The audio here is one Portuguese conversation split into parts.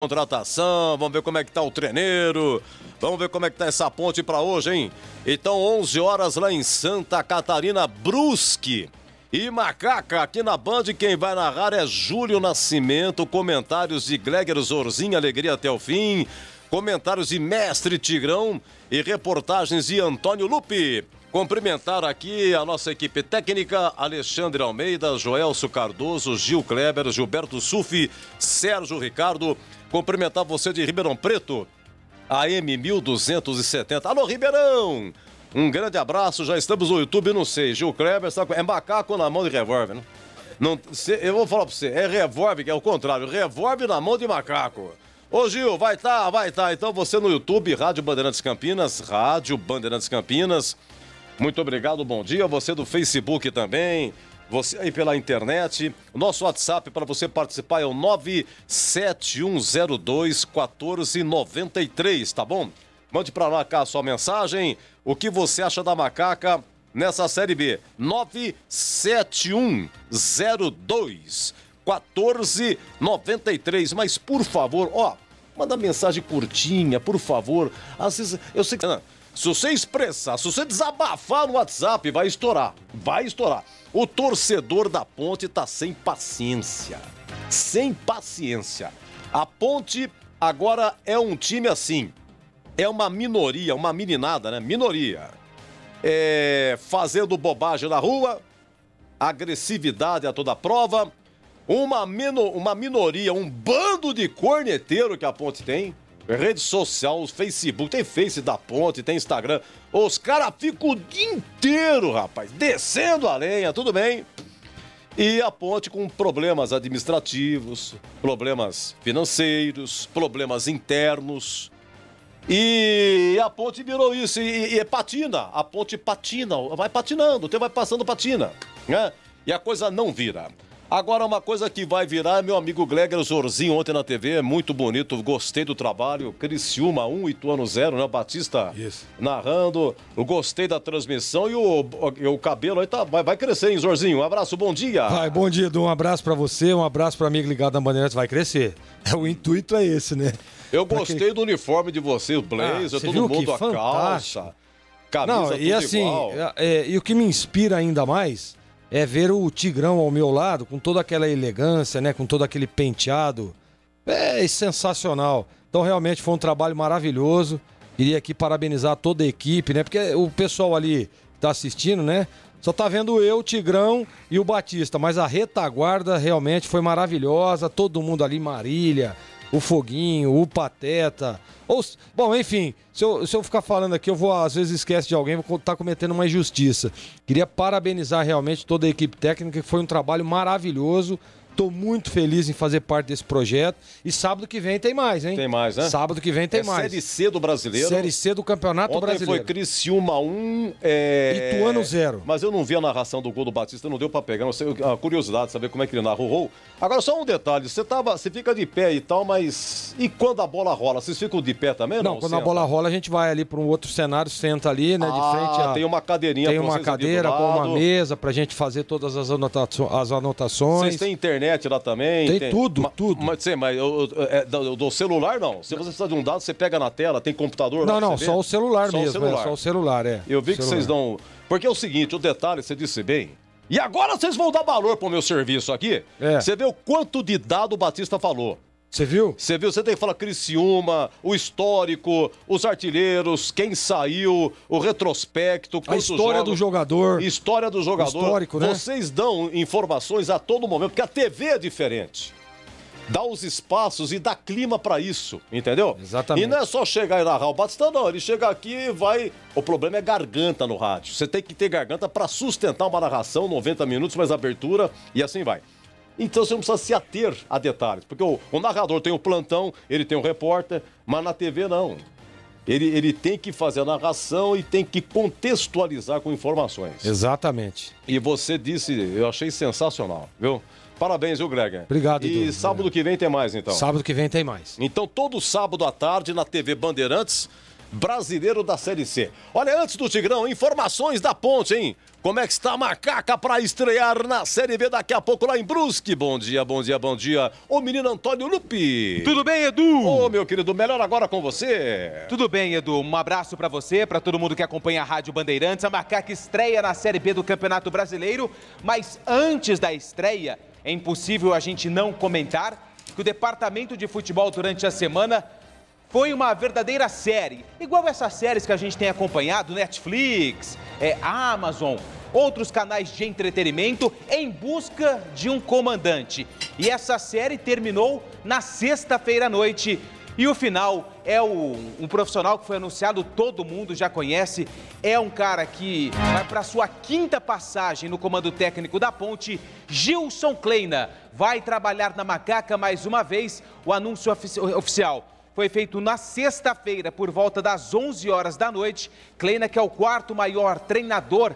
Contratação, vamos ver como é que tá o treineiro, vamos ver como é que tá essa ponte pra hoje, hein? Então, 11 horas lá em Santa Catarina, Brusque e Macaca, aqui na Band, quem vai narrar é Júlio Nascimento, comentários de Gleger Zorzinho, alegria até o fim, comentários de Mestre Tigrão e reportagens de Antônio Lupi. Cumprimentar aqui a nossa equipe técnica, Alexandre Almeida, Joelso Cardoso, Gil Kleber, Gilberto Sufi, Sérgio Ricardo. Cumprimentar você de Ribeirão Preto, AM 1270. Alô, Ribeirão! Um grande abraço, já estamos no YouTube, não sei, Gil Kleber, é macaco na mão de revólver, né? Não, eu vou falar pra você, é revólver, que é o contrário, revólver na mão de macaco. Ô Gil, vai tá. Então você no YouTube, Rádio Bandeirantes Campinas, muito obrigado, bom dia. Você do Facebook também, você aí pela internet. O nosso WhatsApp para você participar é o 971021493, tá bom? Mande para lá cá a sua mensagem. O que você acha da Macaca nessa Série B? 971021493. Mas por favor, manda mensagem curtinha, por favor. Às vezes, eu sei que... Se você expressar, se você desabafar no WhatsApp, vai estourar. O torcedor da Ponte tá sem paciência. A Ponte agora é um time assim. É uma minoria, uma meninada, né? Minoria. Fazendo bobagem na rua, agressividade a toda prova. Uma minoria, um bando de corneteiro que a Ponte tem. Rede social, Facebook, tem Face da Ponte, tem Instagram. Os caras ficam o dia inteiro, rapaz, descendo a lenha, tudo bem. E a Ponte com problemas administrativos, problemas financeiros, problemas internos. E a Ponte virou isso e patina. A Ponte patina, vai patinando, o tempo vai passando, patina, né? E a coisa não vira. Agora, uma coisa que vai virar, meu amigo Gleger Zorzinho ontem na TV, muito bonito, gostei do trabalho. Criciúma 1, Ituano 0, né? O Batista narrando, eu gostei da transmissão e o cabelo aí vai crescer, hein, Zorzinho? Um abraço, bom dia. Bom dia, Edu, um abraço pra você, um abraço pro amigo ligado na Bandeirantes, vai crescer. O intuito é esse, né? Eu gostei do uniforme de você, o blazer, todo mundo a calça, camisa, tudo assim, igual. E o que me inspira ainda mais é ver o Tigrão ao meu lado, com toda aquela elegância, né? Com todo aquele penteado. É sensacional. Então, realmente foi um trabalho maravilhoso. Queria aqui parabenizar toda a equipe, né? Porque o pessoal ali que tá assistindo, né? Só tá vendo eu, o Tigrão e o Batista. Mas a retaguarda realmente foi maravilhosa. Todo mundo ali, Marília, o Foguinho, o Pateta. Bom, enfim, se eu ficar falando aqui, eu vou, às vezes, esquece de alguém, vou estar cometendo uma injustiça. Queria parabenizar realmente toda a equipe técnica, que foi um trabalho maravilhoso. Estou muito feliz em fazer parte desse projeto. E sábado que vem tem mais, hein? Tem mais, né? Sábado que vem tem mais. Série C do Brasileiro. Série C do Campeonato Brasileiro. Ontem foi Criciúma 1... Ituano 0. Mas eu não vi a narração do gol do Batista, não deu pra pegar. Não sei, a curiosidade de saber como é que ele narrou o gol. Agora, só um detalhe. Você fica de pé e tal, mas... E quando a bola rola? Vocês ficam de pé também? Não, quando a bola rola, a gente vai ali para um outro cenário, senta ali, né? De frente a... tem uma cadeirinha. Tem uma cadeira com uma mesa pra gente fazer todas as anotações. Vocês têm internet lá também? Tem tudo. Mas do celular não. Se você precisa de um dado, você pega na tela, tem computador lá. Não, só o celular mesmo. Só o celular, Eu vi que vocês dão... Porque é o seguinte, o detalhe, você disse bem. E agora vocês vão dar valor pro meu serviço aqui. Você vê o quanto de dado o Batista falou. Você viu? Você tem que falar Criciúma, o histórico, os artilheiros, quem saiu, o retrospecto, a história do jogador. História do jogador. Histórico, né? Vocês dão informações a todo momento, porque a TV é diferente. Dá os espaços e dá clima pra isso, entendeu? Exatamente. E não é só chegar e narrar o Batista, não. Ele chega aqui e vai... O problema é garganta no rádio. Você tem que ter garganta pra sustentar uma narração, 90 minutos, mais abertura, e assim vai. Então você não precisa se ater a detalhes, porque o narrador tem o plantão, ele tem o repórter, mas na TV não. Ele tem que fazer a narração e tem que contextualizar com informações. Exatamente. E você disse, eu achei sensacional, viu? Parabéns, viu, Gleger? Obrigado, Edu. E sábado que vem tem mais, então? Sábado que vem tem mais. Então, todo sábado à tarde, na TV Bandeirantes, Brasileiro da Série C. Olha, antes do Tigrão, informações da Ponte, hein? Como é que está a Macaca para estrear na Série B daqui a pouco lá em Brusque? Bom dia, bom dia, bom dia. Ô menino Antônio Lupi. Tudo bem, Edu? Ô meu querido, melhor agora com você. Tudo bem, Edu. Um abraço para você, para todo mundo que acompanha a Rádio Bandeirantes. A Macaca estreia na Série B do Campeonato Brasileiro, mas antes da estreia, é impossível a gente não comentar que o Departamento de Futebol durante a semana foi uma verdadeira série, igual essas séries que a gente tem acompanhado, Netflix, Amazon, outros canais de entretenimento, em busca de um comandante. E essa série terminou na sexta-feira à noite. E o final é um profissional que foi anunciado, todo mundo já conhece, é um cara que vai para sua quinta passagem no comando técnico da Ponte, Gilson Kleina, vai trabalhar na Macaca mais uma vez, o anúncio oficial foi feito na sexta-feira, por volta das 11 horas da noite. Kleina, que é o quarto maior treinador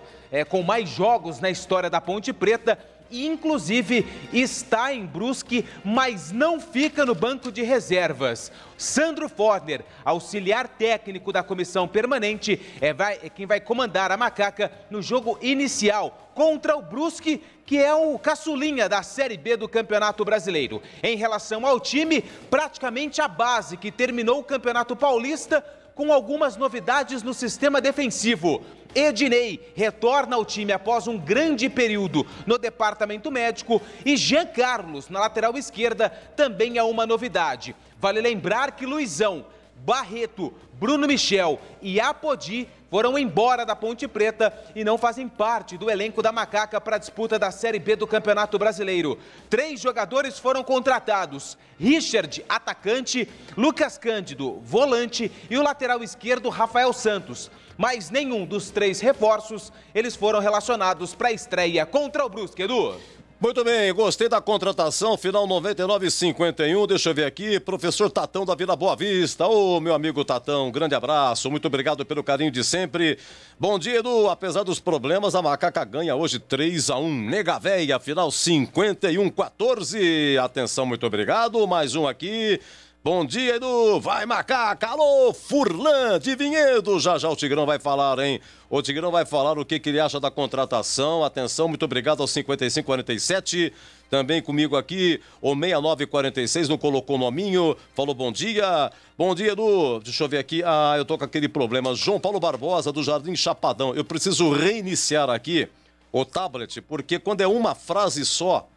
com mais jogos na história da Ponte Preta, e inclusive está em Brusque, mas não fica no banco de reservas. Sandro Forner, auxiliar técnico da comissão permanente, é quem vai comandar a Macaca no jogo inicial contra o Brusque, que é o caçulinha da Série B do Campeonato Brasileiro. Em relação ao time, praticamente a base que terminou o Campeonato Paulista, com algumas novidades no sistema defensivo. Ednei retorna ao time após um grande período no departamento médico e Jean Carlos, na lateral esquerda, também é uma novidade. Vale lembrar que Luizão, Barreto, Bruno Michel e Apodi foram embora da Ponte Preta e não fazem parte do elenco da Macaca para a disputa da Série B do Campeonato Brasileiro. 3 jogadores foram contratados: Richard, atacante, Lucas Cândido, volante, e o lateral esquerdo, Rafael Santos. Mas nenhum dos 3 reforços, eles foram relacionados para a estreia contra o Brusque, Edu. Muito bem, gostei da contratação, final 99,51, deixa eu ver aqui, professor Tatão da Vila Boa Vista. Ô, meu amigo Tatão, grande abraço, muito obrigado pelo carinho de sempre. Bom dia, Edu, apesar dos problemas, a Macaca ganha hoje 3-1, Nega Véia, final 51-14, atenção, muito obrigado, mais um aqui. Bom dia, Edu. Vai, Macaca. Alô, Furlan de Vinhedo. Já já o Tigrão vai falar, hein? O Tigrão vai falar o que ele acha da contratação. Atenção, muito obrigado ao 5547. Também comigo aqui, o 6946, não colocou o nominho. Falou bom dia. Bom dia, Edu. Deixa eu ver aqui. Ah, eu tô com aquele problema. João Paulo Barbosa, do Jardim Chapadão. Eu preciso reiniciar aqui o tablet, porque quando é uma frase só,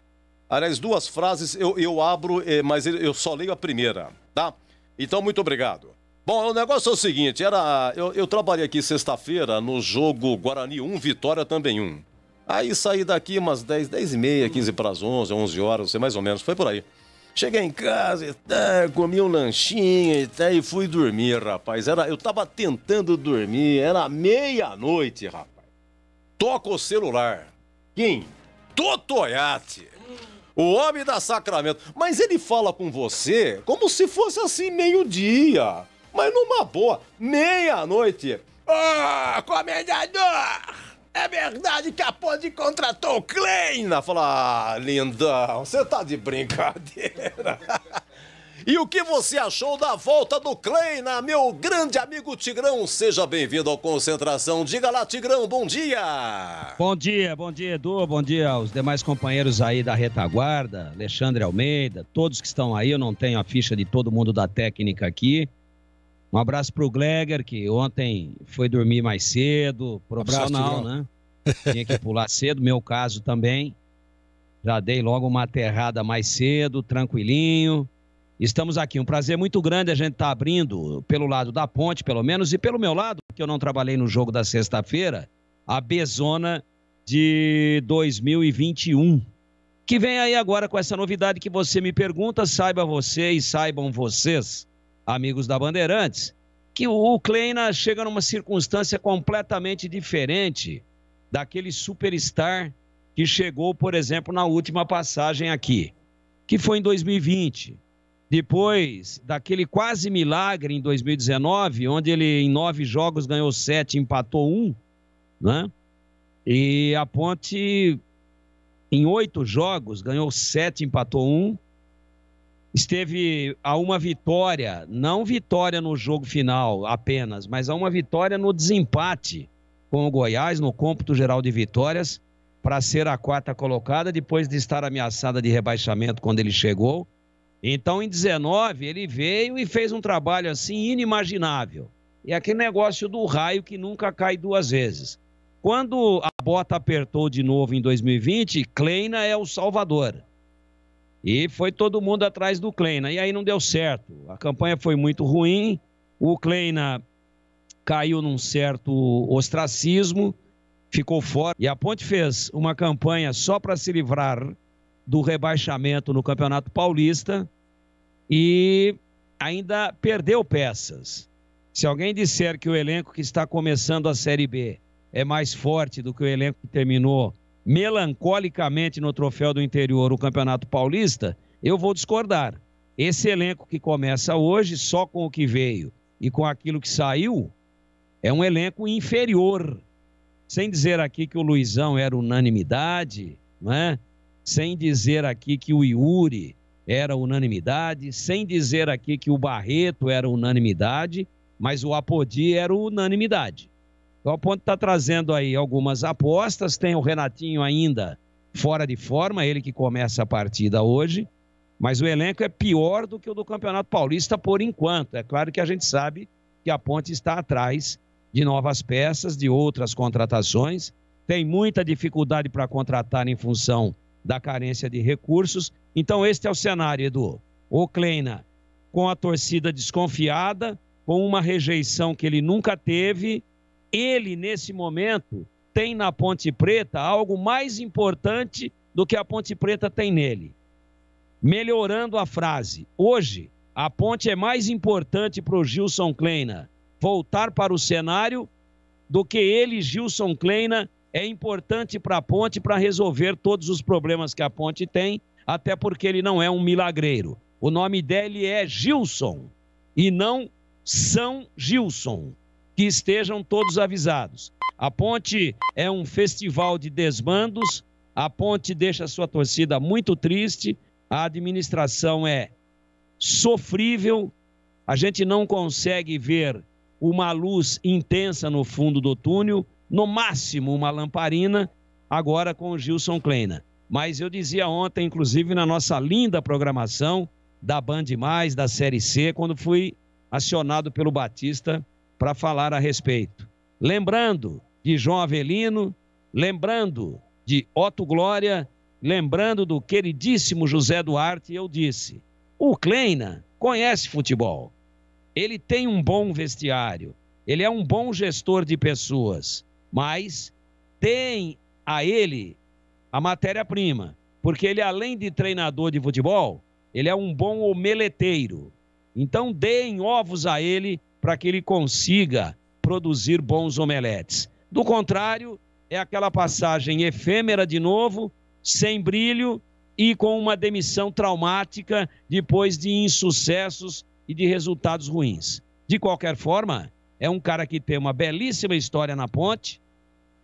aliás, 2 frases eu abro, mas eu só leio a primeira, tá? Então, muito obrigado. Bom, o negócio é o seguinte, eu trabalhei aqui sexta-feira no jogo Guarani 1, Vitória também 1. Aí saí daqui umas 10h30, 15 para as 11, 11 horas, não sei, mais ou menos, foi por aí. Cheguei em casa, comi um lanchinho e fui dormir, rapaz. Eu tava tentando dormir, era meia-noite, rapaz. Toca o celular. Quem? Totoiate. O homem da Sacramento. Mas ele fala com você como se fosse assim meio-dia. Mas numa boa, meia-noite. Ô, comendador! É verdade que a Ponte contratou o Kleina? Fala, lindão, você tá de brincadeira. E o que você achou da volta do Kleina, meu grande amigo Tigrão? Seja bem-vindo ao Concentração. Diga lá, Tigrão, bom dia. Bom dia, Edu. Bom dia aos demais companheiros aí da retaguarda, Alexandre Almeida, todos que estão aí. Eu não tenho a ficha de todo mundo da técnica aqui. Um abraço pro Gleger, que ontem foi dormir mais cedo, profissional, né? Tinha que pular cedo, meu caso também. Já dei logo uma aterrada mais cedo, tranquilinho. Estamos aqui, um prazer muito grande a gente estar abrindo pelo lado da Ponte, pelo menos, e pelo meu lado, porque eu não trabalhei no jogo da sexta-feira, a Bezona de 2021, que vem aí agora com essa novidade que você me pergunta, saiba você e saibam vocês, amigos da Bandeirantes, que o Kleina chega numa circunstância completamente diferente daquele superstar que chegou, por exemplo, na última passagem aqui, que foi em 2020. Depois daquele quase milagre em 2019, onde ele em 9 jogos ganhou 7, empatou 1, né? E a Ponte em 8 jogos ganhou 7, empatou 1. esteve a uma vitória, não vitória no jogo final apenas, mas a uma vitória no desempate com o Goiás, no cômputo geral de vitórias, para ser a 4ª colocada, depois de estar ameaçada de rebaixamento quando ele chegou. Então, em 19, ele veio e fez um trabalho assim inimaginável. E aquele negócio do raio que nunca cai 2 vezes. Quando a bota apertou de novo em 2020, Kleina é o salvador. E foi todo mundo atrás do Kleina. E aí não deu certo. A campanha foi muito ruim. O Kleina caiu num certo ostracismo, ficou fora. E a Ponte fez uma campanha só para se livrar do rebaixamento no Campeonato Paulista e ainda perdeu peças. Se alguém disser que o elenco que está começando a Série B é mais forte do que o elenco que terminou melancolicamente no Troféu do Interior, o Campeonato Paulista, eu vou discordar. Esse elenco que começa hoje, só com o que veio e com aquilo que saiu, é um elenco inferior. Sem dizer aqui que o Luizão era unanimidade, não é? Sem dizer aqui que o Yuri era unanimidade, sem dizer aqui que o Barreto era unanimidade, mas o Apodi era unanimidade. Então a Ponte está trazendo aí algumas apostas, tem o Renatinho ainda fora de forma, ele que começa a partida hoje, mas o elenco é pior do que o do Campeonato Paulista por enquanto. É claro que a gente sabe que a Ponte está atrás de novas peças, de outras contratações, tem muita dificuldade para contratar em função da carência de recursos. Então este é o cenário, Edu. O Kleina com a torcida desconfiada, com uma rejeição que ele nunca teve. Ele, nesse momento, tem na Ponte Preta algo mais importante do que a Ponte Preta tem nele. Melhorando a frase, hoje, a Ponte é mais importante para o Gilson Kleina voltar para o cenário do que ele, Gilson Kleina, é importante para a Ponte para resolver todos os problemas que a Ponte tem, até porque ele não é um milagreiro. O nome dele é Gilson e não São Gilson. Que estejam todos avisados. A Ponte é um festival de desmandos, a Ponte deixa a sua torcida muito triste, a administração é sofrível, a gente não consegue ver uma luz intensa no fundo do túnel, no máximo uma lamparina, agora com o Gilson Kleina. Mas eu dizia ontem, inclusive na nossa linda programação da Band+, da Série C, quando fui acionado pelo Batista para falar a respeito. Lembrando de João Avelino, lembrando de Otto Glória, lembrando do queridíssimo José Duarte, eu disse, o Kleina conhece futebol, ele tem um bom vestiário, ele é um bom gestor de pessoas, mas tem a ele a matéria-prima, porque ele, além de treinador de futebol, ele é um bom omeleteiro. Então deem ovos a ele para que ele consiga produzir bons omeletes. Do contrário, é aquela passagem efêmera de novo, sem brilho e com uma demissão traumática depois de insucessos e de resultados ruins. De qualquer forma, é um cara que tem uma belíssima história na Ponte,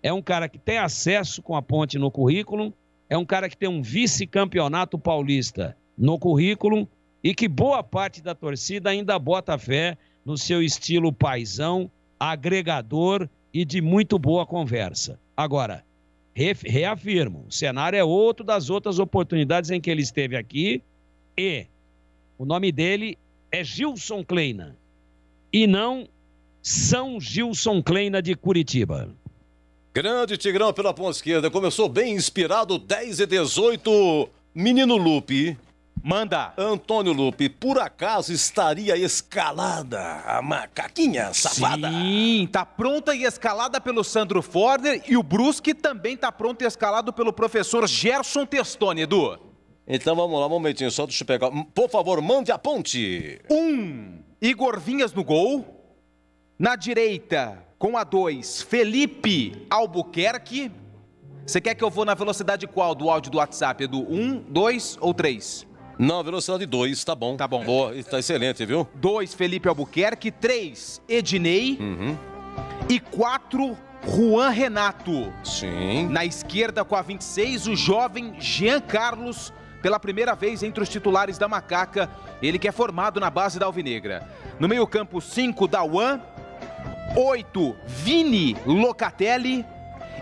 é um cara que tem acesso com a Ponte no currículo, é um cara que tem um vice-campeonato paulista no currículo e que boa parte da torcida ainda bota fé no seu estilo paizão, agregador e de muito boa conversa. Agora, reafirmo, o cenário é outro das outras oportunidades em que ele esteve aqui e o nome dele é Gilson Kleina e não São Gilson Kleina de Curitiba. Grande Tigrão pela ponta esquerda, começou bem inspirado, 10:18, menino Lupe. Manda. Antônio Lupe, por acaso estaria escalada a macaquinha safada? Sim, tá pronta e escalada pelo Sandro Forner e o Brusque também tá pronto e escalado pelo professor Gerson Testoni, Edu. Então vamos lá, um momentinho, só deixa eu pegar. Por favor, mande a ponte. 1, Igor Vinhas no gol. Na direita, com a 2, Felipe Albuquerque. Você quer que eu vou na velocidade qual do áudio do WhatsApp, Edu? 1, 2 ou 3? Não, velocidade 2, tá bom. Tá bom. Boa, tá excelente, viu? 2, Felipe Albuquerque. 3, Ednei. E 4, Juan Renato. Sim. Na esquerda, com a 26, o jovem Jean Carlos pela primeira vez entre os titulares da Macaca, ele que é formado na base da Alvinegra. No meio-campo, 5, Dauan, 8, Vini Locatelli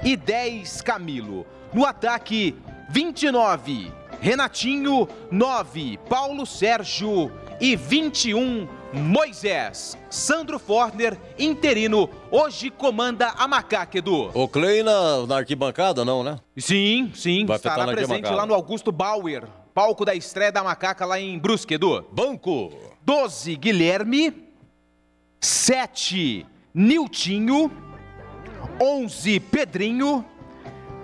e 10, Camilo. No ataque, 29, Renatinho, 9, Paulo Sérgio e 21, Moisés. Sandro Forner, interino, hoje comanda a Macaca, Edu. O Clay na arquibancada, não, né? Sim, Vai estará na presente lá no Augusto Bauer, palco da estreia da Macaca lá em Brusque, Edu. Banco. 12, Guilherme. 7, Niltinho. 11, Pedrinho.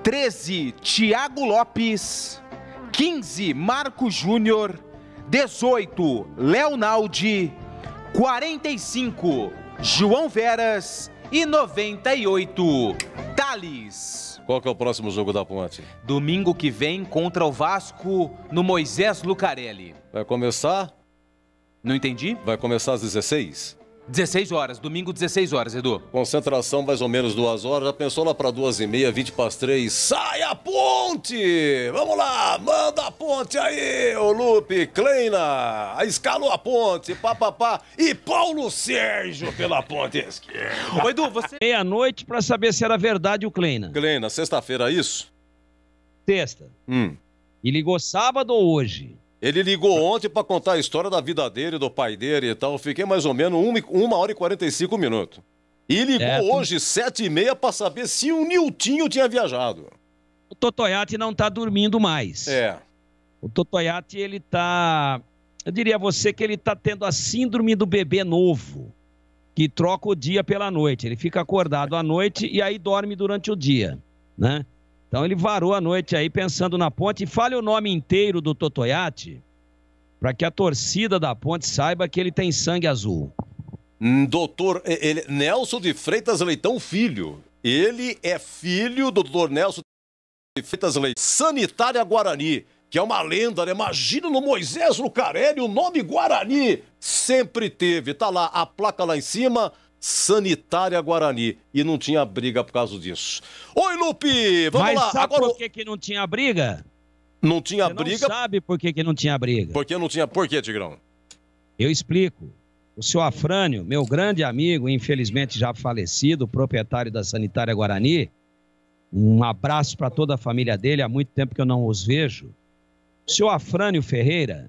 13, Thiago Lopes. 15, Marco Júnior. 18, Leonaldi. 45, João Veras. E 98, Thales. Qual que é o próximo jogo da Ponte? Domingo que vem contra o Vasco no Moisés Lucarelli. Vai começar? Não entendi? Vai começar às 16? 16 horas, domingo 16 horas, Edu. Concentração mais ou menos 2 horas. Já pensou lá para 2h30, 20 para as 3? Sai a Ponte! Vamos lá, manda a Ponte aí, ô Lupe, Kleina, escalou a Ponte, papapá, e Paulo Sérgio pela ponte esquerda. Ô, Edu, você... Meia-noite para saber se era verdade o Kleina. Kleina, sexta-feira, isso? Sexta. E ligou sábado ou hoje? Ele ligou ontem para contar a história da vida dele, do pai dele e tal. Fiquei mais ou menos 1 hora e 45 minutos. E ligou hoje, 7h30, para saber se o Niltinho tinha viajado. O Totoiate não tá dormindo mais. O Totoiate, ele tá... Eu diria a você que ele tá tendo a síndrome do bebê novo, que troca o dia pela noite. Ele fica acordado à noite e aí dorme durante o dia, né? Então ele varou a noite aí pensando na Ponte. E fale o nome inteiro do Totoiate para que a torcida da Ponte saiba que ele tem sangue azul. Doutor Nelson de Freitas Leitão Filho. Ele é filho do doutor Nelson de Freitas Leitão. Sanitária Guarani, que é uma lenda, né? Imagina no Moisés Lucarelli, o nome Guarani sempre teve. Tá lá, a placa lá em cima... Sanitária Guarani. E não tinha briga por causa disso. Oi, Lupe! Vamos lá. Mas sabe agora... por que não tinha briga? Não tinha Você briga? Não sabe por que não tinha briga? Porque não tinha... Por quê, Tigrão? Eu explico. O senhor Afrânio, meu grande amigo, infelizmente já falecido, proprietário da Sanitária Guarani, um abraço para toda a família dele, há muito tempo que eu não os vejo. O senhor Afrânio Ferreira,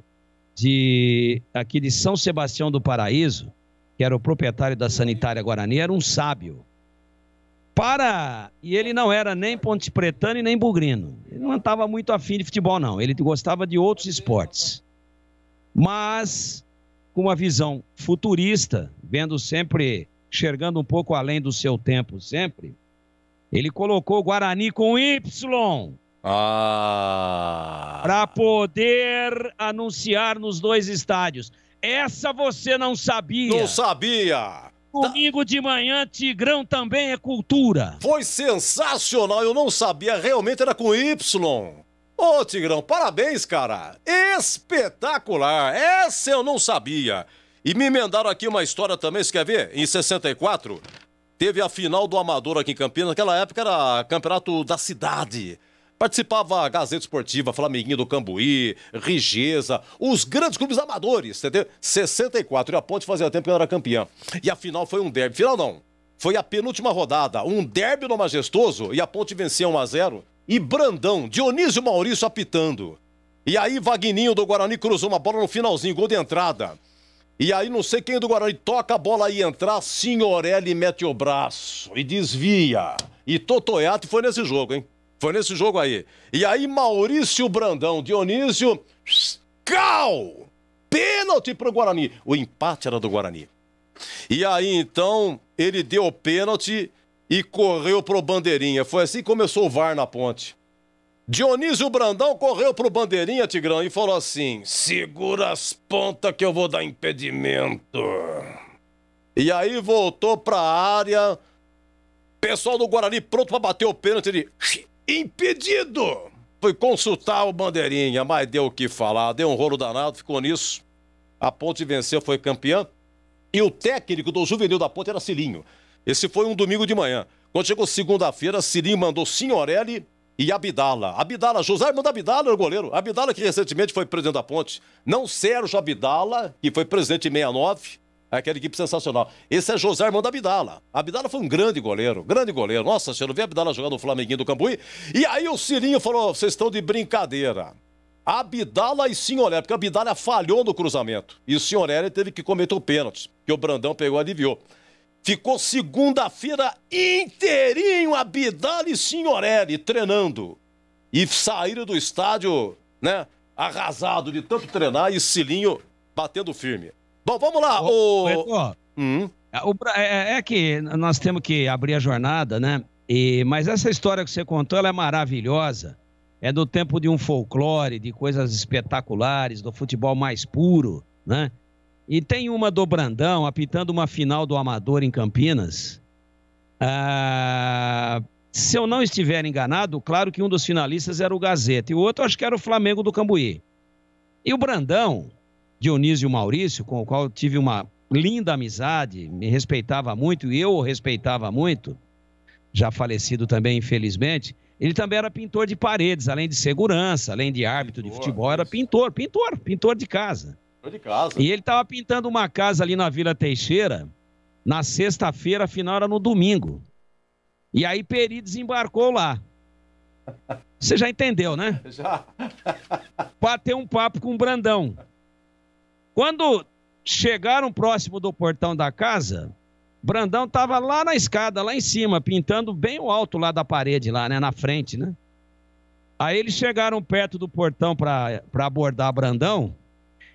aqui de São Sebastião do Paraíso, que era o proprietário da Sanitária Guarani, era um sábio. E ele não era nem pontepretano e nem bugrino. Ele não estava muito afim de futebol, não. Ele gostava de outros esportes. Mas, com uma visão futurista, vendo sempre, enxergando um pouco além do seu tempo sempre, ele colocou o Guarani com Y. Para poder anunciar nos 2 estádios. Essa você não sabia. Não sabia. Domingo de manhã, Tigrão também é cultura. Foi sensacional, eu não sabia, realmente era com Y. Ô, Tigrão, parabéns, cara. Espetacular, essa eu não sabia. E me emendaram aqui uma história também, você quer ver? Em 64, teve a final do Amador aqui em Campinas, naquela época era campeonato da cidade. Participava a Gazeta Esportiva, Flamenguinho do Cambuí, Rigeza, os grandes clubes amadores, entendeu? 64, e a Ponte fazia tempo que ela era campeã. E a final foi um derby. Final não, foi a penúltima rodada, um derby no Majestoso, e a Ponte venceu 1-0. E Brandão, Dionísio Maurício apitando. E aí Vagninho do Guarani cruzou uma bola no finalzinho, gol de entrada. E aí não sei quem do Guarani toca a bola aí entrar, Signorelli mete o braço e desvia. E Totoiate foi nesse jogo, hein? Foi nesse jogo aí. E aí Maurício Brandão, Dionísio, cal! Pênalti pro Guarani. O empate era do Guarani. E aí então ele deu o pênalti e correu pro Bandeirinha. Foi assim que começou o VAR na Ponte. Dionísio Brandão correu pro Bandeirinha, Tigrão, e falou assim: segura as pontas que eu vou dar impedimento. E aí voltou pra área. Pessoal do Guarani pronto pra bater o pênalti. Ele... impedido! Foi consultar o Bandeirinha, mas deu o que falar, deu um rolo danado, ficou nisso. A Ponte venceu, foi campeã. E o técnico do juvenil da Ponte era Cilinho. Esse foi um domingo de manhã. Quando chegou segunda-feira, Cilinho mandou Signorelli e Abdala. José Armando Abdala era o goleiro. Abdala que recentemente foi presidente da Ponte. Não Sérgio Abdala, que foi presidente em 69. Aquela equipe sensacional. Esse é José Armando Abdala. Abdala foi um grande goleiro. Nossa, você não vê Abdala jogando no Flamenguinho do Cambuí? E aí o Cirinho falou, vocês estão de brincadeira. Abdala e Signorélia, porque Abdala falhou no cruzamento. E o Signorélia teve que cometer o pênalti, que o Brandão pegou e aliviou. Ficou segunda-feira inteirinho Abdala e Signorélia treinando. E saíram do estádio, né, arrasado de tanto treinar e Cilinho batendo firme. Bom, vamos lá. É que nós temos que abrir a jornada, né? Mas essa história que você contou, ela é maravilhosa. É do tempo de um folclore, de coisas espetaculares, do futebol mais puro, né? E tem uma do Brandão, apitando uma final do Amador em Campinas. Se eu não estiver enganado, claro que um dos finalistas era o Gazeta, e o outro acho que era o Flamengo do Cambuí. E o Brandão, Dionísio Maurício, com o qual eu tive uma linda amizade, me respeitava muito, e eu o respeitava muito, já falecido também, infelizmente, ele também era pintor de paredes, além de segurança, além de árbitro de futebol, era pintor de casa. E ele estava pintando uma casa ali na Vila Teixeira, na sexta-feira, afinal era no domingo. E aí Peri desembarcou lá. Você já entendeu, né? Já. Bateu um papo com o Brandão. Quando chegaram próximo do portão da casa, Brandão estava lá na escada, lá em cima, pintando bem o alto lá da parede, lá, né, na frente, né? Aí eles chegaram perto do portão para abordar Brandão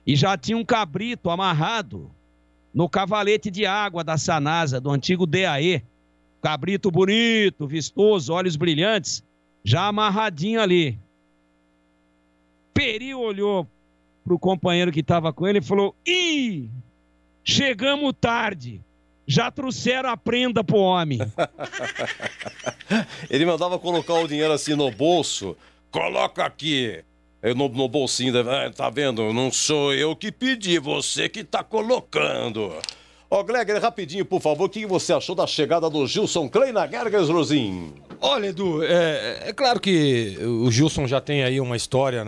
e já tinha um cabrito amarrado no cavalete de água da Sanasa, do antigo DAE. Cabrito bonito, vistoso, olhos brilhantes, já amarradinho ali. Peri olhou pro companheiro que estava com ele e falou: ih, chegamos tarde, já trouxeram a prenda pro homem. Ele mandava colocar o dinheiro assim no bolso, coloca aqui, no bolsinho, tá vendo? Não sou eu que pedi, você que tá colocando. Ó, Gleger, rapidinho, por favor, o que você achou da chegada do Gilson Kleina Gerges, Rosim? Olha, Edu, é claro que o Gilson já tem aí uma história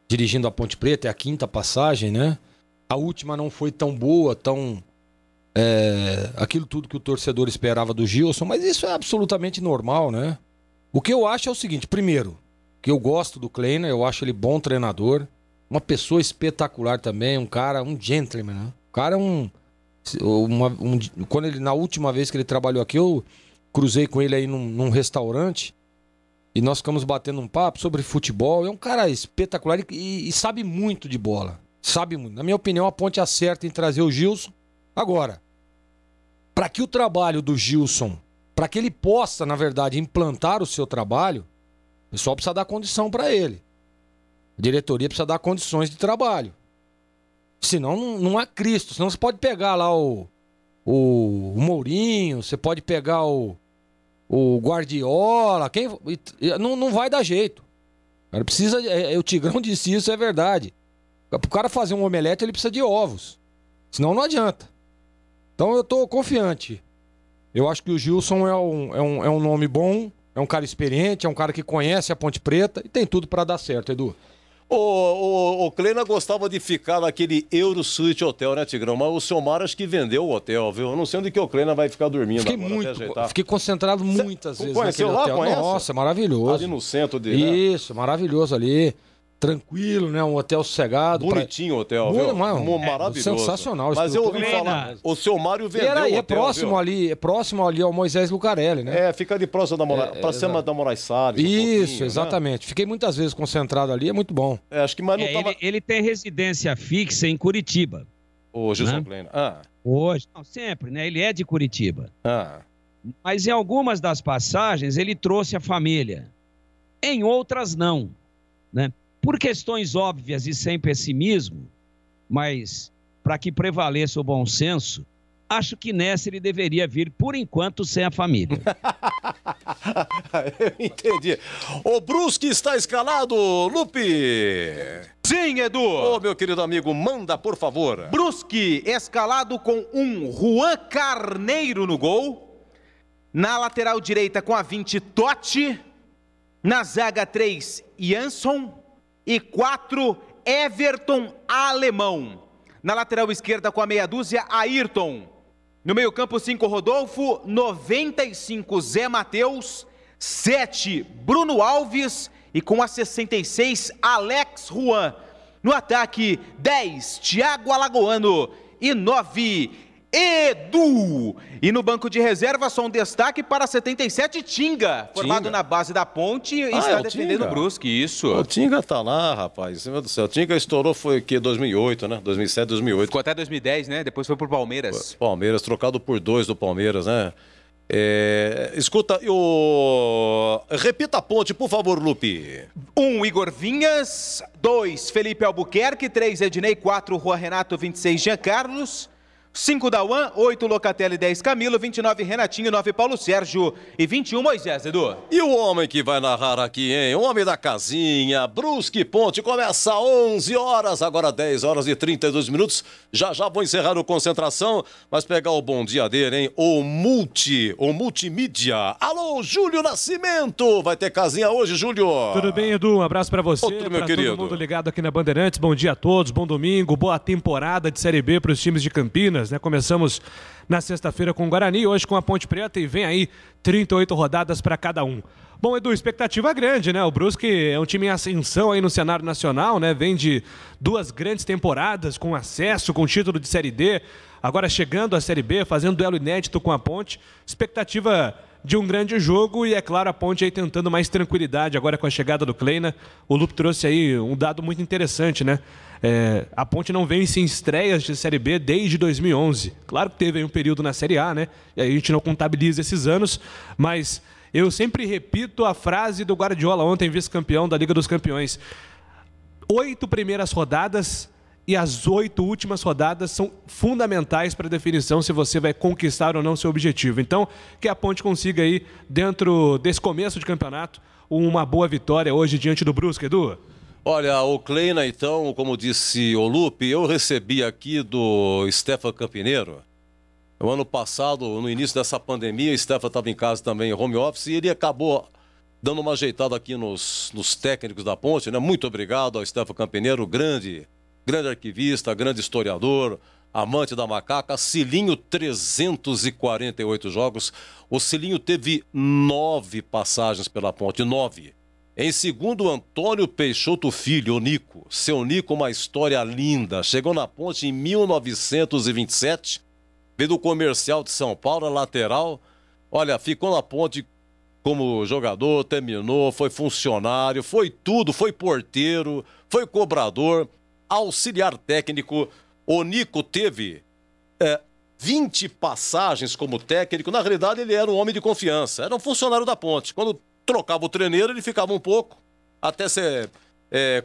dirigindo a Ponte Preta, é a 5ª passagem, né? A última não foi tão boa, aquilo tudo que o torcedor esperava do Gilson, mas isso é absolutamente normal, né? O que eu acho é o seguinte, primeiro, que eu gosto do Kleina, eu acho ele bom treinador, uma pessoa espetacular também, um gentleman, né? O cara é na última vez que ele trabalhou aqui, eu cruzei com ele aí num restaurante e nós ficamos batendo um papo sobre futebol. É um cara espetacular e sabe muito de bola. Sabe muito. Na minha opinião, a Ponte acerta em trazer o Gilson. Agora, para que o trabalho do Gilson, para que ele possa, na verdade, implantar o seu trabalho, o pessoal precisa dar condição para ele. A diretoria precisa dar condições de trabalho. Senão não há Cristo. Senão você pode pegar lá o Mourinho, você pode pegar o Guardiola. Não vai dar jeito. O cara precisa. O Tigrão disse isso, é verdade. Para o cara fazer um omelete, ele precisa de ovos. Senão não adianta. Então eu tô confiante. Eu acho que o Gilson é um nome bom, é um cara experiente, é um cara que conhece a Ponte Preta e tem tudo para dar certo, Edu. O Kleina gostava de ficar naquele Euro Suite Hotel, né, Tigrão? Mas o seu Mar acho que vendeu o hotel, viu? Eu não sei onde que o Kleina vai ficar dormindo agora. Fiquei concentrado muitas vezes naquele hotel. Conhece? Nossa, maravilhoso. Ali no centro de... Isso, maravilhoso ali. Tranquilo, né? Um hotel sossegado. Bonitinho o hotel, viu? Maravilhoso. Sensacional. Mas eu ouvi falar, o seu Mário vendeu o hotel, é próximo ali ao Moisés Lucarelli, né? Fica ali próximo pra cima da Moraes Salles. Isso, exatamente. Né? Fiquei muitas vezes concentrado ali, é muito bom. Acho que mais não tava... ele tem residência fixa em Curitiba. O Gilson Kleina. Hoje, não, sempre, né? Ele é de Curitiba. Mas em algumas das passagens ele trouxe a família. Em outras não, né? Por questões óbvias e sem pessimismo, mas para que prevaleça o bom senso, acho que nessa ele deveria vir, por enquanto, sem a família. Eu entendi. O Brusque está escalado, Lupe. Sim, Edu. Ô, meu querido amigo, manda, por favor. Brusque escalado com um Juan Carneiro no gol. Na lateral direita com a 20, Totti. Na zaga 3, Jansson. E 4, Everton Alemão. Na lateral esquerda com a meia dúzia, Ayrton. No meio campo 5, Rodolfo. 95, Zé Matheus. 7, Bruno Alves. E com a 66, Alex Juan. No ataque, 10, Thiago Alagoano. E 9, Edu. E no banco de reserva, só um destaque para 77, Tinga. Formado na base da Ponte e está defendendo o Brusque, isso. O Tinga tá lá, rapaz. Meu Deus do céu. O Tinga estourou foi que 2008, né? 2007, 2008. Ficou até 2010, né? Depois foi pro Palmeiras. Palmeiras, trocado por 2 do Palmeiras, né? Escuta, repita a Ponte, por favor, Lupe. 1, Igor Vinhas. 2, Felipe Albuquerque. 3, Ednei. 4, Juan Renato. 26, Jean Carlos. 5, Dauan. 8, Locatelli. 10, Camilo. 29, Renatinho. 9, Paulo Sérgio. E 21, Moisés, Edu. E o homem que vai narrar aqui, hein? O homem da casinha, Brusque Ponte, começa às 11 horas, agora 10 horas e 32 minutos. Já vou encerrar o Concentração, mas pegar o bom dia dele, hein? O multimídia. Alô, Júlio Nascimento. Vai ter casinha hoje, Júlio? Tudo bem, Edu? Um abraço pra você, meu querido. Todo mundo ligado aqui na Bandeirantes. Bom dia a todos, bom domingo, boa temporada de Série B para os times de Campinas, né? Começamos na sexta-feira com o Guarani, hoje com a Ponte Preta e vem aí 38 rodadas para cada um. Bom, Edu, expectativa grande, né? O Brusque é um time em ascensão aí no cenário nacional, né? Vem de 2 grandes temporadas com acesso, com título de Série D, agora chegando à Série B, fazendo duelo inédito com a Ponte. Expectativa de um grande jogo e, é claro, a Ponte aí tentando mais tranquilidade agora com a chegada do Kleina. O Lupe trouxe aí um dado muito interessante, né? A Ponte não vence em estreias de Série B desde 2011. Claro que teve aí um período na Série A, né? E aí a gente não contabiliza esses anos, mas eu sempre repito a frase do Guardiola, ontem vice-campeão da Liga dos Campeões. 8 primeiras rodadas e as 8 últimas rodadas são fundamentais para a definição se você vai conquistar ou não seu objetivo. Então, que a Ponte consiga aí, dentro desse começo de campeonato, uma boa vitória hoje diante do Brusque, Edu. Olha, o Kleina, então, como disse o Lupe, eu recebi aqui do Stefan Campineiro. O ano passado, no início dessa pandemia, o Stefan estava em casa também, home office, e ele acabou dando uma ajeitada aqui nos técnicos da Ponte, né? Muito obrigado ao Stefan Campineiro, grande arquivista, grande historiador, amante da macaca. Cilinho, 348 jogos. O Cilinho teve 9 passagens pela Ponte, 9. Em segundo, Antônio Peixoto Filho, o Nico. Seu Nico, uma história linda. Chegou na Ponte em 1927, veio do Comercial de São Paulo, lateral. Olha, ficou na Ponte como jogador, terminou, foi funcionário, foi tudo, foi porteiro, foi cobrador, auxiliar técnico. O Nico teve 20 passagens como técnico. Na realidade, ele era um homem de confiança, era um funcionário da Ponte. Quando trocava o treineiro, ele ficava um pouco, até ser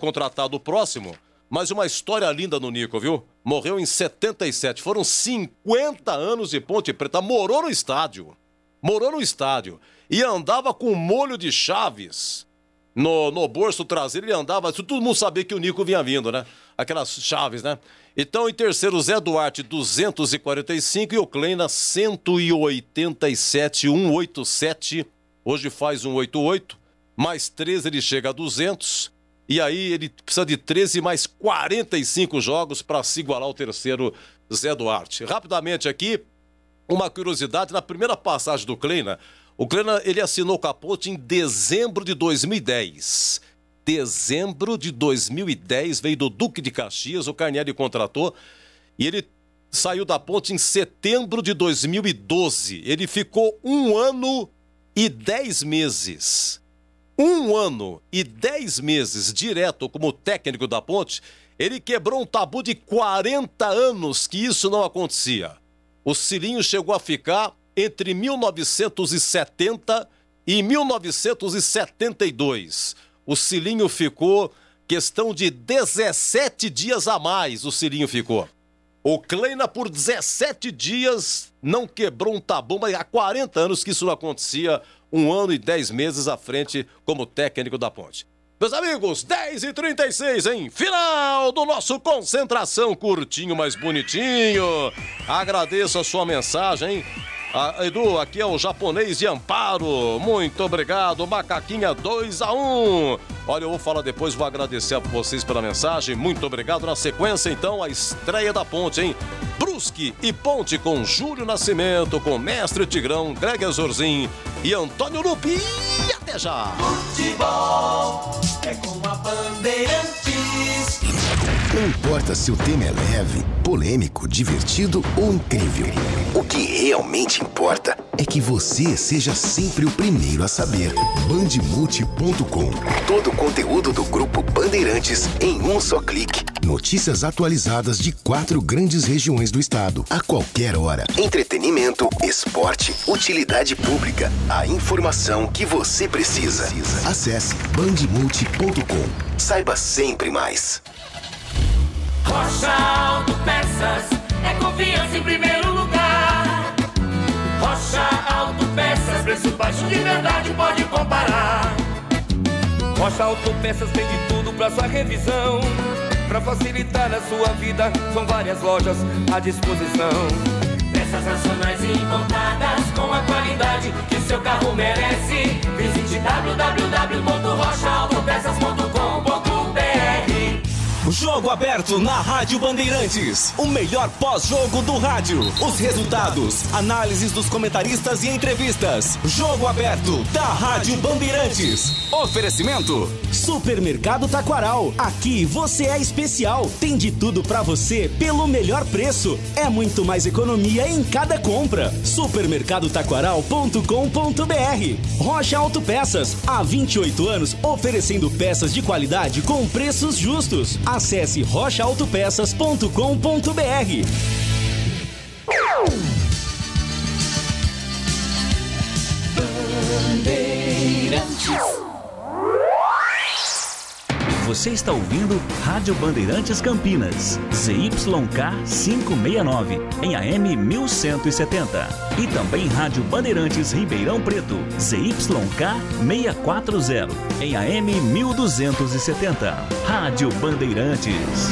contratado o próximo. Mas uma história linda no Nico, viu? Morreu em 77, foram 50 anos de Ponte Preta, morou no estádio. E andava com molho de chaves no bolso traseiro, ele andava, todo mundo sabia que o Nico vinha vindo, né? Aquelas chaves, né? Então, em terceiro, Zé Duarte, 245, e o Kleina, 187, 187. Hoje faz 188, mais 13 ele chega a 200, e aí ele precisa de 13 mais 45 jogos para se igualar ao terceiro Zé Duarte. Rapidamente aqui, uma curiosidade, na primeira passagem do Kleina, o Kleina ele assinou com a Ponte em dezembro de 2010. Dezembro de 2010, veio do Duque de Caxias, o Carnieri contratou, e ele saiu da Ponte em setembro de 2012. Ele ficou 1 ano e 10 meses. 1 ano e 10 meses direto como técnico da Ponte. Ele quebrou um tabu de 40 anos que isso não acontecia. O Cilinho chegou a ficar entre 1970 e 1972. O Cilinho ficou questão de 17 dias a mais, o Cilinho ficou. O Kleina, por 17 dias, não quebrou um tabu, mas há 40 anos que isso não acontecia, 1 ano e 10 meses à frente como técnico da Ponte. Meus amigos, 10h36, hein? Final do nosso Concentração, curtinho, mas bonitinho. Agradeço a sua mensagem, hein? Edu, aqui é o japonês de Amparo. Muito obrigado, Macaquinha 2-1. Olha, eu vou falar depois, vou agradecer a vocês pela mensagem. Muito obrigado. Na sequência, então, a estreia da Ponte, hein? Brusque e Ponte com Júlio Nascimento, com Mestre Tigrão, Greg Azorzin e Antônio Lupi. E até já! Futebol é com a Bandeirantes. Não importa se o tema é leve, polêmico, divertido ou incrível. O que realmente importa é que você seja sempre o primeiro a saber. Bandemulti.com. Todo o conteúdo do Grupo Bandeirantes em um só clique. Notícias atualizadas de 4 grandes regiões do estado. A qualquer hora. Entretenimento, esporte, utilidade pública. A informação que você precisa. Acesse bandemulti.com. Saiba sempre mais. Rocha Autopeças é confiança em primeiro lugar. Rocha Autopeças, preço baixo de verdade, pode comparar. Rocha Autopeças tem de tudo pra sua revisão. Pra facilitar a sua vida, são várias lojas à disposição. Peças nacionais e importadas com a qualidade que seu carro merece. Visite www.rochaautopeças.com.br. Jogo aberto na Rádio Bandeirantes. O melhor pós-jogo do rádio. Os resultados, análises dos comentaristas e entrevistas. Jogo aberto da Rádio Bandeirantes. Oferecimento: Supermercado Taquaral. Aqui você é especial. Tem de tudo pra você pelo melhor preço. É muito mais economia em cada compra. Supermercadotaquaral.com.br. Rocha Autopeças. Há 28 anos oferecendo peças de qualidade com preços justos. Acesse rochaautopeças.com.br. Você está ouvindo Rádio Bandeirantes Campinas, ZYK 569, em AM 1170. E também Rádio Bandeirantes Ribeirão Preto, ZYK 640, em AM 1270. Rádio Bandeirantes.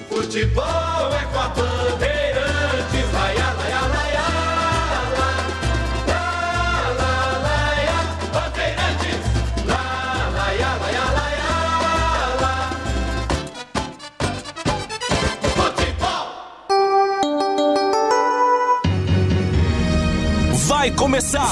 Futebol é com a Bandeirantes, laia, laia, laia, la, la, laia, Bandeirantes, la, laia, laia, laia, la. Futebol!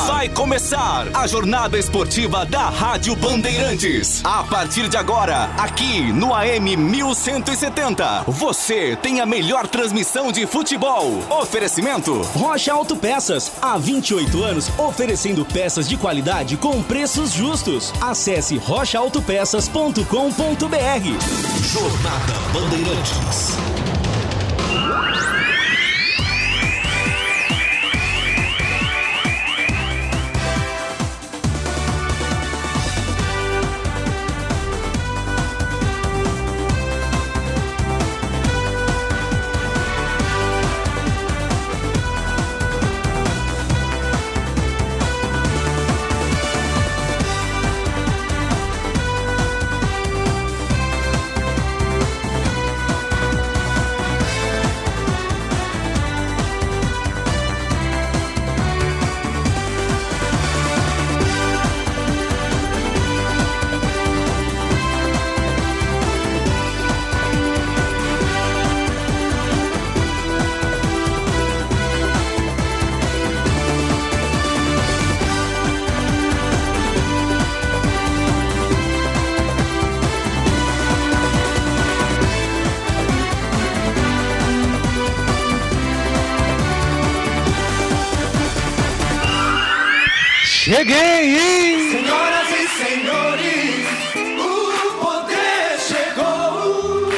Vai começar a jornada esportiva da Rádio Bandeirantes. A partir de agora, aqui no AM 1170, você tem a melhor transmissão de futebol. Oferecimento: Rocha Autopeças. Há 28 anos oferecendo peças de qualidade com preços justos. Acesse rochaautopeças.com.br. Jornada Bandeirantes. Cheguei, hein? Senhoras e senhores, o poder chegou.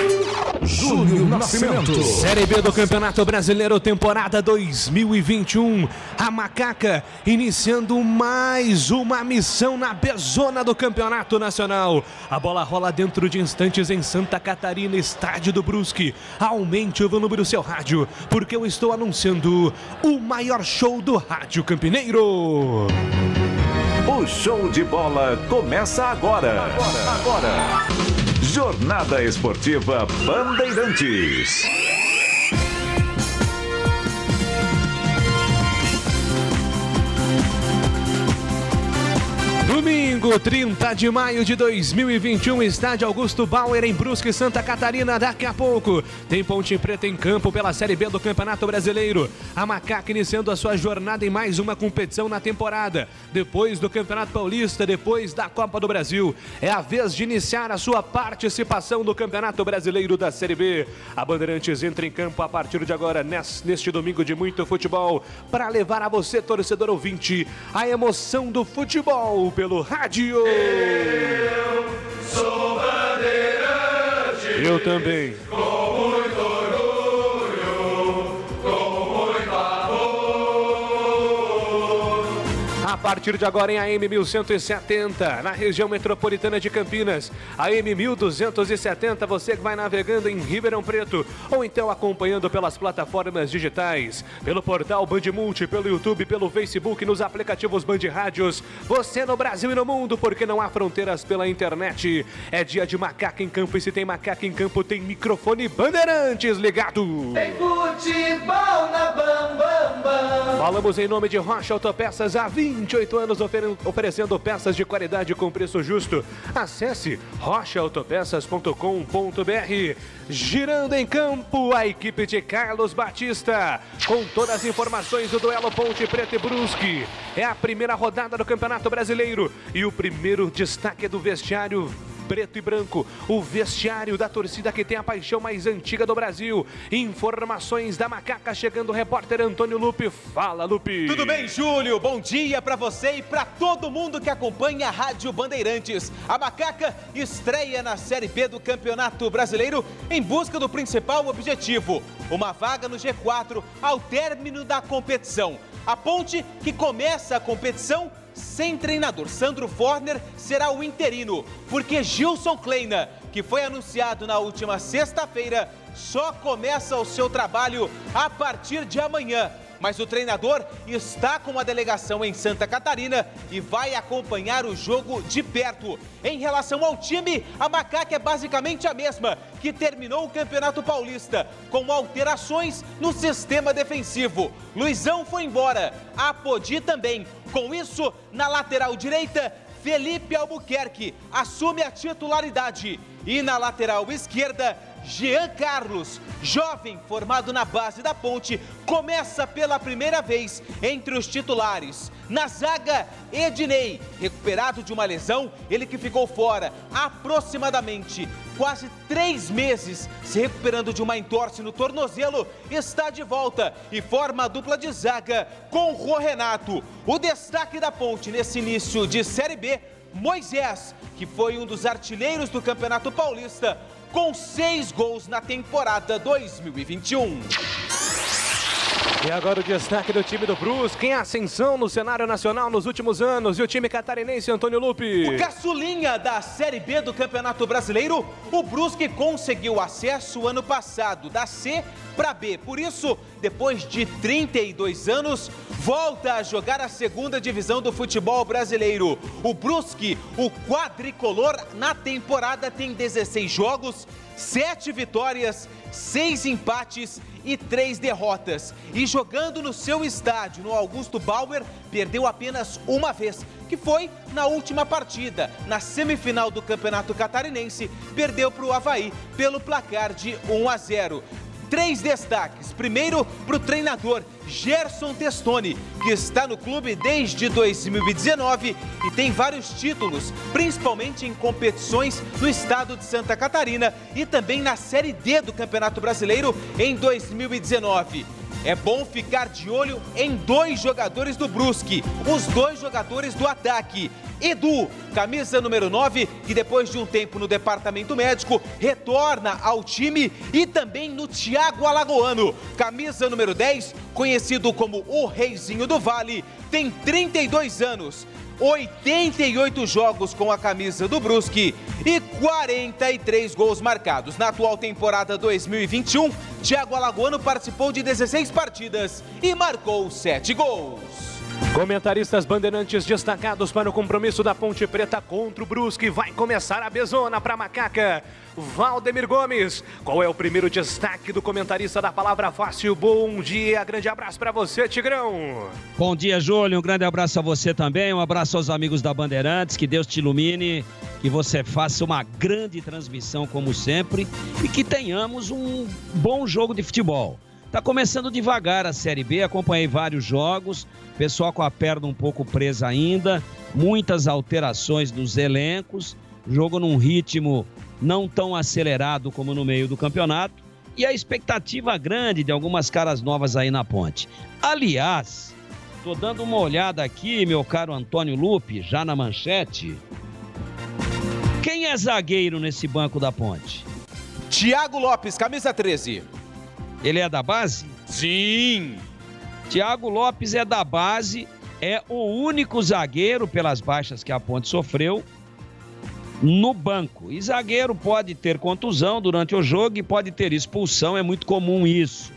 Júnior Nascimento. Série B do Campeonato Brasileiro, temporada 2021. A Macaca iniciando mais uma missão na bezona do Campeonato Nacional. A bola rola dentro de instantes em Santa Catarina, estádio do Brusque. Aumente o volume do seu rádio, porque eu estou anunciando o maior show do rádio campineiro. O show de bola começa agora. Jornada Esportiva Bandeirantes. Domingo, 30 de maio de 2021, estádio Augusto Bauer em Brusque, Santa Catarina. Daqui a pouco tem Ponte Preta em campo pela Série B do Campeonato Brasileiro. A Macaca iniciando a sua jornada em mais uma competição na temporada. Depois do Campeonato Paulista, depois da Copa do Brasil, é a vez de iniciar a sua participação no Campeonato Brasileiro da Série B. A Bandeirantes entra em campo a partir de agora, neste domingo de muito futebol, para levar a você, torcedor ouvinte, a emoção do futebol pelo rádio. Eu sou bandeirante. Eu também. Com muito orgulho, com muito amor. A partir de agora em AM 1170, na região metropolitana de Campinas. AM 1270, você que vai navegando em Ribeirão Preto, ou então acompanhando pelas plataformas digitais, pelo portal Bandmulti, pelo YouTube, pelo Facebook, nos aplicativos Band Rádios. Você no Brasil e no mundo, porque não há fronteiras pela internet. É dia de Macaca em campo, e se tem Macaca em campo, tem microfone Bandeirantes ligado. Tem futebol na Bam Bam Bam. Falamos em nome de Rocha Autopeças, há 28 anos oferecendo peças de qualidade com preço justo. Acesse rochaautopesas.com.br. Girando em campo, a equipe de Carlos Batista, com todas as informações do duelo Ponte Preta e Brusque. É a primeira rodada do Campeonato Brasileiro e o primeiro destaque é do vestiário preto e branco, o vestiário da torcida que tem a paixão mais antiga do Brasil. Informações da Macaca chegando, o repórter Antônio Lupe. Fala, Lupe. Tudo bem, Júlio? Bom dia para você e para todo mundo que acompanha a Rádio Bandeirantes. A Macaca estreia na Série B do Campeonato Brasileiro em busca do principal objetivo, uma vaga no G4 ao término da competição. A Ponte, que começa a competição sem treinador, Sandro Forner será o interino, porque Gilson Kleina, que foi anunciado na última sexta-feira, só começa o seu trabalho a partir de amanhã. Mas o treinador está com uma delegação em Santa Catarina e vai acompanhar o jogo de perto. Em relação ao time, a Macaca é basicamente a mesma que terminou o Campeonato Paulista, com alterações no sistema defensivo. Luizão foi embora, Apodi também. Com isso, na lateral direita, Felipe Albuquerque assume a titularidade. E na lateral esquerda, Jean Carlos, jovem formado na base da Ponte, começa pela primeira vez entre os titulares. Na zaga, Ednei, recuperado de uma lesão, ele que ficou fora aproximadamente quase 3 meses, se recuperando de uma entorse no tornozelo, está de volta e forma a dupla de zaga com o Renato. O destaque da Ponte nesse início de Série B, Moisés, que foi um dos artilheiros do Campeonato Paulista, com 6 gols na temporada 2021. E agora o destaque do time do Brusque, em ascensão no cenário nacional nos últimos anos, e o time catarinense, Antônio Lupe. O caçulinha da Série B do Campeonato Brasileiro, o Brusque conseguiu acesso ano passado da C para B. Por isso, depois de 32 anos, volta a jogar a segunda divisão do futebol brasileiro. O Brusque, o quadricolor, na temporada tem 16 jogos, 7 vitórias, 6 empates e 3 derrotas. E jogando no seu estádio, no Augusto Bauer, perdeu apenas uma vez, que foi na última partida, na semifinal do Campeonato Catarinense, perdeu para o Avaí pelo placar de 1-0. 3 destaques. Primeiro, para o treinador Gerson Testoni, que está no clube desde 2019 e tem vários títulos, principalmente em competições no estado de Santa Catarina e também na Série D do Campeonato Brasileiro em 2019. é bom ficar de olho em 2 jogadores do Brusque, os 2 jogadores do ataque. Edu, camisa número 9, que depois de um tempo no departamento médico, retorna ao time, e também no Thiago Alagoano, camisa número 10, conhecido como o Reizinho do Vale, tem 32 anos, 88 jogos com a camisa do Brusque e 43 gols marcados. Na atual temporada 2021, Thiago Alagoano participou de 16 partidas e marcou 7 gols. Comentaristas bandeirantes destacados para o compromisso da Ponte Preta contra o Brusque. Vai começar a bezona para Macaca. Valdemir Gomes, qual é o primeiro destaque do comentarista da Palavra Fácil? Bom dia, grande abraço para você, Tigrão. Bom dia, Júlio, um grande abraço a você também, um abraço aos amigos da Bandeirantes, que Deus te ilumine, que você faça uma grande transmissão como sempre e que tenhamos um bom jogo de futebol. Tá começando devagar a Série B, acompanhei vários jogos, pessoal com a perna um pouco presa ainda, muitas alterações dos elencos, jogo num ritmo não tão acelerado como no meio do campeonato, e a expectativa grande de algumas caras novas aí na Ponte. Aliás, tô dando uma olhada aqui, meu caro Antônio Lupe, já na manchete. Quem é zagueiro nesse banco da Ponte? Thiago Lopes, camisa 13. Ele é da base? Sim! Thiago Lopes é da base, é o único zagueiro, pelas baixas que a Ponte sofreu, no banco. E zagueiro pode ter contusão durante o jogo e pode ter expulsão, é muito comum isso.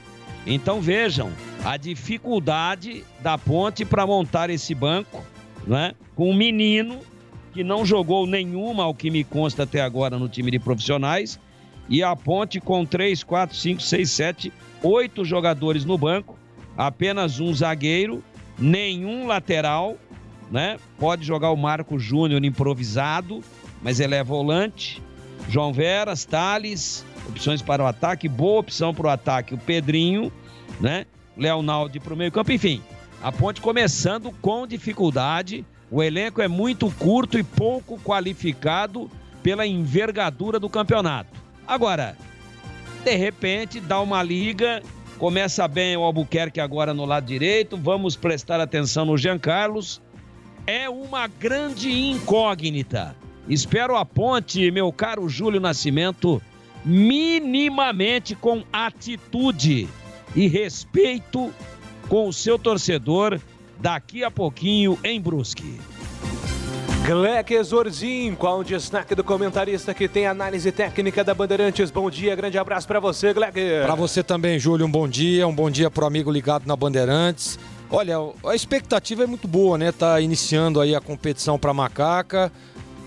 Então vejam a dificuldade da Ponte para montar esse banco, né? Com um menino que não jogou nenhuma, ao que me consta até agora, no time de profissionais, e a Ponte com 3, 4, 5, 6, 7, 8 jogadores no banco, apenas um zagueiro, nenhum lateral, né? Pode jogar o Marco Júnior improvisado, mas ele é volante. João Veras, Thales, opções para o ataque, boa opção para o ataque, o Pedrinho, né? Leonaldo para o meio campo, enfim. A Ponte começando com dificuldade, o elenco é muito curto e pouco qualificado pela envergadura do campeonato. Agora, de repente, dá uma liga, começa bem o Albuquerque agora no lado direito, vamos prestar atenção no Jean Carlos, é uma grande incógnita. Espero a Ponte, meu caro Júlio Nascimento, minimamente com atitude e respeito com o seu torcedor daqui a pouquinho em Brusque. Gleck Zorzin, qual o destaque do comentarista que tem análise técnica da Bandeirantes? Bom dia, grande abraço para você, Gleck. Para você também, Júlio, um bom dia pro amigo ligado na Bandeirantes. Olha, a expectativa é muito boa, né? Tá iniciando aí a competição para Macaca,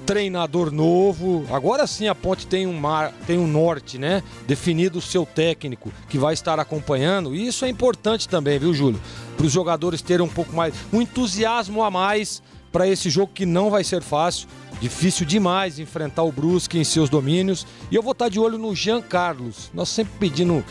treinador novo. Agora sim a Ponte tem um norte, né? Definido o seu técnico que vai estar acompanhando. E isso é importante também, viu, Júlio? Para os jogadores terem um pouco mais, um entusiasmo a mais para esse jogo que não vai ser fácil, difícil demais enfrentar o Brusque em seus domínios. E eu vou estar de olho no Jean Carlos. Nós sempre pedindo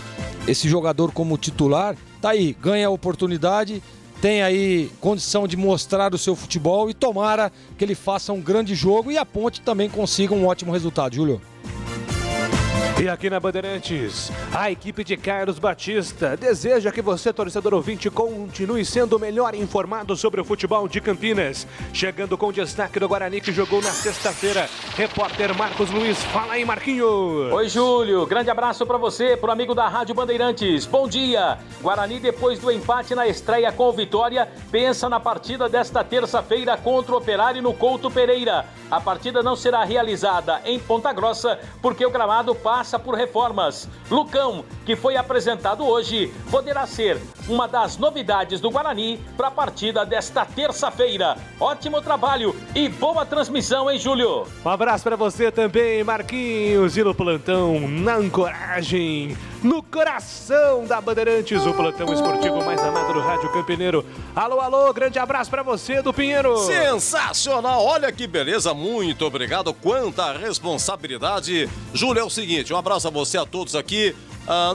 esse jogador como titular. Tá aí, ganha a oportunidade, tem aí condição de mostrar o seu futebol e tomara que ele faça um grande jogo e a Ponte também consiga um ótimo resultado, Júlio. E aqui na Bandeirantes, a equipe de Carlos Batista deseja que você, torcedor ouvinte, continue sendo melhor informado sobre o futebol de Campinas. Chegando com destaque do Guarani, que jogou na sexta-feira. Repórter Marcos Luiz, fala aí, Marquinhos. Oi, Júlio, grande abraço para você, pro amigo da Rádio Bandeirantes. Bom dia. Guarani, depois do empate na estreia com Vitória, pensa na partida desta terça-feira contra o Operário no Couto Pereira. A partida não será realizada em Ponta Grossa, porque o gramado passa por reformas. Lucão, que foi apresentado hoje, poderá ser uma das novidades do Guarani para a partida desta terça-feira. Ótimo trabalho e boa transmissão, hein, Júlio? Um abraço para você também, Marquinhos, e no plantão, na ancoragem, no coração da Bandeirantes, o plantão esportivo mais amado do Rádio Campineiro. Alô, alô, grande abraço para você, do Pinheiro. Sensacional, olha que beleza, muito obrigado, quanta responsabilidade. Júlio, é o seguinte, um abraço a você, a todos aqui.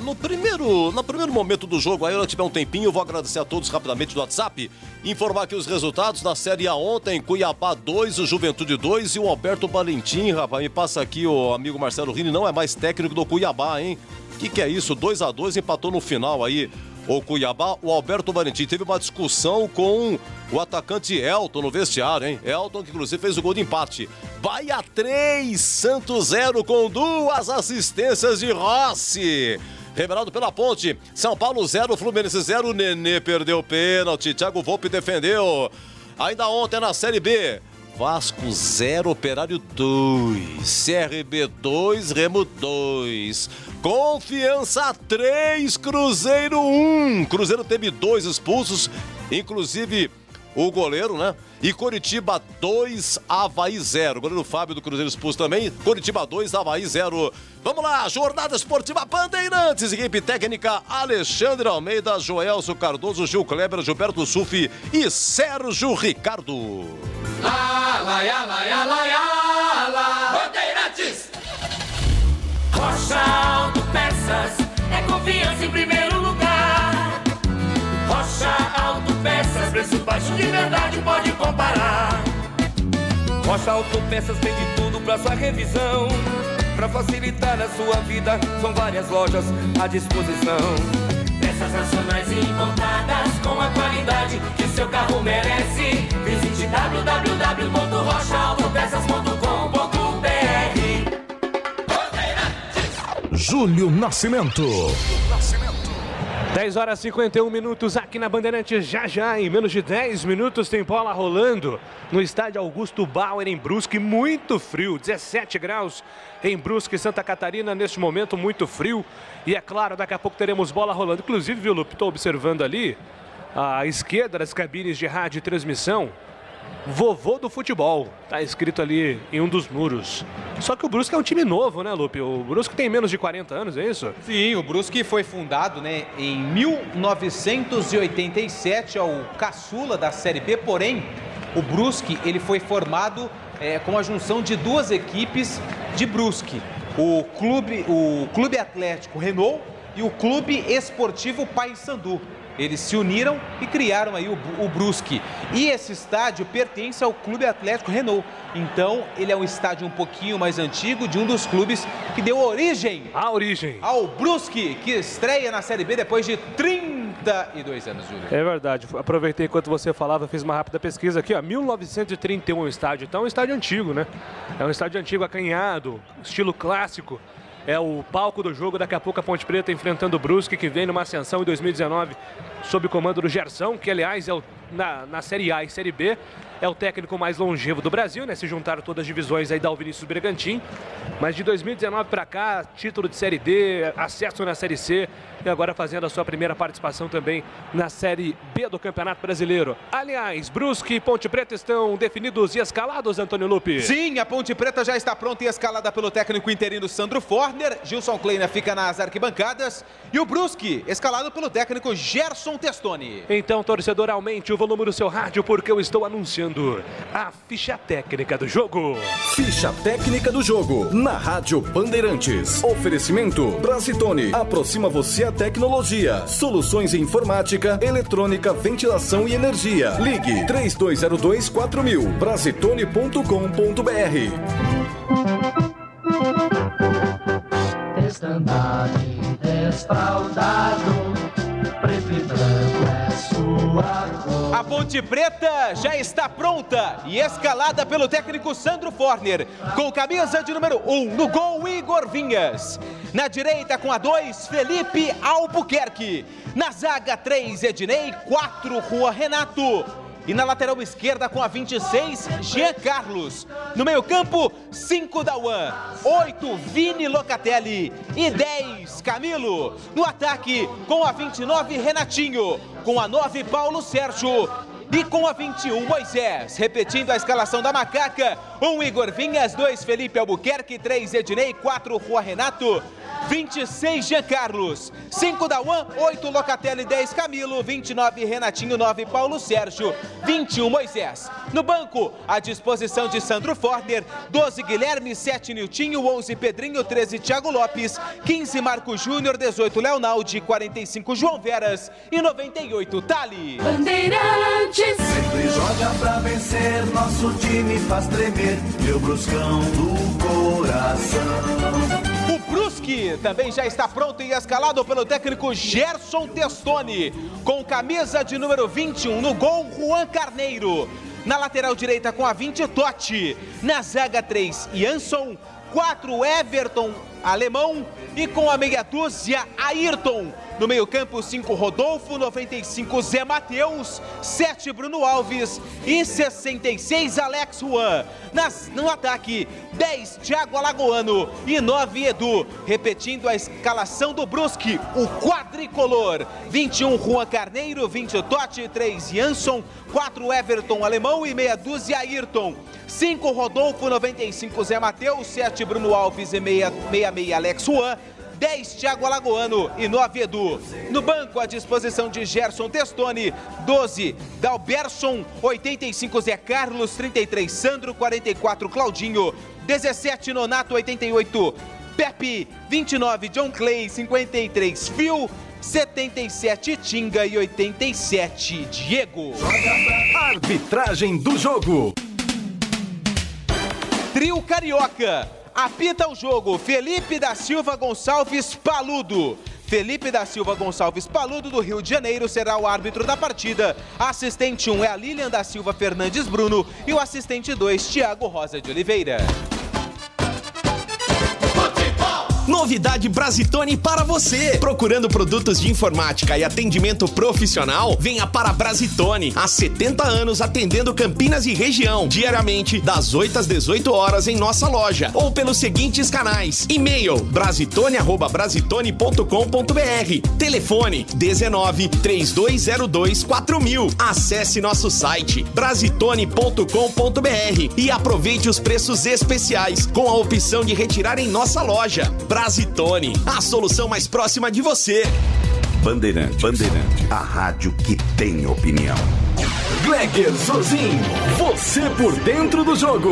No primeiro momento do jogo, aí eu tiver um tempinho, eu vou agradecer a todos rapidamente do WhatsApp, informar aqui os resultados da Série A ontem, Cuiabá 2, o Juventude 2 e o Alberto Valentim, rapaz, me passa aqui o amigo Marcelo Rini, não é mais técnico do Cuiabá, hein? Que é isso? 2-2, empatou no final aí o Cuiabá, o Alberto Valentim teve uma discussão com o atacante Elton no vestiário, hein? Elton, que inclusive fez o gol de empate. Bahia 3, Santos 0 com 2 assistências de Rossi. Revelado pela Ponte, São Paulo 0, Fluminense 0, Nenê perdeu o pênalti, Thiago Volpe defendeu. Ainda ontem na Série B, Vasco 0, Operário 2, CRB 2, Remo 2, Confiança 3, Cruzeiro 1. Cruzeiro teve 2 expulsos, inclusive o goleiro, né? E Coritiba 2, Avaí 0. O goleiro Fábio do Cruzeiro expulso também. Coritiba 2, Avaí 0. Vamos lá, Jornada Esportiva Bandeirantes. Equipe técnica Alexandre Almeida, Joelso Cardoso, Gil Kleber, Gilberto Sufi e Sérgio Ricardo. Bandeirantes. Rocha Autopeças é confiança em primeiro lugar. Rocha Autopeças, preço baixo de verdade, pode comparar. Rocha Autopeças tem de tudo pra sua revisão. Pra facilitar a sua vida, são várias lojas à disposição. Peças nacionais e importadas com a qualidade que seu carro merece. Visite www.rochaautopeças.com.br. Júlio Nascimento. 10 horas e 51 minutos aqui na Bandeirantes. Já, em menos de 10 minutos tem bola rolando no estádio Augusto Bauer em Brusque. Muito frio, 17 graus em Brusque, Santa Catarina. Neste momento, muito frio. E é claro, daqui a pouco teremos bola rolando. Inclusive, viu, Lupe, estou observando ali à esquerda das cabines de rádio e transmissão. Vovô do futebol, tá escrito ali em um dos muros. Só que o Brusque é um time novo, né, Lupe? O Brusque tem menos de 40 anos, é isso? Sim, o Brusque foi fundado, né, em 1987, é o caçula da Série B, porém, o Brusque, ele foi formado com a junção de 2 equipes de Brusque. O Clube Atlético Renault e o Clube Esportivo Paysandu. Eles se uniram e criaram aí o Brusque. E esse estádio pertence ao Clube Atlético Renault. Então, ele é um estádio um pouquinho mais antigo de um dos clubes que deu origem ao Brusque, que estreia na Série B depois de 32 anos, Júlio. É verdade. Aproveitei enquanto você falava, fiz uma rápida pesquisa aqui, ó. 1931 o estádio. Então, é um estádio antigo, né? É um estádio antigo, acanhado, estilo clássico. É o palco do jogo, daqui a pouco a Ponte Preta enfrentando o Brusque, que vem numa ascensão em 2019 sob o comando do Gersão, que aliás é na Série A e Série B é o técnico mais longevo do Brasil, né? Se juntaram todas as divisões aí da Alvinícius Bragantino, mas de 2019 para cá, título de Série D, acesso na Série C e agora fazendo a sua primeira participação também na Série B do Campeonato Brasileiro. Aliás, Brusque e Ponte Preta estão definidos e escalados, Antônio Lupe? Sim, a Ponte Preta já está pronta e escalada pelo técnico interino Sandro Forner. Gilson Kleiner fica nas arquibancadas e o Brusque escalado pelo técnico Gerson Testoni. Então, torcedor, aumente o volume do seu rádio porque eu estou anunciando a ficha técnica do jogo. Ficha técnica do jogo na Rádio Bandeirantes. Oferecimento Brasitone. Aproxima você a tecnologia. Soluções em informática, eletrônica, ventilação e energia. Ligue 3202-4000. Brasitone.com.br. Estandarte desfraldado, preto e branco é sua cor. A Ponte Preta já está pronta e escalada pelo técnico Sandro Forner, com camisa de número 1 no gol, Igor Vinhas. Na direita com a 2, Felipe Albuquerque. Na zaga 3, Ednei, 4, Juan Renato. E na lateral esquerda com a 26, Jean Carlos. No meio campo, 5, Dauan, 8, Vini Locatelli e 10, Camilo. No ataque, com a 29, Renatinho. Com a 9, Paulo Sérgio. E com a 21, Moisés. Repetindo a escalação da Macaca, 1, Igor Vinhas, 2, Felipe Albuquerque, 3, Ednei, 4, Juan Renato, 26, Jean Carlos, 5, Dauan, 8, Locatelli, 10, Camilo, 29, Renatinho, 9, Paulo Sérgio, 21, Moisés. No banco, à disposição de Sandro Forner, 12, Guilherme, 7, Niltinho, 11, Pedrinho, 13, Thiago Lopes, 15, Marco Júnior, 18, Leonaldi, 45, João Veras e 98, Tali. Bandeirantes. Sempre joga pra vencer, nosso time faz tremer, meu Bruscão do coração. O Brusque também já está pronto e escalado pelo técnico Gerson Testoni. Com camisa de número 21 no gol, Juan Carneiro. Na lateral direita com a 20, Totti. Na zaga 3, Jansson. 4, Everton, alemão. E com a meia dúzia, Ayrton. No meio campo, 5, Rodolfo. 95, Zé Matheus. 7, Bruno Alves. E 66, Alex Juan. No ataque, 10, Thiago Alagoano. E 9, Edu. Repetindo a escalação do Brusque, o quadricolor. 21, Juan Carneiro. 20, Totti. 3, Jansson. 4, Everton, alemão. E meia dúzia, Ayrton. 5, Rodolfo. 95, Zé Matheus. 7, Bruno Alves. E 66, Alex Juan. 10, Thiago Alagoano e 9, Edu. No banco, à disposição de Gerson Testoni. 12, Dalberson. 85, Zé Carlos. 33, Sandro. 44, Claudinho. 17, Nonato. 88, Pepe. 29, John Clay. 53, Phil. 77, Tinga. E 87, Diego. Arbitragem do jogo. Trio Carioca. Apita o jogo, Felipe da Silva Gonçalves Paludo. Felipe da Silva Gonçalves Paludo, do Rio de Janeiro, será o árbitro da partida. Assistente 1 é a Lilian da Silva Fernandes Bruno e o assistente 2, Thiago Rosa de Oliveira. Novidade Brasitone para você. Procurando produtos de informática e atendimento profissional? Venha para Brasitone. Há 70 anos atendendo Campinas e região. Diariamente, das 8 às 18 horas em nossa loja. Ou pelos seguintes canais. E-mail brasitone@brasitone.com.br. Telefone 19 3202 4000. Acesse nosso site brasitone.com.br e aproveite os preços especiais com a opção de retirar em nossa loja. Brasitone, a solução mais próxima de você. Bandeirantes, a rádio que tem opinião. Gleger Zozin, você por dentro do jogo.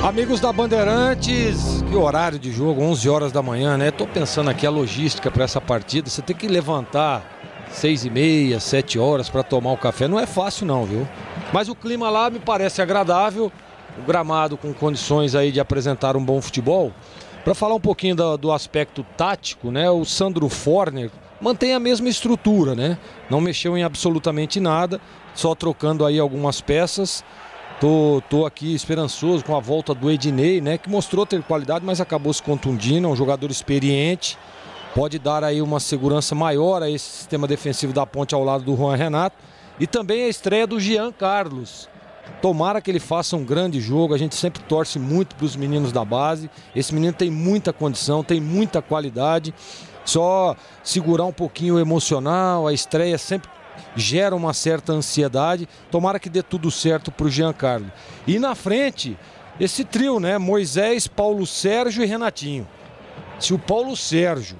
Amigos da Bandeirantes, que horário de jogo, 11 horas da manhã, né? Tô pensando aqui a logística para essa partida. Você tem que levantar 6h30, 7 horas para tomar o café. Não é fácil não, viu? Mas o clima lá me parece agradável. O gramado com condições aí de apresentar um bom futebol. Para falar um pouquinho do aspecto tático, né? O Sandro Forner mantém a mesma estrutura, né? Não mexeu em absolutamente nada, só trocando aí algumas peças. Tô aqui esperançoso com a volta do Ednei, né? Que mostrou ter qualidade, mas acabou se contundindo. É um jogador experiente, pode dar aí uma segurança maior a esse sistema defensivo da Ponte ao lado do Juan Renato. E também a estreia do Jean Carlos. Tomara que ele faça um grande jogo, a gente sempre torce muito para os meninos da base. Esse menino tem muita condição, tem muita qualidade. Só segurar um pouquinho o emocional, a estreia sempre gera uma certa ansiedade. Tomara que dê tudo certo para o Jean Carlos. E na frente, esse trio, né? Moisés, Paulo Sérgio e Renatinho. Se o Paulo Sérgio,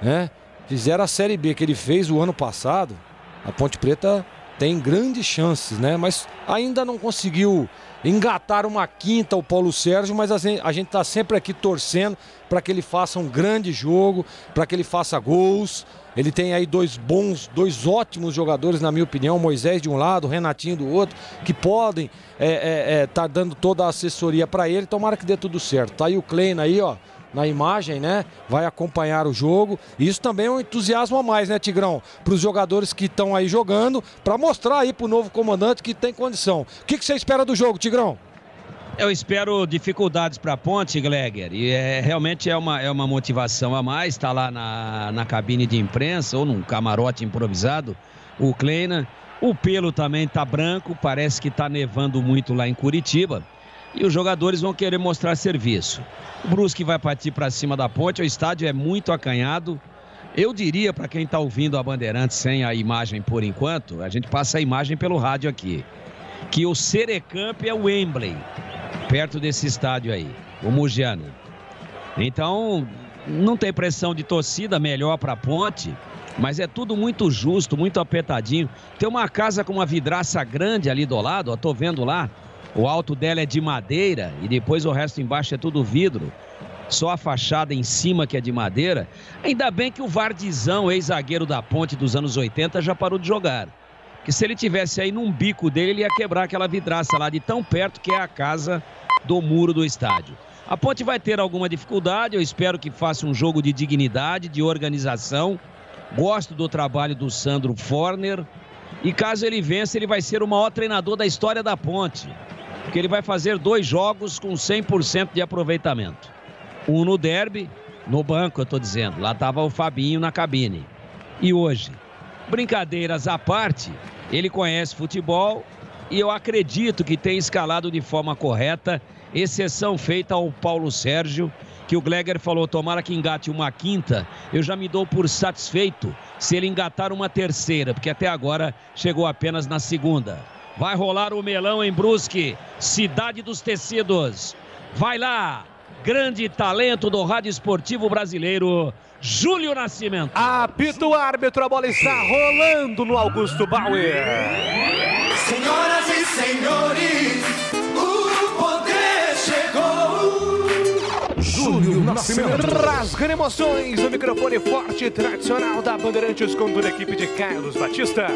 né, fizer a Série B que ele fez o ano passado, a Ponte Preta tem grandes chances, né? Mas ainda não conseguiu engatar uma quinta o Paulo Sérgio, mas a gente está sempre aqui torcendo para que ele faça um grande jogo, para que ele faça gols. Ele tem aí dois ótimos jogadores, na minha opinião, Moisés de um lado, Renatinho do outro, que podem tá dando toda a assessoria para ele. Tomara que dê tudo certo. Tá aí o Kleina aí, ó, na imagem, né? Vai acompanhar o jogo. E isso também é um entusiasmo a mais, né, Tigrão? Para os jogadores que estão aí jogando, para mostrar aí para o novo comandante que tem condição. O que você espera do jogo, Tigrão? Eu espero dificuldades para a Ponte, Gleger, e realmente é uma motivação a mais. Está lá na cabine de imprensa ou num camarote improvisado o Kleina. O pelo também está branco, parece que está nevando muito lá em Curitiba. E os jogadores vão querer mostrar serviço. O Brusque vai partir para cima da Ponte, o estádio é muito acanhado. Eu diria, para quem está ouvindo a Bandeirantes sem a imagem por enquanto, a gente passa a imagem pelo rádio aqui, que o Serecamp é o Wembley, perto desse estádio aí, o Mugiano. Então, não tem pressão de torcida, melhor para a Ponte, mas é tudo muito justo, muito apertadinho. Tem uma casa com uma vidraça grande ali do lado, ó, tô vendo lá. O alto dela é de madeira e depois o resto embaixo é tudo vidro. Só a fachada em cima que é de madeira. Ainda bem que o Vardizão, ex-zagueiro da Ponte dos anos 80, já parou de jogar. Porque se ele tivesse aí num bico dele, ele ia quebrar aquela vidraça lá de tão perto que é a casa do muro do estádio. A Ponte vai ter alguma dificuldade, eu espero que faça um jogo de dignidade, de organização. Gosto do trabalho do Sandro Forner. E caso ele vença, ele vai ser o maior treinador da história da Ponte. Porque ele vai fazer 2 jogos com 100% de aproveitamento. Um no derby, no banco eu tô dizendo. Lá estava o Fabinho na cabine. E hoje, brincadeiras à parte, ele conhece futebol e eu acredito que tem escalado de forma correta, exceção feita ao Paulo Sérgio, que o Gleger falou, tomara que engate uma quinta, eu já me dou por satisfeito se ele engatar uma terceira, porque até agora chegou apenas na segunda. Vai rolar o melão em Brusque, cidade dos tecidos. Vai lá, grande talento do rádio esportivo brasileiro, Júlio Nascimento. Apita o árbitro, a bola está rolando no Augusto Bauer. Senhoras e senhores, o poder chegou. Júlio Nascimento. Rasgando emoções, o microfone forte e tradicional da Bandeirantes com toda a equipe de Carlos Batista.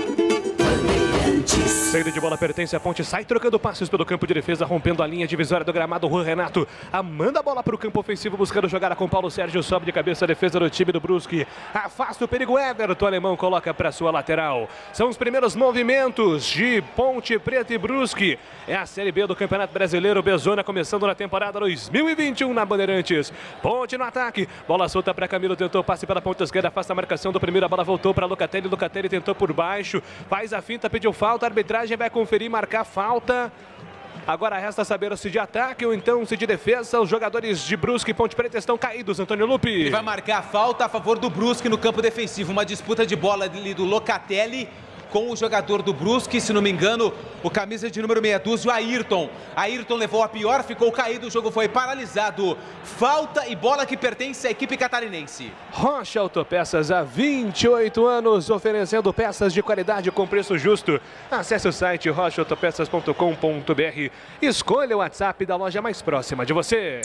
Saída de bola pertence à Ponte, sai trocando passes pelo campo de defesa, rompendo a linha divisória do gramado. Juan Renato manda a bola para o campo ofensivo, buscando jogada com Paulo Sérgio, sobe de cabeça a defesa do time do Brusque, afasta o perigo. Everton Alemão coloca para sua lateral. São os primeiros movimentos de Ponte Preta e Brusque. É a Série B do Campeonato Brasileiro, Bezona começando na temporada 2021 na Bandeirantes. Ponte no ataque, bola solta para Camilo, tentou passe pela ponta esquerda, afasta a marcação do primeiro, a bola voltou para Locatelli, Locatelli tentou por baixo, faz a finta, pediu falta, a arbitragem vai conferir, marcar falta. Agora resta saber se de ataque ou então se de defesa. Os jogadores de Brusque e Ponte Preta estão caídos, Antônio Lupi. Ele vai marcar a falta a favor do Brusque no campo defensivo. Uma disputa de bola ali do Locatelli com o jogador do Brusque, se não me engano, o camisa de número meia dúzia, o Ayrton. Ayrton levou a pior, ficou caído, o jogo foi paralisado. Falta e bola que pertence à equipe catarinense. Rocha Autopeças, há 28 anos, oferecendo peças de qualidade com preço justo. Acesse o site rochaautopeças.com.br. Escolha o WhatsApp da loja mais próxima de você.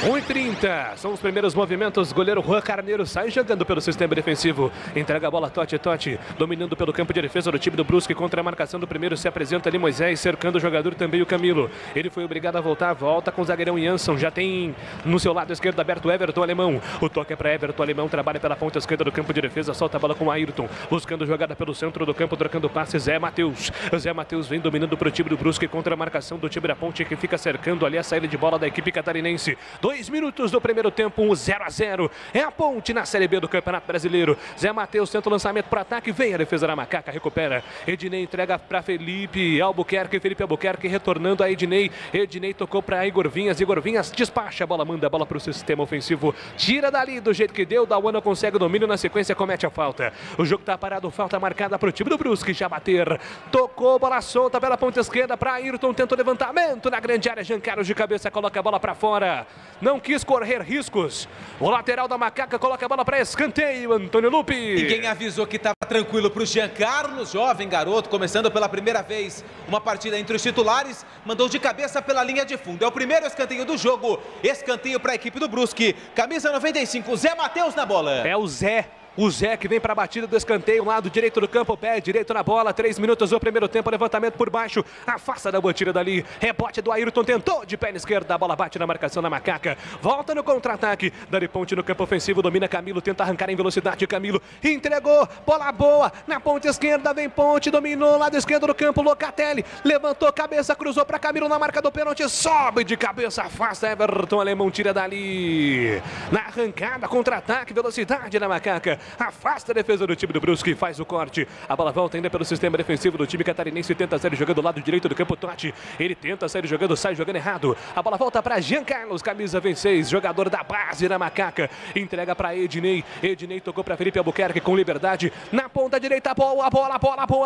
1:30, são os primeiros movimentos. Goleiro Juan Carneiro sai jogando pelo sistema defensivo, entrega a bola Totti, dominando pelo campo de defesa do time do Brusque, contra a marcação do primeiro, se apresenta ali Moisés, cercando o jogador também o Camilo. Ele foi obrigado a voltar, volta com o zagueirão Jansson, já tem no seu lado esquerdo aberto Everton Alemão. O toque é para Everton Alemão, trabalha pela ponta esquerda do campo de defesa, solta a bola com o Ayrton, buscando jogada pelo centro do campo, trocando passes, Zé Matheus. Zé Matheus vem dominando para o time do Brusque, contra a marcação do time da Ponte, que fica cercando ali a saída de bola da equipe catarinense. 2 minutos do primeiro tempo, 0-0. É a Ponte na Série B do Campeonato Brasileiro. Zé Matheus tenta o lançamento para ataque, vem a defesa da Macaca, recupera. Ednei entrega para Felipe Albuquerque, Felipe Albuquerque retornando a Ednei. Ednei tocou para Igor Vinhas, Igor Vinhas despacha a bola, manda a bola para o sistema ofensivo. Tira dali do jeito que deu, Dauana consegue o domínio, na sequência comete a falta. O jogo tá parado, falta marcada para o time do Brusque já bater. Tocou, bola solta pela ponta esquerda para Ayrton, tenta o levantamento na grande área, Jean Carlos de cabeça, coloca a bola para fora. Não quis correr riscos. O lateral da Macaca coloca a bola para escanteio, Antônio Lupi. Ninguém avisou que estava tranquilo para o Jean Carlos, jovem garoto, começando pela primeira vez uma partida entre os titulares, mandou de cabeça pela linha de fundo. É o primeiro escanteio do jogo, escanteio para a equipe do Brusque. Camisa 95, Zé Matheus na bola. É o Zé. O Zé que vem para a batida do escanteio, lado direito do campo, pé direito na bola, 3 minutos do primeiro tempo, levantamento por baixo, afasta da batida dali, rebote do Ayrton, tentou de pé esquerda, a bola bate na marcação da Macaca, volta no contra-ataque, Dari Ponte no campo ofensivo, domina Camilo, tenta arrancar em velocidade, Camilo entregou, bola boa, na ponta esquerda vem Ponte, dominou, lado esquerdo do campo, Locatelli, levantou cabeça, cruzou para Camilo na marca do pênalti, sobe de cabeça, afasta Everton Alemão, tira dali, na arrancada, contra-ataque, velocidade da Macaca, afasta a defesa do time do Brusque, faz o corte, a bola volta ainda pelo sistema defensivo do time catarinense, tenta sair jogando do lado direito do campo, Totti, ele tenta sair jogando, sai jogando errado, a bola volta para Jean Carlos, camisa 26, jogador da base da Macaca, entrega para Ednei, Ednei tocou para Felipe Albuquerque com liberdade, na ponta direita, boa,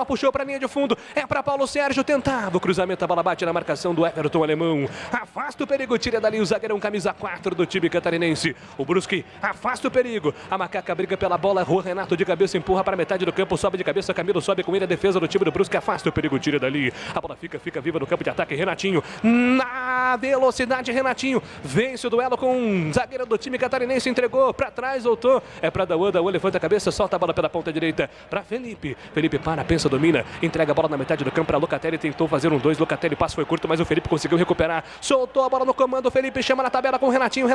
puxou para a linha de fundo, é para Paulo Sérgio, tentava o cruzamento, a bola bate na marcação do Everton Alemão, afasta o perigo, tira dali o zagueirão, camisa 4 do time catarinense, o Brusque afasta o perigo, a Macaca briga pela bola, Rua Renato de cabeça, empurra para metade do campo, sobe de cabeça, Camilo sobe com ele, a defesa do time do Brusque, afasta o perigo, tira dali. A bola fica viva no campo de ataque, Renatinho, na velocidade, Renatinho, vence o duelo com um zagueiro do time catarinense, entregou para trás, voltou, é para Dauan, levanta a cabeça, solta a bola pela ponta direita, para Felipe, para, pensa, domina, entrega a bola na metade do campo para Locatelli, tentou fazer um 2, Locatelli, passo foi curto, mas o Felipe conseguiu recuperar, soltou a bola no comando, Felipe chama na tabela com o Renatinho,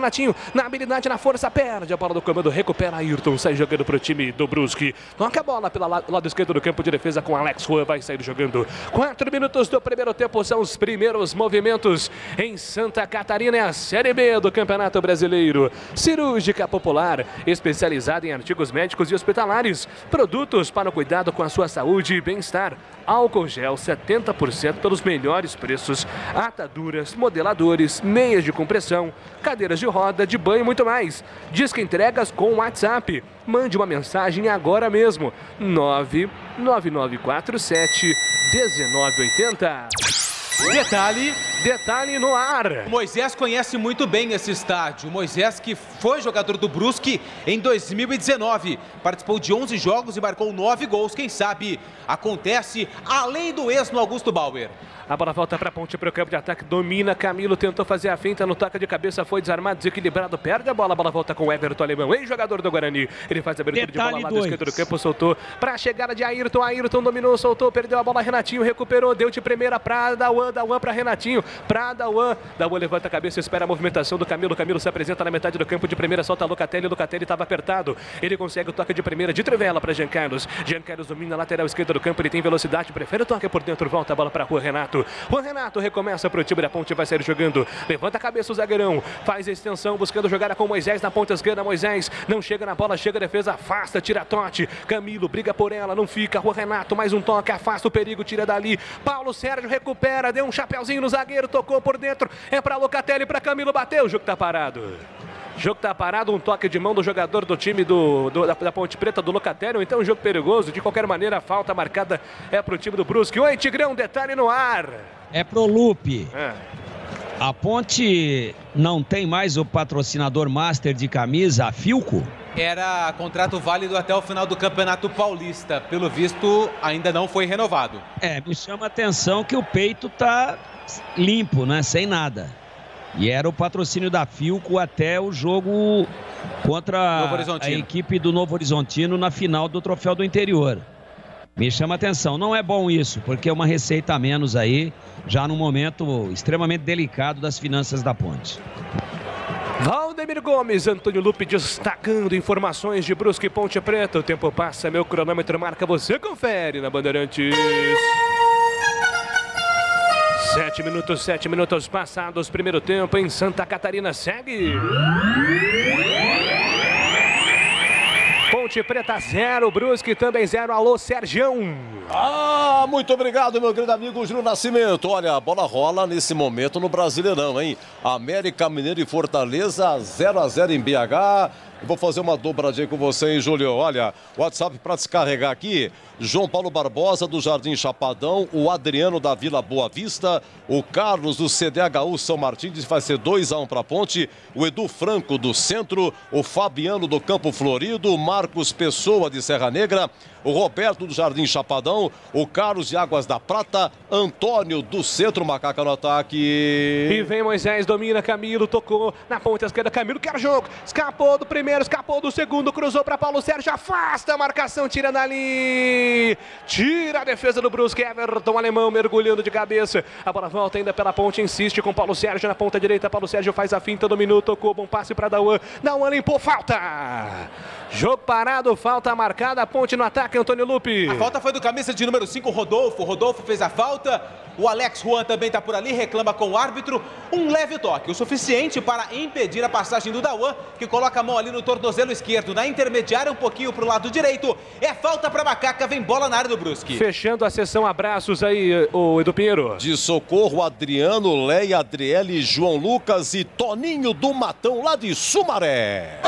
na habilidade, na força, perde a bola do comando, recupera Ayrton, sai jogando para o time do Brusque, toca a bola pelo lado esquerdo do campo de defesa com Alex Juan, vai sair jogando, 4 minutos do primeiro tempo, são os primeiros movimentos em Santa Catarina, é a Série B do Campeonato Brasileiro, cirúrgica popular, especializada em artigos médicos e hospitalares, produtos para o cuidado com a sua saúde e bem-estar, álcool gel 70% pelos melhores preços, ataduras, modeladores, meias de compressão, cadeiras de roda, de banho e muito mais. Disque entregas com WhatsApp. Mande uma mensagem agora mesmo. 99947 1980. Detalhe no ar. Moisés conhece muito bem esse estádio. Moisés, que foi jogador do Brusque em 2019. Participou de 11 jogos e marcou 9 gols. Quem sabe acontece além do ex no Augusto Bauer. A bola volta para a ponte, para o campo de ataque, domina, Camilo tentou fazer a finta no toque de cabeça, foi desarmado, desequilibrado, perde a bola volta com o Everton Alemão, ex-jogador do Guarani. Ele faz a abertura de bola lá do esquerdo do campo, soltou para a chegada de Ayrton dominou, soltou, perdeu a bola, Renatinho recuperou, deu de primeira para Dauan para Renatinho, para Dauan levanta a cabeça, espera a movimentação do Camilo se apresenta na metade do campo de primeira, solta Locatelli estava apertado, ele consegue o toque de primeira, de trivela para Jean Carlos domina a lateral esquerda do campo, ele tem velocidade, prefere o toque por dentro, volta a bola para Rua Renato. O Renato recomeça para o time da ponte, vai sair jogando, levanta a cabeça o zagueirão, faz a extensão, buscando jogada com Moisés na ponta esquerda, Moisés não chega na bola, chega a defesa, afasta, tira tote, Camilo briga por ela, não fica, o Renato mais um toque, afasta o perigo, tira dali, Paulo Sérgio recupera, deu um chapeuzinho no zagueiro, tocou por dentro, é para Locatelli, para Camilo, bateu, o jogo tá parado. Um toque de mão do jogador do time da Ponte Preta, do Locatelli, então um jogo perigoso, de qualquer maneira a falta marcada é pro time do Brusque. Oi, Tigrão, detalhe no ar. É pro Lupe. A Ponte não tem mais o patrocinador master de camisa, a Filco? Era contrato válido até o final do Campeonato Paulista, pelo visto ainda não foi renovado. Me chama a atenção que o peito tá limpo, né, sem nada. E era o patrocínio da Filco até o jogo contra a equipe do Novo Horizontino na final do Troféu do Interior. Me chama a atenção. Não é bom isso, porque é uma receita a menos aí, já num momento extremamente delicado das finanças da Ponte. Valdemir Gomes, Antônio Lupe destacando informações de Brusque e Ponte Preta. O tempo passa, meu cronômetro marca, você confere na Bandeirantes. 7 minutos passados, primeiro tempo em Santa Catarina, segue. Ponte Preta 0, Brusque também 0, alô Sergião. Muito obrigado, meu grande amigo Júlio Nascimento. Olha, a bola rola nesse momento no Brasileirão, hein? América Mineiro e Fortaleza 0-0 em BH. Eu vou fazer uma dobradinha com você, hein, Júlio? Olha, WhatsApp para descarregar aqui. João Paulo Barbosa, do Jardim Chapadão. O Adriano, da Vila Boa Vista. O Carlos, do CDHU São Martim, diz que vai ser 2-1 para a Ponte. O Edu Franco, do Centro. O Fabiano, do Campo Florido. O Marcos Pessoa, de Serra Negra. O Roberto, do Jardim Chapadão. O Carlos, de Águas da Prata. Antônio, do Centro. Macaca no ataque. E vem Moisés, domina, Camilo, tocou na ponta esquerda. Camilo quer jogo. Escapou do primeiro, escapou do segundo. Cruzou para Paulo Sérgio. Afasta a marcação, tira dali. Tira a defesa do Brusque. Everton Alemão mergulhando de cabeça. A bola volta ainda pela ponte. Insiste com Paulo Sérgio na ponta direita. Paulo Sérgio faz a finta, dominou, tocou. Bom passe para Dauan. Dauan limpou, falta. Jogo parado, falta marcada. A Ponte no ataque, Antônio Lupe. A falta foi do camisa de número 5, Rodolfo. Rodolfo fez a falta. O Alex Juan também está por ali, reclama com o árbitro. Um leve toque, o suficiente para impedir a passagem do Dauan, que coloca a mão ali no tornozelo esquerdo. Na intermediária, um pouquinho para o lado direito. É falta para Macaca, vem bola na área do Brusque. Fechando a sessão, abraços aí, o Edu Pinheiro. De Socorro, Adriano, Leia, Adriele, João Lucas e Toninho do Matão, lá de Sumaré.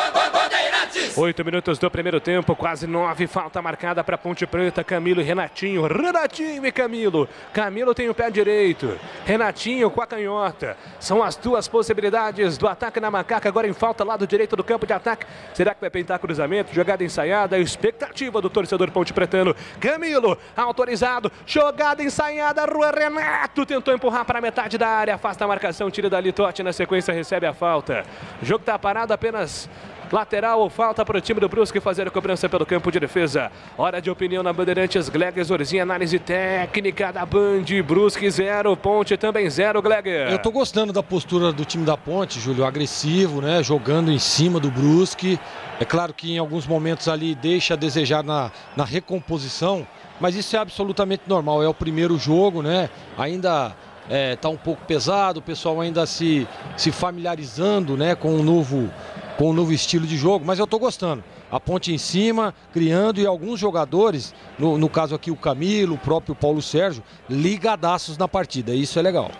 Bandeirantes. 8 minutos do primeiro tempo, quase 9, falta marcada para Ponte Preta, Camilo e Renatinho. Renatinho e Camilo. Camilo tem o pé direito, Renatinho com a canhota. São as duas possibilidades do ataque na Macaca, agora em falta lado direito do campo de ataque. Será que vai pintar cruzamento, jogada ensaiada, expectativa do torcedor ponte pretano. Camilo, autorizado, jogada ensaiada, Rua Renato tentou empurrar para a metade da área, afasta a marcação, tira dali, Totti na sequência recebe a falta. O jogo está parado, apenas lateral ou falta para o time do Brusque fazer a cobrança pelo campo de defesa. Hora de opinião na Bandeirantes, Gleger Zorzinho, análise técnica da Band. Brusque 0, Ponte também 0, Gleger. Eu tô gostando da postura do time da Ponte, Júlio, agressivo, né? Jogando em cima do Brusque. É claro que em alguns momentos ali deixa a desejar na recomposição, mas isso é absolutamente normal. É o primeiro jogo, né? Ainda tá um pouco pesado, o pessoal ainda se familiarizando, né, com um novo estilo de jogo, mas eu tô gostando. A Ponte em cima, criando, e alguns jogadores, no caso aqui o Camilo, o próprio Paulo Sérgio, ligadaços na partida, isso é legal.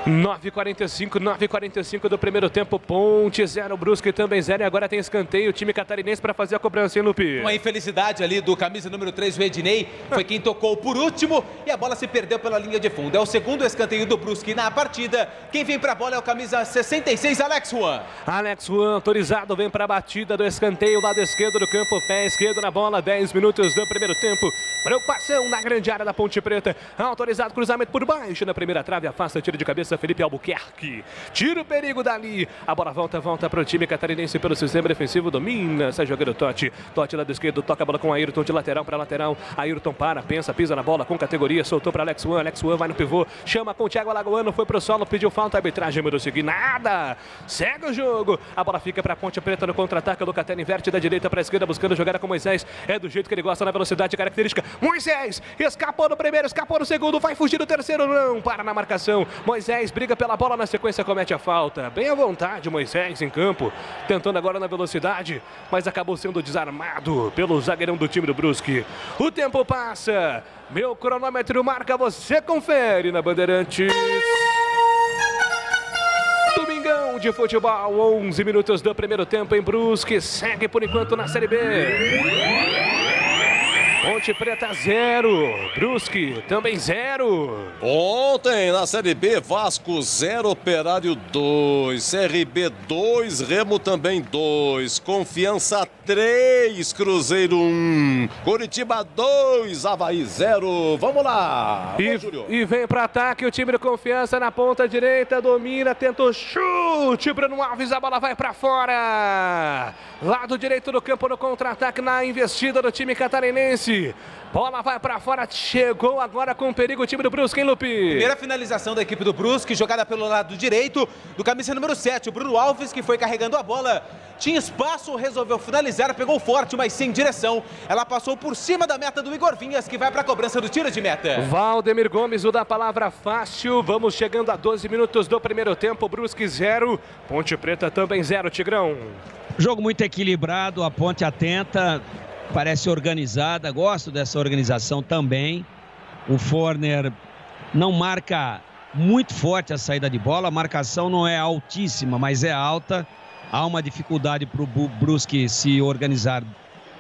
9h45 do primeiro tempo, Ponte 0, Brusque também 0, e agora tem escanteio, o time catarinense para fazer a cobrança, hein, Lupi? Uma infelicidade ali do camisa número 3, o Ednei, foi quem tocou por último e a bola se perdeu pela linha de fundo. É o segundo escanteio do Brusque na partida. Quem vem para a bola é o camisa 66, Alex Juan. Alex Juan, autorizado, vem para a batida do escanteio, lado esquerdo do campo, pé esquerdo na bola, 10 minutos do primeiro tempo. Preocupação na grande área da Ponte Preta, autorizado, cruzamento por baixo na primeira trave, afasta, tiro de cabeça, Felipe Albuquerque, tira o perigo dali, a bola volta para o time catarinense pelo sistema defensivo, domina essa jogada do Totti, lado esquerdo, toca a bola com Ayrton de lateral para lateral, Ayrton para, pensa, pisa na bola com categoria, soltou para Alex Juan vai no pivô, chama com o Thiago Alagoano, foi pro solo, pediu falta, a arbitragem mandou seguir, nada, segue o jogo, a bola fica para a Ponte Preta no contra-ataque, Locatelli inverte da direita para a esquerda, buscando jogada com Moisés, é do jeito que ele gosta, na velocidade característica, Moisés, escapou no primeiro, escapou no segundo, vai fugir do terceiro, não, para na marcação, Moisés briga pela bola, na sequência comete a falta, bem à vontade Moisés em campo, tentando agora na velocidade, mas acabou sendo desarmado pelo zagueirão do time do Brusque. O tempo passa, meu cronômetro marca, você confere na Bandeirantes. Domingão de futebol, 11 minutos do primeiro tempo em Brusque, segue por enquanto na Série B. Ponte Preta 0, Brusque também 0. Ontem na Série B, Vasco 0, Operário 2, CRB 2, Remo também 2, Confiança 3, Cruzeiro 1, Coritiba 2, Avaí 0. Vamos lá. E vem para ataque o time do Confiança na ponta direita, domina, tenta o chute, Bruno Alves, a bola vai para fora. Lado direito do campo no contra-ataque, na investida do time catarinense. Bola vai para fora, chegou agora com perigo o time do Brusque, hein, Lupi? Primeira finalização da equipe do Brusque, jogada pelo lado direito do camisa número 7, o Bruno Alves, que foi carregando a bola. Tinha espaço, resolveu finalizar, pegou forte, mas sem direção. Ela passou por cima da meta do Igor Vinhas, que vai para a cobrança do tiro de meta. Valdemir Gomes, o da palavra fácil. Vamos chegando a 12 minutos do primeiro tempo. Brusque 0, Ponte Preta também 0, Tigrão. Jogo muito equilibrado, a Ponte atenta, parece organizada, gosto dessa organização também. O Forner não marca muito forte a saída de bola, a marcação não é altíssima, mas é alta. Há uma dificuldade para o Brusque se organizar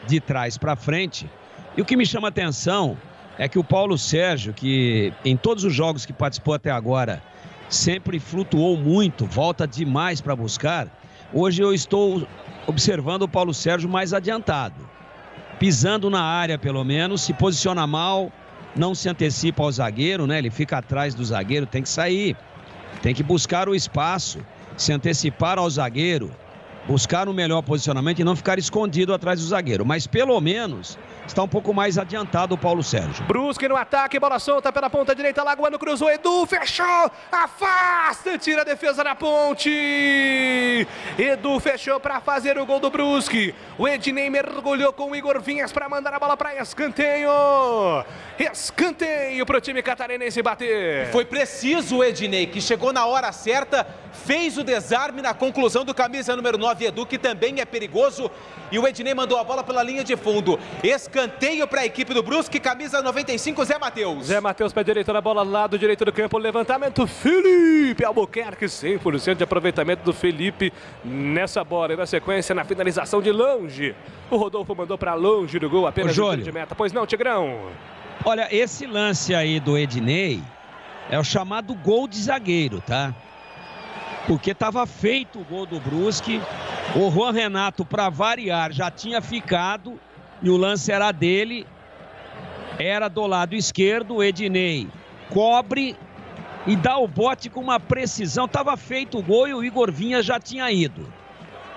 de trás para frente. E o que me chama a atenção é que o Paulo Sérgio, que em todos os jogos que participou até agora, sempre flutuou muito, volta demais para buscar. Hoje eu estou observando o Paulo Sérgio mais adiantado, pisando na área pelo menos, se posiciona mal, não se antecipa ao zagueiro, né? Ele fica atrás do zagueiro, tem que sair, tem que buscar o espaço, se antecipar ao zagueiro, buscar um melhor posicionamento e não ficar escondido atrás do zagueiro. Mas pelo menos está um pouco mais adiantado o Paulo Sérgio. Brusque no ataque, bola solta pela ponta direita, Lagoano cruzou, Edu fechou, afasta, tira a defesa da Ponte. Edu fechou para fazer o gol do Brusque. O Ednei mergulhou com o Igor Vinhas para mandar a bola para escanteio. Escanteio para o time catarinense bater. Foi preciso o Ednei, que chegou na hora certa, fez o desarme na conclusão do camisa número 9, 9, Edu, que também é perigoso. E o Ednei mandou a bola pela linha de fundo. Escanteio para a equipe do Brusque, camisa 95, Zé Matheus. Zé Matheus pé direito na bola, lado direito do campo, levantamento, Felipe Albuquerque, 100% de aproveitamento do Felipe nessa bola. E na sequência, na finalização de longe, o Rodolfo mandou para longe do gol, apenas um tiro de meta. Pois não, Tigrão? Olha, esse lance aí do Ednei é o chamado gol de zagueiro, tá? Porque estava feito o gol do Brusque, o Juan Renato, para variar, já tinha ficado e o lance era dele, era do lado esquerdo, o Ednei cobre e dá o bote com uma precisão, estava feito o gol e o Igor Vinha já tinha ido.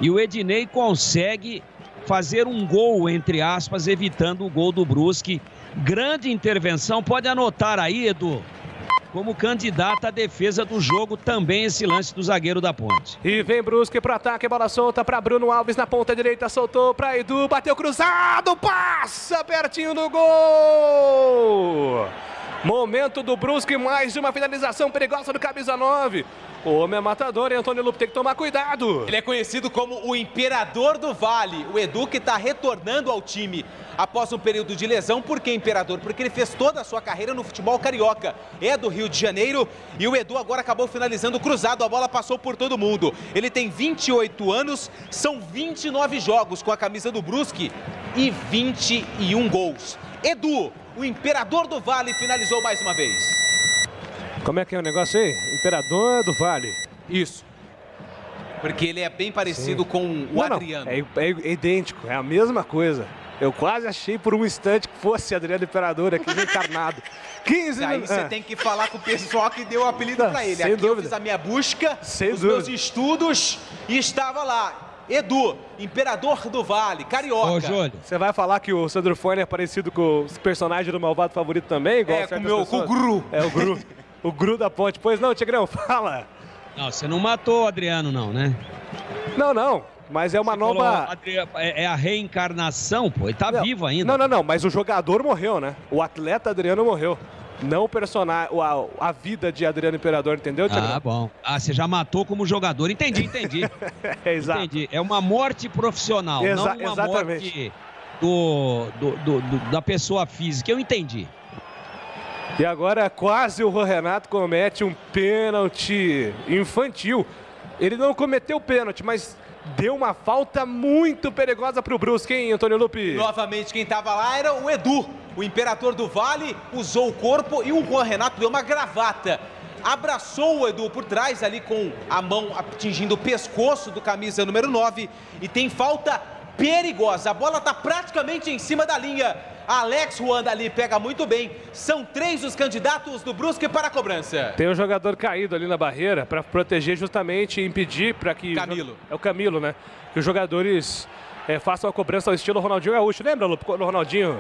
E o Ednei consegue fazer um gol, entre aspas, evitando o gol do Brusque. Grande intervenção, pode anotar aí, Edu, como candidato à defesa do jogo, também esse lance do zagueiro da Ponte. E vem Brusque pro ataque, bola solta para Bruno Alves na ponta direita, soltou para Edu, bateu cruzado, passa pertinho do gol! Momento do Brusque, mais uma finalização perigosa do camisa 9. O homem é matador e Antônio Lupe tem que tomar cuidado. Ele é conhecido como o Imperador do Vale. O Edu que está retornando ao time após um período de lesão. Por que Imperador? Porque ele fez toda a sua carreira no futebol carioca. É do Rio de Janeiro e o Edu agora acabou finalizando cruzado. A bola passou por todo mundo. Ele tem 28 anos, são 29 jogos com a camisa do Brusque e 21 gols. Edu, o Imperador do Vale, finalizou mais uma vez. Como é que é o negócio aí? Imperador do Vale. Isso. Porque ele é bem parecido com o Adriano. É idêntico, é a mesma coisa. Eu quase achei por um instante que fosse Adriano Imperador aqui encarnado. 15 Aí você tem que falar com o pessoal que deu o apelido para ele. Aqui eu fiz a minha busca, meus estudos e estava lá. Edu, Imperador do Vale, carioca. Ô, Júlio. Você vai falar que o Sandro Fone é parecido com os personagens do Malvado Favorito também? Igual com o Gru. É, o Gru. O Gru da Ponte. Pois não, Tigrão, fala. Não, você não matou o Adriano, não, né? Não. Mas é uma nova... É a reencarnação, pô. Ele tá vivo ainda. Não. Mas o jogador morreu, né? O atleta Adriano morreu. Não o personagem, a vida de Adriano Imperador, entendeu, Tigrão? Ah, bom. Ah, você já matou como jogador. Entendi. Exato. Entendi. É uma morte profissional, não uma exatamente. morte da pessoa física. Eu entendi. E agora quase o Juan Renato comete um pênalti infantil. Ele não cometeu pênalti, mas deu uma falta muito perigosa para o Brusque, hein, Antônio Lupe? Novamente, quem estava lá era o Edu, o Imperador do Vale, usou o corpo e o Juan Renato deu uma gravata. Abraçou o Edu por trás ali com a mão atingindo o pescoço do camisa número 9 e tem falta perigosa. A bola está praticamente em cima da linha. Alex Juan dali pega muito bem. São 3 os candidatos do Brusque para a cobrança. Tem um jogador caído ali na barreira para proteger justamente e impedir para que... Camilo. É o Camilo, né? Que os jogadores façam a cobrança ao estilo Ronaldinho Gaúcho. Lembra, Lupe, quando o Ronaldinho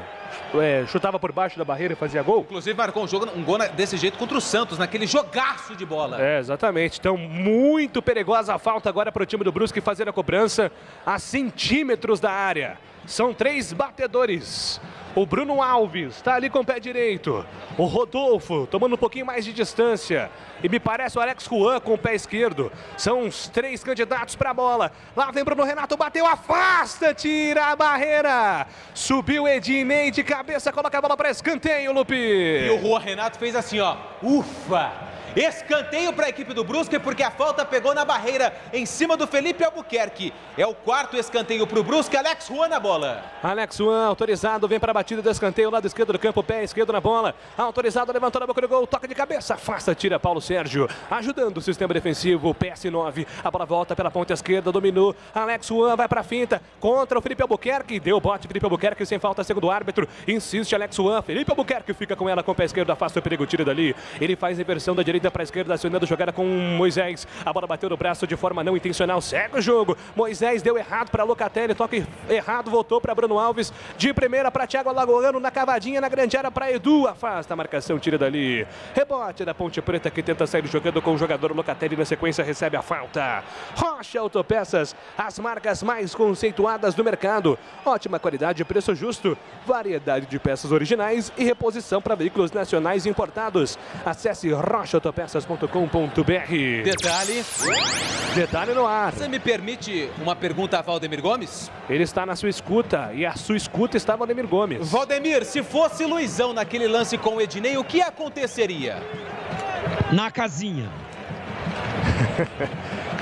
chutava por baixo da barreira e fazia gol? Inclusive marcou um gol desse jeito contra o Santos, naquele jogaço de bola. Exatamente. Então, muito perigosa a falta agora para o time do Brusque fazer a cobrança a centímetros da área. São 3 batedores. O Bruno Alves está ali com o pé direito. O Rodolfo tomando um pouquinho mais de distância. E me parece o Alex Juan com o pé esquerdo. São os 3 candidatos para a bola. Lá vem Bruno Renato, bateu, afasta, tira a barreira. Subiu Ednei de cabeça, coloca a bola para escanteio, Lupe. E o Juan Renato fez assim, ó. Ufa! Escanteio para a equipe do Brusque, porque a falta pegou na barreira em cima do Felipe Albuquerque. É o 4º escanteio para o Brusque. Alex Juan na bola. Alex Juan autorizado, vem para a batida do escanteio, lado esquerdo do campo, pé esquerdo na bola. Autorizado, levantou na boca do gol, toca de cabeça, afasta, tira Paulo Sérgio, ajudando o sistema defensivo, PS9. A bola volta pela ponta esquerda, dominou. Alex Juan vai para a finta, contra o Felipe Albuquerque, deu bote, Felipe Albuquerque sem falta, segundo o árbitro. Insiste Alex Juan, Felipe Albuquerque fica com ela com o pé esquerdo, afasta o perigo, tira dali. Ele faz inversão da direita para a esquerda, acionando jogada com Moisés. A bola bateu no braço de forma não intencional. Segue o jogo. Moisés deu errado para Locatelli. Toque errado, voltou para Bruno Alves. De primeira para Thiago Alagoano na cavadinha, na grande área para Edu. Afasta a marcação, tira dali. Rebote da Ponte Preta que tenta sair jogando com o jogador Locatelli. Na sequência recebe a falta. Rocha Autopeças, as marcas mais conceituadas do mercado. Ótima qualidade e preço justo. Variedade de peças originais e reposição para veículos nacionais importados. Acesse Rocha Autopeças JogoAutopeças.com.br. Detalhe no ar. Você me permite uma pergunta a Valdemir Gomes? Ele está na sua escuta e a sua escuta está Valdemir Gomes. Valdemir, se fosse Luizão naquele lance com o Ednei, o que aconteceria? Na casinha.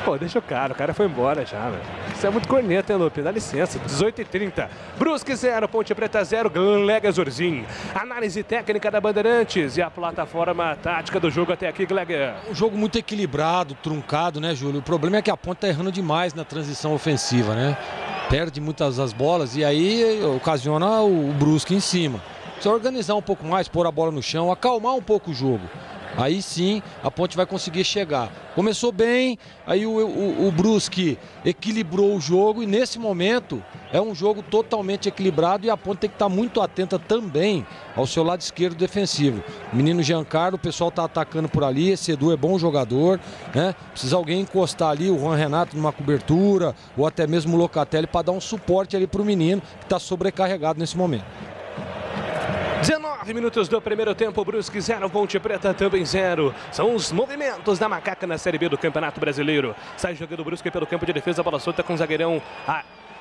Pô, deixa o cara foi embora já, velho. Isso é muito corneta, hein, Lupe? Dá licença. 18h30. Brusque 0, Ponte Preta 0, Gleger Zorzin. Análise técnica da Bandeirantes e a plataforma tática do jogo até aqui, Gleger. Um jogo muito equilibrado, truncado, né, Júlio? O problema é que a Ponte tá errando demais na transição ofensiva, né? Perde muitas das bolas e aí ocasiona o Brusque em cima. Precisa organizar um pouco mais, pôr a bola no chão, acalmar um pouco o jogo. Aí sim a Ponte vai conseguir chegar. Começou bem, aí o Brusque equilibrou o jogo e nesse momento é um jogo totalmente equilibrado e a Ponte tem que estar muito atenta também ao seu lado esquerdo defensivo. O menino Giancarlo, o pessoal está atacando por ali, esse Edu é bom jogador, né? Precisa alguém encostar ali, o Juan Renato numa cobertura ou até mesmo o Locatelli para dar um suporte ali para o menino que está sobrecarregado nesse momento. 19 minutos do primeiro tempo, Brusque 0, Ponte Preta também 0. São os movimentos da Macaca na Série B do Campeonato Brasileiro. Sai jogando o Brusque pelo campo de defesa, bola solta com o zagueirão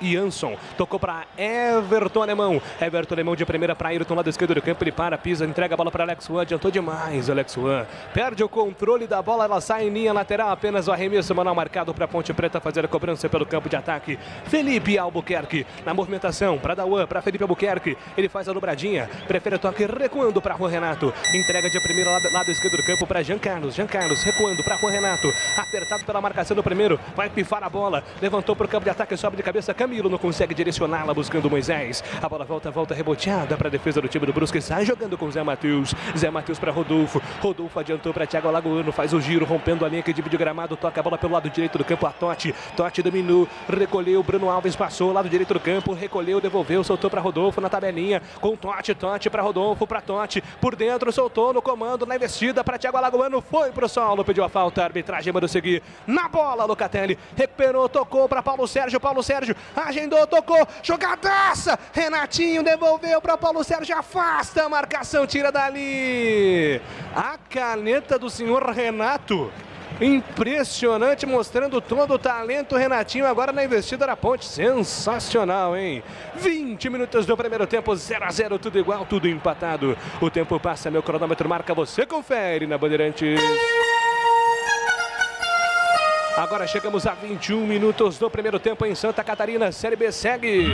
Jansson. Tocou para Everton Alemão. Everton Alemão de primeira para Ayrton, lado esquerdo do campo. Ele para, pisa, entrega a bola para Alex Juan. Adiantou demais o Alex Juan. Perde o controle da bola, ela sai em linha lateral. Apenas o arremesso manual marcado para Ponte Preta fazer a cobrança pelo campo de ataque. Felipe Albuquerque na movimentação para Dauan, para Felipe Albuquerque. Ele faz a dobradinha. Prefere o toque recuando para Juan Renato. Entrega de primeira lado esquerdo do campo para Jean Carlos. Jean Carlos recuando para Juan Renato. Apertado pela marcação do primeiro. Vai pifar a bola. Levantou para o campo de ataque, sobe de cabeça. Camilo não consegue direcioná-la buscando o Moisés. A bola volta reboteada para a defesa do time do Brusque. Sai jogando com Zé Matheus. Zé Matheus para Rodolfo. Rodolfo adiantou para Thiago Alagoano. Faz o giro, rompendo a linha que divide o gramado. Toca a bola pelo lado direito do campo a Totti. Totti dominou, recolheu. Bruno Alves passou, lado direito do campo. Recolheu, devolveu, soltou para Rodolfo na tabelinha. Com Totti para Rodolfo, para Totti. Por dentro, soltou no comando, na investida para Thiago Alagoano. Foi pro solo, pediu a falta. A arbitragem mandou seguir. Na bola, Locatelli. Recuperou, tocou para Paulo Sérgio. Paulo Sérgio agendou, tocou, jogadaça, Renatinho devolveu para Paulo Sérgio, afasta a marcação, tira dali, a caneta do senhor Renato, impressionante, mostrando todo o talento, Renatinho agora na investida da Ponte, sensacional, hein? 20 minutos do primeiro tempo, 0-0, tudo igual, tudo empatado, o tempo passa, meu cronômetro marca, você confere na Bandeirantes. Agora chegamos a 21 minutos do primeiro tempo em Santa Catarina. Série B segue.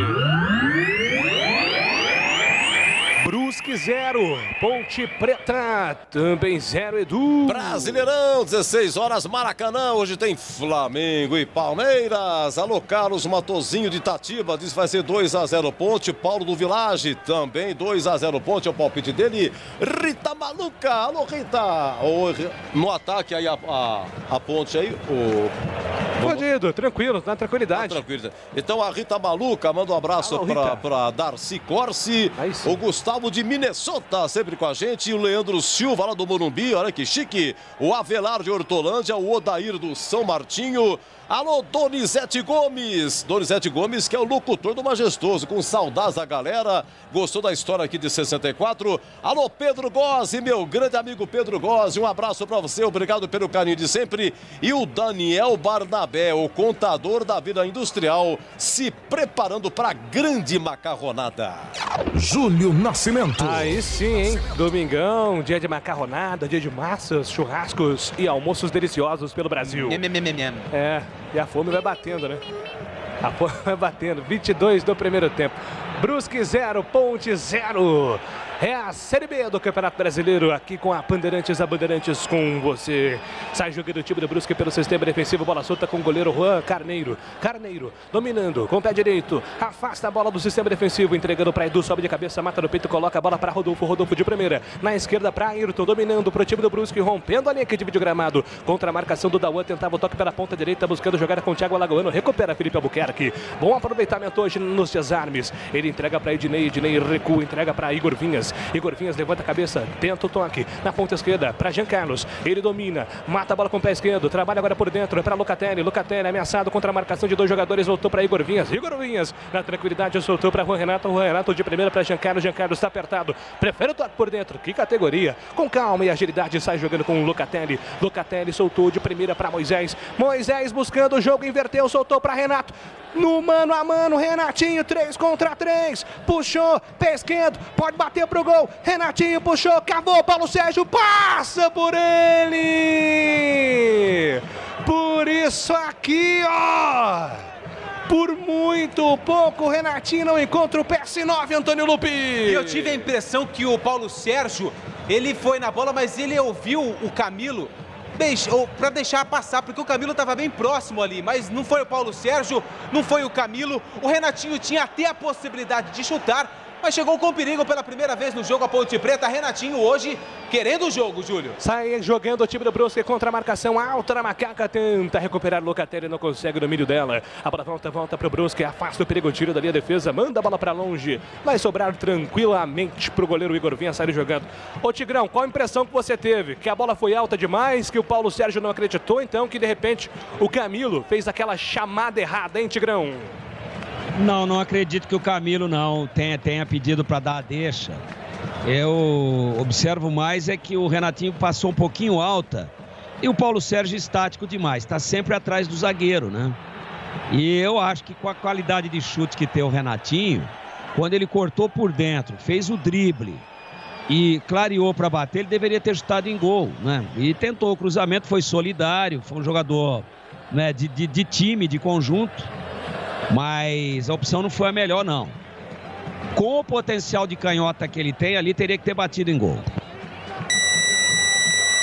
Brusque 0, Ponte Preta também 0, Edu. Brasileirão, 16 horas, Maracanã. Hoje tem Flamengo e Palmeiras. Alô, Carlos Matozinho de Itatiba diz que vai ser 2-0 Ponte. Paulo do Village também 2-0 Ponte, é o palpite dele. Rita Maluca, alô Rita. No ataque aí a Ponte aí. Podido, tranquilo, na tranquilidade. Tranquilo. Então a Rita Maluca manda um abraço para Darcy Corsi. O Gustavo de Minnesota sempre com a gente. E o Leandro Silva lá do Morumbi, olha que chique. O Avelar de Hortolândia, o Odair do São Martinho. Alô, Donizete Gomes. Donizete Gomes, que é o locutor do Majestoso, com saudades da galera. Gostou da história aqui de 64. Alô, Pedro Gozzi, meu grande amigo Pedro Gozzi. Um abraço para você, obrigado pelo carinho de sempre. E o Daniel Barnabé, o contador da vida industrial, se preparando para a grande macarronada. Júlio Nascimento. Aí sim, hein? Domingão, dia de macarronada, dia de massas, churrascos e almoços deliciosos pelo Brasil. É, e a fome vai batendo, né? A fome vai batendo. 22 do primeiro tempo. Brusque 0, Ponte 0. É a Série B do Campeonato Brasileiro, aqui com a Bandeirantes com você. Sai jogando o time do Brusque pelo sistema defensivo, bola solta com o goleiro Juan Carneiro. Carneiro dominando com o pé direito, afasta a bola do sistema defensivo, entregando para Edu, sobe de cabeça, mata no peito, coloca a bola para Rodolfo. Rodolfo de primeira, na esquerda para Ayrton, dominando para o time do Brusque, rompendo a linha que divide o gramado. Contra a marcação do Dauan, tentava o toque pela ponta direita, buscando jogada com o Thiago Alagoano, recupera Felipe Albuquerque. Bom aproveitamento hoje nos desarmes. Ele entrega para Ednei, Ednei recua, entrega para Igor Vinhas. Vinhas. Igor Vinhas levanta a cabeça, tenta o toque. Na ponta esquerda, para Jean Carlos. Ele domina, mata a bola com o pé esquerdo. Trabalha agora por dentro, é para Locatelli. Locatelli ameaçado contra a marcação de 2 jogadores. Voltou para Igor Vinhas. Igor Vinhas, na tranquilidade, soltou para Juan Renato. Juan Renato de primeira para Jean Carlos. Jean Carlos está apertado. Prefere o toque por dentro. Que categoria. Com calma e agilidade, sai jogando com o Locatelli. Locatelli soltou de primeira para Moisés. Moisés buscando o jogo, inverteu, soltou para Renato. No mano a mano, Renatinho, 3 contra 3. Puxou, pé esquerdo, pode bater pro gol. Renatinho puxou, cavou, Paulo Sérgio passa por ele. Por isso aqui, ó. Por muito pouco, o Renatinho não encontra o PS9, Antônio Lupi. E eu tive a impressão que o Paulo Sérgio, ele foi na bola, mas ele ouviu o Camilo para deixar passar, porque o Camilo estava bem próximo ali, mas não foi o Paulo Sérgio, não foi o Camilo. O Renatinho tinha até a possibilidade de chutar, mas chegou com perigo pela primeira vez no jogo a Ponte Preta. Renatinho hoje querendo o jogo, Júlio. Sai jogando o time do Brusque contra a marcação alta na Macaca. Tenta recuperar o Locatelli, não consegue o domínio dela. A bola volta para o Brusque, afasta o perigo, tiro dali a defesa, manda a bola para longe. Vai sobrar tranquilamente para o goleiro Igor Vinha sair jogando. Ô Tigrão, qual a impressão que você teve? Que a bola foi alta demais, que o Paulo Sérgio não acreditou, então que de repente o Camilo fez aquela chamada errada, hein, Tigrão? Não acredito que o Camilo não tenha pedido para dar a deixa. Eu observo mais é que o Renatinho passou um pouquinho alta e o Paulo Sérgio estático demais, está sempre atrás do zagueiro, né? E eu acho que com a qualidade de chute que tem o Renatinho, quando ele cortou por dentro, fez o drible e clareou para bater, ele deveria ter chutado em gol, né? E tentou o cruzamento, foi solidário, foi um jogador, né, de time, de conjunto. Mas a opção não foi a melhor, não. Com o potencial de canhota que ele tem, ali teria que ter batido em gol.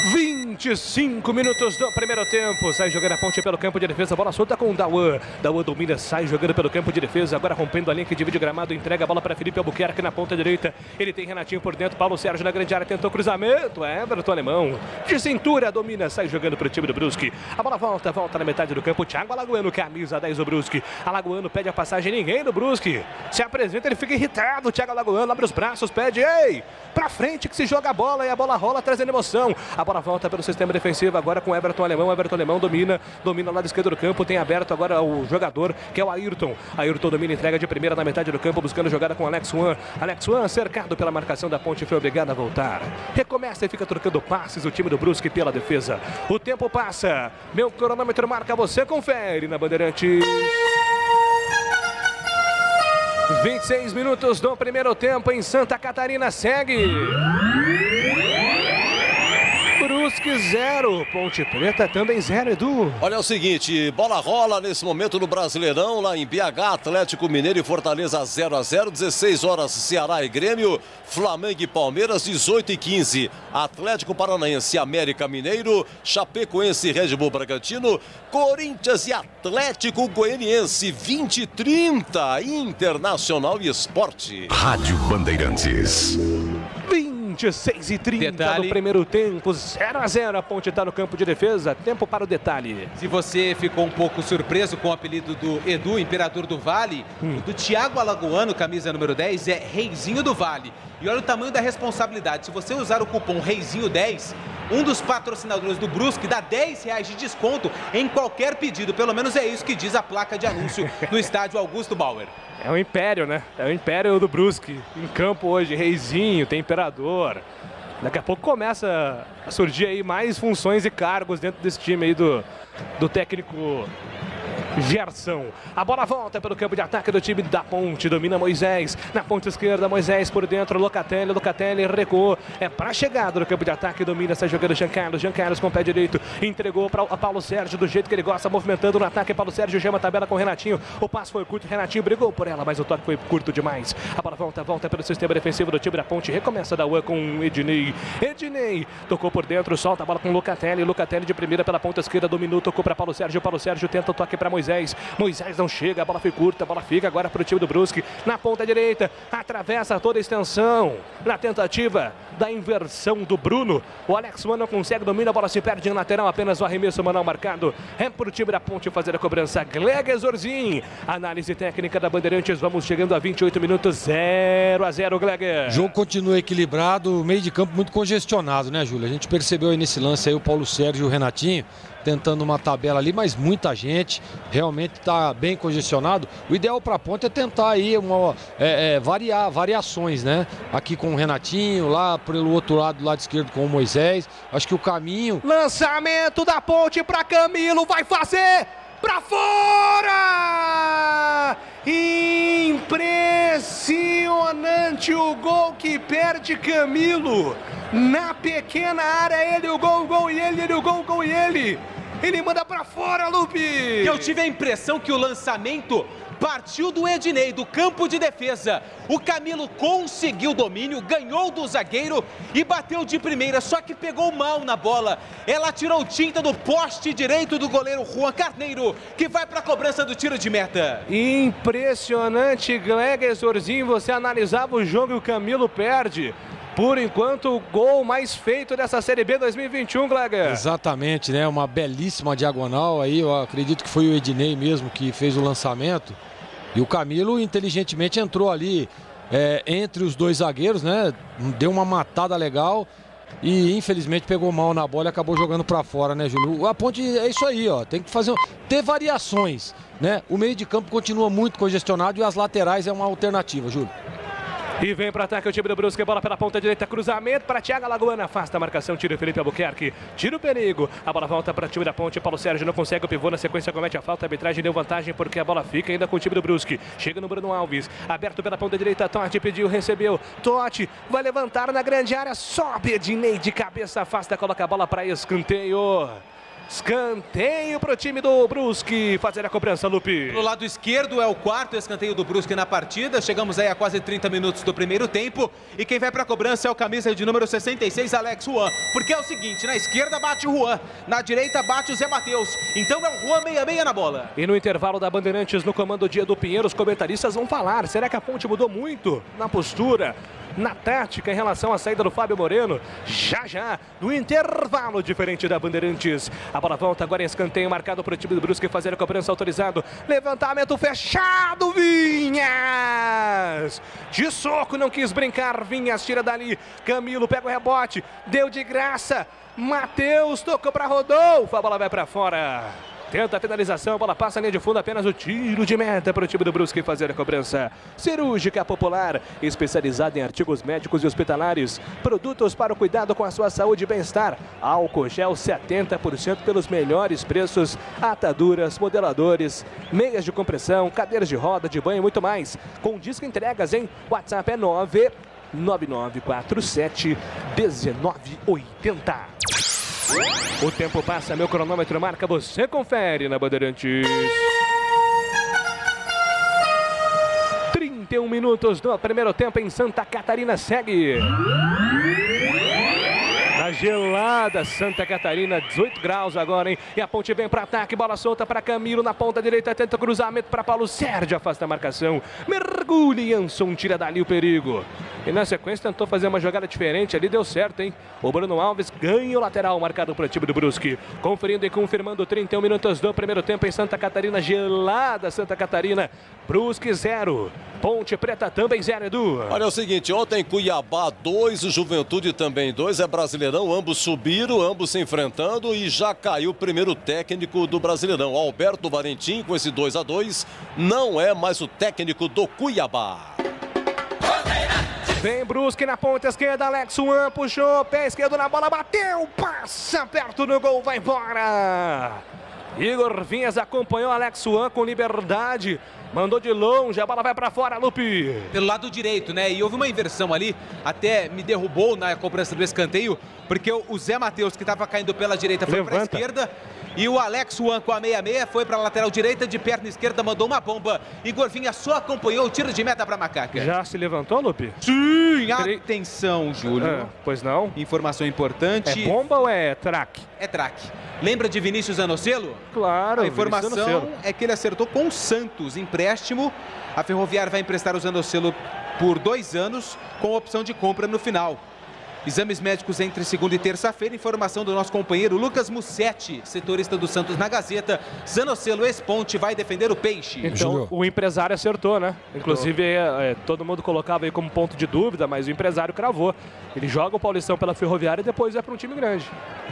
25 minutos do primeiro tempo. Sai jogando a ponte pelo campo de defesa. Bola solta com o Dauan. Dauan domina, sai jogando pelo campo de defesa. Agora rompendo a linha que divide o gramado. Entrega a bola para Felipe Albuquerque na ponta direita. Ele tem Renatinho por dentro. Paulo Sérgio na grande área. Tentou cruzamento. Everton Alemão. De cintura domina. Sai jogando para o time do Brusque. A bola volta na metade do campo. Thiago Alagoano, camisa 10 do Brusque. Alagoano pede a passagem. Ninguém do Brusque se apresenta. Ele fica irritado. Thiago Alagoano abre os braços. Pede, ei, pra frente que se joga a bola. E a bola rola trazendo emoção. A bola volta pelo sistema defensivo agora com Everton Alemão. Everton Alemão domina o lado esquerdo do campo, tem aberto agora o jogador que é o Ayrton. Ayrton domina, entrega de primeira na metade do campo, buscando jogada com Alex Wan. Alex Wan cercado pela marcação da ponte, foi obrigado a voltar. Recomeça e fica trocando passes o time do Brusque pela defesa. O tempo passa, meu cronômetro marca, você confere na Bandeirantes. 26 minutos do primeiro tempo em Santa Catarina, segue. Brusque 0, Ponte Preta também 0, Edu. Olha o seguinte, bola rola nesse momento no Brasileirão, lá em BH, Atlético Mineiro e Fortaleza 0-0, 16 horas Ceará e Grêmio, Flamengo e Palmeiras 18h15, Atlético Paranaense, América Mineiro, Chapecoense e Red Bull Bragantino, Corinthians e Atlético Goianiense 20h30, Internacional e Esporte. Rádio Bandeirantes. 26h30 no primeiro tempo, 0-0, a Ponte está no campo de defesa, tempo para o detalhe. Se você ficou um pouco surpreso com o apelido do Edu, Imperador do Vale, o do Thiago Alagoano, camisa número 10, é Reizinho do Vale. E olha o tamanho da responsabilidade, se você usar o cupom Reizinho10, um dos patrocinadores do Brusque dá R$10 de desconto em qualquer pedido, pelo menos é isso que diz a placa de anúncio no estádio Augusto Bauer. É o império, né? É o império do Brusque. Em campo hoje, Reizinho, tem Imperador. Daqui a pouco começa a surgir aí mais funções e cargos dentro desse time aí do técnico Gerson. A bola volta pelo campo de ataque do time da Ponte. Domina Moisés. Na ponta esquerda, Moisés por dentro. Locatelli recuou. É para a chegada do campo de ataque. Domina, sai jogando Jean Carlos. Jean Carlos com o pé direito. Entregou para Paulo Sérgio do jeito que ele gosta, movimentando no ataque. Paulo Sérgio chama a tabela com o Renatinho. O passe foi curto. Renatinho brigou por ela, mas o toque foi curto demais. A bola volta pelo sistema defensivo do time da Ponte. Recomeça da UAN com Ednei. Ednei tocou por dentro. Solta a bola com Locatelli. Locatelli de primeira pela ponta esquerda. Dominou, tocou para Paulo Sérgio. Paulo Sérgio tenta o toque para Moisés. Moisés não chega, a bola foi curta, a bola fica agora para o time do Brusque. Na ponta direita, atravessa toda a extensão. Na tentativa da inversão do Bruno. O Alex One não consegue domínio, a bola se perde em lateral, apenas o arremesso manual marcado. É para o time da Ponte fazer a cobrança. Gleger Zorzin, análise técnica da Bandeirantes, vamos chegando a 28 minutos, 0-0, Gleger. O jogo continua equilibrado, meio de campo muito congestionado, né, Júlio? A gente percebeu aí nesse lance aí o Paulo Sérgio e o Renatinho tentando uma tabela ali, mas muita gente, realmente está bem congestionado. O ideal para a Ponte é tentar aí variações, né? Aqui com o Renatinho, lá pelo outro lado, do lado esquerdo com o Moisés. Acho que o caminho... Lançamento da Ponte para Camilo, vai fazer para fora! Impressionante o gol que perde Camilo na pequena área, ele o gol e ele o gol e ele. Ele manda pra fora, Lupe! Eu tive a impressão que o lançamento partiu do Ednei, do campo de defesa. O Camilo conseguiu o domínio, ganhou do zagueiro e bateu de primeira, só que pegou mal na bola. Ela tirou tinta do poste direito do goleiro Juan Carneiro, que vai pra cobrança do tiro de meta. Impressionante, Gleger Zorzin, você analisava o jogo e o Camilo perde. Por enquanto, o gol mais feito dessa Série B 2021, Gleger. Exatamente, né? Uma belíssima diagonal aí. Eu acredito que foi o Ednei mesmo que fez o lançamento. E o Camilo, inteligentemente, entrou ali entre os dois zagueiros, né? Deu uma matada legal e, infelizmente, pegou mal na bola e acabou jogando para fora, né, Júlio? A Ponte é isso aí, ó. Tem que ter variações, né? O meio de campo continua muito congestionado e as laterais é uma alternativa, Júlio. E vem para ataque o time do Brusque, bola pela ponta direita, cruzamento para Thiago Alagoana, afasta a marcação, tira o Felipe Albuquerque, tira o perigo, a bola volta para o time da Ponte, Paulo Sérgio não consegue o pivô, na sequência comete a falta, a arbitragem deu vantagem porque a bola fica ainda com o time do Brusque, chega no Bruno Alves, aberto pela ponta direita, Totti pediu, recebeu, Totti vai levantar na grande área, sobe Ednei de cabeça, afasta, coloca a bola para escanteio. Escanteio para o time do Brusque fazer a cobrança, Lupe. No lado esquerdo é o quarto escanteio do Brusque na partida. Chegamos aí a quase 30 minutos do primeiro tempo. E quem vai para a cobrança é o camisa de número 66, Alex Juan. Porque é o seguinte, na esquerda bate o Juan, na direita bate o Zé Matheus. Então é o Juan 66 na bola. E no intervalo da Bandeirantes, no comando Dia do Pinheiro, os comentaristas vão falar. Será que a Ponte mudou muito na postura, na tática em relação à saída do Fábio Moreno? Já, no intervalo diferente da Bandeirantes. A bola volta agora em escanteio marcado para o time do Brusque fazer a cobrança autorizado. Levantamento fechado, Vinhas! De soco, não quis brincar, Vinhas tira dali. Camilo pega o rebote, deu de graça. Matheus tocou para Rodolfo, a bola vai para fora. Tenta a finalização, a bola passa a linha de fundo, apenas o tiro de meta para o time do Brusque fazer a cobrança. Cirúrgica Popular, especializada em artigos médicos e hospitalares, produtos para o cuidado com a sua saúde e bem-estar. Álcool gel 70% pelos melhores preços, ataduras, modeladores, meias de compressão, cadeiras de roda, de banho e muito mais. Com disco entregas, hein? WhatsApp é 99947-1980. O tempo passa, meu cronômetro marca, você confere na Bandeirantes. 31 minutos do primeiro tempo em Santa Catarina, segue. Na gelada Santa Catarina, 18 graus agora, hein? E a Ponte vem para ataque, bola solta para Camilo na ponta direita, tenta cruzamento para Paulo Sérgio, afasta a marcação. Mergulha, Anson tira dali o perigo. E na sequência tentou fazer uma jogada diferente ali, deu certo, hein? O Bruno Alves ganha o lateral marcado para o time do Brusque. Conferindo e confirmando 31 minutos do primeiro tempo em Santa Catarina, gelada Santa Catarina. Brusque 0, Ponte Preta também 0, Edu. Olha, é o seguinte, ontem Cuiabá 2, o Juventude também 2, é Brasileirão, ambos subiram, ambos se enfrentando e já caiu o primeiro técnico do Brasileirão. Alberto Valentim, com esse 2-2, não é mais o técnico do Cuiabá. Vem Brusque na ponta esquerda, Alex Juan puxou, pé esquerdo na bola, bateu, passa perto no gol, vai embora. Igor Vinhas acompanhou Alex Juan com liberdade, mandou de longe, a bola vai para fora, Lupe. Pelo lado direito, né? E houve uma inversão ali, até me derrubou na cobrança do escanteio, porque o Zé Matheus, que estava caindo pela direita, foi para a esquerda. E o Alex Juan com a 66 foi para a lateral direita, de perna esquerda, mandou uma bomba. Igor Vinhas só acompanhou o tiro de meta para Macaca. Já se levantou, Lupe? Sim, atenção, Júlio. Pois não? Informação importante. É bomba ou é traque? É traque. Lembra de Vinícius Zanocelo? Claro. A informação é que ele acertou com o Santos, empréstimo. A Ferroviária vai emprestar o Zanocelo por 2 anos, com opção de compra no final. exames médicos entre segunda e terça-feira. Informação do nosso companheiro Lucas Mussetti, setorista do Santos na Gazeta. Zanocelo, ex-ponte, vai defender o Peixe. Então, o empresário acertou, né? Inclusive, todo mundo colocava aí como ponto de dúvida, mas o empresário cravou. Ele joga o Paulistão pela Ferroviária e depois vai para um time grande.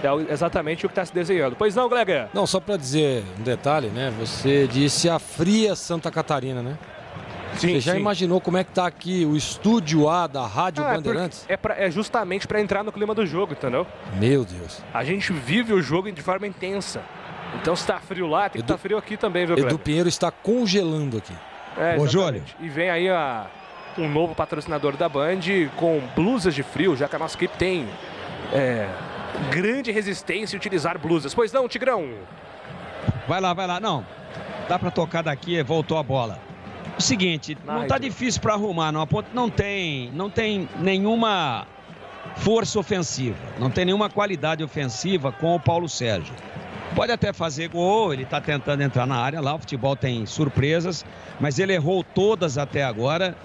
É exatamente o que está se desenhando. Pois não, Gleger? Não, só para dizer um detalhe, né? Você disse a fria Santa Catarina, né? Sim, Você já imaginou como é que tá aqui o estúdio A da Rádio Bandeirantes? É justamente para entrar no clima do jogo, entendeu? Meu Deus. A gente vive o jogo de forma intensa. Então, se tá frio lá, tem que estar frio aqui também, viu, Edu Pinheiro está congelando aqui. Ô, Júlio. E vem aí um novo patrocinador da Band com blusas de frio, já que a nossa equipe tem grande resistência em utilizar blusas. Pois não, Tigrão? Vai lá. Não, dá para tocar daqui, voltou a bola. O seguinte, não tá difícil para arrumar, não. A Ponte não tem nenhuma força ofensiva, não tem nenhuma qualidade ofensiva com o Paulo Sérgio. Pode até fazer gol, ele está tentando entrar na área lá, o futebol tem surpresas, mas ele errou todas até agora.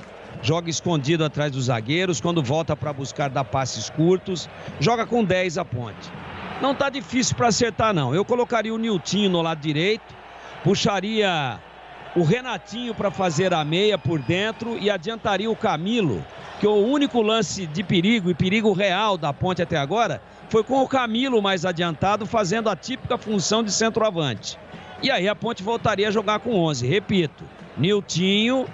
Joga escondido atrás dos zagueiros, quando volta para buscar dar passes curtos, joga com 10 a Ponte. Não tá difícil para acertar, não. Eu colocaria o Niltinho no lado direito, puxaria o Renatinho para fazer a meia por dentro e adiantaria o Camilo, que o único lance de perigo e perigo real da Ponte até agora foi com o Camilo mais adiantado, fazendo a típica função de centroavante. E aí a Ponte voltaria a jogar com 11. Repito, Niltinho,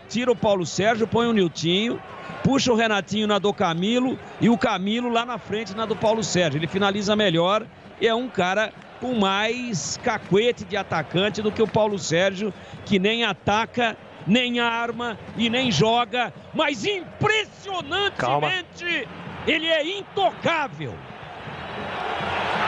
tira o Paulo Sérgio, põe o Niltinho, puxa o Renatinho na do Camilo e o Camilo lá na frente na do Paulo Sérgio. Ele finaliza melhor e é um cara com mais cacuete de atacante do que o Paulo Sérgio, que nem ataca, nem arma e nem joga, mas impressionantemente ele é intocável.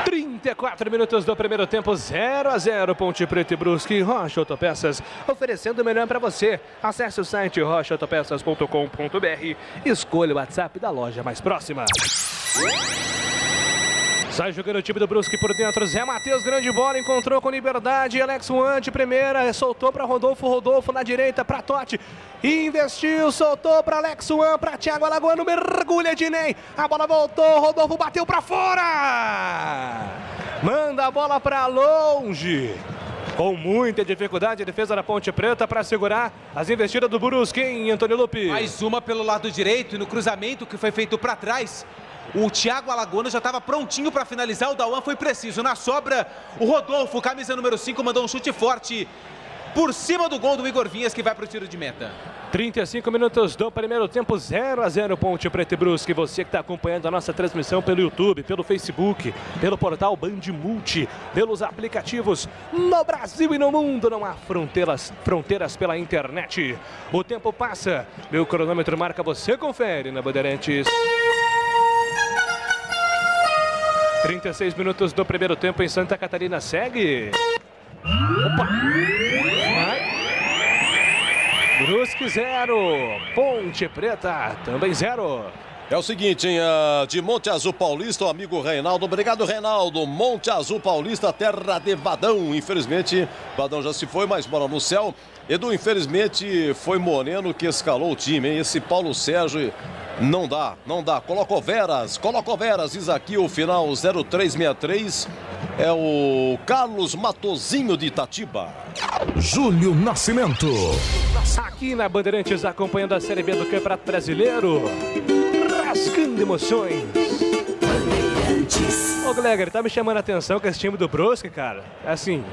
34 minutos do primeiro tempo, 0-0, Ponte Preta e Brusque. Rocha Autopeças, oferecendo o melhor para você. Acesse o site rochaautopeças.com.br e escolha o WhatsApp da loja mais próxima. Sai jogando o time do Brusque por dentro. Zé Matheus, grande bola, encontrou com liberdade. Alex Juan de primeira, soltou para Rodolfo. Rodolfo na direita para Totti. Investiu, soltou para Alex Juan, para Thiago Alagoano. Mergulha de Ney. A bola voltou. Rodolfo bateu para fora. Manda a bola para longe. Com muita dificuldade, a defesa da Ponte Preta para segurar as investidas do Brusque, hein, Antônio Lupi? Mais uma pelo lado direito e no cruzamento que foi feito para trás. O Thiago Alagoano já estava prontinho para finalizar, o Dauan foi preciso. Na sobra, o Rodolfo, camisa número 5, mandou um chute forte por cima do gol do Igor Vinhas, que vai para o tiro de meta. 35 minutos do primeiro tempo, 0-0, Ponte Preta e Brusque. Você que está acompanhando a nossa transmissão pelo YouTube, pelo Facebook, pelo portal Band Multi, pelos aplicativos no Brasil e no mundo. Não há fronteiras pela internet. O tempo passa, meu cronômetro marca, você confere na Bandeirantes. 36 minutos do primeiro tempo em Santa Catarina, segue. Opa! Brusque 0, Ponte Preta também 0. É o seguinte, hein, de Monte Azul Paulista, o amigo Reinaldo. Obrigado, Reinaldo. Monte Azul Paulista, terra de Vadão. Infelizmente, Vadão já se foi, mas mora no céu. Edu, infelizmente, foi Moreno que escalou o time, hein? Esse Paulo Sérgio não dá. Coloca o Veras, diz aqui o final 0363. É o Carlos Matozinho de Itatiba. Júlio Nascimento. Aqui na Bandeirantes, acompanhando a Série B do Campeonato Brasileiro. Rascando emoções. Ô, Gleger, tá me chamando a atenção que esse time do Brusque, cara, assim,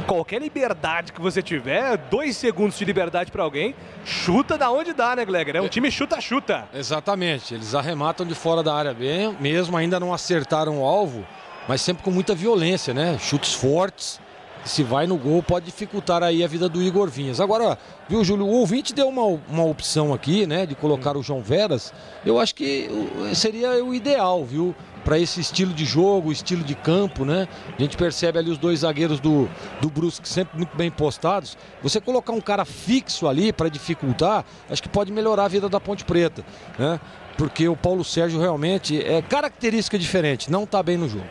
qualquer liberdade que você tiver, 2 segundos de liberdade pra alguém, chuta da onde dá, né, Gleger? É um time chuta-chuta. Exatamente, eles arrematam de fora da área bem, mesmo ainda não acertaram o alvo, mas sempre com muita violência, né? Chutes fortes, que se vai no gol pode dificultar aí a vida do Igor Vinhas. Agora, viu, Júlio, o ouvinte deu uma opção aqui, né, de colocar o João Veras. Eu acho que seria o ideal, viu, para esse estilo de jogo, estilo de campo, né? A gente percebe ali os 2 zagueiros do Brusque sempre muito bem postados. Você colocar um cara fixo ali para dificultar, acho que pode melhorar a vida da Ponte Preta, né? Porque o Paulo Sérgio realmente é característica diferente, não está bem no jogo.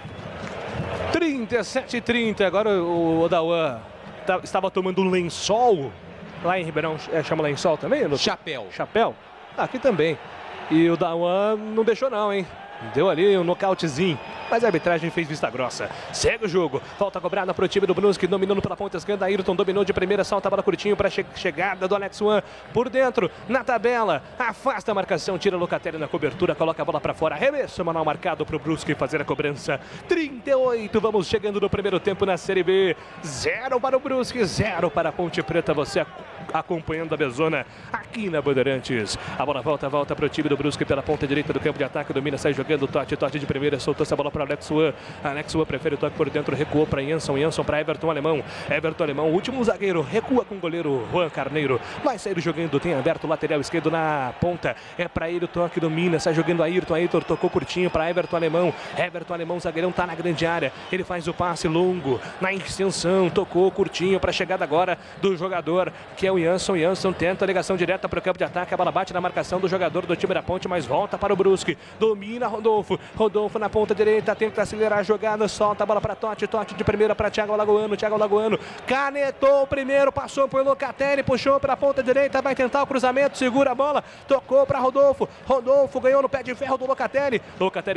37-30, agora o Odawan estava tomando um lençol lá em Ribeirão, chama lençol também? Chapéu. Chapéu? Aqui também. E o Dawan não deixou não, hein? Deu ali um nocautezinho, mas a arbitragem fez vista grossa. Segue o jogo, falta cobrada para o time do Brusque, dominando pela ponta esquerda. Ayrton dominou de primeira, salta a bola curtinho para a chegada do Alex Wan por dentro, na tabela, afasta a marcação, tira o Locatelli na cobertura, coloca a bola para fora, arremesso manual marcado para o Brusque fazer a cobrança. 38, vamos chegando no primeiro tempo na Série B. 0 para o Brusque, 0 para a Ponte Preta. Você acompanhando a Bezona aqui na Bandeirantes. A bola volta para o time do Brusque pela ponta direita do campo de ataque, domina, sai jogando, toque de primeira, soltou essa bola para Alex Wan. Alex Wan prefere o toque por dentro, recuou para Jansson para Everton Alemão, o último zagueiro, recua com o goleiro Juan Carneiro, vai sair jogando, tem aberto o lateral esquerdo na ponta, é para ele o toque, domina, sai jogando Ayrton tocou curtinho para Everton Alemão, zagueirão tá na grande área, ele faz o passe longo, na extensão, tocou curtinho para a chegada agora do jogador, que é o Jansson tenta a ligação direta para o campo de ataque, a bola bate na marcação do jogador do time da Ponte, mas volta para o Brusque, domina Rodolfo na ponta direita, tenta acelerar a jogada, solta a bola para Totti de primeira para Thiago Alagoano, canetou o primeiro, passou por Locatelli, puxou para a ponta direita, vai tentar o cruzamento, segura a bola, tocou para Rodolfo ganhou no pé de ferro do Locatelli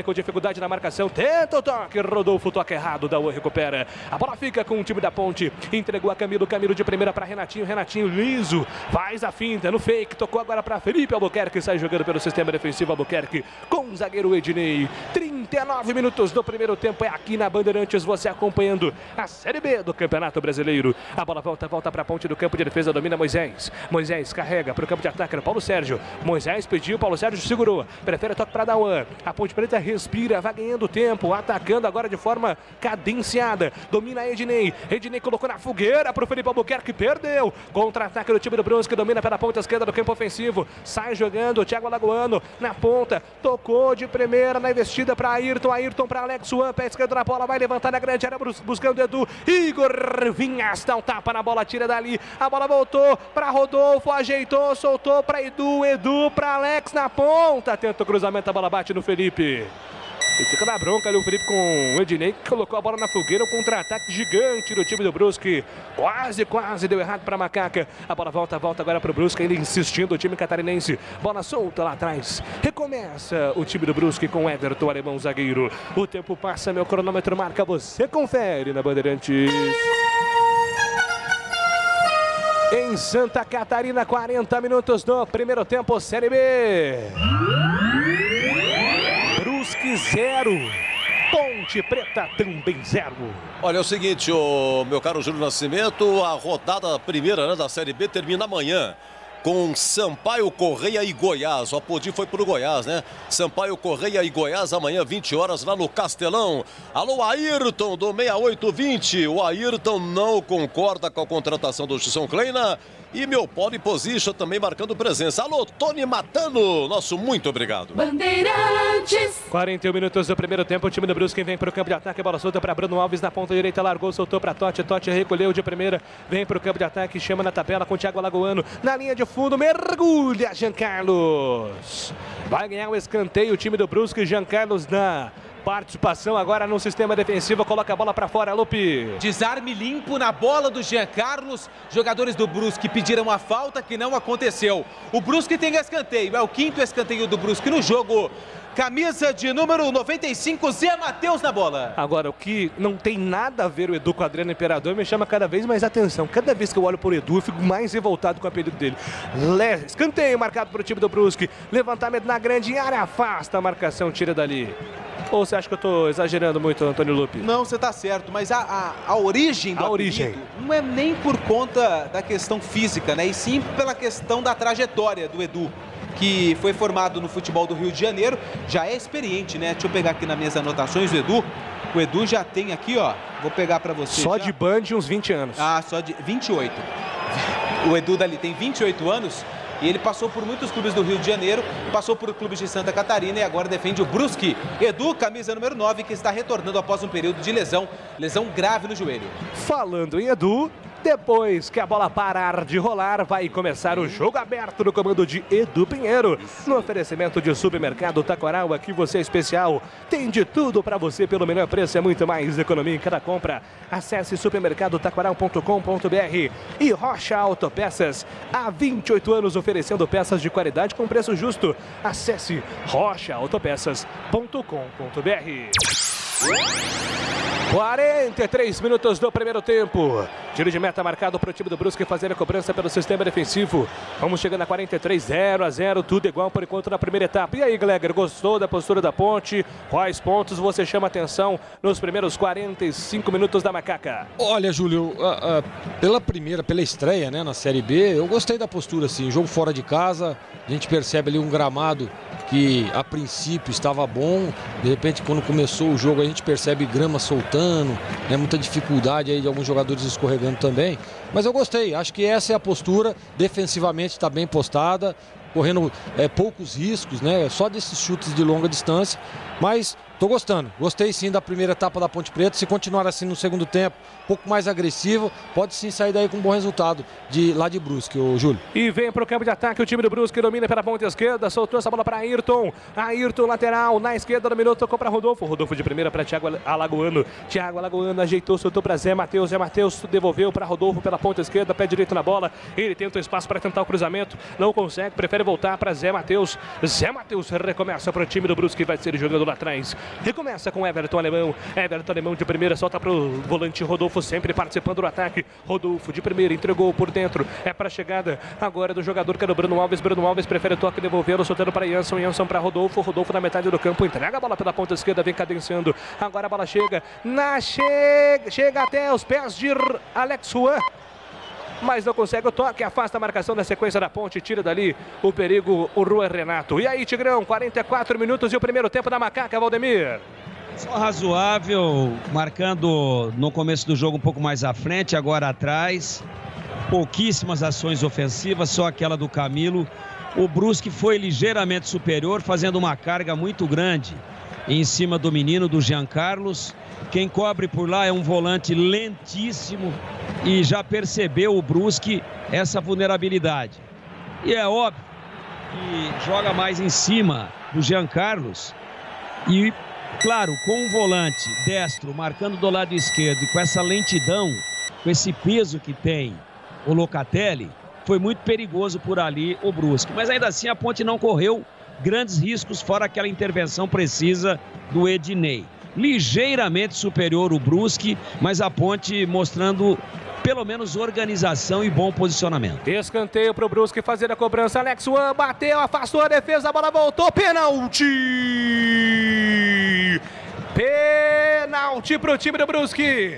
com dificuldade na marcação, tenta o toque, Rodolfo, toque errado, Dawan recupera, a bola fica com o time da Ponte, entregou a Camilo de primeira para Renatinho liso, faz a finta no fake, tocou agora para Felipe Albuquerque, sai jogando pelo sistema defensivo, Albuquerque com o zagueiro Ednei. 39 minutos do primeiro tempo, é aqui na Bandeirantes, você acompanhando a Série B do Campeonato Brasileiro. A bola volta para a ponte do campo de defesa, domina Moisés carrega para o campo de ataque, Paulo Sérgio. Moisés pediu, Paulo Sérgio segurou, prefere toque para Dawan. A Ponte Preta respira, vai ganhando tempo, atacando agora de forma cadenciada, domina Ednei colocou na fogueira para o Felipe Albuquerque, perdeu, contra-ataque do time do Brusque, domina pela ponta esquerda do campo ofensivo, sai jogando, Thiago Alagoano na ponta, tocou de primeira na investida para Ayrton para Alex Wan, pé esquerdo na bola, vai levantar na grande área, buscando Edu, Igor Vinhas, dá um tapa na bola, tira dali, a bola voltou para Rodolfo, ajeitou, soltou para Edu para Alex na ponta, tenta o cruzamento, a bola bate no Felipe. E fica na bronca ali o Felipe com o Ednei, que colocou a bola na fogueira, um contra-ataque gigante do time do Brusque. Quase deu errado para a Macaca. A bola volta agora para o Brusque, ele insistindo, o time catarinense. Bola solta lá atrás. Recomeça o time do Brusque com Everton Alemão, zagueiro. O tempo passa, meu cronômetro marca, você confere na Bandeirantes. Em Santa Catarina, 40 minutos do primeiro tempo, Série B. Brusque 0, Ponte Preta também 0. Olha, é o seguinte, meu caro Júlio Nascimento, a rodada primeira, né, da Série B termina amanhã com Sampaio Correia e Goiás. O Apodi foi pro Goiás, né? Sampaio Correia e Goiás amanhã, 20 horas, lá no Castelão. Alô, Ayrton, do 6820. O Ayrton não concorda com a contratação do São Kleina. E meu pole position também marcando presença. Alô, Tony Matano, nosso muito obrigado. Bandeirantes. 41 minutos do primeiro tempo, o time do Brusque vem para o campo de ataque, a bola solta para Bruno Alves na ponta direita, largou, soltou para Totti recolheu de primeira, vem para o campo de ataque, chama na tabela com o Thiago Alagoano, na linha de fundo, mergulha Jean Carlos. Vai ganhar o escanteio o time do Brusque, Jean Carlos na participação agora no sistema defensivo, coloca a bola para fora, Lupe. Desarme limpo na bola do Jean Carlos, jogadores do Brusque pediram a falta que não aconteceu. O Brusque tem escanteio, é o 5º escanteio do Brusque no jogo. Camisa de número 95, Zé Matheus na bola. Agora, o que não tem nada a ver o Edu com o Adriano Imperador me chama cada vez mais atenção. Cada vez que eu olho por Edu, eu fico mais revoltado com o apelido dele. Escanteio marcado para o time do Brusque. Levantamento na grande área, afasta a marcação, tira dali. Ou você acha que eu estou exagerando muito, Antônio Lupe? Não, você está certo, mas a origem do apelido não é nem por conta da questão física, né? E sim pela questão da trajetória do Edu, que foi formado no futebol do Rio de Janeiro, já é experiente, né? Deixa eu pegar aqui nas minhas anotações do Edu. O Edu já tem aqui, ó, vou pegar para você. Só já. De Band uns 20 anos. Ah, só de 28. O Edu dali tem 28 anos. E ele passou por muitos clubes do Rio de Janeiro, passou por clubes de Santa Catarina e agora defende o Brusque. Edu, camisa número 9, que está retornando após um período de lesão grave no joelho. Falando em Edu, Depois que a bola parar de rolar, vai começar o jogo aberto no comando de Edu Pinheiro. No oferecimento de Supermercado Taquaral, aqui você é especial. Tem de tudo para você pelo melhor preço, é muito mais economia em cada compra. Acesse supermercadotaquaral.com.br e Rocha Autopeças. Há 28 anos oferecendo peças de qualidade com preço justo. Acesse rochaautopeças.com.br. 43 minutos do primeiro tempo. Tiro de meta marcado para o time do Brusque fazer a cobrança pelo sistema defensivo. Vamos chegando a 43, 0-0, tudo igual por enquanto na primeira etapa. E aí, Gleger, gostou da postura da Ponte? Quais pontos você chama atenção nos primeiros 45 minutos da Macaca? Olha, Júlio, pela estreia, né, na Série B, eu gostei da postura, assim. Jogo fora de casa, a gente percebe ali um gramado que a princípio estava bom, de repente quando começou o jogo a gente percebe grama soltando, né, muita dificuldade aí de alguns jogadores escorregando também, mas eu gostei, acho que essa é a postura, defensivamente está bem postada, correndo poucos riscos, né, só desses chutes de longa distância, mas tô gostando, gostei sim da primeira etapa da Ponte Preta, se continuar assim no segundo tempo, um pouco mais agressivo, pode sim sair daí com um bom resultado lá de Brusque, o Júlio. E vem para o campo de ataque o time do Brusque, domina pela ponta esquerda, soltou essa bola para Ayrton, lateral, na esquerda dominou, tocou para Rodolfo, de primeira para Thiago Alagoano ajeitou, soltou para Zé Matheus devolveu para Rodolfo pela ponta esquerda, pé direito na bola, ele tenta o espaço para tentar o cruzamento, não consegue, prefere voltar para Zé Matheus recomeça para o time do Brusque, vai ser jogando lá atrás. Recomeça com Everton Alemão de primeira, solta para o volante Rodolfo, sempre participando do ataque. Rodolfo de primeira, entregou por dentro, é para a chegada agora do jogador que era o Bruno Alves prefere toque, devolvendo, soltando para Jansson para Rodolfo na metade do campo, entrega a bola pela ponta esquerda, vem cadenciando, agora a bola chega até os pés de Alex Juan, mas não consegue o toque, afasta a marcação da sequência da Ponte, tira dali o perigo o Juan Renato. E aí, Tigrão, 44 minutos e o primeiro tempo da Macaca, Valdemir. Só razoável, marcando no começo do jogo um pouco mais à frente, agora atrás. Pouquíssimas ações ofensivas, só aquela do Camilo. O Brusque foi ligeiramente superior, fazendo uma carga muito grande em cima do menino, do Jean Carlos. Quem cobre por lá é um volante lentíssimo e já percebeu o Brusque essa vulnerabilidade. E é óbvio que joga mais em cima do Jean Carlos e, claro, com um volante destro marcando do lado esquerdo e com essa lentidão, com esse peso que tem o Locatelli, foi muito perigoso por ali o Brusque. Mas ainda assim a Ponte não correu grandes riscos, fora aquela intervenção precisa do Ednei. Ligeiramente superior o Brusque, mas a Ponte mostrando pelo menos organização e bom posicionamento. Escanteio para o Brusque fazer a cobrança. Alex Juan bateu, afastou a defesa, a bola voltou, pênalti! Pênalti para o time do Brusque.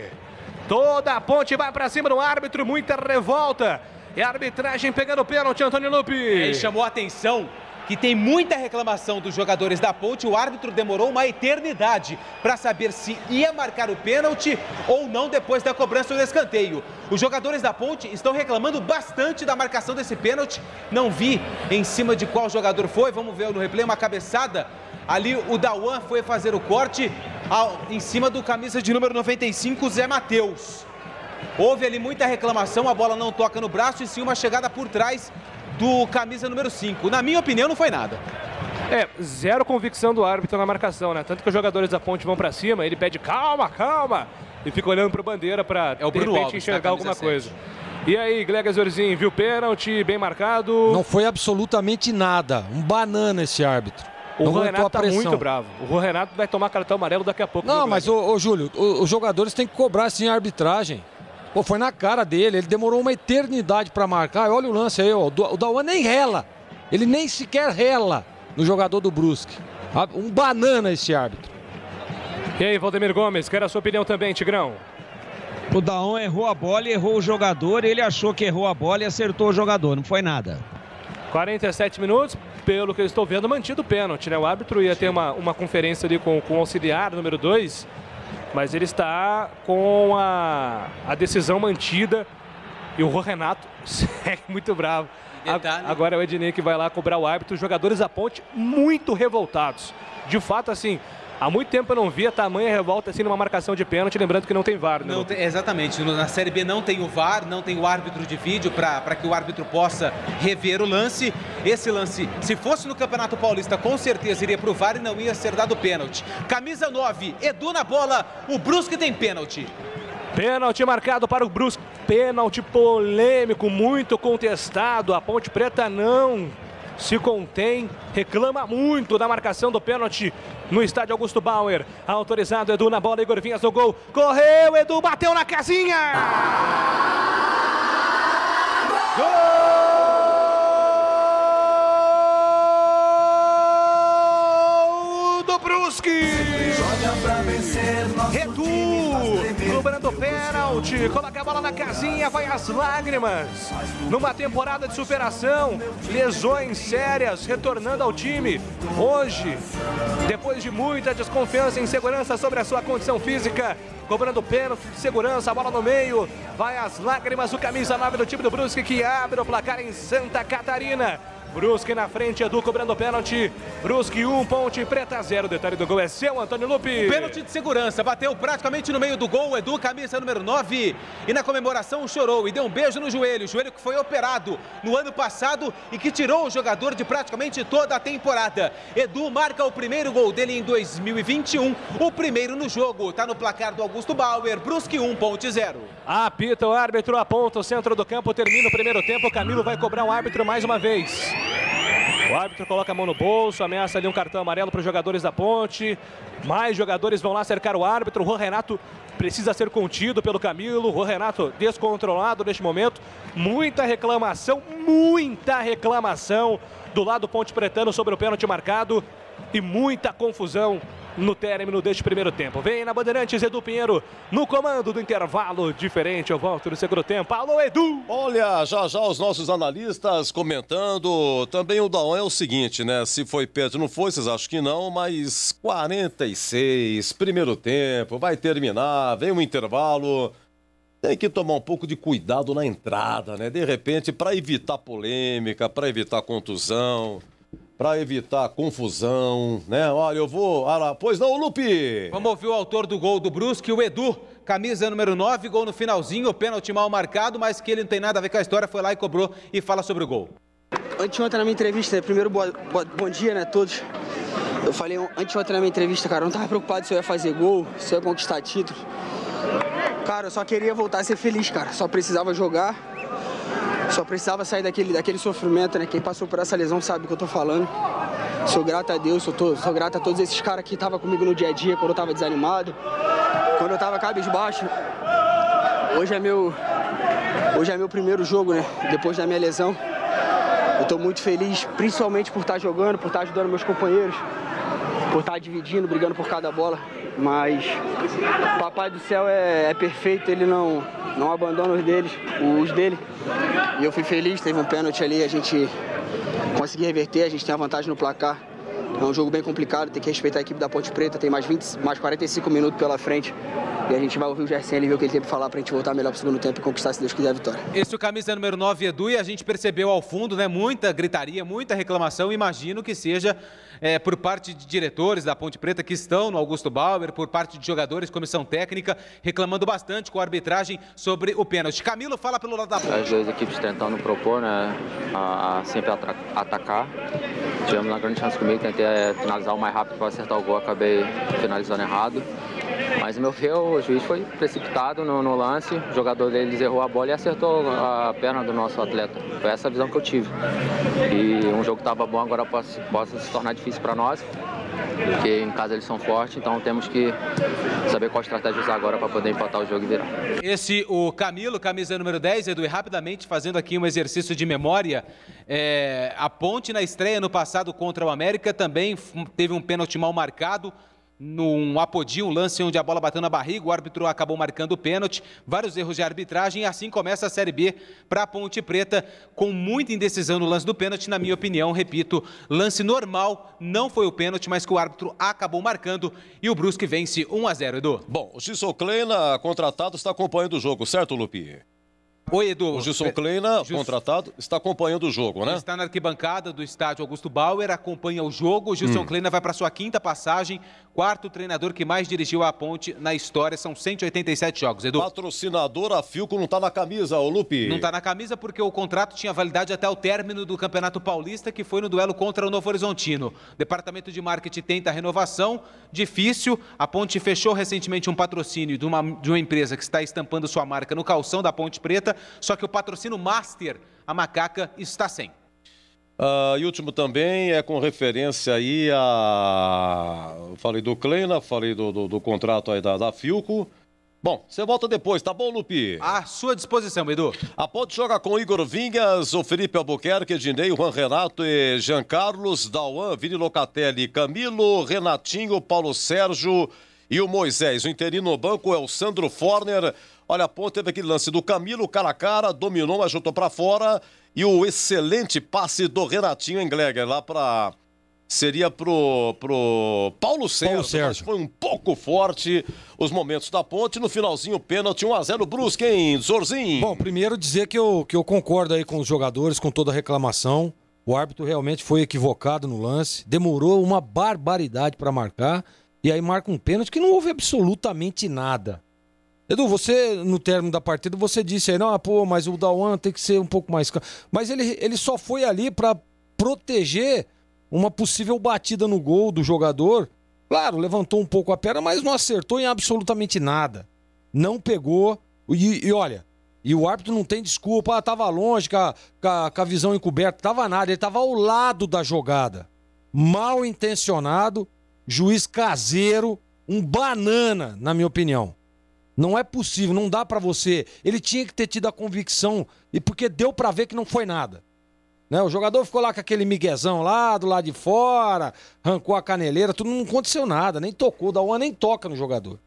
Toda a Ponte vai para cima do árbitro, muita revolta. E a arbitragem pegando o pênalti, Antônio Lupi. Ele chamou a atenção que tem muita reclamação dos jogadores da Ponte. O árbitro demorou uma eternidade para saber se ia marcar o pênalti ou não depois da cobrança do escanteio. Os jogadores da Ponte estão reclamando bastante da marcação desse pênalti. Não vi em cima de qual jogador foi, vamos ver no replay, uma cabeçada. Ali o Dauan foi fazer o corte em cima do camisa de número 95, Zé Matheus. Houve ali muita reclamação, a bola não toca no braço e sim uma chegada por trás do camisa número 5. Na minha opinião, não foi nada. Zero convicção do árbitro na marcação, né? Tanto que os jogadores da Ponte vão pra cima, ele pede calma, e fica olhando pro bandeira pra, de repente, enxergar alguma coisa. E aí, Gleger Zorzinho, viu pênalti, bem marcado? Não foi absolutamente nada. Um banana esse árbitro. O Renato tá muito bravo. O Renato vai tomar cartão amarelo daqui a pouco. Não, mas, Júlio, os jogadores têm que cobrar, assim, a arbitragem. Pô, foi na cara dele, ele demorou uma eternidade para marcar. Olha o lance aí, ó. O Dauan nem rela. Ele nem sequer rela no jogador do Brusque. Um banana esse árbitro. E aí, Valdemir Gomes, quero a sua opinião também, Tigrão. O Dauan errou a bola e errou o jogador. Ele achou que errou a bola e acertou o jogador. Não foi nada. 47 minutos, pelo que eu estou vendo, mantido o pênalti, né? O árbitro ia ter uma conferência ali com o auxiliar número 2. Mas ele está com a decisão mantida e o Renato segue muito bravo. Agora é o Ednei que vai lá cobrar o árbitro. Os jogadores da Ponte muito revoltados. De fato, assim, Há muito tempo eu não via tamanha revolta assim numa marcação de pênalti, lembrando que não tem VAR, né? Não tem, exatamente, na Série B não tem o VAR, não tem o árbitro de vídeo para que o árbitro possa rever o lance. Esse lance, se fosse no Campeonato Paulista, com certeza iria pro VAR e não ia ser dado pênalti. Camisa 9, Edu na bola, o Brusque tem pênalti. Pênalti marcado para o Brusque, pênalti polêmico, muito contestado. A Ponte Preta não se contém, reclama muito da marcação do pênalti no estádio Augusto Bauer. Autorizado Edu na bola, Igor Vinhas no gol. Correu, Edu bateu na casinha! Gol do Brusque! Edu, cobrando pênalti, coloca a bola na casinha, vai às lágrimas. Numa temporada de superação, lesões sérias, retornando ao time. Hoje, depois de muita desconfiança e insegurança sobre a sua condição física, cobrando pênalti de segurança, a bola no meio, vai às lágrimas o camisa 9 do time do Brusque, que abre o placar em Santa Catarina. Brusque na frente, Edu cobrando pênalti. Brusque 1, Ponte Preta 0. Detalhe do gol é seu, Antônio Lupi. Pênalti de segurança, bateu praticamente no meio do gol. Edu, camisa número 9. E na comemoração chorou e deu um beijo no joelho. O joelho que foi operado no ano passado e que tirou o jogador de praticamente toda a temporada. Edu marca o primeiro gol dele em 2021. O primeiro no jogo. Tá no placar do Augusto Bauer. Brusque 1, Ponte 0. Apita o árbitro, aponta o centro do campo, termina o primeiro tempo. O Camilo vai cobrar um árbitro mais uma vez. O árbitro coloca a mão no bolso, ameaça ali um cartão amarelo para os jogadores da Ponte. Mais jogadores vão lá cercar o árbitro. O Juan Renato precisa ser contido pelo Camilo. O Juan Renato descontrolado neste momento. Muita reclamação do lado ponte pretano sobre o pênalti marcado. E muita confusão no término deste primeiro tempo. Vem na Bandeirantes, Edu Pinheiro, no comando do intervalo diferente. Eu volto no segundo tempo. Alô, Edu! Olha, já os nossos analistas comentando. Também o Daon é o seguinte, né? Se foi perto, não foi, vocês acham que não, mas 46, primeiro tempo, vai terminar, vem um intervalo. Tem que tomar um pouco de cuidado na entrada, né? De repente, para evitar polêmica, para evitar contusão, para evitar confusão, né? Olha, eu vou... Pois não, Lupi! Vamos ouvir o autor do gol do Brusque, o Edu, camisa número 9, gol no finalzinho, pênalti mal marcado, mas que ele não tem nada a ver com a história, foi lá e cobrou e fala sobre o gol. Anteontem na minha entrevista, né? Primeiro, bom dia, né, todos. Eu falei anteontem na minha entrevista, cara, eu não tava preocupado se eu ia fazer gol, se eu ia conquistar título. Cara, eu só queria voltar a ser feliz, cara, só precisava jogar. Só precisava sair daquele sofrimento, né? Quem passou por essa lesão sabe o que eu tô falando. Sou grato a Deus, sou grato a todos esses caras que estavam comigo no dia a dia, quando eu tava desanimado, quando eu tava cabisbaixo. Hoje é meu primeiro jogo, né? Depois da minha lesão. Eu tô muito feliz, principalmente por estar jogando, por estar ajudando meus companheiros, por estar dividindo, brigando por cada bola. Mas o Papai do Céu é perfeito, ele não abandona os dele. E eu fui feliz, teve um pênalti ali, a gente conseguiu reverter, a gente tem a vantagem no placar. É um jogo bem complicado, tem que respeitar a equipe da Ponte Preta, tem mais 45 minutos pela frente. E a gente vai ouvir o Gerson ali, ver o que ele tem para falar, pra gente voltar melhor pro segundo tempo e conquistar, se Deus quiser, a vitória. Esse é o camisa número 9, Edu, e a gente percebeu ao fundo, né, muita gritaria, muita reclamação. Imagino que seja por parte de diretores da Ponte Preta que estão no Augusto Bauer, por parte de jogadores, comissão técnica, reclamando bastante com a arbitragem sobre o pênalti. Camilo, fala pelo lado da Ponte. As duas equipes tentando propor, né, a sempre atacar. Tivemos uma grande chance comigo, tentei finalizar o mais rápido para acertar o gol, acabei finalizando errado. Mas, no meu ver, o juiz foi precipitado no lance, o jogador deles errou a bola e acertou a perna do nosso atleta. Foi essa a visão que eu tive. E um jogo que estava bom, agora possa se tornar difícil para nós, porque em casa eles são fortes, então temos que saber qual estratégia usar agora para poder empatar o jogo e virar. Esse, o Camilo, camisa número 10, Edu, e rapidamente fazendo aqui um exercício de memória, a Ponte na estreia no passado contra o América também teve um pênalti mal marcado, num apodi, um lance onde a bola bateu na barriga, o árbitro acabou marcando o pênalti, vários erros de arbitragem, e assim começa a Série B para a Ponte Preta, com muita indecisão no lance do pênalti, na minha opinião, repito, lance normal, não foi o pênalti, mas que o árbitro acabou marcando, e o Brusque vence 1-0, Edu. Bom, o Xisoclena, contratado, está acompanhando o jogo, certo, Lupi? Oi, Edu. O Gilson Kleina, contratado, está acompanhando o jogo, né? Está na arquibancada do estádio Augusto Bauer, acompanha o jogo. O Gilson Kleina vai para sua 5ª passagem, 4º treinador que mais dirigiu a Ponte na história. São 187 jogos, Edu. Patrocinador, a Filco não está na camisa, ô Lupe. Não está na camisa porque o contrato tinha validade até o término do Campeonato Paulista, que foi no duelo contra o Novo Horizontino. O Departamento de Marketing tenta a renovação, difícil. A Ponte fechou recentemente um patrocínio de uma empresa que está estampando sua marca no calção da Ponte Preta, só que o patrocínio Master, a Macaca, está sem. E último também é com referência aí a... Falei do Kleina, falei do contrato aí da Filco. Bom, você volta depois, tá bom, Lupi? À sua disposição, Edu. A Ponte joga com Igor Vinhas, o Felipe Albuquerque, Ednei, Juan Renato e Jean Carlos, Dauan, Vini Locatelli, Camilo, Renatinho, Paulo Sérgio e o Moisés. O interino no banco é o Sandro Forner. Olha, a Ponte teve aquele lance do Camilo, cara a cara, dominou, mas chutou pra fora. E o excelente passe do Renatinho Engleger lá pra... Seria pro Paulo Sérgio, mas foi um pouco forte os momentos da Ponte. No finalzinho, pênalti 1-0 Brusque, hein, Zorzinho? Bom, primeiro dizer que eu concordo aí com os jogadores, com toda a reclamação. O árbitro realmente foi equivocado no lance, demorou uma barbaridade para marcar, e aí marca um pênalti que não houve absolutamente nada. Edu, você, no término da partida, você disse aí, não, mas o Dauan tem que ser um pouco mais... Mas ele só foi ali para proteger uma possível batida no gol do jogador. Claro, levantou um pouco a perna, mas não acertou em absolutamente nada. Não pegou. E olha, e o árbitro não tem desculpa. Tava longe, com a visão encoberta. Tava nada, ele tava ao lado da jogada. Mal intencionado, juiz caseiro, um banana, na minha opinião. Não é possível, não dá pra você. Ele tinha que ter tido a convicção, e porque deu pra ver que não foi nada. Né? O jogador ficou lá com aquele miguezão lá, do lado de fora, arrancou a caneleira, tudo, não aconteceu nada, nem tocou, o Dauan nem toca no jogador.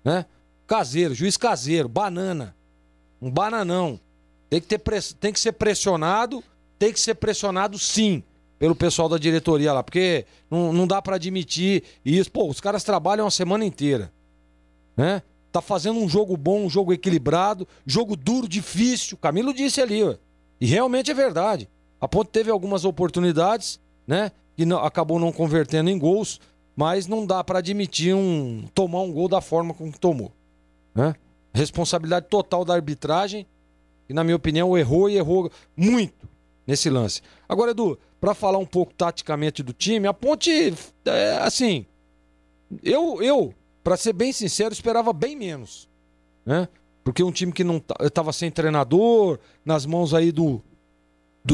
Né? Caseiro, juiz caseiro, banana. Um bananão. Tem que ser pressionado sim, pelo pessoal da diretoria lá, porque não dá pra admitir isso. Pô, os caras trabalham a semana inteira. Né? Tá fazendo um jogo bom, um jogo equilibrado, jogo duro, difícil. O Camilo disse ali, ó. E realmente é verdade. A Ponte teve algumas oportunidades, né? Que acabou não convertendo em gols, mas não dá para admitir tomar um gol da forma como tomou. Né? Responsabilidade total da arbitragem, que na minha opinião errou e errou muito nesse lance. Agora, Edu, para falar um pouco taticamente do time, a Ponte, assim, eu para ser bem sincero, esperava bem menos. Né? Porque um time que não estava sem treinador, nas mãos aí do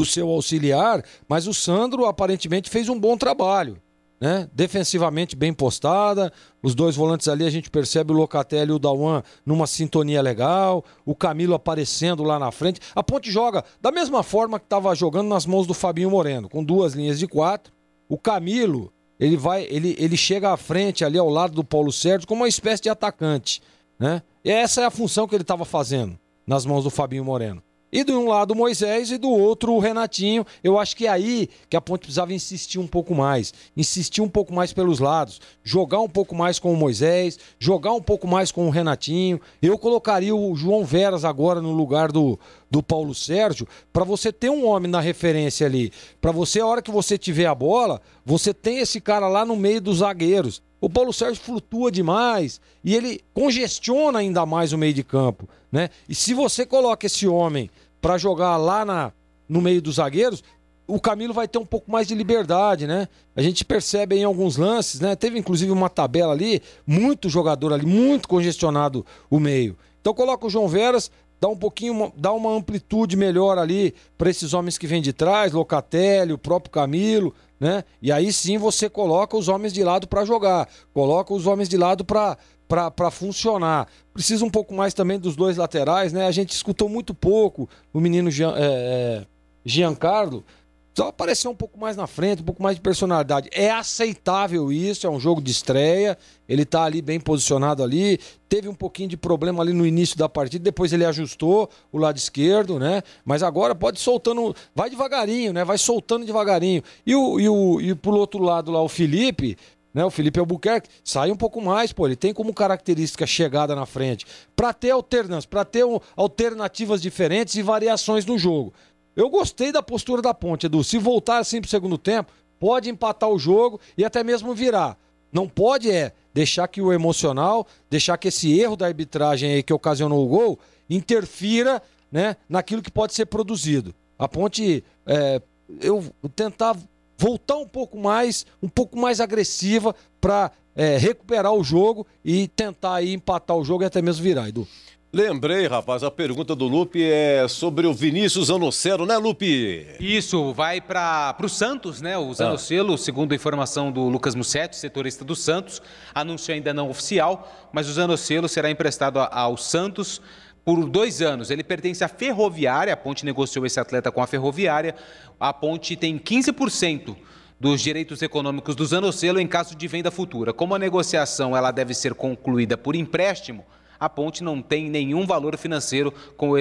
seu auxiliar, mas o Sandro aparentemente fez um bom trabalho, né? Defensivamente bem postada, os dois volantes ali a gente percebe o Locatelli e o Dauan numa sintonia legal, o Camilo aparecendo lá na frente. A Ponte joga da mesma forma que estava jogando nas mãos do Fabinho Moreno, com 2 linhas de 4. O Camilo, ele chega à frente ali ao lado do Paulo Sérgio como uma espécie de atacante, né? E essa é a função que ele estava fazendo nas mãos do Fabinho Moreno. E de um lado o Moisés e do outro o Renatinho. Eu acho que é aí que a Ponte precisava insistir um pouco mais. Insistir um pouco mais pelos lados. Jogar um pouco mais com o Moisés. Jogar um pouco mais com o Renatinho. Eu colocaria o João Veras agora no lugar do Paulo Sérgio, para você ter um homem na referência ali. Para você, a hora que você tiver a bola, você tem esse cara lá no meio dos zagueiros. O Paulo Sérgio flutua demais e ele congestiona ainda mais o meio de campo, né? E se você coloca esse homem para jogar lá no meio dos zagueiros, o Camilo vai ter um pouco mais de liberdade, né? A gente percebe em alguns lances, né? Teve inclusive uma tabela ali, muito jogador ali, muito congestionado o meio. Então coloca o João Veras, dá uma amplitude melhor ali para esses homens que vêm de trás, Locatelli, o próprio Camilo, né? E aí sim você coloca os homens de lado para jogar, coloca os homens de lado para funcionar. Precisa um pouco mais também dos dois laterais, né? A gente escutou muito pouco o menino Giancarlo, só apareceu um pouco mais na frente, um pouco mais de personalidade. É aceitável isso, é um jogo de estreia, ele tá ali bem posicionado ali, teve um pouquinho de problema ali no início da partida, depois ele ajustou o lado esquerdo, né? Mas agora pode ir soltando, vai devagarinho, né? Vai soltando devagarinho. E por outro lado lá, o Felipe, né? O Felipe Albuquerque sai um pouco mais, pô, ele tem como característica chegada na frente, para ter alternância, para ter alternativas diferentes e variações no jogo. Eu gostei da postura da Ponte, Edu. Se voltar assim pro segundo tempo, pode empatar o jogo e até mesmo virar. Não pode deixar que o emocional, deixar que esse erro da arbitragem aí que ocasionou o gol interfira, né, naquilo que pode ser produzido. A Ponte, eu tentar voltar um pouco mais agressiva para recuperar o jogo e tentar aí empatar o jogo e até mesmo virar, Edu. Lembrei, rapaz, a pergunta do Lupe é sobre o Vinícius Zanocelo, né, Lupe? Isso, vai para o Santos, né? O Zanocelo, segundo a informação do Lucas Mussetti, setorista do Santos, anúncio ainda não oficial, mas o Zanocelo será emprestado ao Santos por 2 anos. Ele pertence à Ferroviária, a Ponte negociou esse atleta com a Ferroviária. A Ponte tem 15% dos direitos econômicos do Zanocelo em caso de venda futura. Como a negociação ela deve ser concluída por empréstimo, a Ponte não tem nenhum valor financeiro com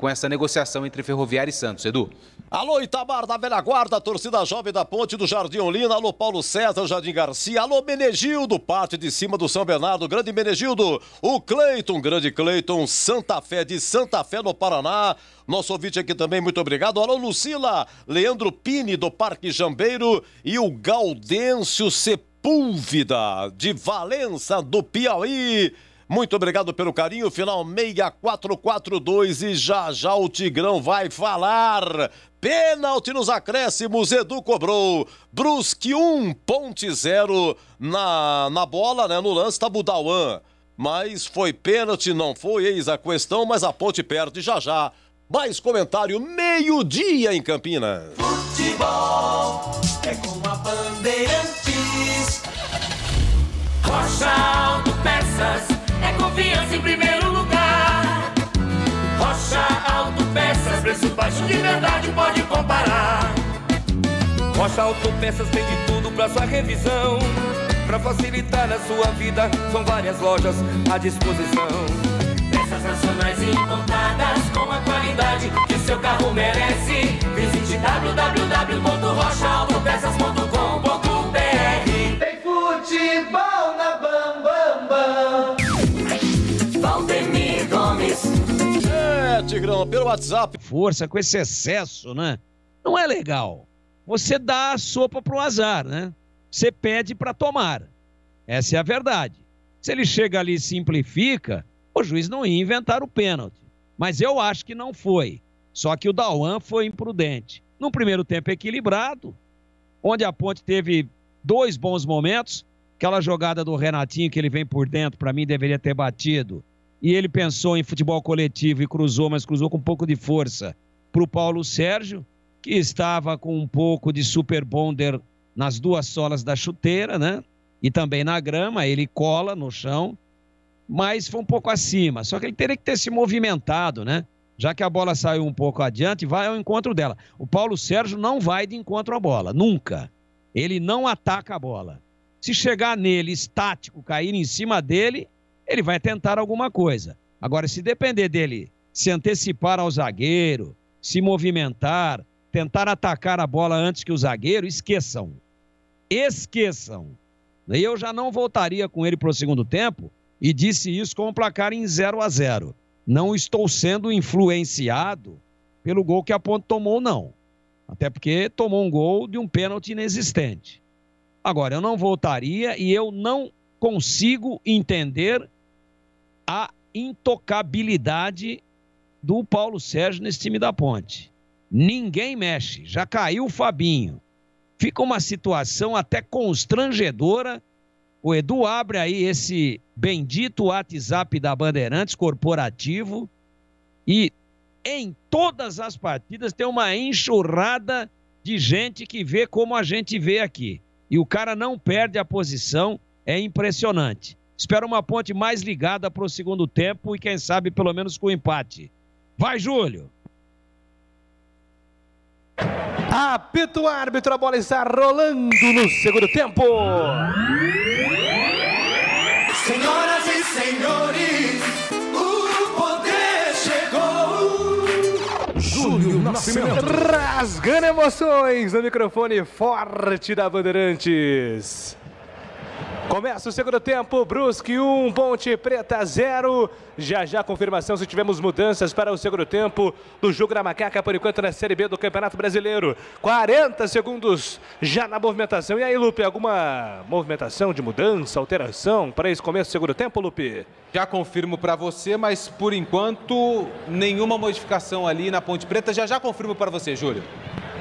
essa negociação entre Ferroviária e Santos. Edu. Alô, Itamar da Velha Guarda, torcida jovem da Ponte do Jardim Olina. Alô, Paulo César, Jardim Garcia. Alô, Menegildo, parte de cima do São Bernardo. Grande Menegildo. O Cleiton, grande Cleiton, Santa Fé, de Santa Fé, no Paraná. Nosso ouvinte aqui também, muito obrigado. Alô, Lucila, Leandro Pini, do Parque Jambeiro. E o Gaudêncio Sepúlveda, de Valença, do Piauí. Muito obrigado pelo carinho, final 6442 e já o Tigrão vai falar. Pênalti nos acréscimos, Edu cobrou. Brusque 1, Ponte 0 na bola, né? No lance tá Budauan. Mas foi pênalti, não foi, eis a questão, mas a Ponte perde já. Mais comentário, 12:00 em Campinas. Futebol é com a Bandeirantes. Rocha Autopeças. É confiança em primeiro lugar. Rocha Autopeças, preço baixo de verdade, pode comparar. Rocha Autopeças tem de tudo pra sua revisão. Pra facilitar a sua vida, são várias lojas à disposição. Peças nacionais importadas com a qualidade que o seu carro merece. Visite www.rochaautopeças.com.br. Tem futebol na Bam Bam Bam. Valdemir Gomes. Tigrão, pelo WhatsApp. Força com esse excesso, né? Não é legal. Você dá a sopa pro azar, né? Você pede para tomar. Essa é a verdade. Se ele chega ali e simplifica, o juiz não ia inventar o pênalti. Mas eu acho que não foi. Só que o Dauan foi imprudente. No primeiro tempo equilibrado, onde a Ponte teve 2 bons momentos, aquela jogada do Renatinho que ele vem por dentro, para mim deveria ter batido. E ele pensou em futebol coletivo e cruzou, mas cruzou com um pouco de força para o Paulo Sérgio, que estava com um pouco de super bonder nas 2 solas da chuteira, né? E também na grama, ele cola no chão, mas foi um pouco acima. Só que ele teria que ter se movimentado, né? Já que a bola saiu um pouco adiante, vai ao encontro dela. O Paulo Sérgio não vai de encontro à bola, nunca. Ele não ataca a bola. Se chegar nele estático, cair em cima dele, ele vai tentar alguma coisa. Agora, se depender dele se antecipar ao zagueiro, se movimentar, tentar atacar a bola antes que o zagueiro, esqueçam. Esqueçam. Eu já não voltaria com ele para o segundo tempo e disse isso com o placar em 0-0. Não estou sendo influenciado pelo gol que a Ponte tomou, não. Até porque tomou um gol de um pênalti inexistente. Agora, eu não voltaria e eu não consigo entender a intocabilidade do Paulo Sérgio nesse time da Ponte. Ninguém mexe, já caiu o Fabinho. Fica uma situação até constrangedora. O Edu abre aí esse bendito WhatsApp da Bandeirantes corporativo e em todas as partidas tem uma enxurrada de gente que vê como a gente vê aqui. E o cara não perde a posição, é impressionante. Espero uma Ponte mais ligada para o segundo tempo e quem sabe pelo menos com empate. Vai, Júlio! Apita o árbitro, a bola está rolando no segundo tempo. Senhoras e senhores, o poder chegou. Júlio Nascimento. Rasgando emoções no microfone forte da Bandeirantes. Começa o segundo tempo, Brusque 1, Ponte Preta 0. Já confirmação se tivemos mudanças para o segundo tempo do jogo da Macaca, por enquanto na Série B do Campeonato Brasileiro. 40 segundos já na movimentação. E aí, Lupe, alguma movimentação de mudança, alteração para esse começo do segundo tempo, Lupe? Já confirmo para você, mas por enquanto nenhuma modificação ali na Ponte Preta. Já confirmo para você, Júlio.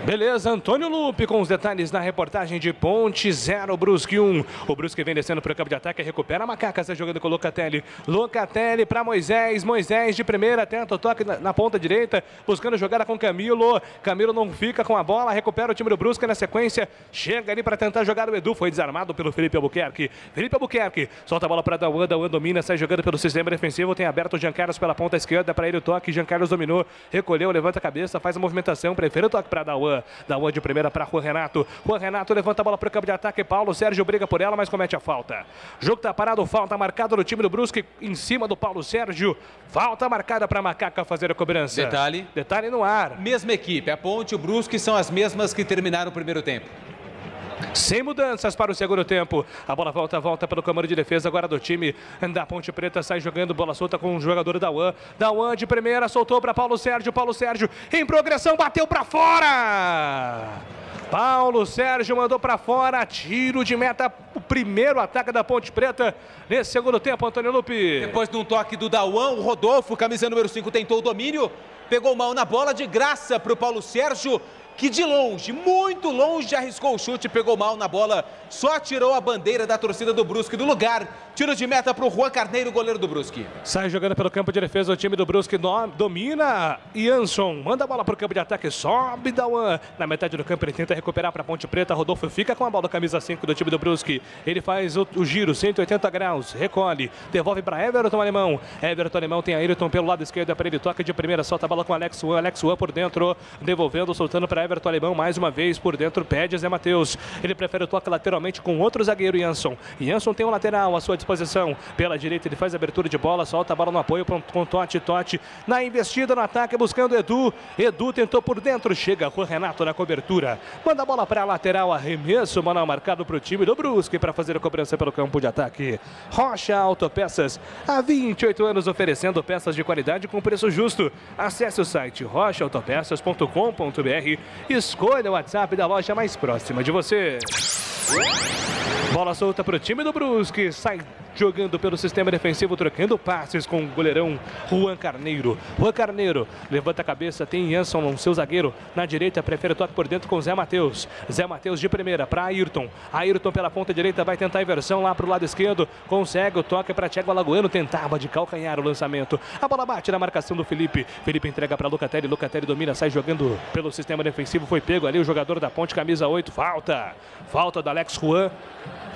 Beleza, Antônio Lupe com os detalhes na reportagem de Ponte 0, Brusque 1. O Brusque vem descendo para o campo de ataque, recupera a Macaca, está jogando com o Locatelli. Locatelli para Moisés, Moisés de primeira, tenta o toque na ponta direita, buscando jogada com Camilo. Camilo não fica com a bola, recupera o time do Brusque na sequência, chega ali para tentar jogar o Edu, foi desarmado pelo Felipe Albuquerque. Felipe Albuquerque solta a bola para Dauan, Dauan domina, sai jogando pelo sistema defensivo, tem aberto o Jean Carlos pela ponta esquerda, para ele o toque, Jean Carlos dominou, recolheu, levanta a cabeça, faz a movimentação, prefere o toque para Dauan. Dauan de primeira para Juan Renato. Juan Renato levanta a bola para o campo de ataque. Paulo Sérgio briga por ela, mas comete a falta. O jogo está parado, falta marcada no time do Brusque em cima do Paulo Sérgio. Falta marcada para a Macaca fazer a cobrança. Detalhe no ar. Mesma equipe, a Ponte e o Brusque são as mesmas que terminaram o primeiro tempo. Sem mudanças para o segundo tempo. A bola volta pelo campo de defesa agora do time da Ponte Preta. Sai jogando, bola solta com o jogador Dauan. Dauan de primeira, soltou para Paulo Sérgio. Paulo Sérgio em progressão, bateu para fora. Paulo Sérgio mandou para fora, tiro de meta, o primeiro ataque da Ponte Preta nesse segundo tempo, Antônio Lupe. Depois de um toque do Dauan, o Rodolfo, camisa número 5, tentou o domínio, pegou mal na bola de graça para o Paulo Sérgio, que de longe, muito longe, arriscou o chute, pegou mal na bola, só tirou a bandeira da torcida do Brusque do lugar. Tiro de meta para o Juan Carneiro, goleiro do Brusque. Sai jogando pelo campo de defesa, o time do Brusque domina. Jansson manda a bola para o campo de ataque, sobe Dauan. Na metade do campo ele tenta recuperar para a Ponte Preta, Rodolfo fica com a bola, camisa 5 do time do Brusque. Ele faz o giro, 180 graus, recolhe, devolve para Everton Alemão. Everton Alemão tem Ayrton pelo lado esquerdo, para ele toca de primeira, solta a bola com Alex Juan. Alex Juan por dentro, devolvendo, soltando para Everton Alemão, mais uma vez por dentro, pede Zé Matheus. Ele prefere o toque lateralmente com outro zagueiro, Jansson. Jansson tem um lateral à sua disposição. Pela direita ele faz a abertura de bola, solta a bola no apoio com Totti. Na investida no ataque, buscando Edu. Edu tentou por dentro, chega Juan Renato na cobertura. Manda a bola para a lateral, arremesso manual marcado para o time do Brusque para fazer a cobrança pelo campo de ataque. Rocha Autopeças, há 28 anos oferecendo peças de qualidade com preço justo. Acesse o site rochaautopeças.com.br. Escolha o WhatsApp da loja mais próxima de você. Bola solta para o time do Brusque. Sai jogando pelo sistema defensivo, trocando passes com o goleirão Juan Carneiro. Juan Carneiro levanta a cabeça, tem Jansson, no seu zagueiro. Na direita, prefere o toque por dentro com Zé Matheus. Zé Matheus de primeira para Ayrton. Ayrton pela ponta direita, vai tentar a inversão lá para o lado esquerdo. Consegue o toque para Thiago Alagoano. Tentava de calcanhar o lançamento. A bola bate na marcação do Felipe. Felipe entrega para Locatelli. Locatelli domina, sai jogando pelo sistema defensivo. Foi pego ali o jogador da Ponte, camisa 8. Falta do Alex Juan.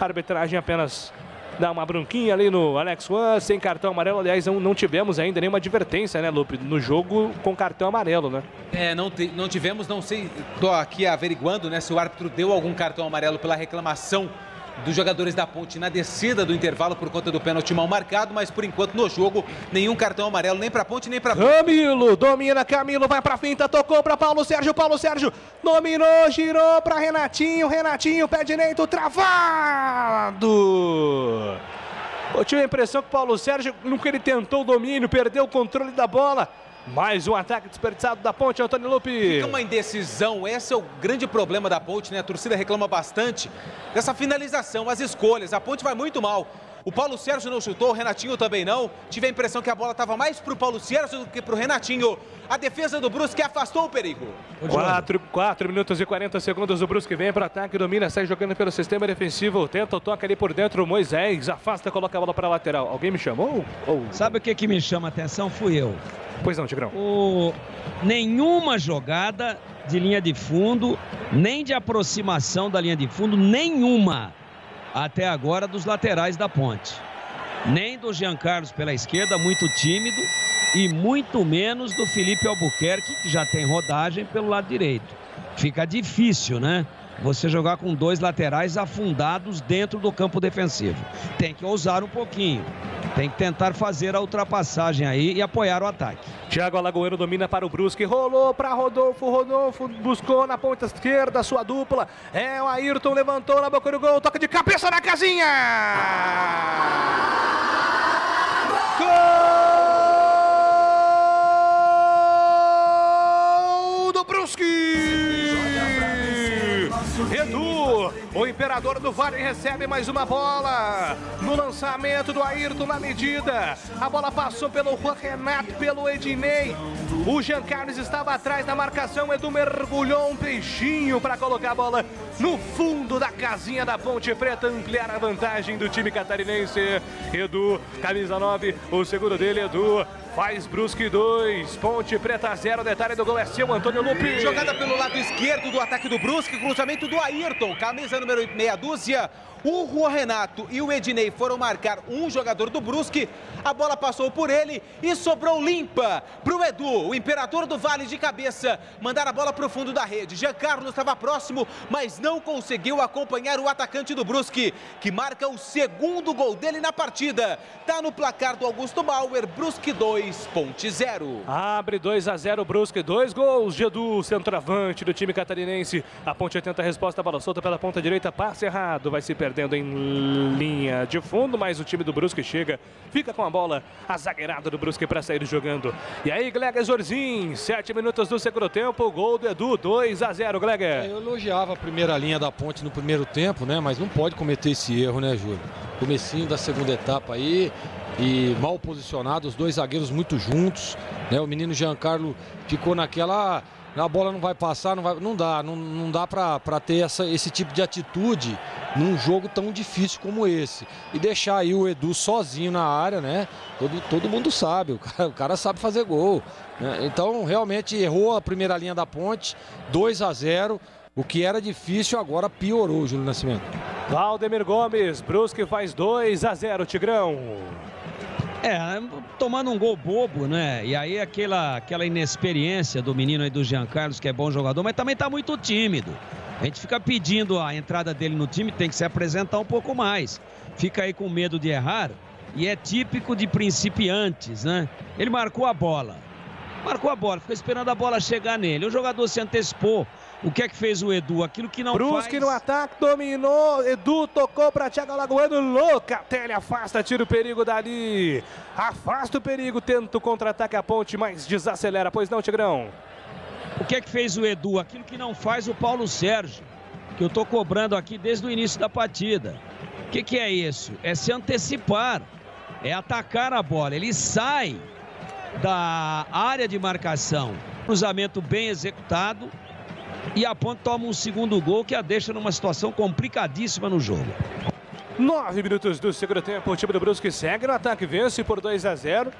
A arbitragem apenas dá uma bronquinha ali no Alex Juan, sem cartão amarelo. Aliás, não tivemos ainda nenhuma advertência, né, Lupe, no jogo com cartão amarelo, né? Não tivemos, não sei, tô aqui averiguando, né, se o árbitro deu algum cartão amarelo pela reclamação dos jogadores da Ponte na descida do intervalo por conta do pênalti mal marcado, mas por enquanto no jogo nenhum cartão amarelo, nem pra Ponte, nem pra Ponte. Camilo, domina, Camilo vai pra finta, tocou pra Paulo Sérgio dominou, girou pra Renatinho, pé direito, travado. Eu tive a impressão que o Paulo Sérgio, nunca ele tentou o domínio, perdeu o controle da bola. Mais um ataque desperdiçado da Ponte, Antônio Lupe. Fica uma indecisão, esse é o grande problema da Ponte, né? A torcida reclama bastante dessa finalização, as escolhas. A Ponte vai muito mal. O Paulo Sérgio não chutou, o Renatinho também não. Tive a impressão que a bola estava mais para o Paulo Sérgio do que para o Renatinho. A defesa do Brusque afastou o perigo. 4 minutos e 40 segundos. O Brusque vem para ataque, domina, sai jogando pelo sistema defensivo. Tenta o toque ali por dentro. Moisés afasta, coloca a bola para a lateral. Alguém me chamou? Sabe o que me chama a atenção? Fui eu. Pois não, Tigrão. Nenhuma jogada de linha de fundo, nem de aproximação da linha de fundo, nenhuma. Até agora dos laterais da Ponte. Nem do Jean Carlos pela esquerda, muito tímido, e muito menos do Felipe Albuquerque, que já tem rodagem pelo lado direito. Fica difícil, né? Você jogar com dois laterais afundados dentro do campo defensivo. Tem que ousar um pouquinho. Tem que tentar fazer a ultrapassagem aí e apoiar o ataque. Thiago Alagoano domina para o Brusque, rolou para Rodolfo, Rodolfo buscou na ponta esquerda sua dupla, o Ayrton levantou na boca do gol, toca de cabeça na casinha! Gol do Brusque! Edu, o Imperador do Vale, recebe mais uma bola no lançamento do Ayrton na medida. A bola passou pelo Juan Renato, pelo Ednei. O Jean Carlos estava atrás da marcação. Edu mergulhou um peixinho para colocar a bola no fundo da casinha da Ponte Preta, ampliar a vantagem do time catarinense. Edu, camisa 9, o segundo dele, Edu. Faz Brusque 2, Ponte Preta 0, detalhe do gol é seu, Antônio Lupi. Jogada pelo lado esquerdo do ataque do Brusque, cruzamento do Ayrton, camisa número meia dúzia. O Juan Renato e o Ednei foram marcar um jogador do Brusque, a bola passou por ele e sobrou limpa para o Edu, o Imperador do Vale de cabeça, mandar a bola para o fundo da rede. Jean Carlos estava próximo, mas não conseguiu acompanhar o atacante do Brusque, que marca o segundo gol dele na partida. Tá no placar do Augusto Bauer, Brusque 2, Ponte 0. Abre 2-0 Brusque, 2 gols de Edu, centroavante do time catarinense. A Ponte tenta a resposta, a bola solta pela ponta direita, passe errado, vai se perder em linha de fundo, mas o time do Brusque chega, fica com a bola, a zagueirada do Brusque para sair jogando. E aí, Gleger Zorzin, 7 minutos do segundo tempo, gol do Edu, 2-0, Gleger. Eu elogiava a primeira linha da Ponte no primeiro tempo, né? Mas não pode cometer esse erro, né, Júlio? Comecinho da segunda etapa aí, e mal posicionado, os dois zagueiros muito juntos, né? O menino Giancarlo ficou naquela... A bola não vai passar, não dá para ter esse tipo de atitude num jogo tão difícil como esse. E deixar aí o Edu sozinho na área, né? Todo mundo sabe, o cara sabe fazer gol, né? Então, realmente errou a primeira linha da Ponte, 2-0. O que era difícil agora piorou, Júlio Nascimento. Valdemir Gomes, Brusque faz 2-0, Tigrão. Tomando um gol bobo, né? E aí aquela inexperiência do menino aí do Jean Carlos, que é bom jogador, mas também tá muito tímido. A gente fica pedindo a entrada dele no time, tem que se apresentar um pouco mais. Fica aí com medo de errar e é típico de principiantes, né? Ele marcou a bola, ficou esperando a bola chegar nele. O jogador se antecipou. O que é que fez o Edu? Aquilo que não Brusque no ataque, dominou, Edu tocou para Thiago Alagoano, Locatelli afasta, tira o perigo dali. Afasta o perigo, tenta o contra-ataque a Ponte, mas desacelera, pois não, Tigrão? O que é que fez o Edu? Aquilo que não faz o Paulo Sérgio, que eu tô cobrando aqui desde o início da partida. O que é isso? É se antecipar, é atacar a bola. Ele sai da área de marcação, cruzamento bem executado, e a Ponte toma um segundo gol que a deixa numa situação complicadíssima no jogo. 9 minutos do segundo tempo, o time do Brusque segue no ataque, vence por 2-0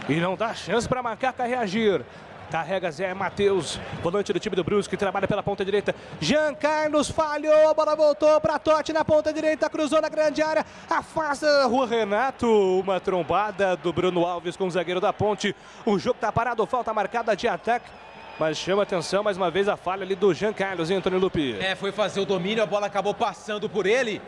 e não dá chance para Macaca reagir. Carrega Zé Matheus, volante do time do Brusque, trabalha pela ponta direita. Jean Carlos falhou, a bola voltou para Totti na ponta direita, cruzou na grande área, afasta Juan Renato, uma trombada do Bruno Alves com o zagueiro da Ponte. O jogo está parado, falta marcada de ataque. Mas chama atenção mais uma vez a falha ali do Jean Carlos, hein, Antônio Lupi? Foi fazer o domínio, a bola acabou passando por ele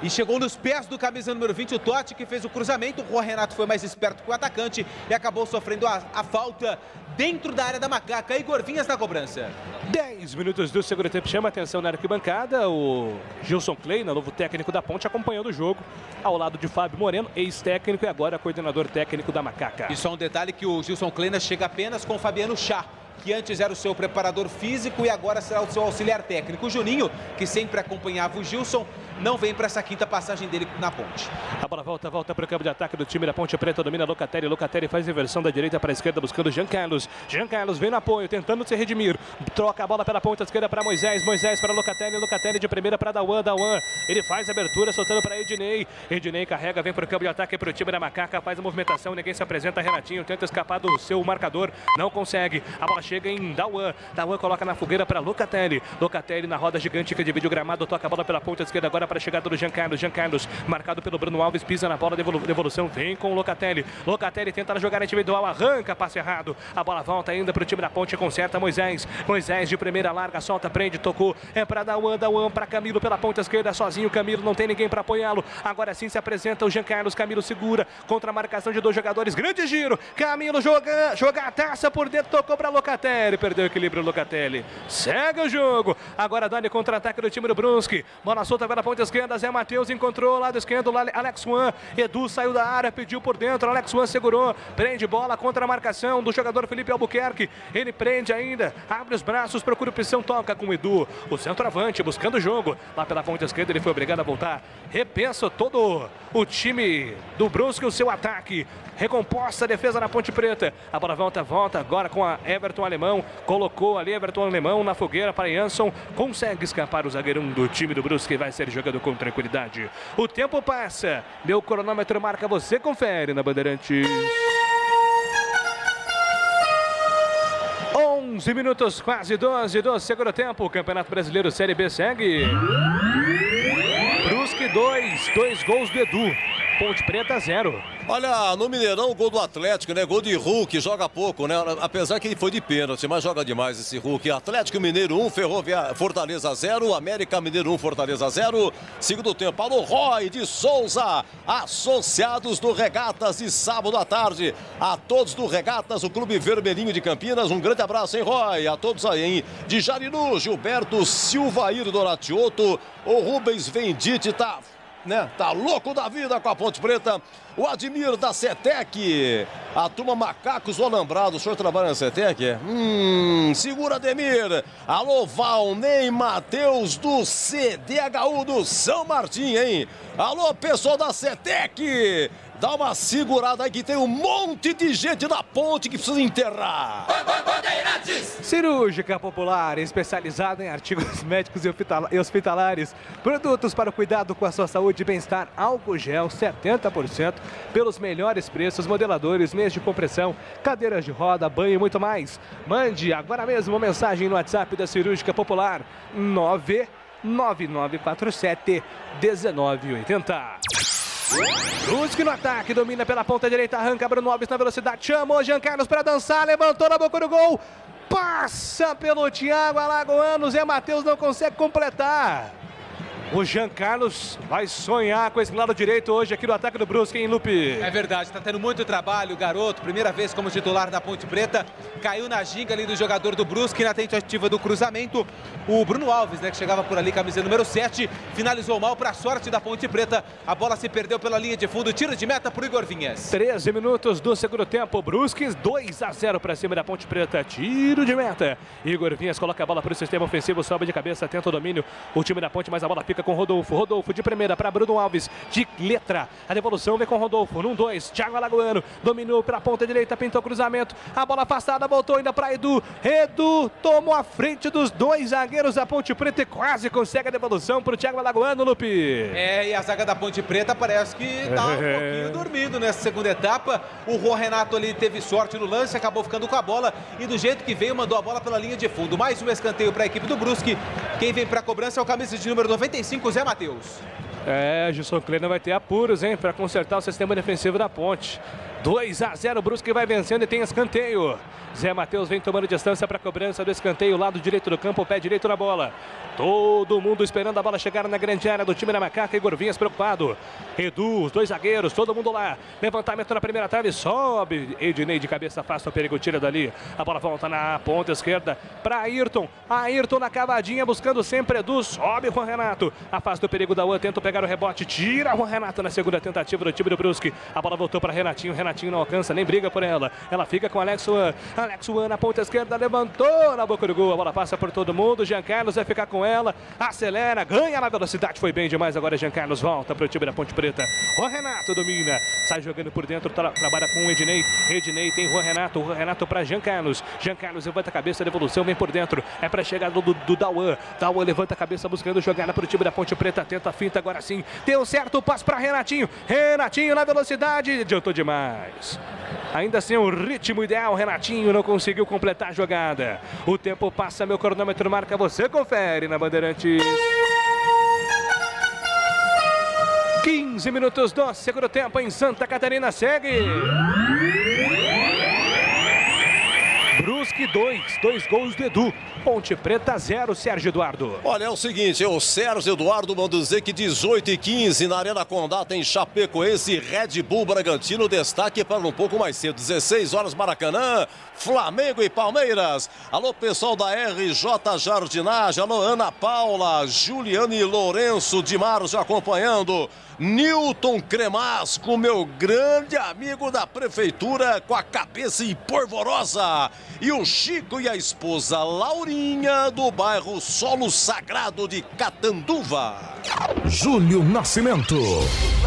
e chegou nos pés do camisa número 20, o Totti, que fez o cruzamento. O Juan Renato foi mais esperto que o atacante e acabou sofrendo a falta dentro da área da Macaca. Igor Vinhas na cobrança. 10 minutos do segundo tempo, chama atenção na arquibancada. O Gilson Kleina, novo técnico da Ponte, acompanhando o jogo ao lado de Fábio Moreno, ex-técnico e agora coordenador técnico da Macaca. E só um detalhe que o Gilson Kleina chega apenas com o Fabiano Chá, que antes era o seu preparador físico e agora será o seu auxiliar técnico. O Juninho, que sempre acompanhava o Gilson, não vem para essa quinta passagem dele na Ponte. A bola volta para o campo de ataque do time da Ponte Preta, domina Locatelli. Locatelli faz inversão da direita para a esquerda, buscando Jean Carlos. Jean Carlos vem no apoio, tentando se redimir. Troca a bola pela ponta esquerda para Moisés. Moisés para Locatelli. Locatelli de primeira para Dauan. Dauan, ele faz a abertura, soltando para Ednei. Ednei carrega, vem para o campo de ataque para o time da Macaca. Faz a movimentação, ninguém se apresenta. Renatinho tenta escapar do seu marcador, não consegue. A bola chega em Dauan. Dauan coloca na fogueira para Locatelli. Locatelli na roda gigante que divide o gramado. Toca a bola pela ponta esquerda agora para a chegada do Jean Carlos. Jean Carlos, marcado pelo Bruno Alves, pisa na bola, devolução, vem com o Locatelli. Locatelli tenta jogar individual, arranca, passe errado. A bola volta ainda para o time da Ponte, conserta Moisés. Moisés de primeira, larga, solta, prende, tocou. É para Dauan para Camilo pela ponta esquerda, sozinho. Camilo não tem ninguém para apoiá-lo. Agora sim se apresenta o Jean Carlos. Camilo segura contra a marcação de 2 jogadores. Grande giro. Camilo joga a taça por dentro, tocou para Locatelli. Perdeu o equilíbrio, Locatelli. Segue o jogo. Agora Dani contra-ataque do time do Brusque. Bola solta pela ponta esquerda. Zé Matheus encontrou lado esquerdo. Alex Wan. Edu saiu da área, pediu por dentro. Alex Wan segurou. Prende bola contra a marcação do jogador Felipe Albuquerque. Ele prende ainda. Abre os braços, procura opção, toca com o Edu. O centroavante buscando o jogo. Lá pela ponta esquerda ele foi obrigado a voltar. Repensa todo o time do Brusque, o seu ataque. Recomposta a defesa na Ponte Preta. A bola volta agora com a Everton Alemão. Colocou ali Everton Alemão na fogueira para Jansson. Consegue escapar o zagueirão do time do Brusque. Vai ser jogado com tranquilidade. O tempo passa. Meu cronômetro marca, você confere na Bandeirantes. 11 minutos, quase 12 do segundo tempo. O Campeonato Brasileiro Série B segue. Brusque 2 gols do Edu. Ponte Preta 0. Olha, no Mineirão, gol do Atlético, né? Gol de Hulk, joga pouco, né? Apesar que ele foi de pênalti, mas joga demais esse Hulk. Atlético Mineiro 1, Fortaleza 0, América Mineiro 1, Fortaleza 0. Segundo tempo, alô, Roy de Souza, associados do Regatas de sábado à tarde. A todos do Regatas, o Clube Vermelhinho de Campinas, um grande abraço, hein, Roy? A todos aí, hein? De Jarinu, Gilberto Silvair Doratioto, o Rubens Vendite tá louco da vida com a Ponte Preta. O Admir da CETEC. A turma Macacos do Alambrado. O senhor trabalha na CETEC? Segura, Ademir. Alô, Valnei Matheus do CDHU do São Martim, hein? Alô, pessoal da CETEC. Dá uma segurada aí que tem um monte de gente da ponte que precisa enterrar. Cirúrgica Popular, especializada em artigos médicos e hospitalares. Produtos para o cuidado com a sua saúde e bem-estar. Álcool gel 70% pelos melhores preços. Modeladores, meias de compressão, cadeiras de roda, banho e muito mais. Mande agora mesmo uma mensagem no WhatsApp da Cirúrgica Popular. 99947 1980. Brusque no ataque, domina pela ponta direita, arranca Bruno Alves na velocidade, chamou Jean Carlos para dançar, levantou na boca do gol, passa pelo Thiago Alagoano, Zé Matheus não consegue completar. O Jean Carlos vai sonhar com esse lado direito hoje aqui no ataque do Brusque, hein, Lupe? É verdade, está tendo muito trabalho o garoto, primeira vez como titular da Ponte Preta, caiu na ginga ali do jogador do Brusque na tentativa do cruzamento. O Bruno Alves, né, que chegava por ali, camisa número 7, finalizou mal para a sorte da Ponte Preta. A bola se perdeu pela linha de fundo, tiro de meta para o Igor Vinhas. 13 minutos do segundo tempo, Brusque 2-0 para cima da Ponte Preta, tiro de meta. Igor Vinhas coloca a bola para o sistema ofensivo, sobe de cabeça, tenta o domínio. O time da Ponte, mas a bola fica com Rodolfo. Rodolfo de primeira para Bruno Alves, de letra. A devolução vem com Rodolfo, num 2, Thiago Alagoano, dominou pela ponta direita, pintou cruzamento. A bola afastada, voltou ainda para Edu. Edu tomou a frente dos 2 zagueiros da Ponte Preta e quase consegue a devolução para o Thiago Alagoano, Lupe. E a zaga da Ponte Preta parece que está um pouquinho dormindo nessa segunda etapa. O Juan Renato ali teve sorte no lance, acabou ficando com a bola e do jeito que veio, mandou a bola pela linha de fundo. Mais um escanteio para a equipe do Brusque. Quem vem para a cobrança é o camisa de número 95, Zé Matheus. Gilson Kleiner vai ter apuros, hein, para consertar o sistema defensivo da Ponte. 2-0, Brusque vai vencendo e tem escanteio. Zé Matheus vem tomando distância para a cobrança do escanteio, lado direito do campo, pé direito na bola. Todo mundo esperando a bola chegar na grande área do time da Macaca. Igor Vinhas preocupado. Edu, os 2 zagueiros, todo mundo lá. Levantamento na primeira trave, sobe. Ednei de cabeça, afasta o perigo, tira dali. A bola volta na ponta esquerda para Ayrton. Ayrton na cavadinha, buscando sempre Edu. Sobe o Juan Renato. Afasta o perigo da UAN, tenta pegar o rebote. Tira o Juan Renato na segunda tentativa do time do Brusque. A bola voltou para Renatinho. Renatinho não alcança, nem briga por ela. Ela fica com Alex Wan. Alex Wan na ponta esquerda, levantou na boca do gol. A bola passa por todo mundo. Jean Carlos vai ficar com ela. Acelera, ganha na velocidade. Foi bem demais. Agora Jean Carlos volta para o time da Ponte Preta. Juan Renato domina. Sai jogando por dentro. Trabalha com o Ednei. Ednei tem Juan Renato. Juan Renato para Jean Carlos. Jean Carlos levanta a cabeça. Devolução vem por dentro. É para chegar do Dauan. Dauan levanta a cabeça buscando jogada para o time da Ponte Preta. Tenta a finta agora sim. Deu certo o passe para Renatinho. Renatinho na velocidade. Adiantou demais. Ainda assim, o ritmo ideal. Renatinho não conseguiu completar a jogada. O tempo passa, meu cronômetro marca. Você confere na Bandeirantes. 15 minutos do segundo tempo em Santa Catarina. Segue. Brusque 2 gols do Edu. Ponte Preta 0, Sérgio Eduardo. Olha, é o seguinte, o Sérgio Eduardo manda dizer que 18h15 na Arena Condá tem Chapecoense e Red Bull Bragantino. Destaque para um pouco mais cedo, 16 horas Maracanã, Flamengo e Palmeiras. Alô, pessoal da RJ Jardinagem, alô, Ana Paula, Juliane Lourenço de Maros acompanhando. Newton Cremasco, meu grande amigo da prefeitura, com a cabeça empolvorosa. E o Chico e a esposa Laurinha, do bairro Solo Sagrado de Catanduva. Júlio Nascimento.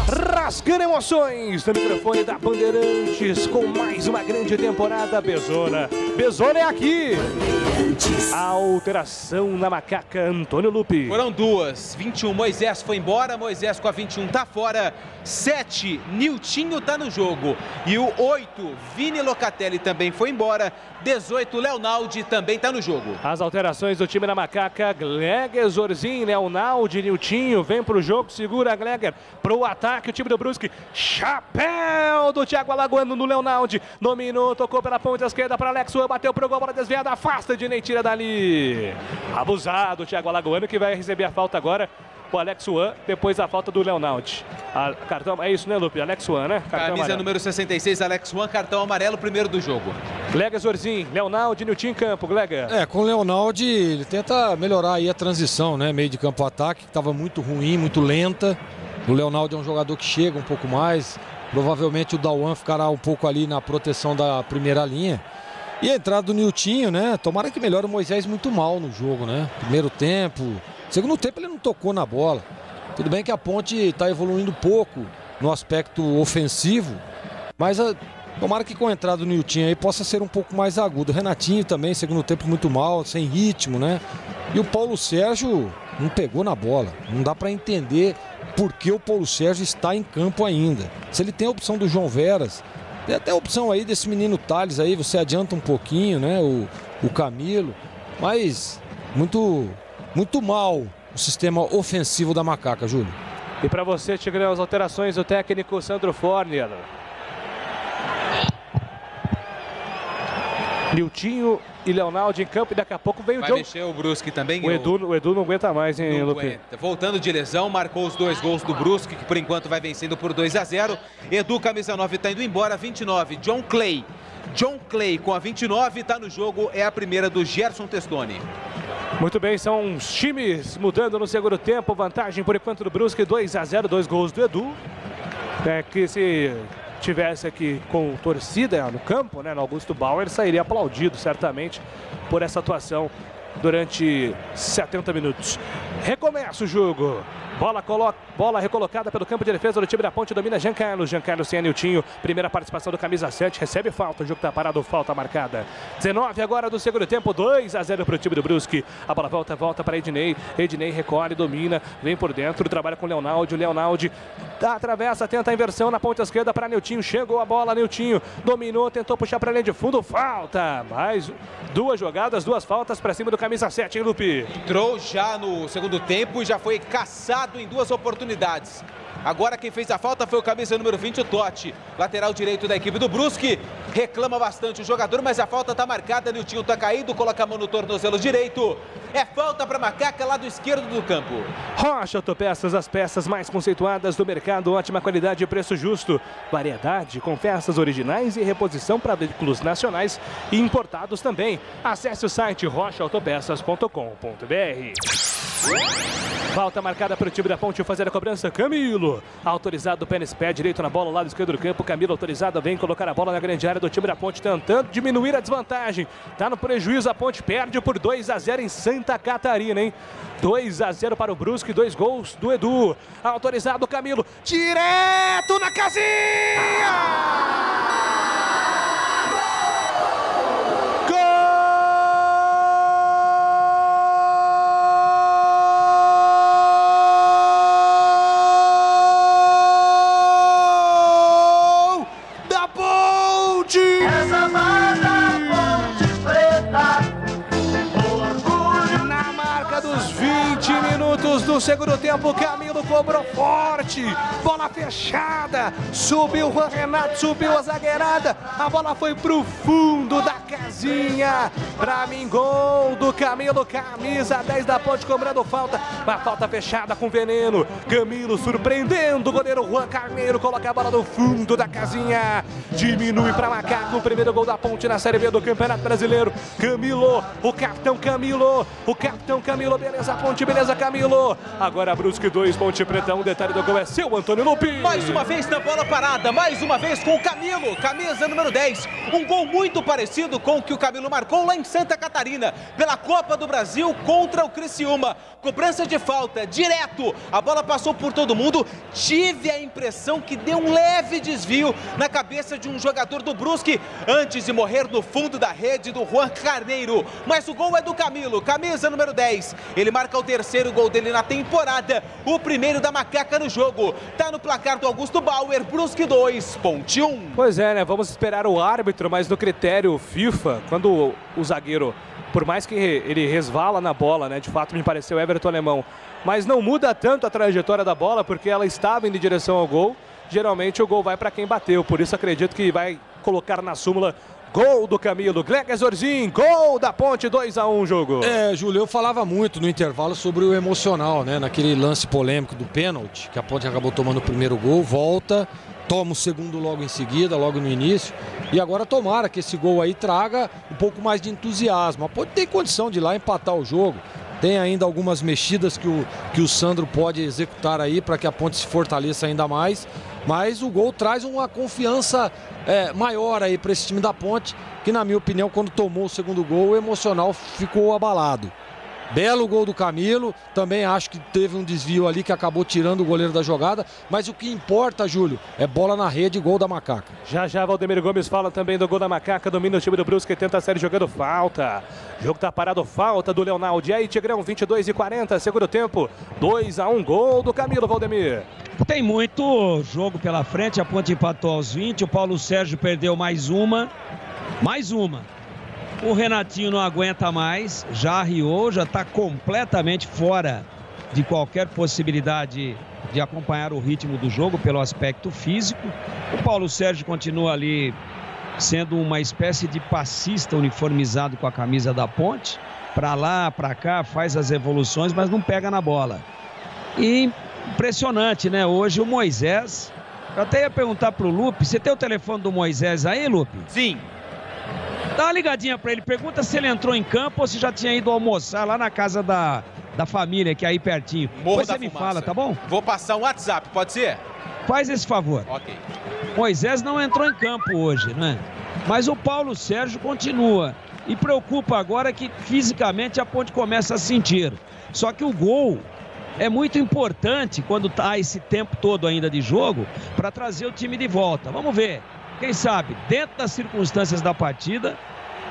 Rasgando emoções no microfone da Bandeirantes com mais uma grande temporada. Bezona é aqui. A alteração na macaca, Antônio Lupi. Foram duas. 21, Moisés foi embora. Moisés com a 21 tá fora. 7, Niltinho tá no jogo. E o 8, Vini Locatelli também foi embora. 18, Leonaldi também tá no jogo. As alterações do time da macaca: Gleger, Zorzin, Leonaldi, Niltinho vem pro jogo, segura Gleger pro ataque, o time do Brusque. Chapéu do Thiago Alagoano no Leonaldi, dominou, tocou pela ponta esquerda para Alex Uan, bateu pro gol, bola desviada, afasta, Dinei tira dali. Abusado o Thiago Alagoano, que vai receber a falta agora. O Alex Uan, depois da falta do Leonaldi. Cartão, é isso, né, Lupe? Alex Uan, né? Cartão camisa amarelo. Número 66, Alex Uan, cartão amarelo, primeiro do jogo. Gleger, Zorzin, Leonaldi, Niltinho em campo, Gleger. Com o Leonaldi, ele tenta melhorar aí a transição, né? Meio de campo-ataque, que estava muito ruim, muito lenta. O Leonaldi é um jogador que chega um pouco mais. Provavelmente o Dauan ficará um pouco ali na proteção da primeira linha. E a entrada do Niltinho, né? Tomara que melhore. O Moisés muito mal no jogo, né? Primeiro tempo. Segundo tempo ele não tocou na bola. Tudo bem que a Ponte está evoluindo pouco no aspecto ofensivo, mas tomara que com a entrada do Niltinho aí possa ser um pouco mais agudo. O Renatinho também, segundo tempo muito mal, sem ritmo, né? E o Paulo Sérgio não pegou na bola. Não dá para entender por que o Paulo Sérgio está em campo ainda. Se ele tem a opção do João Veras, tem até a opção aí desse menino Thales aí, você adianta um pouquinho, né? O Camilo, mas muito mal o sistema ofensivo da macaca, Júlio. E para você, Tigrão, as alterações do técnico Sandro Fornier. Niltinho e Leonaldi em campo, e daqui a pouco vem o Vai John. mexer o Brusque também. O Edu não aguenta mais, hein, Lupe? Voltando de lesão, marcou os 2 gols do Brusque, que por enquanto vai vencendo por 2-0. Edu, camisa 9, tá indo embora. 29, John Clay. John Clay com a 29, tá no jogo, é a primeira do Gerson Testoni. Muito bem, são os times mudando no segundo tempo. Vantagem por enquanto do Brusque, 2-0, 2 gols do Edu. Que se tivesse aqui com torcida no campo, né, no Augusto Bauer, sairia aplaudido certamente por essa atuação durante 70 minutos. Recomeça o jogo. Bola recolocada pelo campo de defesa do time da Ponte, domina Jean Carlos sem Niltinho, primeira participação do camisa 7, recebe falta, o jogo está parado, falta marcada. 19 agora do segundo tempo, 2-0 para o time do Brusque. A bola volta para Ednei recolhe, domina, vem por dentro, trabalha com o Leonaldi, atravessa, tenta a inversão na ponta esquerda para Niltinho, chegou a bola, Niltinho dominou, tentou puxar para a linha de fundo, falta, mais 2 jogadas, 2 faltas para cima do camisa 7, hein, Lupe? Entrou já no segundo tempo e já foi caçado em 2 oportunidades. Agora quem fez a falta foi o camisa número 20, o Totti, lateral direito da equipe do Brusque. Reclama bastante o jogador, mas a falta está marcada. Niltinho está caído, coloca a mão no tornozelo direito. É falta para Macaca, lado esquerdo do campo. Rocha Autopeças, as peças mais conceituadas do mercado, ótima qualidade e preço justo. Variedade com peças originais e reposição para veículos nacionais e importados também. Acesse o site rochaautopeças.com.br. Falta marcada pelo time da Ponte, fazer a cobrança, Camilo. Autorizado, pé nesse pé direito na bola, lado esquerdo do campo. Camilo autorizado, vem colocar a bola na grande área do time da Ponte, tentando diminuir a desvantagem. Tá no prejuízo, a Ponte perde por 2-0 em Santa Catarina, hein? 2-0 para o Brusque, 2 gols do Edu. Autorizado, Camilo, direto na casinha! do segundo tempo. Camilo cobrou forte, bola fechada, subiu o Juan Renato, subiu a zagueirada, a bola foi pro fundo da casinha. Pra mim, gol do Camilo, camisa 10 da Ponte, cobrando falta, uma falta fechada com veneno. Camilo surpreendendo o goleiro Juan Carneiro, coloca a bola no fundo da casinha, diminui pra Macaco, o primeiro gol da Ponte na Série B do Campeonato Brasileiro. Camilo, o capitão Camilo, beleza Ponte, beleza Camilo. Agora Brusque 2, Ponte Preta 1, detalhe do gol é seu, Antônio Lupi. Mais uma vez na bola parada, mais uma vez com o Camilo, camisa número 10. Um gol muito parecido com o que o Camilo marcou lá em Santa Catarina, pela Copa do Brasil contra o Criciúma. Cobrança de falta, direto, a bola passou por todo mundo. Tive a impressão que deu um leve desvio na cabeça de um jogador do Brusque, antes de morrer no fundo da rede do Juan Carneiro. Mas o gol é do Camilo, camisa número 10. Ele marca o terceiro gol dele na temporada, o primeiro da Macaca no jogo. Tá no placar do Augusto Bauer, Brusque 2, Ponte 1. Pois é, né? Vamos esperar o árbitro, mas no critério FIFA, quando o zagueiro, por mais que ele resvala na bola, né? De fato me pareceu Everton Alemão, mas não muda tanto a trajetória da bola, porque ela estava indo em direção ao gol. Geralmente o gol vai para quem bateu, por isso acredito que vai colocar na súmula gol do Camilo. Gleger Zorzin, gol da Ponte, 2-1 jogo. Júlio, eu falava muito no intervalo sobre o emocional, né? Naquele lance polêmico do pênalti, que a Ponte acabou tomando o primeiro gol, volta, toma o segundo logo em seguida, logo no início. E agora tomara que esse gol aí traga um pouco mais de entusiasmo. A Ponte tem condição de ir lá empatar o jogo. Tem ainda algumas mexidas que o Sandro pode executar aí para que a Ponte se fortaleça ainda mais. Mas o gol traz uma confiança maior aí para esse time da Ponte, que na minha opinião, quando tomou o segundo gol, o emocional ficou abalado. Belo gol do Camilo, também acho que teve um desvio ali que acabou tirando o goleiro da jogada, mas o que importa, Júlio, é bola na rede e gol da Macaca. Já Valdemir Gomes fala também do gol da Macaca, domina o time do Brusque, tenta a série jogando falta. O jogo tá parado, falta do Leonardo. E aí, Tigrão, 22:40, segundo tempo, 2-1, gol do Camilo, Valdemir. Tem muito jogo pela frente, a Ponte empatou aos 20, o Paulo Sérgio perdeu mais uma. O Renatinho não aguenta mais, já arriou, já está completamente fora de qualquer possibilidade de acompanhar o ritmo do jogo pelo aspecto físico. O Paulo Sérgio continua ali sendo uma espécie de passista uniformizado com a camisa da Ponte. Para lá, para cá, faz as evoluções, mas não pega na bola. E impressionante, né? Hoje o Moisés, eu até ia perguntar pro Lupe, você tem o telefone do Moisés aí, Lupe? Sim. Dá uma ligadinha pra ele, pergunta se ele entrou em campo ou se já tinha ido almoçar lá na casa da família, que é aí pertinho. Depois você me fala, tá bom? Vou passar um WhatsApp, pode ser? Faz esse favor. Ok. Moisés não entrou em campo hoje, né? Mas o Paulo Sérgio continua. E preocupa agora que fisicamente a Ponte começa a sentir. Só que o gol é muito importante quando tá esse tempo todo ainda de jogo para trazer o time de volta. Vamos ver. Quem sabe, dentro das circunstâncias da partida,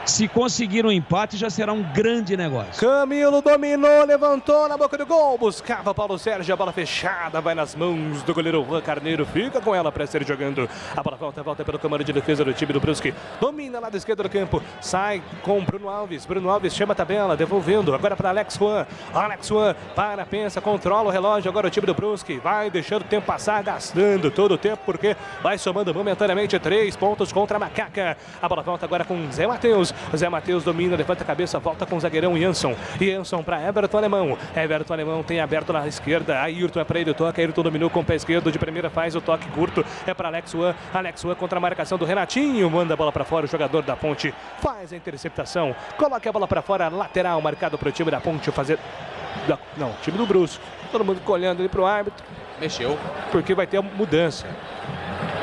se conseguir um empate, já será um grande negócio. Camilo dominou, levantou na boca do gol, buscava Paulo Sérgio, a bola fechada, vai nas mãos do goleiro Juan Carneiro, fica com ela para ser jogando. A bola volta pelo comando de defesa do time do Brusque, domina lá da esquerda do campo, sai com Bruno Alves chama a tabela, devolvendo, agora para Alex Juan, para, pensa, controla o relógio, agora o time do Brusque vai deixando o tempo passar, gastando todo o tempo, porque vai somando momentaneamente 3 pontos contra a Macaca. A bola volta agora com Zé Matheus. Zé Matheus domina, levanta a cabeça, volta com o zagueirão Jansson para Everton Alemão. Everton Alemão tem aberto na esquerda, Ayrton é para ele, toca, Ayrton dominou com o pé esquerdo, de primeira faz o toque curto, é para Alex Juan contra a marcação do Renatinho, manda a bola para fora, o jogador da Ponte faz a interceptação, coloca a bola para fora, lateral marcado para o time da Ponte fazer... Não, time do Brusque, todo mundo olhando ali para o árbitro. Mexeu. Porque vai ter a mudança.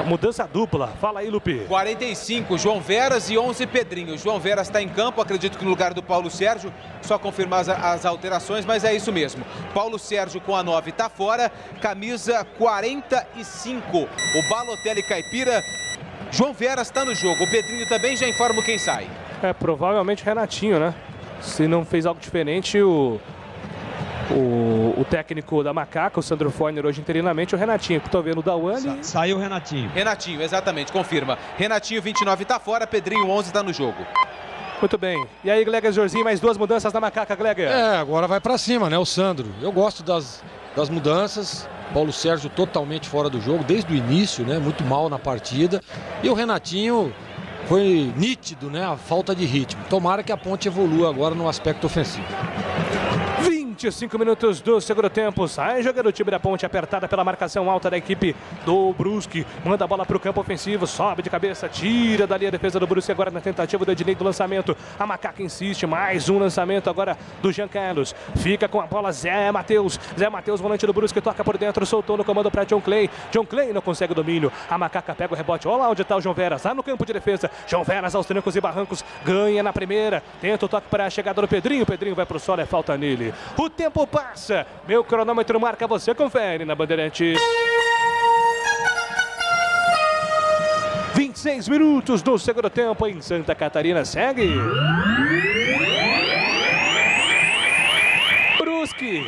Mudança dupla, fala aí, Lupi. 45, João Veras e 11, Pedrinho. João Veras está em campo, acredito que no lugar do Paulo Sérgio, só confirmar as alterações, mas é isso mesmo. Paulo Sérgio com a 9 está fora, camisa 45, o Balotelli Caipira. João Veras está no jogo, o Pedrinho também, já informo quem sai. Provavelmente Renatinho, né? Se não fez algo diferente, o técnico da Macaca, o Sandro Forner, hoje interinamente, o Renatinho, que estou vendo o Dawane. Saiu o Renatinho. Renatinho, exatamente, confirma. Renatinho, 29, está fora, Pedrinho, 11, está no jogo. Muito bem. E aí, Gleger Jorzinho, mais 2 mudanças na macaca, Gleger. Agora vai pra cima, né, o Sandro. Eu gosto das mudanças. Paulo Sérgio totalmente fora do jogo, desde o início, né, muito mal na partida. E o Renatinho foi nítido, né, a falta de ritmo. Tomara que a Ponte evolua agora no aspecto ofensivo. 25 minutos do segundo tempo. Sai jogando o time da Ponte, apertada pela marcação alta da equipe do Brusque. Manda a bola para o campo ofensivo, sobe de cabeça, tira dali a defesa do Brusque agora na tentativa do Ednei do lançamento. A macaca insiste, mais um lançamento agora do Jean Carlos. Fica com a bola Zé Matheus. Zé Matheus, volante do Brusque, toca por dentro, soltou no comando para John Clay. John Clay não consegue o domínio. A macaca pega o rebote. Olha lá onde está o João Veras, lá no campo de defesa. João Veras aos trancos e barrancos, ganha na primeira. Tenta o toque para a chegada do Pedrinho. Pedrinho vai para o solo, é falta nele. O tempo passa, meu cronômetro marca, você confere na Bandeirantes. 26 minutos do segundo tempo em Santa Catarina, segue. Brusque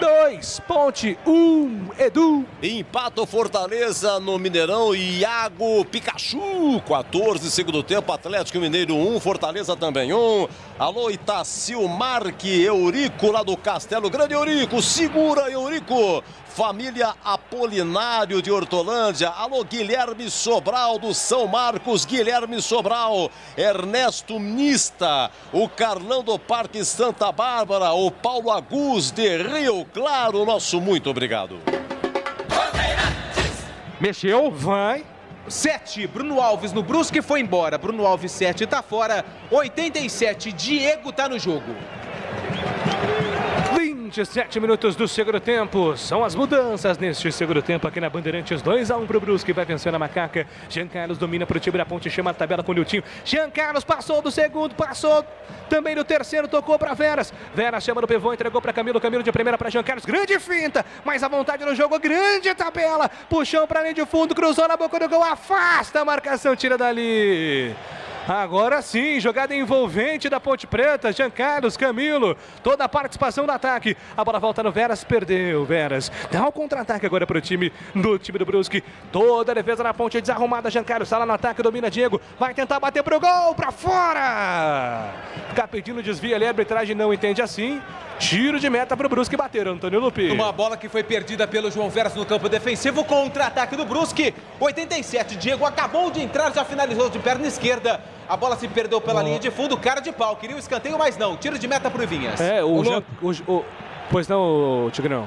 2, Ponte 1, Edu. Empata o Fortaleza no Mineirão, Iago Pikachu, 14, segundo tempo, Atlético Mineiro 1, Fortaleza também 1. Alô, Itacil Marque, Eurico lá do Castelo, grande Eurico, segura Eurico. Família Apolinário de Hortolândia. Alô, Guilherme Sobral do São Marcos, Guilherme Sobral. Ernesto Nista, o Carlão do Parque Santa Bárbara, o Paulo Agus de Rio Claro, nosso muito obrigado. Mexeu? Vai. 7, Bruno Alves no Brusque foi embora. Bruno Alves 7 tá fora. 87, Diego tá no jogo. 27 minutos do segundo tempo. São as mudanças neste segundo tempo aqui na Bandeirantes. 2-1 pro Brusque, vai vencendo a macaca. Jean Carlos domina pro time da Ponte, chama a tabela com o Niltinho. Jean Carlos passou do segundo, passou também do terceiro, tocou pra Veras. Veras chama no pivô, entregou pra Camilo. Camilo de primeira pra Jean Carlos. Grande finta, mas a vontade no jogo, grande tabela. Puxão pra linha de fundo, cruzou na boca do gol, afasta a marcação, tira dali. Agora sim, jogada envolvente da Ponte Preta, Jean Carlos, Camilo, toda a participação no ataque. A bola volta no Veras, perdeu, Veras. Dá um contra-ataque agora para o time do Brusque. Toda a defesa na Ponte desarrumada, Jean Carlos está lá no ataque, domina Diego, vai tentar bater pro gol, para fora! Ficar pedindo desvio ali, a arbitragem não entende assim. Tiro de meta para o Brusque bater, Antônio Lupi. Uma bola que foi perdida pelo João Veras no campo defensivo, contra-ataque do Brusque. 87, Diego acabou de entrar, já finalizou de perna esquerda. A bola se perdeu pela linha de fundo, cara de pau. Queria o escanteio, mas não. Tiro de meta para o Vinhas. Pois não, Tigrão.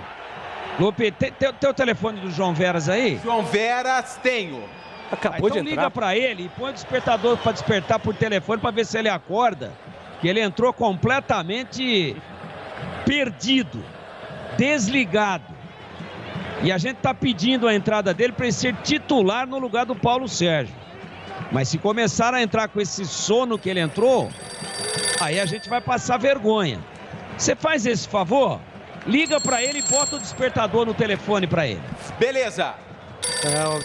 Lupi, tem o telefone do João Veras aí? João Veras, tenho. Acabou de entrar. Liga para ele e põe o despertador para despertar por telefone para ver se ele acorda. Que ele entrou completamente perdido, desligado. E a gente está pedindo a entrada dele para ele ser titular no lugar do Paulo Sérgio. Mas se começar a entrar com esse sono que ele entrou, aí a gente vai passar vergonha. Você faz esse favor? Liga para ele e bota o despertador no telefone para ele. Beleza.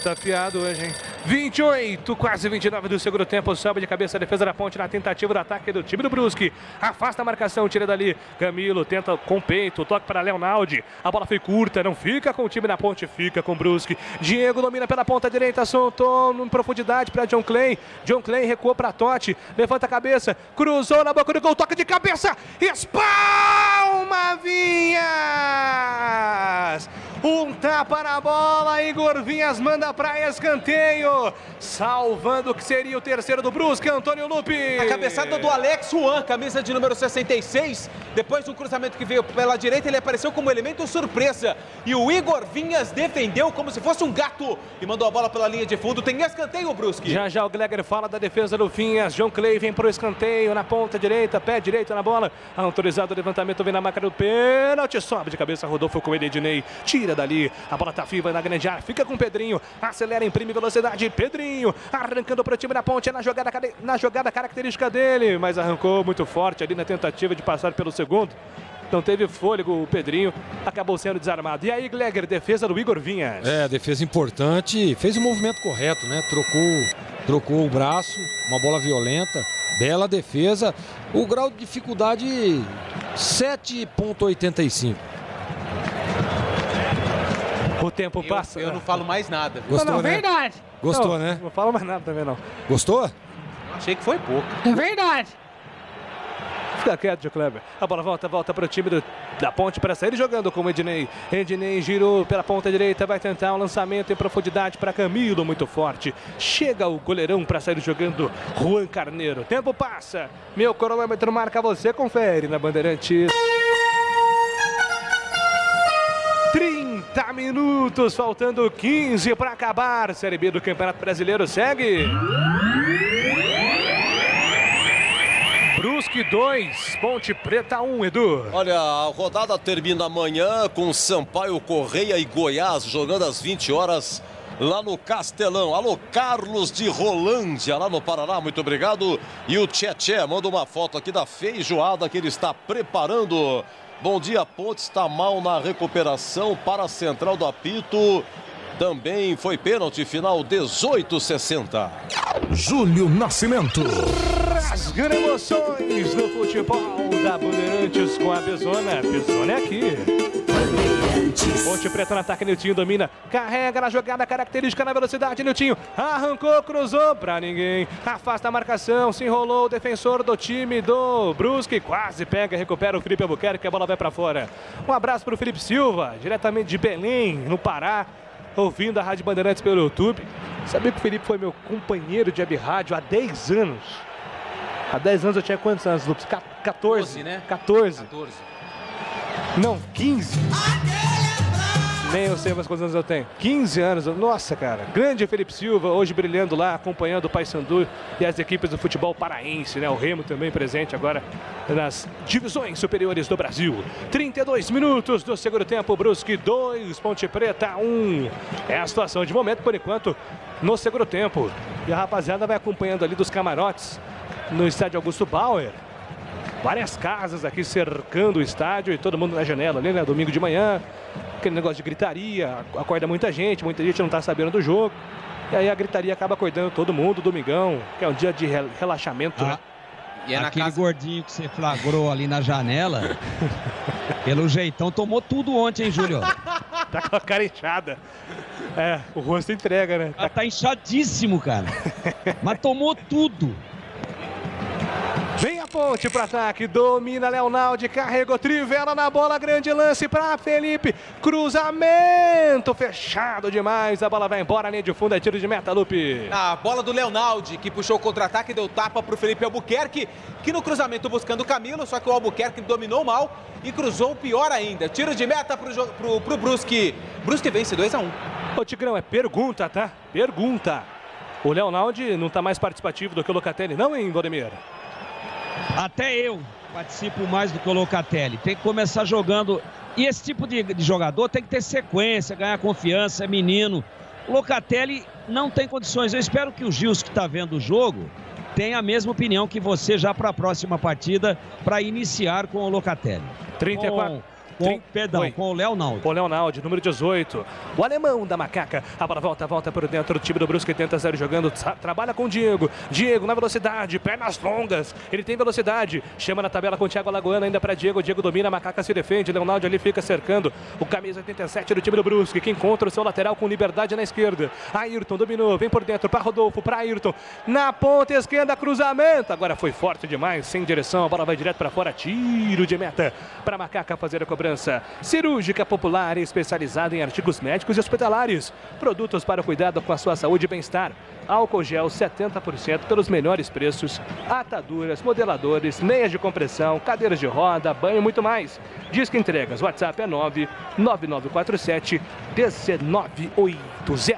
Tá afiado hoje, hein? 28, quase 29 do segundo tempo. Sobe de cabeça a defesa da Ponte na tentativa do ataque do time do Brusque. Afasta a marcação, tira dali. Camilo tenta com peito, toque para Leonaldi. A bola foi curta, não fica com o time da Ponte, fica com o Brusque. Diego domina pela ponta direita, soltou em profundidade para John Clay. John Clay recuou para Totti, levanta a cabeça, cruzou na boca do gol, toque de cabeça, espalma Vinhas! Um tapa na bola, Igor Vinhas manda para escanteio, salvando o que seria o terceiro do Brusque, Antônio Lupi. A cabeçada do Alex Juan, camisa de número 66, depois do cruzamento que veio pela direita, ele apareceu como elemento surpresa, e o Igor Vinhas defendeu como se fosse um gato, e mandou a bola pela linha de fundo, tem escanteio o Brusque. Já o Gleger fala da defesa do Vinhas, John Clay vem para o escanteio, na ponta direita, pé direito na bola, autorizado o levantamento, vem na marca do pênalti, sobe de cabeça, Rodolfo com ele, Ednei, tira dali, a bola tá viva na grande área, fica com o Pedrinho, acelera, imprime velocidade, Pedrinho, arrancando para o time da Ponte, na jogada característica dele, mas arrancou muito forte ali na tentativa de passar pelo segundo, não teve fôlego o Pedrinho, acabou sendo desarmado. E aí, Gleger, defesa do Igor Vinhas. Defesa importante, fez o movimento correto, né, trocou o braço, uma bola violenta, bela defesa, o grau de dificuldade 7,85. O tempo passa. Eu não falo mais nada. Gostou, não, né? Verdade. Gostou, não, né? Não falo mais nada também, não. Gostou? Achei que foi pouco. É verdade. Fica quieto, Gil Kleber. A bola volta para o time da Ponte para sair jogando com o Ednei. Ednei girou pela ponta direita, vai tentar um lançamento em profundidade para Camilo, muito forte. Chega o goleirão para sair jogando Juan Carneiro. Tempo passa. Meu cronômetro marca, você confere na Bandeirantes. 30 minutos, faltando 15 para acabar. Série B do Campeonato Brasileiro segue. Brusque 2, Ponte Preta 1, Edu. Olha, a rodada termina amanhã com Sampaio Correia e Goiás jogando às 20 horas lá no Castelão. Alô, Carlos de Rolândia, lá no Paraná, muito obrigado. E o Tchê manda uma foto aqui da feijoada que ele está preparando. Bom dia, Ponte está mal na recuperação para a central do apito. Também foi pênalti, final 18:60. Júlio Nascimento. Rasgando emoções no futebol da Bandeirantes com a Bezona. Bezona é aqui. Ponte Preta no ataque, Niltinho domina, carrega na jogada característica na velocidade, Niltinho arrancou, cruzou pra ninguém, afasta a marcação, se enrolou o defensor do time do Brusque, quase pega, recupera o Felipe Albuquerque, a bola vai pra fora. Um abraço pro Felipe Silva, diretamente de Belém, no Pará, ouvindo a Rádio Bandeirantes pelo YouTube. Sabia que o Felipe foi meu companheiro de web rádio há 10 anos. Há 10 anos eu tinha quantos anos, Lupes? 14, né? 14. Não, 15. Nem eu sei mais quantos anos eu tenho. 15 anos. Nossa, cara. Grande Felipe Silva, hoje brilhando lá, acompanhando o Paysandu e as equipes do futebol paraense, né? O Remo também presente agora nas divisões superiores do Brasil. 32 minutos do segundo tempo. Brusque 2, Ponte Preta 1. É a situação de momento, por enquanto, no segundo tempo. E a rapaziada vai acompanhando ali dos camarotes no estádio Augusto Bauer. Várias casas aqui cercando o estádio e todo mundo na janela ali, né? Domingo de manhã, aquele negócio de gritaria, acorda muita gente não está sabendo do jogo. E aí a gritaria acaba acordando todo mundo, domingão, que é um dia de relaxamento, né? E é aquele gordinho que você flagrou ali na janela, pelo jeitão, tomou tudo ontem, hein, Júlio? Tá com a cara inchada. É, o rosto entrega, né? Tá inchadíssimo, cara. Mas tomou tudo. Vem a Ponte para ataque, domina Leonaldi, carregou, trivela na bola, grande lance para Felipe, cruzamento fechado demais, a bola vai embora, linha de fundo, é tiro de meta, Lupe. A bola do Leonaldi, que puxou o contra-ataque, deu tapa para o Felipe Albuquerque, que no cruzamento buscando o Camilo, só que o Albuquerque dominou mal e cruzou pior ainda. Tiro de meta pro Brusque. Brusque vence 2-1. Ô Tigrão, é pergunta, tá? Pergunta. O Leonaldi não tá mais participativo do que o Locatelli, não, hein, Valdemir? Até eu participo mais do que o Locatelli. Tem que começar jogando. E esse tipo de jogador tem que ter sequência, ganhar confiança, é menino. O Locatelli não tem condições. Eu espero que o Gilson, que está vendo o jogo, tenha a mesma opinião que você já para a próxima partida, para iniciar com o Locatelli. 34. Com o Leonaldi. Com o Leonaldi, número 18. O alemão da macaca. A bola volta por dentro do time do Brusque, tenta sair jogando, trabalha com o Diego. Diego na velocidade, pernas longas. Ele tem velocidade. Chama na tabela com o Thiago Alagoana, ainda para Diego. Diego domina, a macaca se defende. Leonaldi ali fica cercando o camisa 87 do time do Brusque, que encontra o seu lateral com liberdade na esquerda. Ayrton dominou, vem por dentro para Rodolfo, para Ayrton. Na ponta esquerda, cruzamento. Agora foi forte demais, sem direção. A bola vai direto para fora. Tiro de meta para a macaca fazer a cobrança. Cirúrgica popular especializada em artigos médicos e hospitalares. Produtos para o cuidado com a sua saúde e bem-estar. Álcool gel 70% pelos melhores preços. Ataduras, modeladores, meias de compressão, cadeiras de roda, banho e muito mais. Disque entregas. WhatsApp é 99947 1980.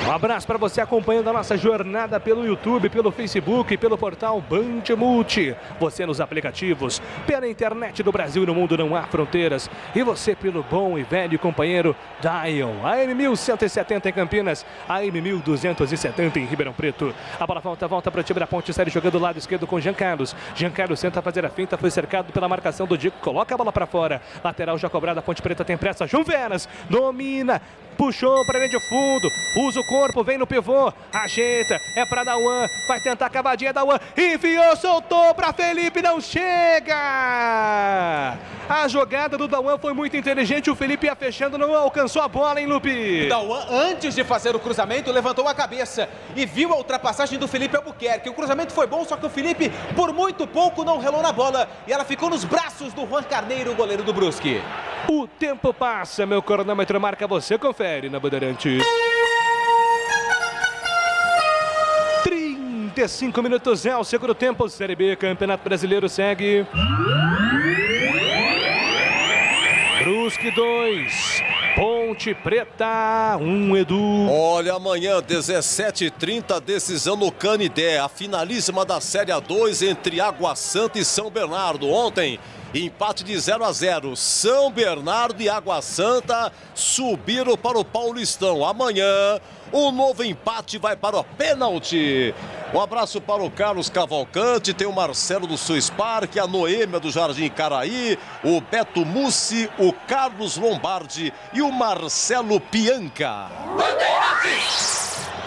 Um abraço para você acompanhando a nossa jornada pelo YouTube, pelo Facebook, pelo portal Band Multi. Você nos aplicativos, pela internet do Brasil e no mundo não há fronteiras. E você pelo bom e velho companheiro Dion. AM 1170 em Campinas, AM 1270 em Ribeirão Preto. A bola volta para o time da Ponte, sai jogando do lado esquerdo com Jean Carlos. Jean Carlos tenta fazer a finta, foi cercado pela marcação do Dico, coloca a bola para fora. Lateral já cobrada, a Ponte Preta tem pressa. João Veras domina. puxou para linha de fundo, usa o corpo, vem no pivô, ajeita, é para Dauan, vai tentar a cavadinha, Dauan, enfiou, soltou para Felipe, não chega! A jogada do Dauan foi muito inteligente, o Felipe ia fechando, não alcançou a bola, hein, Lupe? Dauan, antes de fazer o cruzamento, levantou a cabeça e viu a ultrapassagem do Felipe Albuquerque. O cruzamento foi bom, só que o Felipe, por muito pouco, não relou na bola e ela ficou nos braços do Juan Carneiro, o goleiro do Brusque. O tempo passa, meu cronômetro marca, você confere na Bandeirantes. 35 minutos é o segundo tempo, Série B, Campeonato Brasileiro segue. Brusque 2, Ponte Preta 1, Edu. Olha, amanhã, 17h30, decisão no Canidé, a finalíssima da Série A2 entre Água Santa e São Bernardo. Ontem, empate de 0-0. São Bernardo e Água Santa subiram para o Paulistão. Amanhã, um novo empate vai para o pênalti. Um abraço para o Carlos Cavalcante, tem o Marcelo do Swiss Park, a Noêmia do Jardim Caraí, o Beto Mussi, o Carlos Lombardi e o Marcelo Pianca.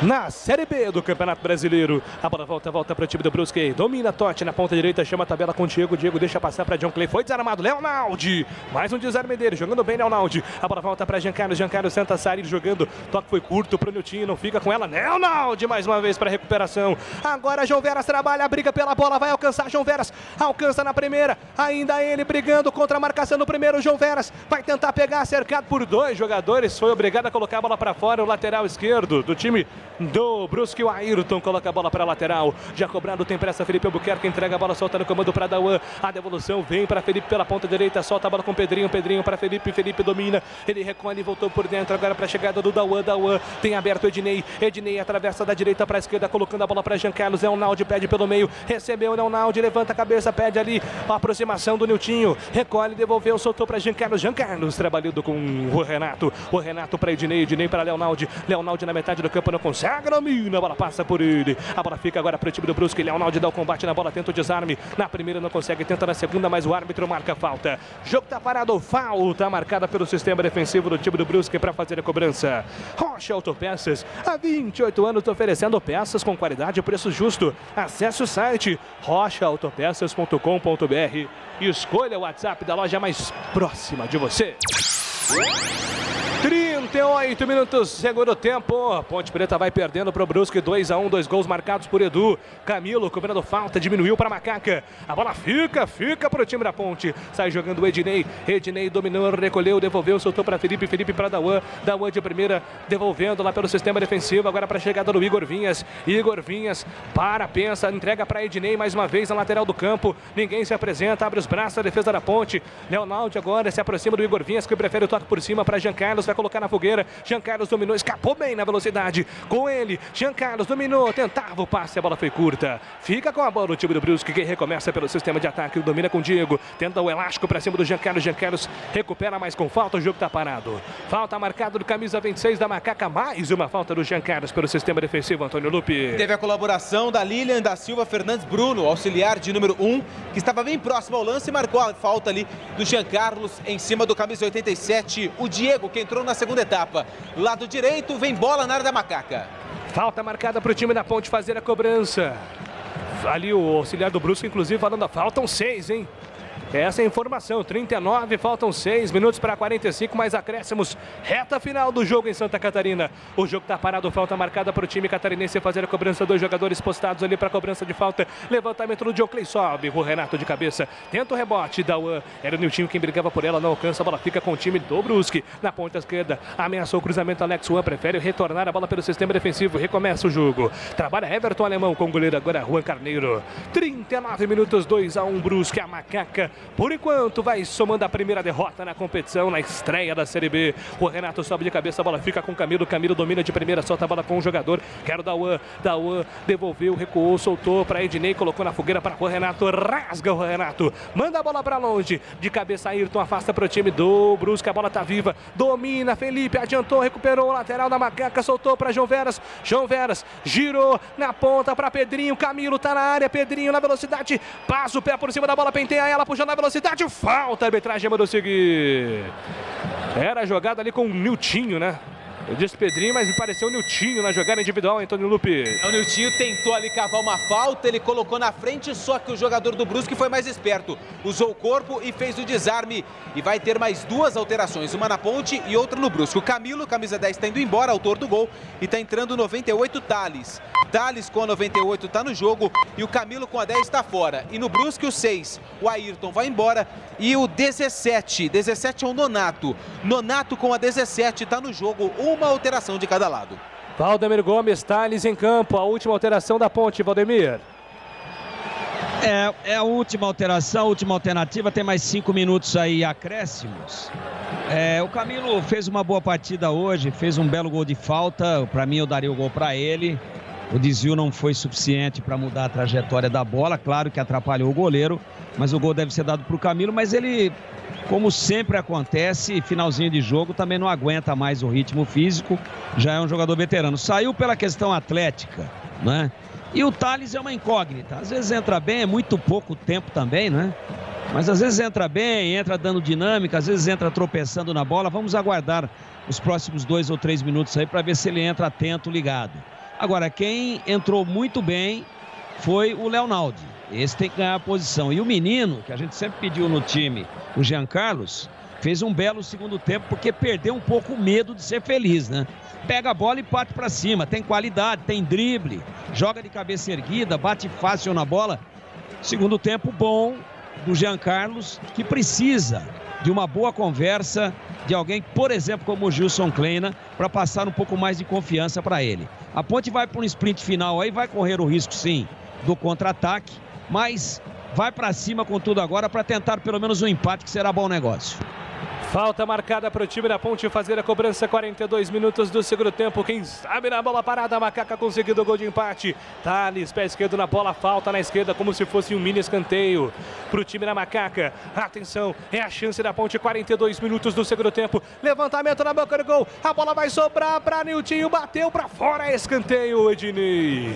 Na Série B do Campeonato Brasileiro, a bola volta para o time do Brusque, domina Totti na ponta direita, chama a tabela com o Diego, deixa passar para John Clay, foi desarmado, Leonaldi, mais um desarme dele, jogando bem Leonaldi, a bola volta para Giancarlo Santa Sarir jogando, toque foi curto para o Niltinho, não fica com ela, Leonaldi mais uma vez para recuperação, agora João Veras trabalha, briga pela bola, vai alcançar João Veras, alcança na primeira, ainda ele brigando contra a marcação no primeiro, João Veras vai tentar pegar, cercado por dois jogadores, foi obrigado a colocar a bola para fora, o lateral esquerdo do time do Brusque, o Ayrton coloca a bola para a lateral, já cobrado, tem pressa Felipe Albuquerque, entrega a bola, solta no comando para Dauan, a devolução vem para Felipe pela ponta direita, solta a bola com Pedrinho para Felipe domina, ele recolhe e voltou por dentro, agora para a chegada do Dauan, tem aberto Ednei atravessa da direita para a esquerda, colocando a bola para Giancarlo, Leonaldi pede pelo meio, recebeu Leonaldi, levanta a cabeça, pede ali a aproximação do Niltinho, recolhe, devolveu, soltou para Giancarlo trabalhando com o Renato para Ednei para Leonaldi na metade do campo, não consegue, domina, a bola passa por ele, a bola fica agora para o time do Brusque, Leonaldi dá o combate na bola, tenta o desarme, na primeira não consegue, tenta na segunda, mas o árbitro marca falta, jogo tá parado, falta marcada pelo sistema defensivo do time do Brusque para fazer a cobrança. Rocha Autopeças, há 28 anos oferecendo peças com qualidade e preço justo, acesse o site rochaautopeças.com.br e escolha o WhatsApp da loja mais próxima de você. 38 minutos, segundo tempo. Ponte Preta vai perdendo para o Brusque, 2-1, 2 gols marcados por Edu. Camilo cobrando falta, diminuiu para Macaca. A bola fica para o time da Ponte. Sai jogando o Ednei dominou, recolheu, devolveu, soltou para Felipe para Dauan de primeira, devolvendo lá pelo sistema defensivo. Agora para a chegada do Igor Vinhas, pensa, entrega para Ednei mais uma vez na lateral do campo. Ninguém se apresenta, abre os braços, a defesa da Ponte. Leonaldi agora se aproxima do Igor Vinhas, que prefere o toque por cima para Giancarlo, vai colocar na fogueira. Giancarlo dominou, escapou bem na velocidade. Com ele, Giancarlo dominou, tentava o passe, a bola foi curta. Fica com a bola o time do Brusque, que recomeça pelo sistema de ataque, domina com o Diego, tenta o elástico para cima do Giancarlo recupera, mais com falta, o jogo está parado. Falta marcada do camisa 26 da Macaca, mais uma falta do Giancarlo pelo sistema defensivo, Antônio Lupe. Teve a colaboração da Lilian da Silva Fernandes Bruno, auxiliar de número 1, que estava bem próximo ao lance e marcou a falta ali do Giancarlo em cima do camisa 87, o Diego, que entrou na segunda etapa. Lado direito, vem bola na área da Macaca. Falta marcada para o time da Ponte fazer a cobrança. Ali o auxiliar do Brusque, inclusive, falando, faltam 6, hein? Essa é a informação, 39, faltam 6 minutos para 45, mais acréscimos, reta final do jogo em Santa Catarina. O jogo está parado, falta marcada para o time catarinense fazer a cobrança, 2 jogadores postados ali para a cobrança de falta, levantamento do John Clay, sobe, o Renato de cabeça, tenta o rebote, Dauan, era o Niltinho quem brigava por ela, não alcança, a bola fica com o time do Brusque, na ponta esquerda, ameaçou o cruzamento, Alex Juan prefere retornar a bola pelo sistema defensivo, recomeça o jogo, trabalha Everton Alemão com o goleiro agora, Juan Carneiro, 39 minutos, 2-1, Brusque, a Macaca, por enquanto vai somando a primeira derrota na competição, na estreia da Série B. O Renato sobe de cabeça, a bola fica com o Camilo domina de primeira, solta a bola com o jogador, quer o Dauan, devolveu, recuou, soltou para Ednei, colocou na fogueira para o Renato, rasga o Renato, manda a bola para longe, de cabeça Ayrton, afasta para o time do Brusque, a bola tá viva, domina, Felipe, adiantou, recuperou o lateral da Macaca, soltou para João Veras, girou na ponta para Pedrinho, Camilo tá na área, Pedrinho na velocidade, passa o pé por cima da bola, penteia ela, puxa na velocidade, falta, a arbitragem mandou seguir. Era a jogada ali com o Niltinho, né? Eu disse Pedrinho, mas me pareceu o Niltinho na jogada individual, Antônio Lupe. O Niltinho tentou ali cavar uma falta, ele colocou na frente, só que o jogador do Brusque foi mais esperto. Usou o corpo e fez o desarme. E vai ter mais 2 alterações, uma na Ponte e outra no Brusque. O Camilo, camisa 10, está indo embora, autor do gol. E está entrando o 98, Thales. Thales com a 98 está no jogo e o Camilo com a 10 está fora. E no Brusque o 6, o Ayrton vai embora. E o 17 é o Nonato. Nonato com a 17 está no jogo, uma alteração de cada lado. Valdemir Gomes, Thales em campo, a última alteração da Ponte, Valdemir. É a última alteração, a última alternativa, tem mais 5 minutos aí, acréscimos. O Camilo fez uma boa partida hoje, fez um belo gol de falta, para mim eu daria o gol para ele. O desvio não foi suficiente para mudar a trajetória da bola, claro que atrapalhou o goleiro, mas o gol deve ser dado para o Camilo, mas ele, como sempre acontece, finalzinho de jogo também não aguenta mais o ritmo físico, já é um jogador veterano. Saiu pela questão atlética, né? E o Thales é uma incógnita, às vezes entra bem, é muito pouco tempo também, né? Mas às vezes entra bem, entra dando dinâmica, às vezes entra tropeçando na bola. Vamos aguardar os próximos 2 ou 3 minutos aí para ver se ele entra atento, ligado. Agora, quem entrou muito bem foi o Leonaldi. Esse tem que ganhar a posição. E o menino, que a gente sempre pediu no time, o Jean Carlos, fez um belo segundo tempo porque perdeu um pouco o medo de ser feliz, né? Pega a bola e parte para cima. Tem qualidade, tem drible, joga de cabeça erguida, bate fácil na bola. Segundo tempo bom do Jean Carlos, que precisa de uma boa conversa de alguém, por exemplo, como o Gilson Kleina, para passar um pouco mais de confiança para ele. A Ponte vai para um sprint final aí, vai correr o risco sim do contra-ataque, mas vai para cima com tudo agora para tentar pelo menos um empate, que será bom negócio. Falta marcada para o time da Ponte fazer a cobrança, 42 minutos do segundo tempo. Quem sabe na bola parada, a Macaca conseguindo o gol de empate. Thales, pé esquerdo na bola, falta na esquerda como se fosse um mini escanteio para o time da Macaca. Atenção, é a chance da Ponte, 42 minutos do segundo tempo. Levantamento na boca do gol, a bola vai sobrar para Niltinho, bateu para fora, escanteio, Ednei.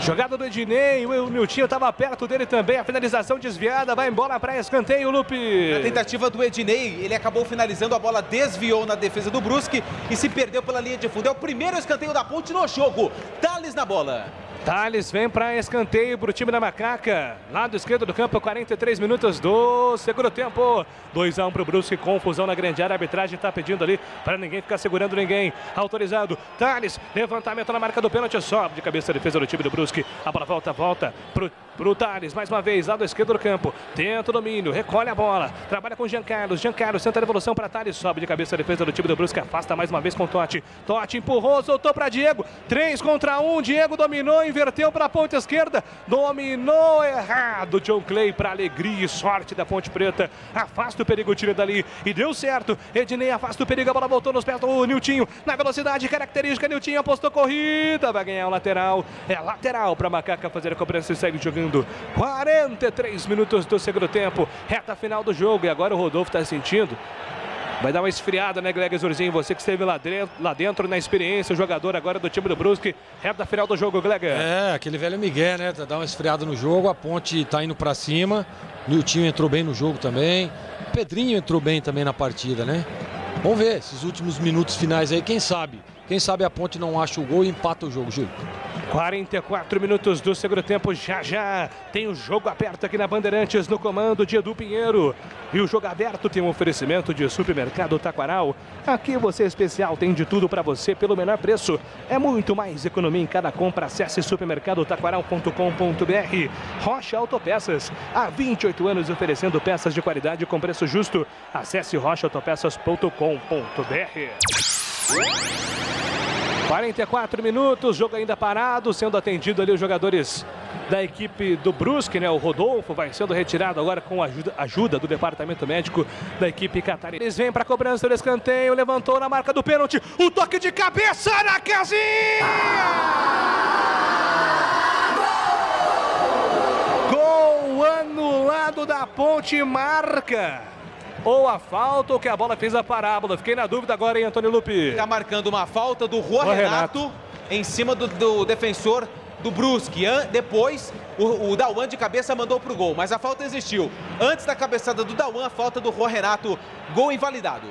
Jogada do Ednei, o Niltinho estava perto dele também, a finalização desviada, vai embora para escanteio, Lupe. A tentativa do Ednei, ele acabou finalizando, a bola desviou na defesa do Brusque e se perdeu pela linha de fundo. É o primeiro escanteio da Ponte no jogo. Thales na bola. Thales vem para escanteio para o time da Macaca. Lado esquerdo do campo, 43 minutos do segundo tempo. 2-1 para o Brusque, confusão na grande área. A arbitragem está pedindo ali para ninguém ficar segurando ninguém. Autorizado. Thales, levantamento na marca do pênalti, sobe de cabeça a defesa do time do Brusque. A bola volta pro Thales, mais uma vez, lado esquerdo do campo. Tenta o domínio, recolhe a bola. Trabalha com o Jean Carlos. Jean Carlos tenta a devolução para Thales, sobe de cabeça a defesa do time do Brusque. Afasta mais uma vez com o Totti. Totti empurrou, soltou para Diego. 3 contra 1. Diego dominou, inverteu para a ponta esquerda, dominou errado. John Clay, para alegria e sorte da Ponte Preta, afasta o perigo, tira dali e deu certo. Ednei afasta o perigo, a bola voltou nos pés do Niltinho, na velocidade característica. Niltinho apostou corrida, vai ganhar o lateral. É lateral para Macaca fazer a cobrança e segue jogando. 43 minutos do segundo tempo, reta final do jogo. E agora o Rodolfo está sentindo. Vai dar uma esfriada, né, Gleger Zurzinho? Você que esteve lá dentro na experiência, o jogador agora do time do Brusque. Reta final do jogo, Gleger. Aquele velho Miguel, né? Dá uma esfriada no jogo, a Ponte tá indo pra cima. Niltinho entrou bem no jogo também. Pedrinho entrou bem também na partida, né? Vamos ver esses últimos minutos finais aí, quem sabe? Quem sabe a Ponte não acha o gol e empata o jogo, Júlio. 44 minutos do segundo tempo, já tem o jogo aberto aqui na Bandeirantes, no comando de Edu Pinheiro. E o jogo aberto tem um oferecimento de Supermercado Taquaral. Aqui você especial, tem de tudo para você pelo menor preço. É muito mais economia em cada compra. Acesse supermercadotaquaral.com.br. Rocha Autopeças, há 28 anos oferecendo peças de qualidade com preço justo. Acesse rochaautopeças.com.br. 44 minutos, jogo ainda parado, sendo atendido ali os jogadores da equipe do Brusque, né? O Rodolfo vai sendo retirado agora com a ajuda do departamento médico da equipe catarinense. Eles vêm para a cobrança do escanteio, levantou na marca do pênalti, o toque de cabeça na casinha! Gol anulado da Ponte, marca ou a falta ou que a bola fez a parábola. Fiquei na dúvida agora, hein, Antônio Lupe? Está marcando uma falta do Juan Renato em cima do defensor do Brusque. Depois, o Dauan de cabeça mandou pro gol, mas a falta existiu. Antes da cabeçada do Dauan, a falta do Juan Renato, gol invalidado.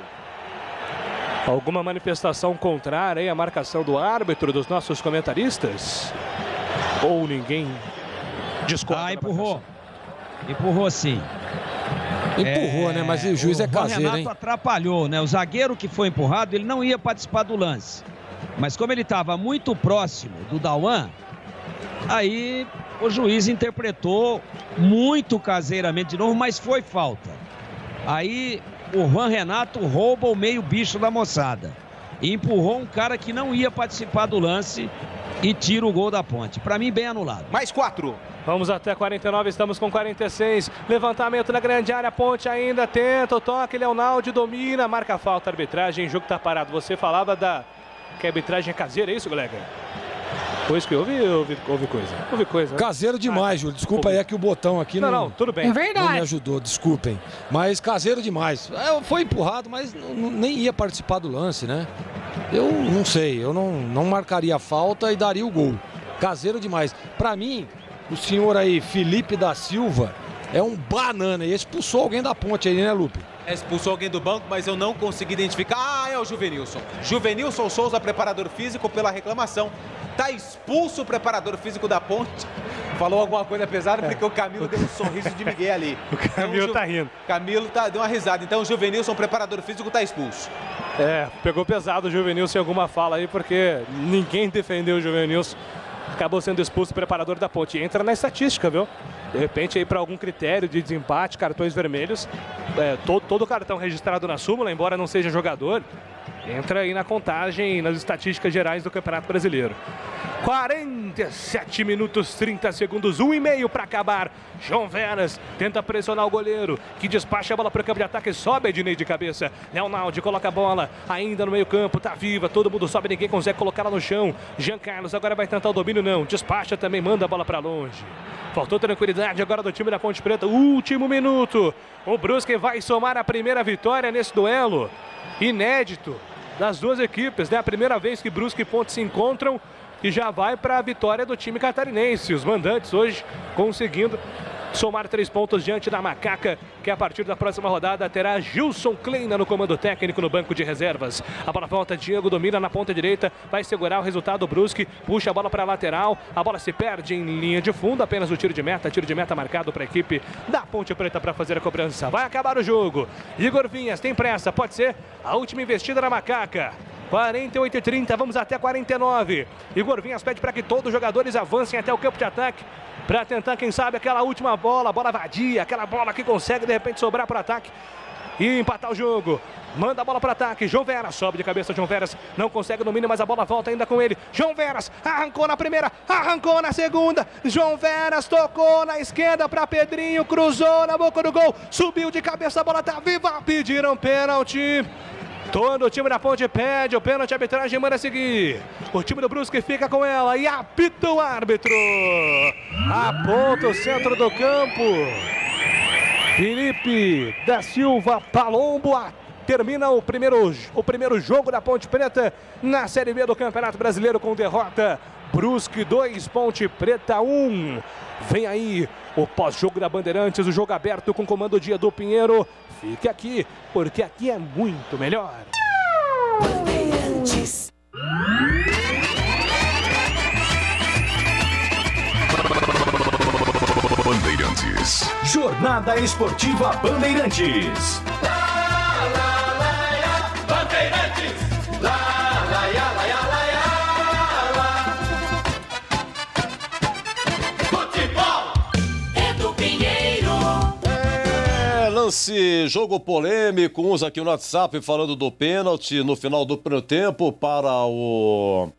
Alguma manifestação contrária aí à marcação do árbitro, dos nossos comentaristas? Ou ninguém discorda? Empurrou. Empurrou sim. Empurrou, né? Mas o juiz é caseiro, Renato hein? atrapalhou, né? O zagueiro que foi empurrado, ele não ia participar do lance. Mas como ele estava muito próximo do Dauan, aí o juiz interpretou muito caseiramente de novo, mas foi falta. Aí o Juan Renato rouba o meio bicho da moçada. E empurrou um cara que não ia participar do lance e tira o gol da Ponte. Para mim, bem anulado. Mais 4. Vamos até 49, estamos com 46. Levantamento na grande área, Ponte ainda tenta o toque, Leonaldo domina, marca a falta, arbitragem, jogo tá parado. Você falava que a arbitragem é caseira, é isso, colega? Foi isso que houve coisa? Houve coisa. Né? Caseiro demais, Júlio. Desculpa aí, é que o botão aqui não, tudo bem. É verdade. Não me ajudou, desculpem. Mas caseiro demais. Foi empurrado, mas nem ia participar do lance, né? Eu não sei, eu não marcaria a falta e daria o gol. Caseiro demais. Pra mim, o senhor aí, Felipe da Silva, é um banana. E expulsou alguém da Ponte aí, né, Lupe? Expulsou alguém do banco, mas eu não consegui identificar. Ah, é o Juvenilson. Juvenilson Souza, preparador físico, pela reclamação. Tá expulso o preparador físico da Ponte. Falou alguma coisa pesada porque o Camilo deu um sorriso de Miguel ali. O Camilo tá rindo. Camilo deu uma risada. Então o Juvenilson, preparador físico, tá expulso. Pegou pesado o Juvenilson em alguma fala aí, porque ninguém defendeu o Juvenilson. Acabou sendo expulso o preparador da Ponte. Entra na estatística, viu? De repente aí para algum critério de desempate, cartões vermelhos, todo cartão registrado na súmula, embora não seja jogador, entra aí na contagem, nas estatísticas gerais do Campeonato Brasileiro. 47 minutos, 30 segundos, 1,5 para acabar. João Veras tenta pressionar o goleiro, que despacha a bola para o campo de ataque, sobe Ednei de cabeça. Leonaldo coloca a bola ainda no meio campo, tá viva, todo mundo sobe, ninguém consegue colocá-la no chão. Jean Carlos agora vai tentar o domínio, não, despacha também, manda a bola para longe. Faltou tranquilidade agora do time da Ponte Preta, último minuto. O Brusque vai somar a primeira vitória nesse duelo, inédito das duas equipes, né? A primeira vez que Brusque e Ponte se encontram e já vai para a vitória do time catarinense. Os mandantes hoje conseguindo somar 3 pontos diante da Macaca, que a partir da próxima rodada terá Gilson Kleina no comando técnico no banco de reservas. A bola volta, Diego domina na ponta direita, vai segurar o resultado, Brusque puxa a bola para a lateral, a bola se perde em linha de fundo, apenas o tiro de meta marcado para a equipe da Ponte Preta para fazer a cobrança. Vai acabar o jogo. Igor Vinhas tem pressa, pode ser a última investida na Macaca. 48 e 30, vamos até 49. Igor Vinhas pede para que todos os jogadores avancem até o campo de ataque para tentar, quem sabe, aquela última bola vadia, aquela bola que consegue de repente sobrar para o ataque e empatar o jogo. Manda a bola para o ataque, João Veras sobe de cabeça, João Veras não consegue domínio, mas a bola volta ainda com ele. João Veras arrancou na primeira, arrancou na segunda. João Veras tocou na esquerda para Pedrinho, cruzou na boca do gol, subiu de cabeça, a bola tá viva, pediram pênalti. Todo o time da Ponte pede o pênalti, a arbitragem manda seguir. O time do Brusque fica com ela e apita o árbitro. Aponta o centro do campo. Felipe da Silva Palombo termina o primeiro jogo da Ponte Preta na Série B do Campeonato Brasileiro com derrota. Brusque 2, Ponte Preta 1. Vem aí o pós-jogo da Bandeirantes, o jogo aberto com comando de Edu Pinheiro. Fique aqui, porque aqui é muito melhor. Bandeirantes. Bandeirantes. Jornada Esportiva Bandeirantes. Bandeirantes. Lance, jogo polêmico, uns aqui no WhatsApp falando do pênalti no final do primeiro tempo para o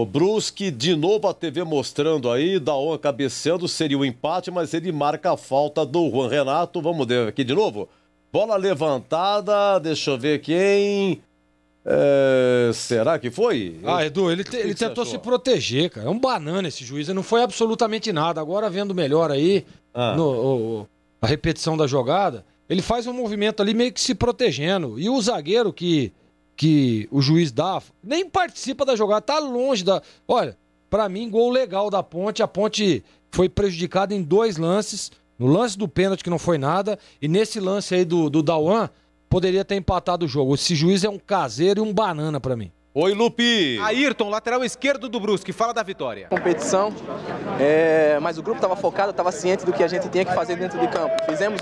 Brusque. De novo a TV mostrando aí, Dauan cabeceando, seria o empate, mas ele marca a falta do Juan Renato. Vamos ver aqui de novo. Bola levantada, deixa eu ver quem... será que foi? Edu, ele tentou se proteger, cara. É um banana esse juiz, não foi absolutamente nada. Agora vendo melhor aí, a repetição da jogada, ele faz um movimento ali meio que se protegendo. E o zagueiro que o juiz dá, nem participa da jogada, tá longe da... Olha, pra mim, gol legal da Ponte. A Ponte foi prejudicada em 2 lances. No lance do pênalti, que não foi nada, e nesse lance aí do Dauan, poderia ter empatado o jogo. Esse juiz é um caseiro e um banana pra mim. Oi, Lupi. Ayrton, lateral esquerdo do Brusque, fala da vitória. Competição, mas o grupo estava focado, estava ciente do que a gente tinha que fazer dentro de campo. Fizemos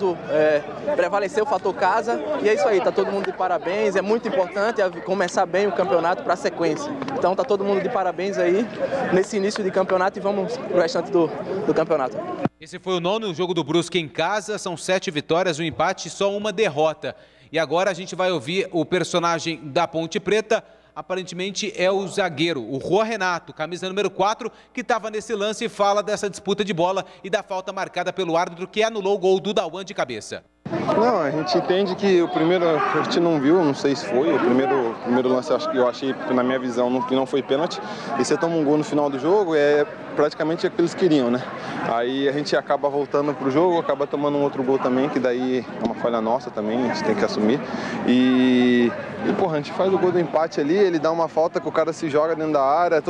prevalecer o fator casa e é isso aí, tá todo mundo de parabéns, é muito importante começar bem o campeonato para a sequência. Então tá todo mundo de parabéns aí nesse início de campeonato e vamos pro restante do campeonato. Esse foi o 9º jogo do Brusque em casa, são 7 vitórias, um empate e só uma derrota. E agora a gente vai ouvir o personagem da Ponte Preta, aparentemente é o zagueiro, o Juan Renato, camisa número 4, que estava nesse lance e fala dessa disputa de bola e da falta marcada pelo árbitro que anulou o gol do Dauan de cabeça. Não, a gente entende que o primeiro a gente não viu, não sei se foi, o primeiro lance eu achei, na minha visão, que não foi pênalti, e você toma um gol no final do jogo, é praticamente o que eles queriam, né? Aí a gente acaba voltando pro jogo, acaba tomando um outro gol também, que daí é uma falha nossa também, a gente tem que assumir. E porra, a gente faz o gol do empate ali, ele dá uma falta que o cara se joga dentro da área,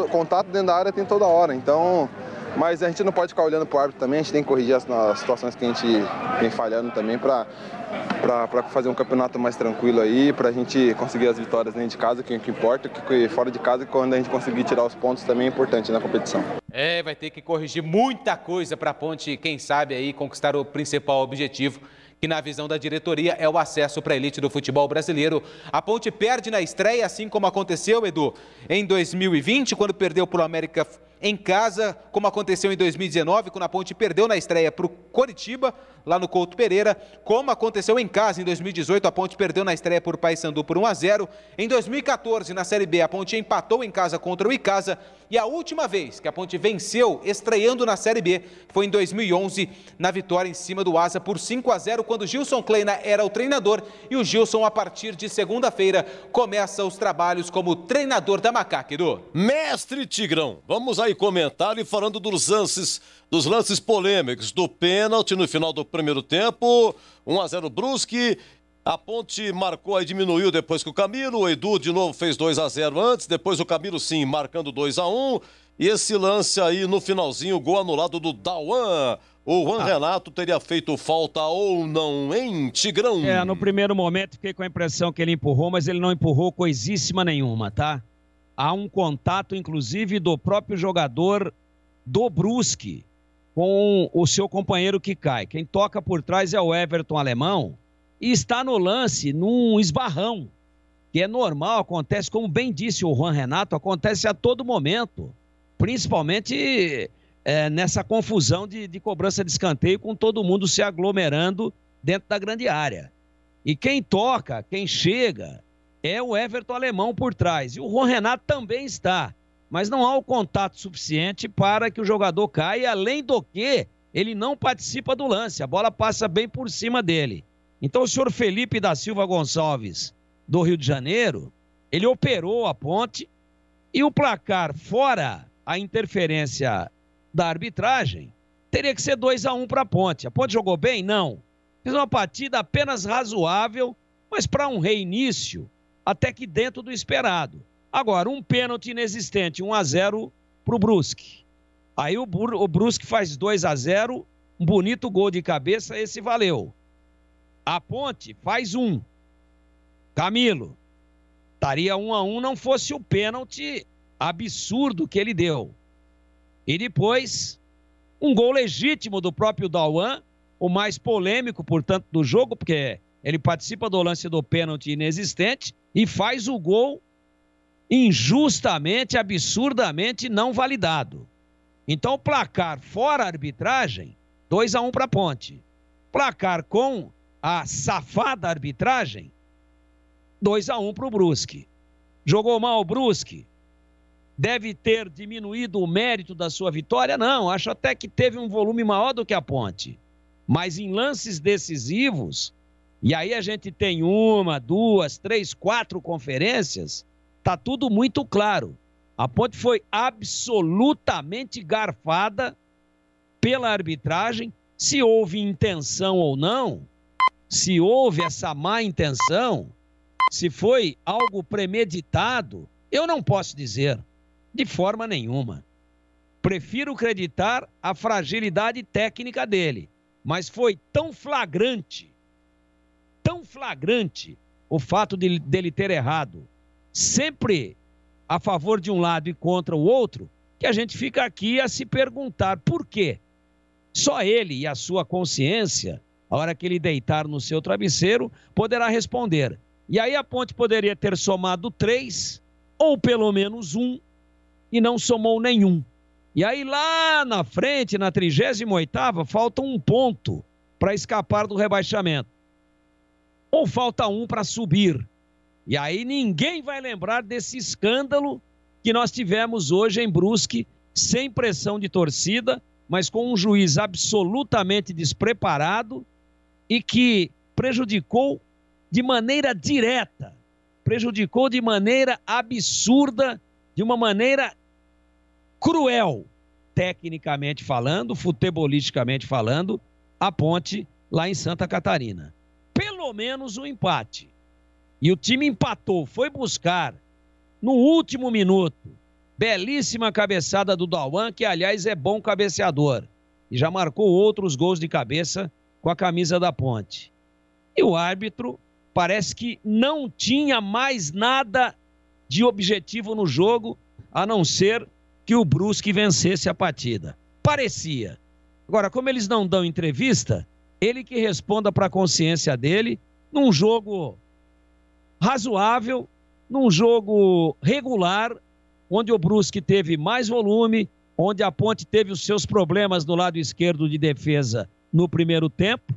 contato dentro da área tem toda hora, então... Mas a gente não pode ficar olhando pro árbitro também, a gente tem que corrigir as situações que a gente vem falhando também para fazer um campeonato mais tranquilo aí, pra gente conseguir as vitórias dentro de casa, que é o que importa, que fora de casa, quando a gente conseguir tirar os pontos também é importante na competição. Vai ter que corrigir muita coisa para a Ponte, quem sabe aí conquistar o principal objetivo, que na visão da diretoria é o acesso para a elite do futebol brasileiro. A Ponte perde na estreia, assim como aconteceu, Edu, em 2020, quando perdeu para o América em casa, como aconteceu em 2019, quando a Ponte perdeu na estreia para o Coritiba, lá no Couto Pereira, como aconteceu em casa em 2018, a Ponte perdeu na estreia por Paysandu por 1-0. Em 2014, na Série B, a Ponte empatou em casa contra o Icasa, e a última vez que a Ponte venceu estreando na Série B foi em 2011, na vitória em cima do Asa por 5-0, quando Gilson Kleina era o treinador, e o Gilson, a partir de segunda-feira, começa os trabalhos como treinador da Macaca, Edu. Mestre Tigrão, vamos aí comentar e falando dos lances polêmicos, do pênalti no final do primeiro tempo, 1-0 Brusque, a Ponte marcou aí, diminuiu depois que o Camilo, o Edu de novo fez 2-0 antes, depois o Camilo sim, marcando 2-1, e esse lance aí no finalzinho, o gol anulado do Dauan. O Juan Renato teria feito falta ou não, hein, Tigrão? No primeiro momento fiquei com a impressão que ele empurrou, mas ele não empurrou coisíssima nenhuma, tá? Há um contato, inclusive, do próprio jogador do Brusque com o seu companheiro que cai. Quem toca por trás é o Everton Alemão e está no lance num esbarrão, que é normal, acontece, como bem disse o Juan Renato, acontece a todo momento, principalmente nessa confusão de cobrança de escanteio, com todo mundo se aglomerando dentro da grande área. E quem toca, quem chega, é o Everton Alemão por trás. E o Juan Renato também está. Mas não há o contato suficiente para que o jogador caia, além do que ele não participa do lance. A bola passa bem por cima dele. Então o senhor Felipe da Silva Gonçalves, do Rio de Janeiro, ele operou a Ponte e o placar, fora a interferência da arbitragem, teria que ser 2-1 para a Ponte. A Ponte jogou bem? Não. Fez uma partida apenas razoável, mas para um reinício, até que dentro do esperado. Agora, um pênalti inexistente, 1-0 para o Brusque. Aí o Brusque faz 2-0, um bonito gol de cabeça, esse valeu. A Ponte faz 1. Camilo, estaria 1-1 não fosse o pênalti absurdo que ele deu. E depois, um gol legítimo do próprio Dauan, o mais polêmico, portanto, do jogo, porque ele participa do lance do pênalti inexistente e faz o gol injustamente, absurdamente não validado. Então, o placar fora a arbitragem, 2-1 para a Ponte. Placar com a safada arbitragem, 2-1 para o Brusque. Jogou mal o Brusque? Deve ter diminuído o mérito da sua vitória? Não, acho até que teve um volume maior do que a Ponte. Mas em lances decisivos, e aí a gente tem 1, 2, 3, 4 conferências, tá tudo muito claro. A Ponte foi absolutamente garfada pela arbitragem. Se houve intenção ou não, se houve essa má intenção, se foi algo premeditado, eu não posso dizer, de forma nenhuma. Prefiro acreditar a fragilidade técnica dele, mas foi tão flagrante tão flagrante o fato dele ter errado, sempre a favor de um lado e contra o outro, que a gente fica aqui a se perguntar por quê. Só ele e a sua consciência, a hora que ele deitar no seu travesseiro, poderá responder. E aí a Ponte poderia ter somado 3, ou pelo menos 1, e não somou nenhum. E aí lá na frente, na 38ª, falta 1 ponto para escapar do rebaixamento. Ou falta 1 para subir. E aí ninguém vai lembrar desse escândalo que nós tivemos hoje em Brusque, sem pressão de torcida, mas com um juiz absolutamente despreparado e que prejudicou de maneira direta, prejudicou de maneira absurda, de uma maneira cruel, tecnicamente falando, futebolisticamente falando, a Ponte lá em Santa Catarina. Pelo menos um empate. E o time empatou, foi buscar no último minuto. Belíssima cabeçada do Dauan, que aliás é bom cabeceador. E já marcou outros gols de cabeça com a camisa da Ponte. E o árbitro parece que não tinha mais nada de objetivo no jogo, a não ser que o Brusque vencesse a partida. Parecia. Agora, como eles não dão entrevista, ele que responda para a consciência dele, num jogo razoável, num jogo regular, onde o Brusque teve mais volume, onde a Ponte teve os seus problemas no lado esquerdo de defesa no primeiro tempo,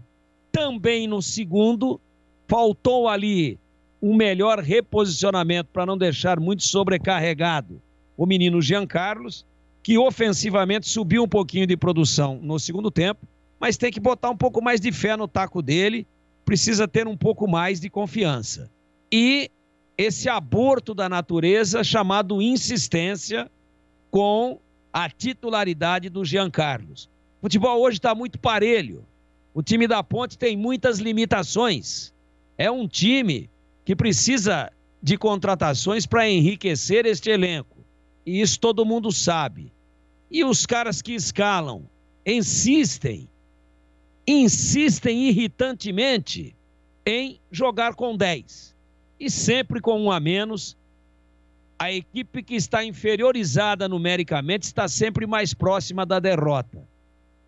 também no segundo, faltou ali um melhor reposicionamento para não deixar muito sobrecarregado o menino Jean Carlos, que ofensivamente subiu um pouquinho de produção no segundo tempo, mas tem que botar um pouco mais de fé no taco dele, precisa ter um pouco mais de confiança. E esse aborto da natureza chamado insistência com a titularidade do Jean Carlos. O futebol hoje está muito parelho. O time da Ponte tem muitas limitações. É um time que precisa de contratações para enriquecer este elenco. E isso todo mundo sabe. E os caras que escalam insistem irritantemente em jogar com 10. E sempre com 1 a menos. A equipe que está inferiorizada numericamente está sempre mais próxima da derrota.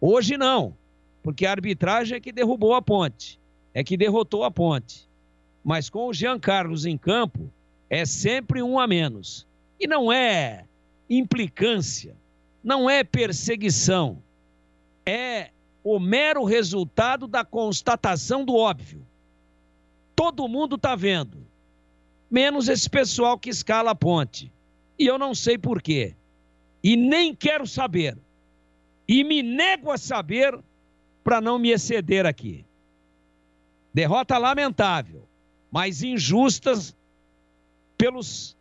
Hoje não, porque a arbitragem é que derrubou a Ponte, é que derrotou a Ponte. Mas com o Jean Carlos em campo, é sempre 1 a menos. E não é implicância, não é perseguição, é o mero resultado da constatação do óbvio. Todo mundo está vendo, menos esse pessoal que escala a Ponte. E eu não sei por quê. E nem quero saber. E me nego a saber para não me exceder aqui. Derrota lamentável, mas injustas pelos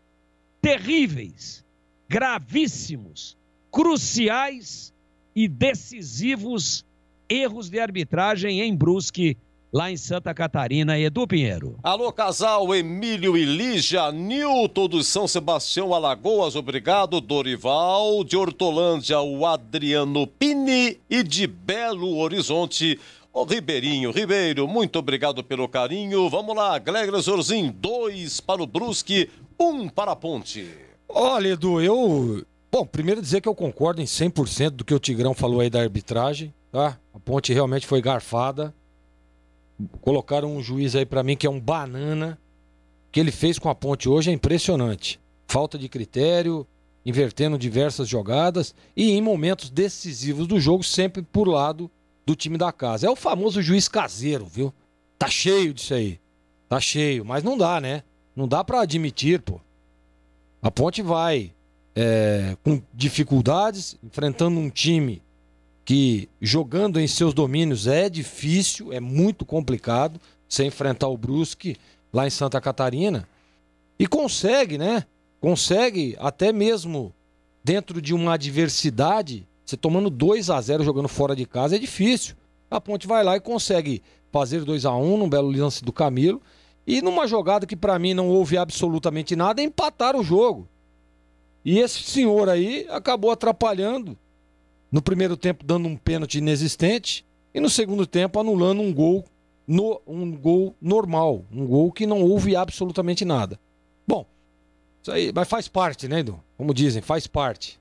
terríveis, gravíssimos, cruciais e decisivos erros de arbitragem em Brusque, lá em Santa Catarina. Edu Pinheiro. Alô, casal Emílio e Lígia, Nilton do São Sebastião, Alagoas, obrigado. Dorival de Hortolândia, o Adriano Pini e de Belo Horizonte, o Ribeirinho. Ribeiro, muito obrigado pelo carinho. Vamos lá, Gleger Zorzin, 2 para o Brusque, 1 para a Ponte. Olha, Edu, Bom, primeiro dizer que eu concordo em 100% do que o Tigrão falou aí da arbitragem, tá? A Ponte realmente foi garfada. Colocaram um juiz aí pra mim que é um banana. O que ele fez com a Ponte hoje é impressionante. Falta de critério, invertendo diversas jogadas e em momentos decisivos do jogo sempre por lado do time da casa. É o famoso juiz caseiro, viu? Tá cheio disso aí. Tá cheio, mas não dá, né? Não dá pra admitir, pô. A Ponte vai com dificuldades, enfrentando um time que jogando em seus domínios é difícil, é muito complicado você enfrentar o Brusque lá em Santa Catarina e consegue, né? Consegue até mesmo dentro de uma adversidade, você tomando 2-0 jogando fora de casa é difícil. A Ponte vai lá e consegue fazer 2-1 num belo lance do Camilo e numa jogada que pra mim não houve absolutamente nada, empatar o jogo. E esse senhor aí acabou atrapalhando. No primeiro tempo dando um pênalti inexistente e no segundo tempo anulando um gol um gol normal, um gol que não houve absolutamente nada. Bom, isso aí, mas faz parte, né, Edu? Como dizem, faz parte.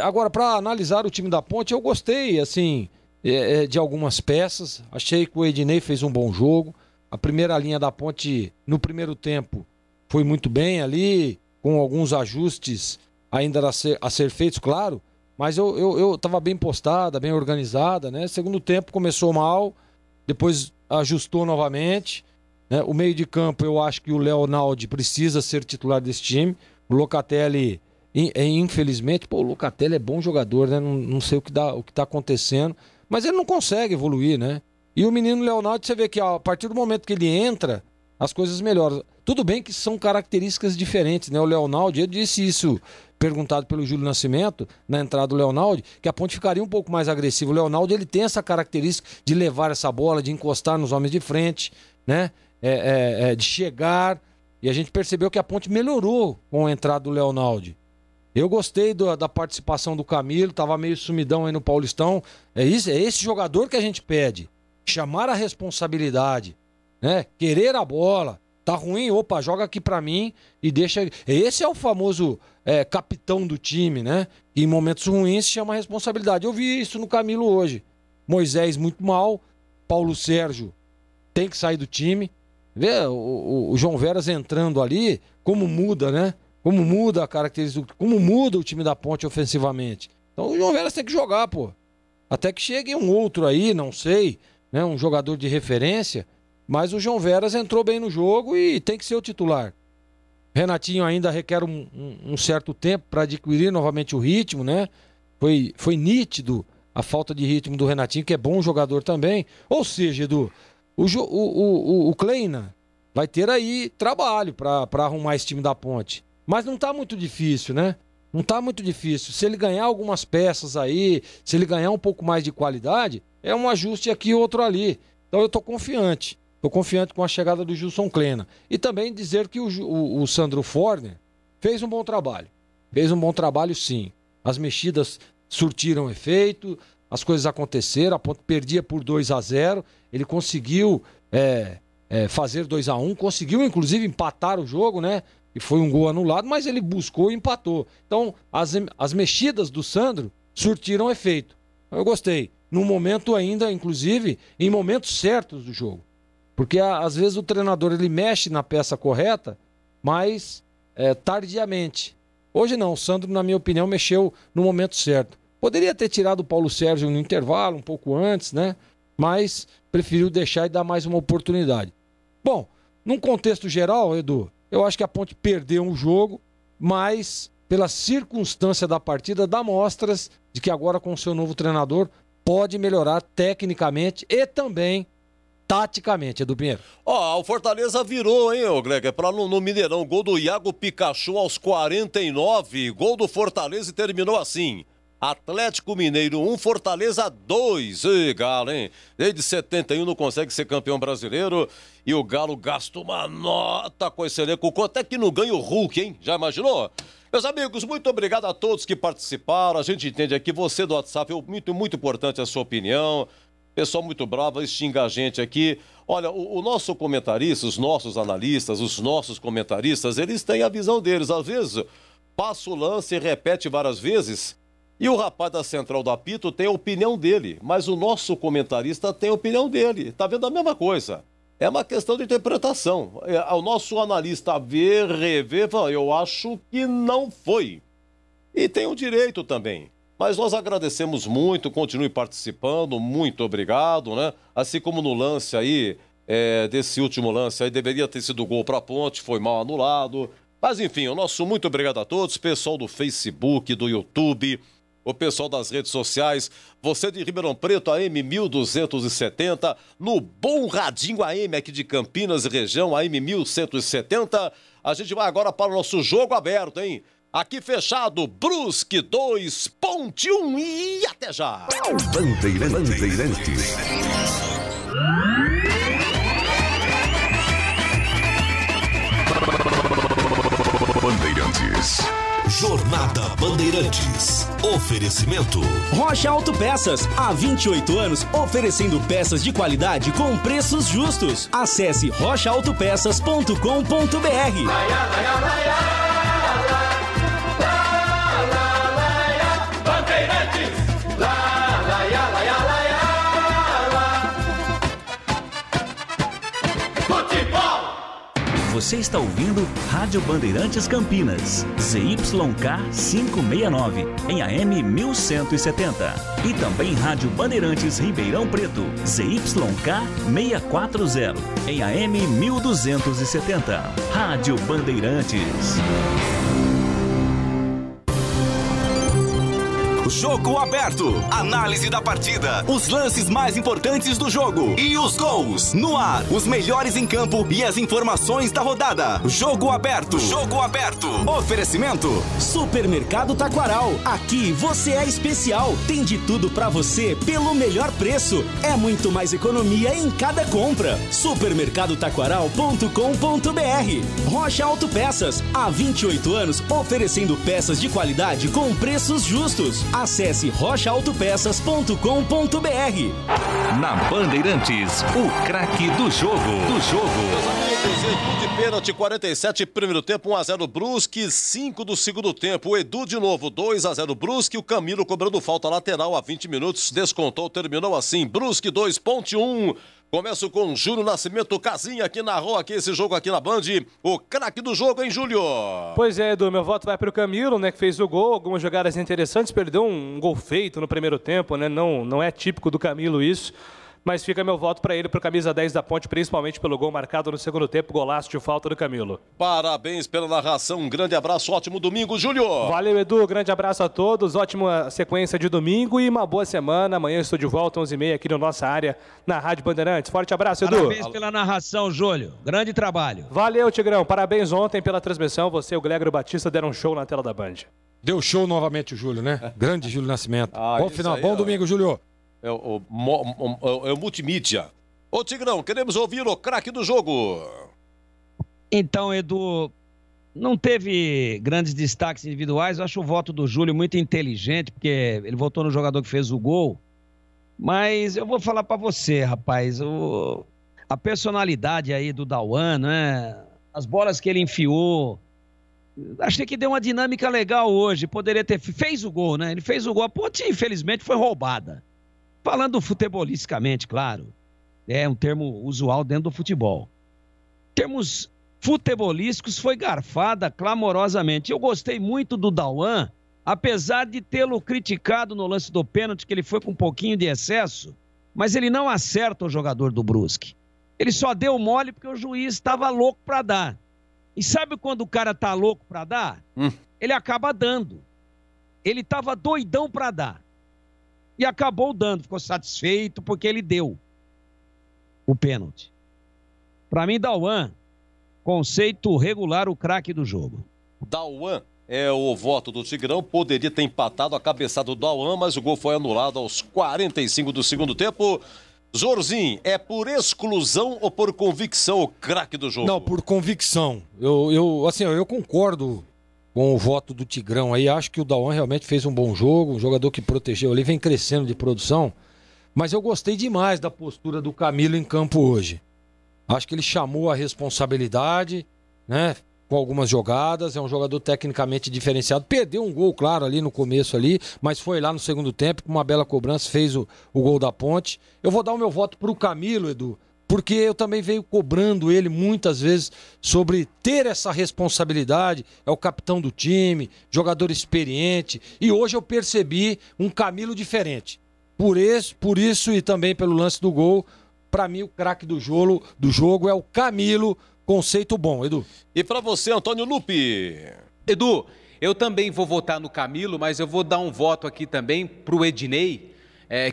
Agora, para analisar o time da Ponte, eu gostei, assim, de algumas peças. Achei que o Ednei fez um bom jogo. A primeira linha da Ponte, no primeiro tempo, foi muito bem ali, com alguns ajustes ainda a ser feitos, claro. Mas eu estava bem postada, bem organizada, né? Segundo tempo começou mal, depois ajustou novamente, né? O meio de campo, eu acho que o Leonaldi precisa ser titular desse time. O Locatelli, infelizmente, o Locatelli é bom jogador, né? Não sei o que tá acontecendo, mas ele não consegue evoluir, né? E o menino Leonaldi, você vê que a partir do momento que ele entra, as coisas melhoram. Tudo bem que são características diferentes, né? O Leonaldi, eu disse isso, perguntado pelo Júlio Nascimento, na entrada do Leonaldi, que a Ponte ficaria um pouco mais agressiva. O Leonaldi, ele tem essa característica de levar essa bola, de encostar nos homens de frente, né? De chegar. E a gente percebeu que a Ponte melhorou com a entrada do Leonaldi. Eu gostei da participação do Camilo, tava meio sumidão aí no Paulistão. É esse jogador que a gente pede. Chamar a responsabilidade, né? Querer a bola. Tá ruim? Opa, joga aqui pra mim e deixa... Esse é o famoso capitão do time, né? E em momentos ruins se chama a responsabilidade. Eu vi isso no Camilo hoje. Moisés muito mal, Paulo Sérgio tem que sair do time. Vê o João Veras entrando ali, como muda, né? Como muda a característica, como muda o time da Ponte ofensivamente. Então o João Veras tem que jogar, pô. Até que chegue um outro aí, não sei, né? Um jogador de referência. Mas o João Veras entrou bem no jogo e tem que ser o titular. Renatinho ainda requer um certo tempo para adquirir novamente o ritmo, né? Foi nítido a falta de ritmo do Renatinho, que é bom jogador também. Ou seja, Edu, o Kleina vai ter aí trabalho para arrumar esse time da Ponte. Mas não tá muito difícil, né? Não tá muito difícil. Se ele ganhar algumas peças aí, se ele ganhar um pouco mais de qualidade, é um ajuste aqui e outro ali. Então eu tô confiante. Estou confiante com a chegada do Gilson Kleina. E também dizer que o Sandro Forner fez um bom trabalho. Fez um bom trabalho, sim. As mexidas surtiram efeito, as coisas aconteceram, a Ponte perdia por 2-0, ele conseguiu fazer 2-1, conseguiu inclusive empatar o jogo, né? E foi um gol anulado, mas ele buscou e empatou. Então, as mexidas do Sandro surtiram efeito. Eu gostei. Num momento ainda, inclusive, em momentos certos do jogo. Porque às vezes o treinador ele mexe na peça correta, mas tardiamente. Hoje não, o Sandro, na minha opinião, mexeu no momento certo. Poderia ter tirado o Paulo Sérgio no intervalo, um pouco antes, né? Mas preferiu deixar e dar mais uma oportunidade. Bom, num contexto geral, Edu, eu acho que a Ponte perdeu um jogo, mas pela circunstância da partida, dá mostras de que agora com o seu novo treinador pode melhorar tecnicamente e também taticamente, Edu Pinheiro. O Fortaleza virou, hein, Gleger, no Mineirão. Gol do Iago Pikachu aos 49. Gol do Fortaleza e terminou assim. Atlético Mineiro 1, Fortaleza 2. Ei, Galo, hein? Desde 71 não consegue ser campeão brasileiro. E o Galo gasta uma nota com esse elenco. Quanto é que não ganha o Hulk, hein? Já imaginou? Meus amigos, muito obrigado a todos que participaram. A gente entende aqui, você do WhatsApp, muito importante a sua opinião. Pessoal muito bravo, xinga a gente aqui. Olha, o nosso comentarista, os nossos analistas, os nossos comentaristas, eles têm a visão deles. Às vezes, passa o lance e repete várias vezes. E o rapaz da Central do Apito tem a opinião dele. Mas o nosso comentarista tem a opinião dele. Tá vendo a mesma coisa. É uma questão de interpretação. O nosso analista ver, rever, eu acho que não foi. E tem o direito também. Mas nós agradecemos muito, continue participando, muito obrigado, né? Assim como no lance aí, desse último lance aí, deveria ter sido gol para a Ponte, foi mal anulado. Mas enfim, o nosso muito obrigado a todos, pessoal do Facebook, do YouTube, o pessoal das redes sociais, você de Ribeirão Preto, AM 1270, no Bom Radinho AM aqui de Campinas e região, AM 1170. A gente vai agora para o nosso jogo aberto, hein? Aqui fechado, Brusque 2, Ponte 1 e até já! Bandeirantes. Bandeirantes. Jornada Bandeirantes. Oferecimento. Rocha Autopeças, há 28 anos oferecendo peças de qualidade com preços justos. Acesse rochaautopeças.com.br. Bandeirantes, Você está ouvindo Rádio Bandeirantes Campinas, ZYK 569, em AM 1170. E também Rádio Bandeirantes Ribeirão Preto, ZYK 640, em AM 1270. Rádio Bandeirantes. Jogo aberto. Análise da partida. Os lances mais importantes do jogo. E os gols. No ar. Os melhores em campo e as informações da rodada. Jogo aberto. Jogo aberto. Oferecimento. Supermercado Taquaral. Aqui você é especial. Tem de tudo pra você pelo melhor preço. É muito mais economia em cada compra. Supermercadotaquaral.com.br. Rocha Autopeças. Há 28 anos oferecendo peças de qualidade com preços justos. Acesse rochaautopeças.com.br. Na Bandeirantes, o craque do jogo. Meus amigos, Edu de pênalti, 47, primeiro tempo, 1-0 Brusque, 5 do segundo tempo. O Edu de novo, 2-0 Brusque. O Camilo cobrando falta lateral há 20 minutos. Descontou, terminou assim. Brusque 2, Ponte 1. Começo com Júlio Nascimento, Casinha aqui narrou aqui esse jogo aqui na Band. O craque do jogo, hein, Júlio? Pois é, Edu, meu voto vai para o Camilo, né, que fez o gol, algumas jogadas interessantes, perdeu um gol feito no primeiro tempo, né, não é típico do Camilo isso, mas fica meu voto para ele, para o camisa 10 da Ponte, principalmente pelo gol marcado no segundo tempo, golaço de falta do Camilo. Parabéns pela narração, um grande abraço, ótimo domingo, Júlio. Valeu, Edu, grande abraço a todos, ótima sequência de domingo e uma boa semana. Amanhã eu estou de volta, 11h30, aqui na nossa área, na Rádio Bandeirantes. Forte abraço, Edu. Parabéns pela narração, Júlio. Grande trabalho. Valeu, Tigrão. Parabéns ontem pela transmissão. Você e o Glegor Batista deram um show na tela da Band. Deu show novamente o Júlio, né? Grande Júlio Nascimento. Bom final, bom domingo, Júlio. É o multimídia. Ô, Tigrão, queremos ouvir o craque do jogo. Então, Edu, não teve grandes destaques individuais. Eu acho o voto do Júlio muito inteligente, porque ele votou no jogador que fez o gol. Mas eu vou falar pra você, rapaz, a personalidade aí do Dauan, né? As bolas que ele enfiou. Achei que deu uma dinâmica legal hoje. Poderia ter... Fez o gol, né? Ele fez o gol. A Ponte, infelizmente, foi roubada. Falando futebolisticamente, claro. É um termo usual dentro do futebol. Em termos futebolísticos, foi garfada clamorosamente. Eu gostei muito do Dauan, apesar de tê-lo criticado no lance do pênalti, que ele foi com um pouquinho de excesso, mas ele não acerta o jogador do Brusque. Ele só deu mole porque o juiz estava louco para dar. E sabe quando o cara tá louco para dar? Ele acaba dando. Ele estava doidão para dar. E acabou dando, ficou satisfeito porque ele deu o pênalti. Para mim, Dauan, conceito regular, o craque do jogo. Dauan é o voto do Tigrão, poderia ter empatado a cabeçada do Dauan, mas o gol foi anulado aos 45 do segundo tempo. Zorzinho, é por exclusão ou por convicção o craque do jogo? Não, por convicção. Eu concordo com o voto do Tigrão aí. Acho que o Dauan realmente fez um bom jogo, um jogador que protegeu ali, vem crescendo de produção. Mas eu gostei demais da postura do Camilo em campo hoje. Acho que ele chamou a responsabilidade, né? Com algumas jogadas, é um jogador tecnicamente diferenciado. Perdeu um gol, claro, ali no começo ali, mas foi lá no segundo tempo, com uma bela cobrança, fez o gol da Ponte. Eu vou dar o meu voto pro Camilo, Edu, porque eu também venho cobrando ele muitas vezes sobre ter essa responsabilidade. É o capitão do time, jogador experiente, e hoje eu percebi um Camilo diferente. Por isso e também pelo lance do gol, para mim o craque do jogo é o Camilo. Conceito bom, Edu. E para você, Antônio Lupi? Edu, eu também vou votar no Camilo, mas eu vou dar um voto aqui também pro Ednei,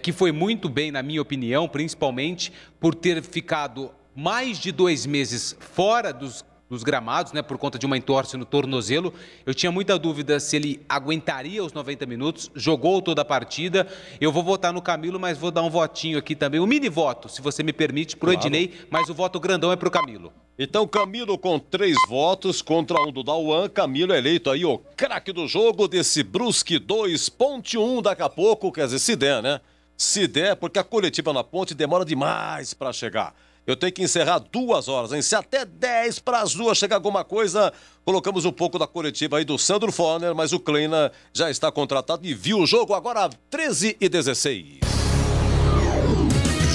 que foi muito bem, na minha opinião, principalmente por ter ficado mais de 2 meses fora dos gramados, né, por conta de uma entorse no tornozelo. Eu tinha muita dúvida se ele aguentaria os 90 minutos, jogou toda a partida. Eu vou votar no Camilo, mas vou dar um votinho aqui também, um mini voto, se você me permite, pro Ednei, mas o voto grandão é pro Camilo. Então, Camilo com 3 votos contra 1 do Dauan. Camilo eleito aí o craque do jogo desse Brusque 2, Ponte 1 daqui a pouco. Quer dizer, se der, né? Se der, porque a coletiva na Ponte demora demais para chegar. Eu tenho que encerrar 2 horas, hein? Se até 10 para as 2 chegar alguma coisa, colocamos um pouco da coletiva aí do Sandro Forner, mas o Kleina já está contratado e viu o jogo agora 13h16.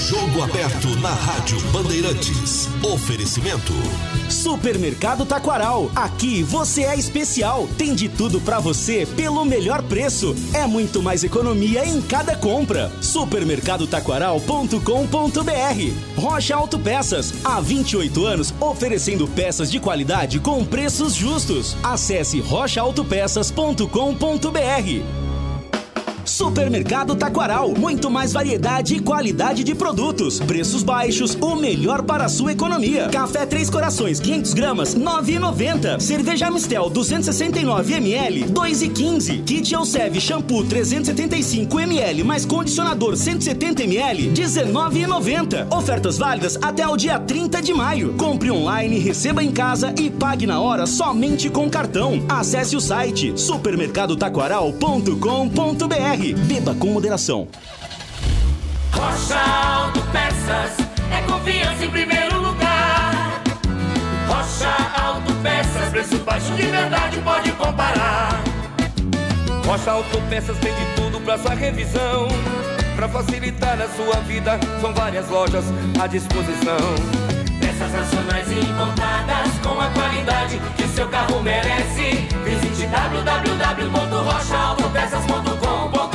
Jogo aberto na Rádio Bandeirantes. Oferecimento. Supermercado Taquaral. Aqui você é especial. Tem de tudo pra você pelo melhor preço. É muito mais economia em cada compra. Supermercadotaquaral.com.br. Rocha Autopeças. Há 28 anos oferecendo peças de qualidade com preços justos. Acesse rochaautopeças.com.br. Supermercado Taquaral, muito mais variedade e qualidade de produtos, preços baixos, o melhor para a sua economia. Café 3 Corações, 500 gramas, R$ 9,90. Cerveja Mistel, 269 ml, R$ 2,15. Kit Elseve Shampoo 375 ml, mais condicionador 170 ml, R$ 19,90. Ofertas válidas até o dia 30 de maio. Compre online, receba em casa e pague na hora somente com cartão. Acesse o site supermercadotaquaral.com.br. Beba com moderação. Rocha Autopeças é confiança em primeiro lugar. Rocha Autopeças, preço baixo de verdade, pode comparar. Rocha Autopeças tem de tudo pra sua revisão. Pra facilitar a sua vida, são várias lojas à disposição. Peças nacionais e importadas com a qualidade que seu carro merece. Visite www.rochaautopeças.com.br.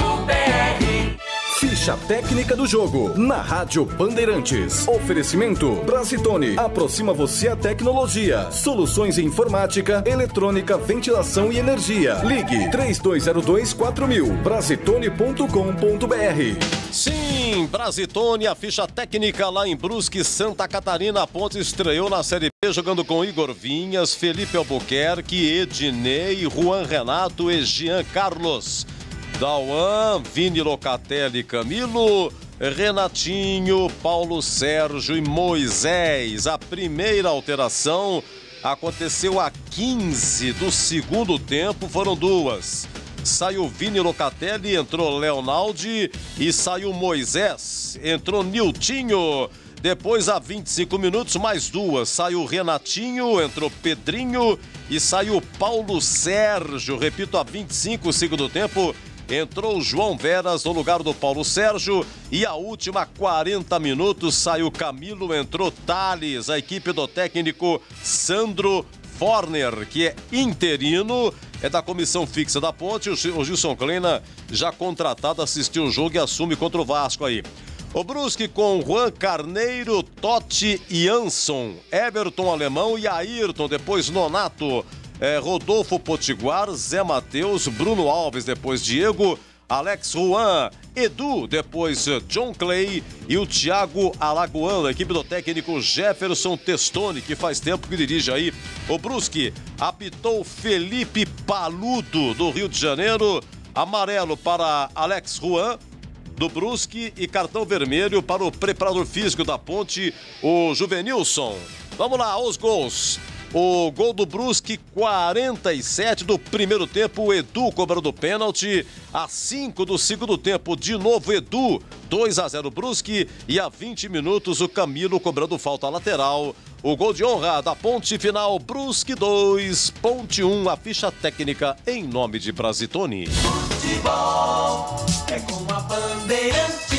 Ficha técnica do jogo na Rádio Bandeirantes. Oferecimento Brasitone. Aproxima você a tecnologia. Soluções em informática, eletrônica, ventilação e energia. Ligue 3202-4000. Brasitone.com.br. Sim, Brasitone, a ficha técnica lá em Brusque, Santa Catarina. A Ponte estreou na Série B jogando com Igor Vinhas, Felipe Albuquerque, Ednei, Juan Renato e Jean Carlos. Dauan, Vini Locatelli, Camilo, Renatinho, Paulo Sérgio e Moisés. A primeira alteração aconteceu a 15 do segundo tempo, foram 2. Saiu Vini Locatelli, entrou Leonaldi e saiu Moisés, entrou Niltinho. Depois, a 25 minutos, mais 2. Saiu Renatinho, entrou Pedrinho e saiu Paulo Sérgio. Repito, a 25 segundo tempo, entrou João Veras no lugar do Paulo Sérgio. E a última 40 minutos saiu Camilo, entrou Thales. A equipe do técnico Sandro Forner, que é interino, é da comissão fixa da Ponte. O Gilson Kleina, já contratado, assistiu o jogo e assume contra o Vasco aí. O Brusque com Juan Carneiro, Totti e Anson, Everton Alemão e Ayrton, depois Nonato. Rodolfo Potiguar, Zé Matheus, Bruno Alves, depois Diego, Alex Juan, Edu, depois John Clay e o Thiago Alagoano, a equipe do técnico Jefferson Testoni, que faz tempo que dirige aí o Brusque. Apitou Felipe Paludo, do Rio de Janeiro, amarelo para Alex Juan, do Brusque, e cartão vermelho para o preparador físico da Ponte, o Juvenilson. Vamos lá, os gols. O gol do Brusque, 47 do primeiro tempo, o Edu cobrando pênalti. A 5 do segundo tempo, de novo Edu, 2-0 Brusque. E a 20 minutos, o Camilo cobrando falta lateral. O gol de honra da Ponte, final Brusque 2, Ponte 1. A ficha técnica em nome de Brasitone. Futebol é com a Bandeirantes.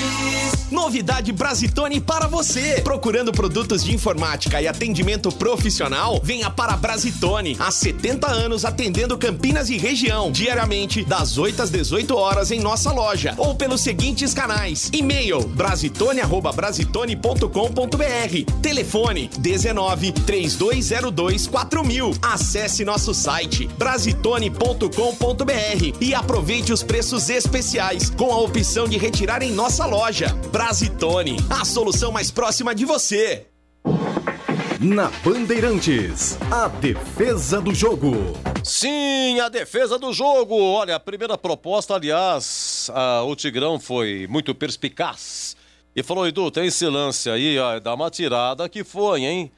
Novidade Brasitone para você. Procurando produtos de informática e atendimento profissional? Venha para Brasitone. Há 70 anos atendendo Campinas e região. Diariamente, das 8 às 18 horas em nossa loja. Ou pelos seguintes canais. E-mail brasitone@brasitone.com.br. Telefone 19 3202 4000. Acesse nosso site brasitone.com.br e aproveite os preços especiais com a opção de retirar em nossa loja. Brasitone, a solução mais próxima de você. Na Bandeirantes, a defesa do jogo. Sim, a defesa do jogo. Olha, a primeira proposta, aliás, o Tigrão foi muito perspicaz e falou: Edu, tem esse lance aí, ó, dá uma tirada que foi, hein?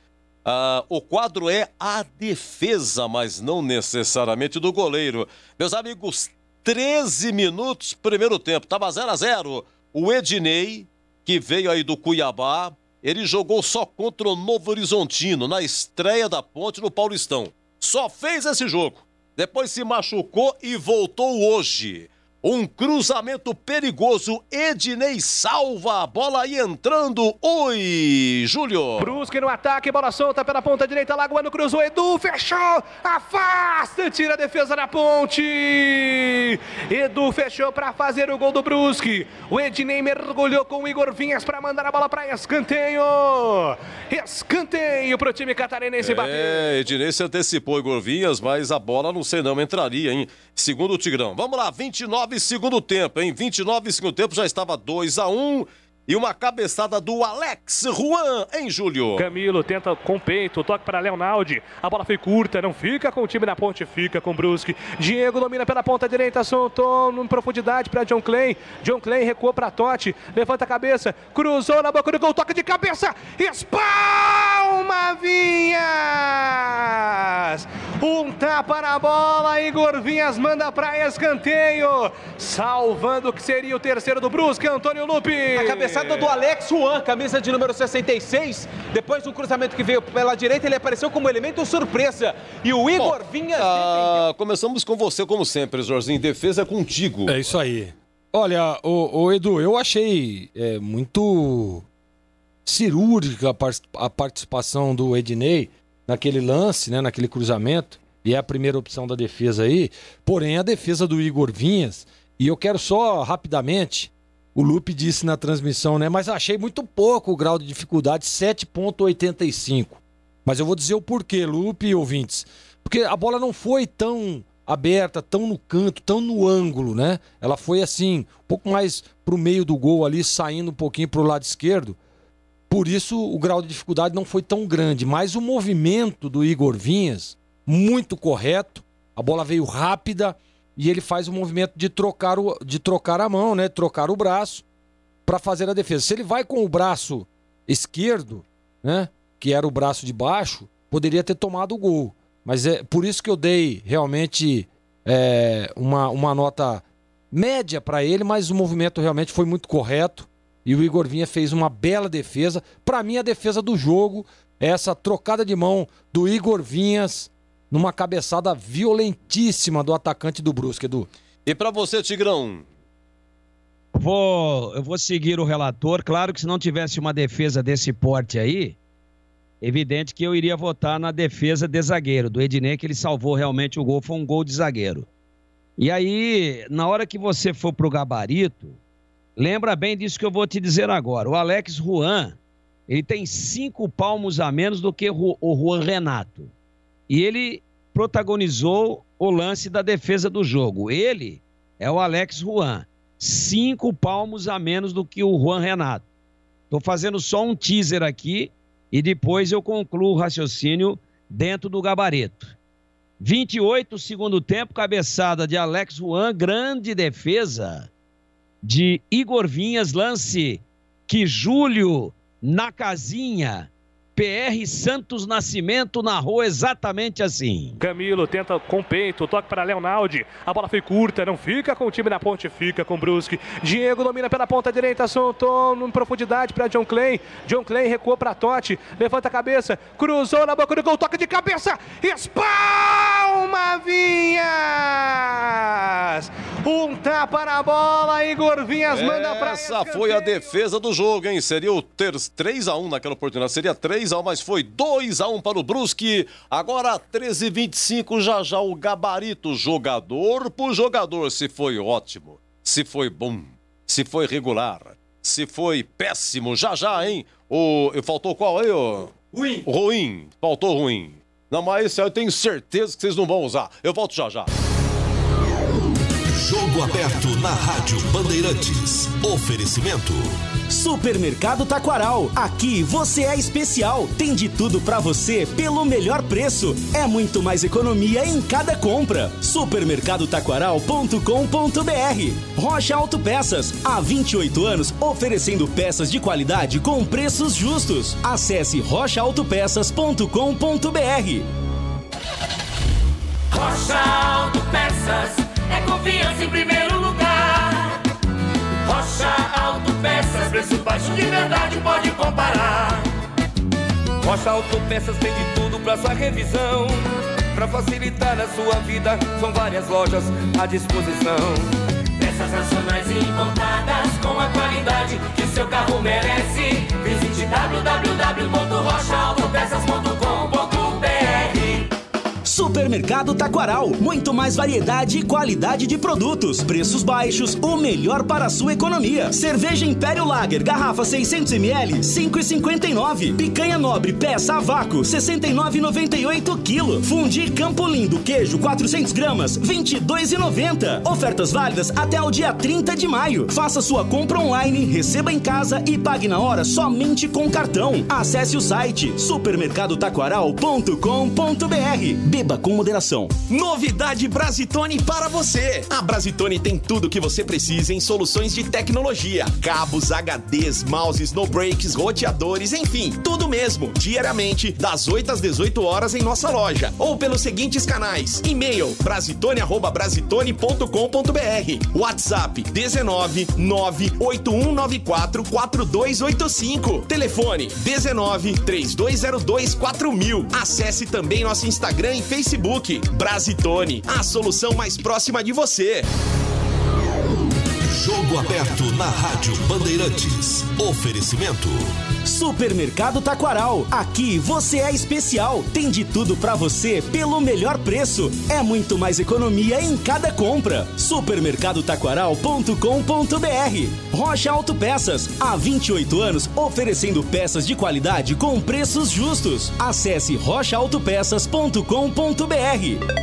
O quadro é a defesa, mas não necessariamente do goleiro. Meus amigos, 13 minutos, primeiro tempo, estava 0-0. O Ednei, que veio aí do Cuiabá, ele jogou só contra o Novo Horizontino, na estreia da Ponte no Paulistão. Só fez esse jogo. Depois se machucou e voltou hoje. Um cruzamento perigoso, Ednei salva a bola aí entrando. Oi, Júlio. Brusque no ataque, bola solta pela ponta direita, Lagoano cruzou, Edu fechou, afasta, tira a defesa da Ponte. Edu fechou para fazer o gol do Brusque. O Ednei mergulhou com o Igor Vinhas para mandar a bola para escanteio. Escanteio pro time catarinense bater. Ednei se antecipou, Igor Vinhas, mas a bola não sei não entraria, hein? Segundo o Tigrão. Vamos lá, 29 segundo tempo, hein? 29 segundo tempo, já estava 2-1 e uma cabeçada do Alex Juan, hein, Júlio? Camilo tenta com peito, toque para Leonaldi, a bola foi curta, não fica com o time na Ponte, fica com o Brusque. Diego domina pela ponta direita, soltou em profundidade para John Clay. John Clay recuou para Totti, levanta a cabeça, cruzou na boca do gol, toque de cabeça, espalma Vinhas! Um tapa na bola, Igor Vinhas manda para escanteio, salvando o que seria o terceiro do Brusque, Antônio Lupi. A cabeçada do Alex Juan, camisa de número 66, depois do cruzamento que veio pela direita, ele apareceu como elemento surpresa. E o Igor Vinhas... Começamos com você, como sempre, Jorginho, defesa contigo. É isso aí. Olha, o Edu, eu achei muito cirúrgica a participação do Ednei naquele lance, né, naquele cruzamento, e é a primeira opção da defesa aí, porém a defesa do Igor Vinhas, e eu quero só rapidamente, o Lupe disse na transmissão, né, mas achei muito pouco o grau de dificuldade, 7,85, mas eu vou dizer o porquê, Lupe e ouvintes, porque a bola não foi tão aberta, tão no canto, tão no ângulo, né, ela foi assim, um pouco mais pro meio do gol ali, saindo um pouquinho pro lado esquerdo. Por isso, o grau de dificuldade não foi tão grande, mas o movimento do Igor Vinhas, muito correto, a bola veio rápida e ele faz o movimento de trocar a mão, né? Trocar o braço para fazer a defesa. Se ele vai com o braço esquerdo, né? Que era o braço de baixo, poderia ter tomado o gol. Mas é por isso que eu dei realmente uma nota média para ele, mas o movimento realmente foi muito correto. E o Igor Vinhas fez uma bela defesa. Para mim, a defesa do jogo é essa trocada de mão do Igor Vinhas numa cabeçada violentíssima do atacante do Brusque, Edu. E para você, Tigrão? Eu vou seguir o relator. Claro que se não tivesse uma defesa desse porte aí, evidente que eu iria votar na defesa de zagueiro, do Ednei, que ele salvou realmente o gol, foi um gol de zagueiro. E aí, na hora que você for pro gabarito, lembra bem disso que eu vou te dizer agora. O Alex Juan, ele tem 5 palmos a menos do que o Juan Renato. E ele protagonizou o lance da defesa do jogo. Ele é o Alex Juan. 5 palmos a menos do que o Juan Renato. Estou fazendo só um teaser aqui e depois eu concluo o raciocínio dentro do gabarito. 28, segundo tempo, cabeçada de Alex Juan, grande defesa de Igor Vinhas, lance que Júlio na casinha, PR Santos Nascimento narrou exatamente assim. Camilo tenta com peito, toque para Leonaldi, a bola foi curta, não fica com o time na Ponte, fica com o Brusque. Diego domina pela ponta direita, soltou em profundidade para John Clay. John Clay recuou para Totti, levanta a cabeça, cruzou na boca do gol, toque de cabeça, espalma Vinhas! Um tapa na bola, Igor Vinhas manda para essa foi a defesa do jogo, hein? Seria o 3-1 naquela oportunidade, seria 3-1, mas foi 2-1 para o Brusque. Agora 13h25, já o gabarito, jogador por jogador, se foi ótimo, se foi bom, se foi regular, se foi péssimo, já, hein? Faltou qual aí, Ruim. Ruim, faltou ruim. Não, mas esse aí eu tenho certeza que vocês não vão usar. Eu volto já. Jogo Jogo aberto na Rádio Bandeirantes. Oferecimento. Supermercado Taquaral. Aqui você é especial. Tem de tudo pra você pelo melhor preço. É muito mais economia em cada compra. Supermercadotaquaral.com.br. Rocha Autopeças. Há 28 anos oferecendo peças de qualidade com preços justos. Acesse rochaautopeças.com.br. Rocha Autopeças é confiança em primeiro lugar. Rocha Autopeças, preço baixo de verdade, pode comparar. Rocha Autopeças tem de tudo pra sua revisão. Pra facilitar a sua vida, são várias lojas à disposição. Peças nacionais e importadas com a qualidade que seu carro merece. Visite www.rochaautopeças.com.br. Supermercado Taquaral, muito mais variedade e qualidade de produtos, preços baixos, o melhor para a sua economia. Cerveja Império Lager, garrafa 600ml, 5,59. Picanha Nobre, peça a vácuo, 69,98 kg. Fundi Campo Lindo, queijo, 400 gramas, 22,90. Ofertas válidas até o dia 30 de maio. Faça sua compra online, receba em casa e pague na hora somente com cartão. Acesse o site supermercadotaquaral.com.br. Beba com moderação. Novidade Brasitone para você. A Brasitone tem tudo o que você precisa em soluções de tecnologia. Cabos, HDs, mouses, no breaks, roteadores, enfim, tudo mesmo. Diariamente, das 8 às 18 horas em nossa loja. Ou pelos seguintes canais. E-mail brasitone@brasitone.com.br. WhatsApp 19 98194 4285. Telefone 19 3202 4000. Acesse também nosso Instagram e Facebook. Brasitone, a solução mais próxima de você. Jogo aberto na Rádio Bandeirantes. Oferecimento. Supermercado Taquaral. Aqui você é especial. Tem de tudo pra você pelo melhor preço. É muito mais economia em cada compra. Supermercadotaquaral.com.br. Rocha Autopeças. Há 28 anos oferecendo peças de qualidade com preços justos. Acesse rochaautopeças.com.br.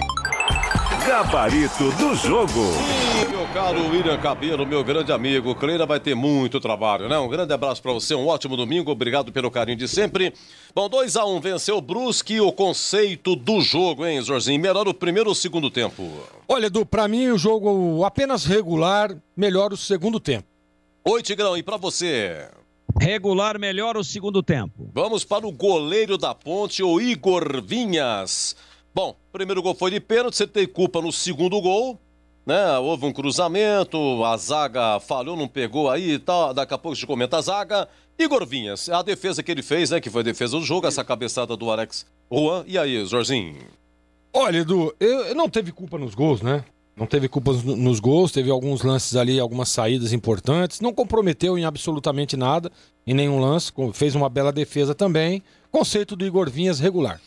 Gabarito do jogo. Sim, meu caro William Cabelo, meu grande amigo. Cleira vai ter muito trabalho, né? Um grande abraço pra você, um ótimo domingo. Obrigado pelo carinho de sempre. Bom, 2-1, venceu o Brusque. O conceito do jogo, hein, Jorginho? Melhor o primeiro ou o segundo tempo? Olha, Edu, pra mim o jogo apenas regular, melhor o segundo tempo. Oi, Tigrão, e pra você? Regular, melhor o segundo tempo. Vamos para o goleiro da Ponte, o Igor Vinhas. Bom, primeiro gol foi de pênalti, você tem culpa no segundo gol, né? Houve um cruzamento, a zaga falhou, não pegou aí e tal. Daqui a pouco a gente comenta a zaga. Igor Vinhas, a defesa que ele fez, né? Que foi a defesa do jogo, essa cabeçada do Alex Juan. E aí, Jorginho? Olha, Edu, eu não teve culpa nos gols, né? Não teve culpa nos gols, teve alguns lances ali, algumas saídas importantes. Não comprometeu em absolutamente nada, em nenhum lance. Fez uma bela defesa também. Conceito do Igor Vinhas regular.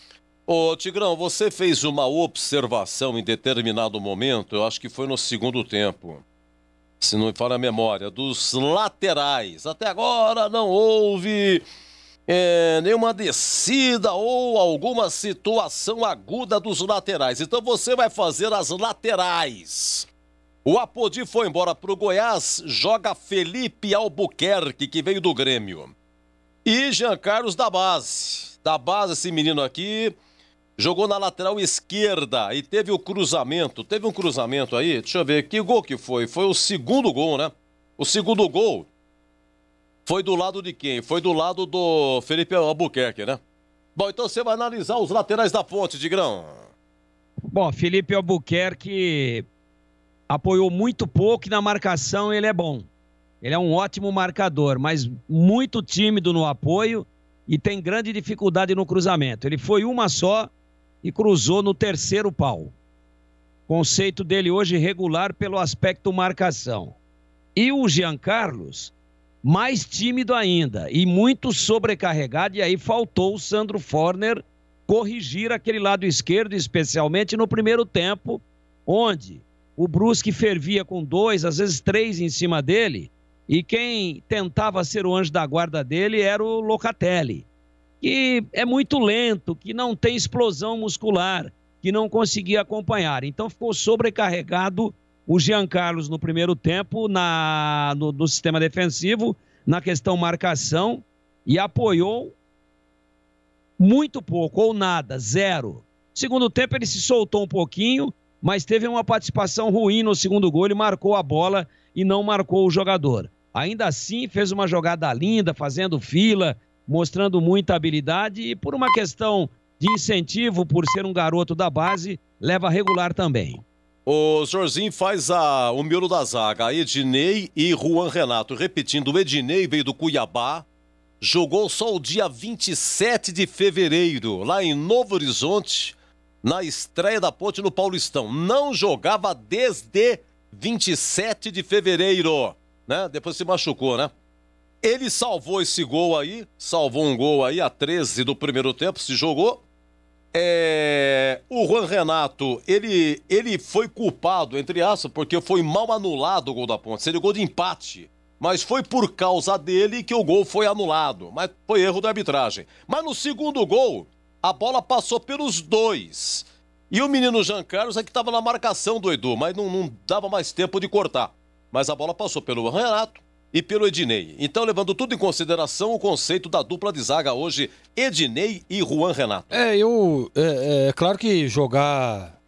Ô, Tigrão, você fez uma observação em determinado momento, eu acho que foi no segundo tempo, se não me falha a memória, dos laterais. Até agora não houve nenhuma descida ou alguma situação aguda dos laterais. Então você vai fazer as laterais. O Apodi foi embora para o Goiás, joga Felipe Albuquerque, que veio do Grêmio. E Jean Carlos da base. Da base, esse menino aqui... Jogou na lateral esquerda e teve o cruzamento. Teve um cruzamento aí, deixa eu ver, que gol que foi? Foi o segundo gol, né? O segundo gol foi do lado de quem? Foi do lado do Felipe Albuquerque, né? Bom, então você vai analisar os laterais da Ponte, Tigrão. Bom, Felipe Albuquerque apoiou muito pouco e na marcação ele é bom. Ele é um ótimo marcador, mas muito tímido no apoio e tem grande dificuldade no cruzamento. Ele foi uma só e cruzou no terceiro pau. Conceito dele hoje regular pelo aspecto marcação. E o Jean Carlos, mais tímido ainda e muito sobrecarregado, e aí faltou o Sandro Forner corrigir aquele lado esquerdo, especialmente no primeiro tempo, onde o Brusque fervia com 2, às vezes 3 em cima dele, e quem tentava ser o anjo da guarda dele era o Locatelli, que é muito lento, que não tem explosão muscular, que não conseguia acompanhar. Então ficou sobrecarregado o Jean Carlos no primeiro tempo no sistema defensivo, na questão marcação, e apoiou muito pouco, ou nada, zero. Segundo tempo ele se soltou um pouquinho, mas teve uma participação ruim no segundo gol, ele marcou a bola e não marcou o jogador. Ainda assim, fez uma jogada linda, fazendo fila, mostrando muita habilidade e por uma questão de incentivo, por ser um garoto da base, leva regular também. O Jorginho faz o miolo da zaga, Ednei e Juan Renato. Repetindo, o Ednei veio do Cuiabá, jogou só o dia 27 de fevereiro, lá em Novo Horizonte, na estreia da Ponte no Paulistão. Não jogava desde 27 de fevereiro, né? Depois se machucou, né? Ele salvou esse gol aí, salvou um gol aí a 13 do primeiro tempo, se jogou. O Juan Renato, ele foi culpado, entre aspas, porque foi mal anulado o gol da Ponte. Seria gol de empate, mas foi por causa dele que o gol foi anulado. Mas foi erro da arbitragem. Mas no segundo gol, a bola passou pelos dois. E o menino Jean Carlos é que estava na marcação do Edu, mas não dava mais tempo de cortar. Mas a bola passou pelo Renato e pelo Ednei. Então, levando tudo em consideração, o conceito da dupla de zaga hoje, Ednei e Juan Renato. É claro que jogar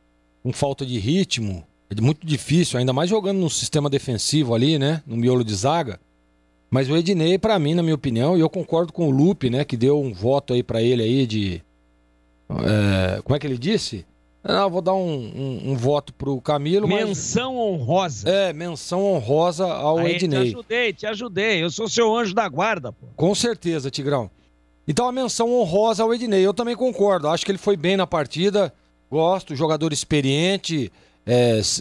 com falta de ritmo é muito difícil, ainda mais jogando no sistema defensivo ali, né, no miolo de zaga. Mas o Ednei, pra mim, na minha opinião, e eu concordo com o Lupe, né, que deu um voto aí pra ele aí de... como é que ele disse? Não, vou dar um voto pro Camilo. Menção honrosa. Menção honrosa ao Ednei. Te ajudei. Eu sou seu anjo da guarda, pô. Com certeza, Tigrão. Então a menção honrosa ao Ednei. Eu também concordo. Acho que ele foi bem na partida. Gosto, jogador experiente.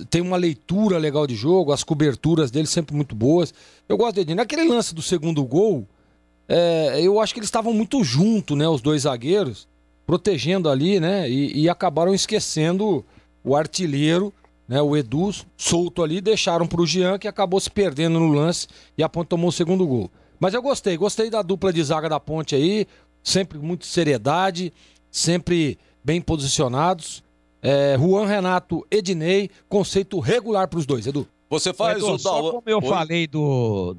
Tem uma leitura legal de jogo. As coberturas dele sempre muito boas. Eu gosto do Ednei. Naquele lance do segundo gol, eu acho que eles estavam muito juntos, né? Os dois zagueiros. Protegendo ali, né? E acabaram esquecendo o artilheiro, né? O Edu, solto ali, deixaram pro Jean, que acabou se perdendo no lance e a Ponte tomou o segundo gol. Mas eu gostei da dupla de zaga da Ponte aí, sempre muito seriedade, sempre bem posicionados. Juan Renato, Ednei, conceito regular pros dois, Edu. Você faz Edu, só como eu falei do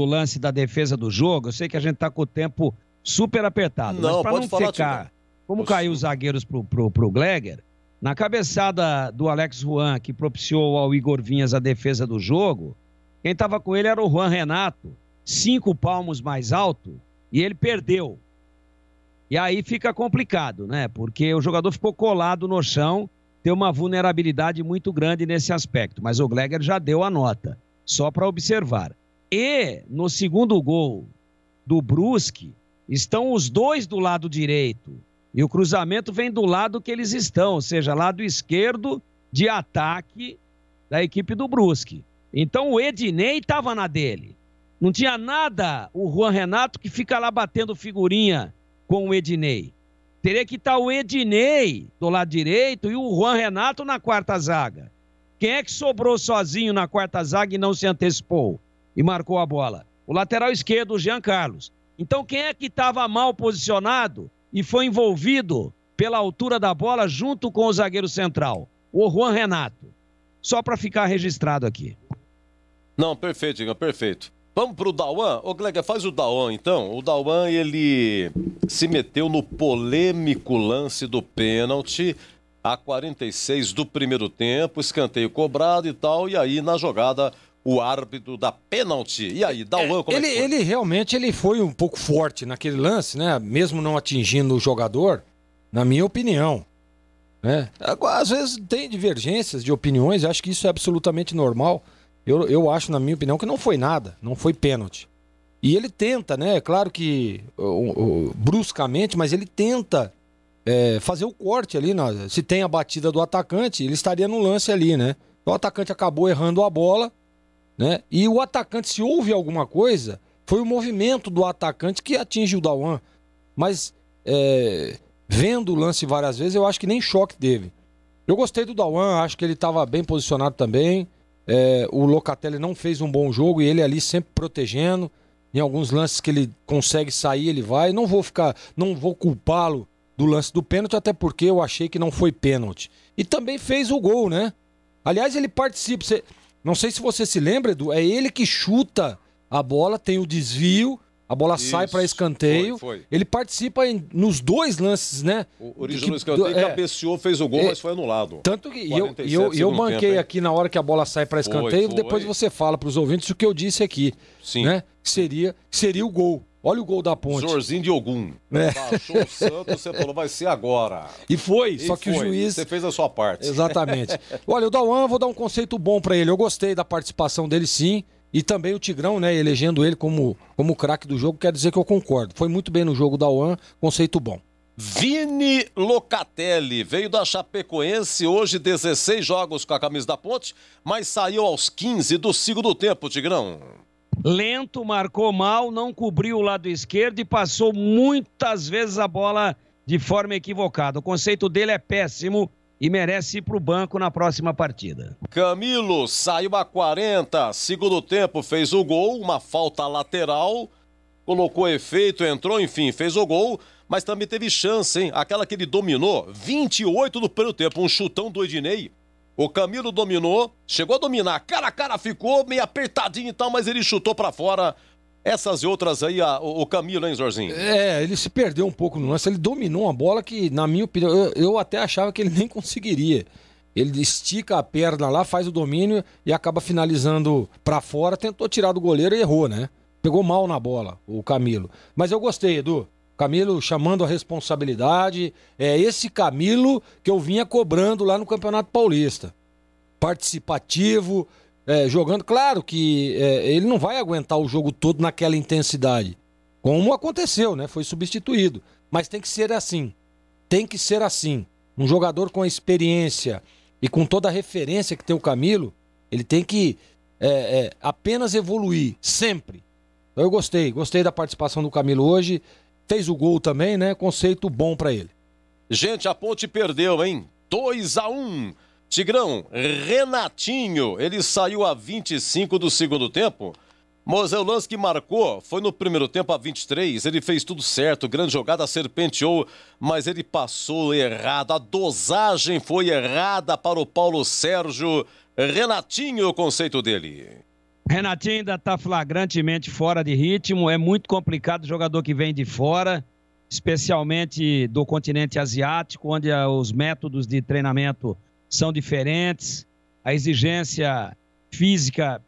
lance da defesa do jogo, eu sei que a gente tá com o tempo super apertado, mas para não ficar como caiu os zagueiros pro Gleger, na cabeçada do Alex Juan, que propiciou ao Igor Vinhas a defesa do jogo, quem estava com ele era o Juan Renato, 5 palmos mais alto, e ele perdeu. E aí fica complicado, né? Porque o jogador ficou colado no chão, tem uma vulnerabilidade muito grande nesse aspecto, mas o Gleger já deu a nota, só para observar. E no segundo gol do Brusque, estão os dois do lado direito. E o cruzamento vem do lado que eles estão, ou seja, lado esquerdo de ataque da equipe do Brusque. Então o Ednei estava na dele. Não tinha nada o Juan Renato que fica lá batendo figurinha com o Ednei. Teria que estar o Ednei do lado direito e o Juan Renato na quarta zaga. Quem é que sobrou sozinho na quarta zaga e não se antecipou e marcou a bola? O lateral esquerdo, o Jean Carlos. Então quem é que estava mal posicionado e foi envolvido pela altura da bola junto com o zagueiro central? O Juan Renato. Só para ficar registrado aqui. Não, perfeito, Igor, perfeito. Vamos pro Dauan? Ô, Gleger, faz o Dauan, então. O Dauan, ele se meteu no polêmico lance do pênalti a 46 do primeiro tempo, escanteio cobrado e tal, e aí na jogada o árbitro da pênalti. E aí, Dauan, como é que foi? Ele realmente foi um pouco forte naquele lance, né? Mesmo não atingindo o jogador, na minha opinião. Né? Às vezes tem divergências de opiniões, acho que isso é absolutamente normal. Eu acho, na minha opinião, que não foi nada, não foi pênalti. E ele tenta, né? Claro que bruscamente, mas ele tenta fazer o corte ali. Se tem a batida do atacante, ele estaria no lance ali, né? O atacante acabou errando a bola, né? E o atacante, se houve alguma coisa, foi o movimento do atacante que atinge o Dauan. Mas vendo o lance várias vezes, eu acho que nem choque teve. Eu gostei do Dauan, acho que ele estava bem posicionado também. O Locatelli não fez um bom jogo e ele ali sempre protegendo. Em alguns lances que ele consegue sair, ele vai. Não vou culpá-lo do lance do pênalti, até porque eu achei que não foi pênalti. E também fez o gol, né? Aliás, ele participa. Não sei se você se lembra, Edu, é ele que chuta a bola, tem o desvio, a bola sai para escanteio. Foi. Ele participa nos 2 lances, né? O original escanteio cabeceou, fez o gol, mas foi anulado. Tanto que eu banquei aqui na hora que a bola sai para escanteio, depois você fala para os ouvintes o que eu disse aqui. Sim. Né? Seria o gol. Olha o gol da Ponte. Zorzinho de Ogum. Baixou o Santos, você falou, vai ser agora. E foi, só que o juiz... Você fez a sua parte. Exatamente. Olha, o Dauan, vou dar um conceito bom pra ele. Eu gostei da participação dele, sim. E também o Tigrão, né, elegendo ele como craque do jogo, quer dizer que eu concordo. Foi muito bem no jogo, Dauan, conceito bom. Vini Locatelli veio da Chapecoense, hoje 16 jogos com a camisa da Ponte, mas saiu aos 15 do segundo tempo, Tigrão. Lento, marcou mal, não cobriu o lado esquerdo e passou muitas vezes a bola de forma equivocada. O conceito dele é péssimo e merece ir para o banco na próxima partida. Camilo saiu a 40, segundo tempo fez o gol, uma falta lateral, colocou efeito, entrou, enfim, fez o gol, mas também teve chance, hein? Aquela que ele dominou, 28 do primeiro tempo, um chutão do Ednei. O Camilo dominou, chegou a dominar, cara a cara ficou meio apertadinho e tal, mas ele chutou pra fora. Essas e outras aí, o Camilo, hein, Zorzinho? Ele se perdeu um pouco no lance, ele dominou uma bola que, na minha opinião, eu até achava que ele nem conseguiria. Ele estica a perna lá, faz o domínio e acaba finalizando pra fora, tentou tirar do goleiro e errou, né? Pegou mal na bola, o Camilo. Mas eu gostei, Edu. Camilo chamando a responsabilidade, é esse Camilo que eu vinha cobrando lá no Campeonato Paulista. Participativo, jogando. Claro que ele não vai aguentar o jogo todo naquela intensidade, como aconteceu, né? Foi substituído. Mas tem que ser assim. Tem que ser assim. Um jogador com a experiência e com toda a referência que tem o Camilo, ele tem que apenas evoluir, sempre. Então eu gostei da participação do Camilo hoje. Fez o gol também, né? Conceito bom pra ele. Gente, a Ponte perdeu, hein? 2-1. Tigrão, Renatinho, ele saiu a 25 do segundo tempo. Mas o lance que marcou foi no primeiro tempo a 23. Ele fez tudo certo, grande jogada, serpenteou, mas ele passou errado. A dosagem foi errada para o Paulo Sérgio. Renatinho, o conceito dele. Renatinho ainda está flagrantemente fora de ritmo, é muito complicado o jogador que vem de fora, especialmente do continente asiático, onde os métodos de treinamento são diferentes, a exigência física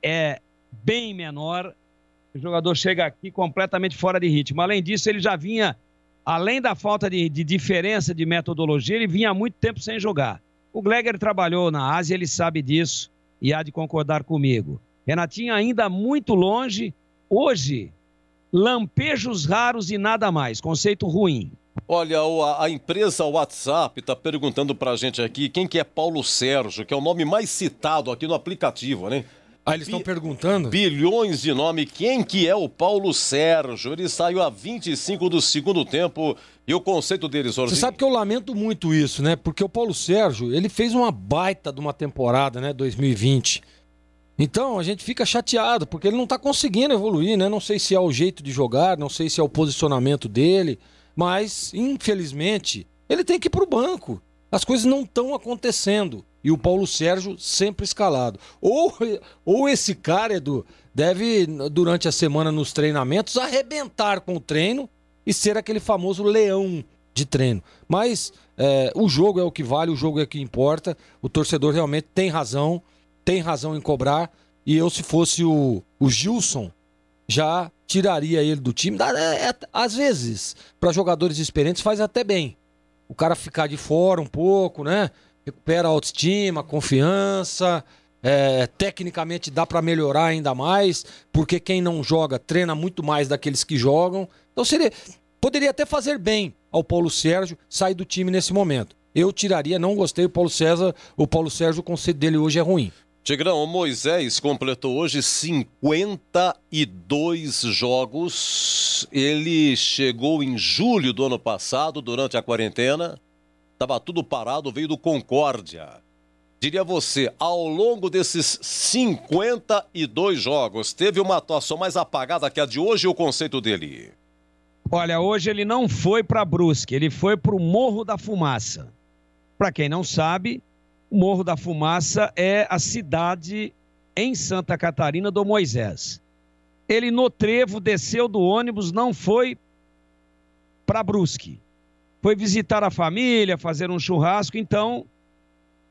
é bem menor, o jogador chega aqui completamente fora de ritmo. Além disso, ele já vinha, além da falta de diferença de metodologia, ele vinha há muito tempo sem jogar. O Gleger trabalhou na Ásia, ele sabe disso e há de concordar comigo. Renatinho ainda muito longe, hoje, lampejos raros e nada mais, conceito ruim. Olha, a empresa WhatsApp está perguntando pra gente aqui quem que é Paulo Sérgio, que é o nome mais citado aqui no aplicativo, né? Ah, eles estão perguntando? Bilhões de nome, quem que é o Paulo Sérgio? Ele saiu a 25 do segundo tempo e o conceito deles, Zorzinho? Você sabe que eu lamento muito isso, né? Porque o Paulo Sérgio, ele fez uma baita de uma temporada, né, 2020. Então a gente fica chateado, porque ele não está conseguindo evoluir, né? Não sei se é o jeito de jogar, não sei se é o posicionamento dele, mas, infelizmente, ele tem que ir para o banco. As coisas não estão acontecendo. E o Paulo Sérgio sempre escalado. Ou esse cara, Edu, deve, durante a semana nos treinamentos, arrebentar com o treino e ser aquele famoso leão de treino. Mas o jogo é o que vale, o jogo é o que importa. O torcedor realmente tem razão em cobrar, e eu, se fosse o Gilson, já tiraria ele do time. Às vezes, para jogadores experientes, faz até bem. O cara ficar de fora um pouco, né? Recupera a autoestima, confiança, tecnicamente dá para melhorar ainda mais, porque quem não joga treina muito mais daqueles que jogam. Então poderia até fazer bem ao Paulo Sérgio sair do time nesse momento. Eu tiraria, não gostei do Paulo Sérgio, o conceito dele hoje é ruim. Tigrão, o Moisés completou hoje 52 jogos. Ele chegou em julho do ano passado, durante a quarentena. Estava tudo parado, veio do Concórdia. Diria você, ao longo desses 52 jogos, teve uma atuação mais apagada que a de hoje, o conceito dele? Olha, hoje ele não foi para Brusque, ele foi para o Morro da Fumaça. Para quem não sabe, O Morro da Fumaça é a cidade em Santa Catarina do Moisés. Ele no trevo desceu do ônibus, não foi para Brusque. Foi visitar a família, fazer um churrasco. Então,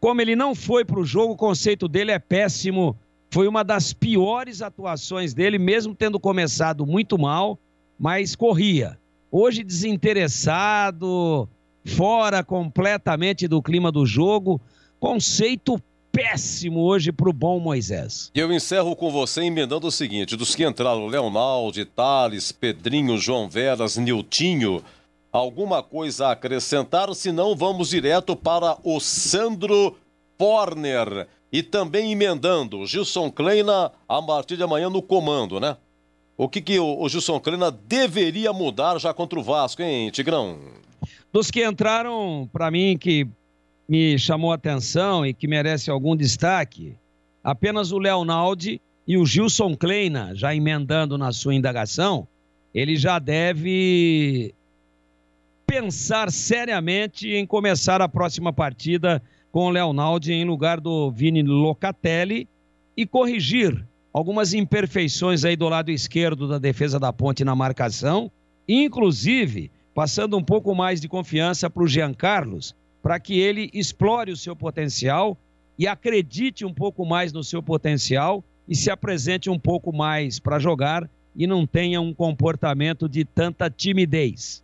como ele não foi para o jogo, o conceito dele é péssimo. Foi uma das piores atuações dele, mesmo tendo começado muito mal, mas corria. Hoje desinteressado, fora completamente do clima do jogo. Conceito péssimo hoje para o bom Moisés. E eu encerro com você emendando o seguinte: dos que entraram, Leonaldo, Thales, Pedrinho, João Veras, Niltinho, alguma coisa a acrescentar? Senão vamos direto para o Sandro Forner. E também emendando, Gilson Kleina a partir de amanhã no comando, né? O que o Gilson Kleina deveria mudar já contra o Vasco, hein, Tigrão? Dos que entraram, para mim, que me chamou a atenção e que merece algum destaque, apenas o Leonaldo e o Gilson Kleina, já emendando na sua indagação, ele já deve pensar seriamente em começar a próxima partida com o Leonaldo em lugar do Vini Locatelli e corrigir algumas imperfeições aí do lado esquerdo da defesa da Ponte na marcação, inclusive passando um pouco mais de confiança para o Jean Carlos, para que ele explore o seu potencial e acredite um pouco mais no seu potencial e se apresente um pouco mais para jogar e não tenha um comportamento de tanta timidez.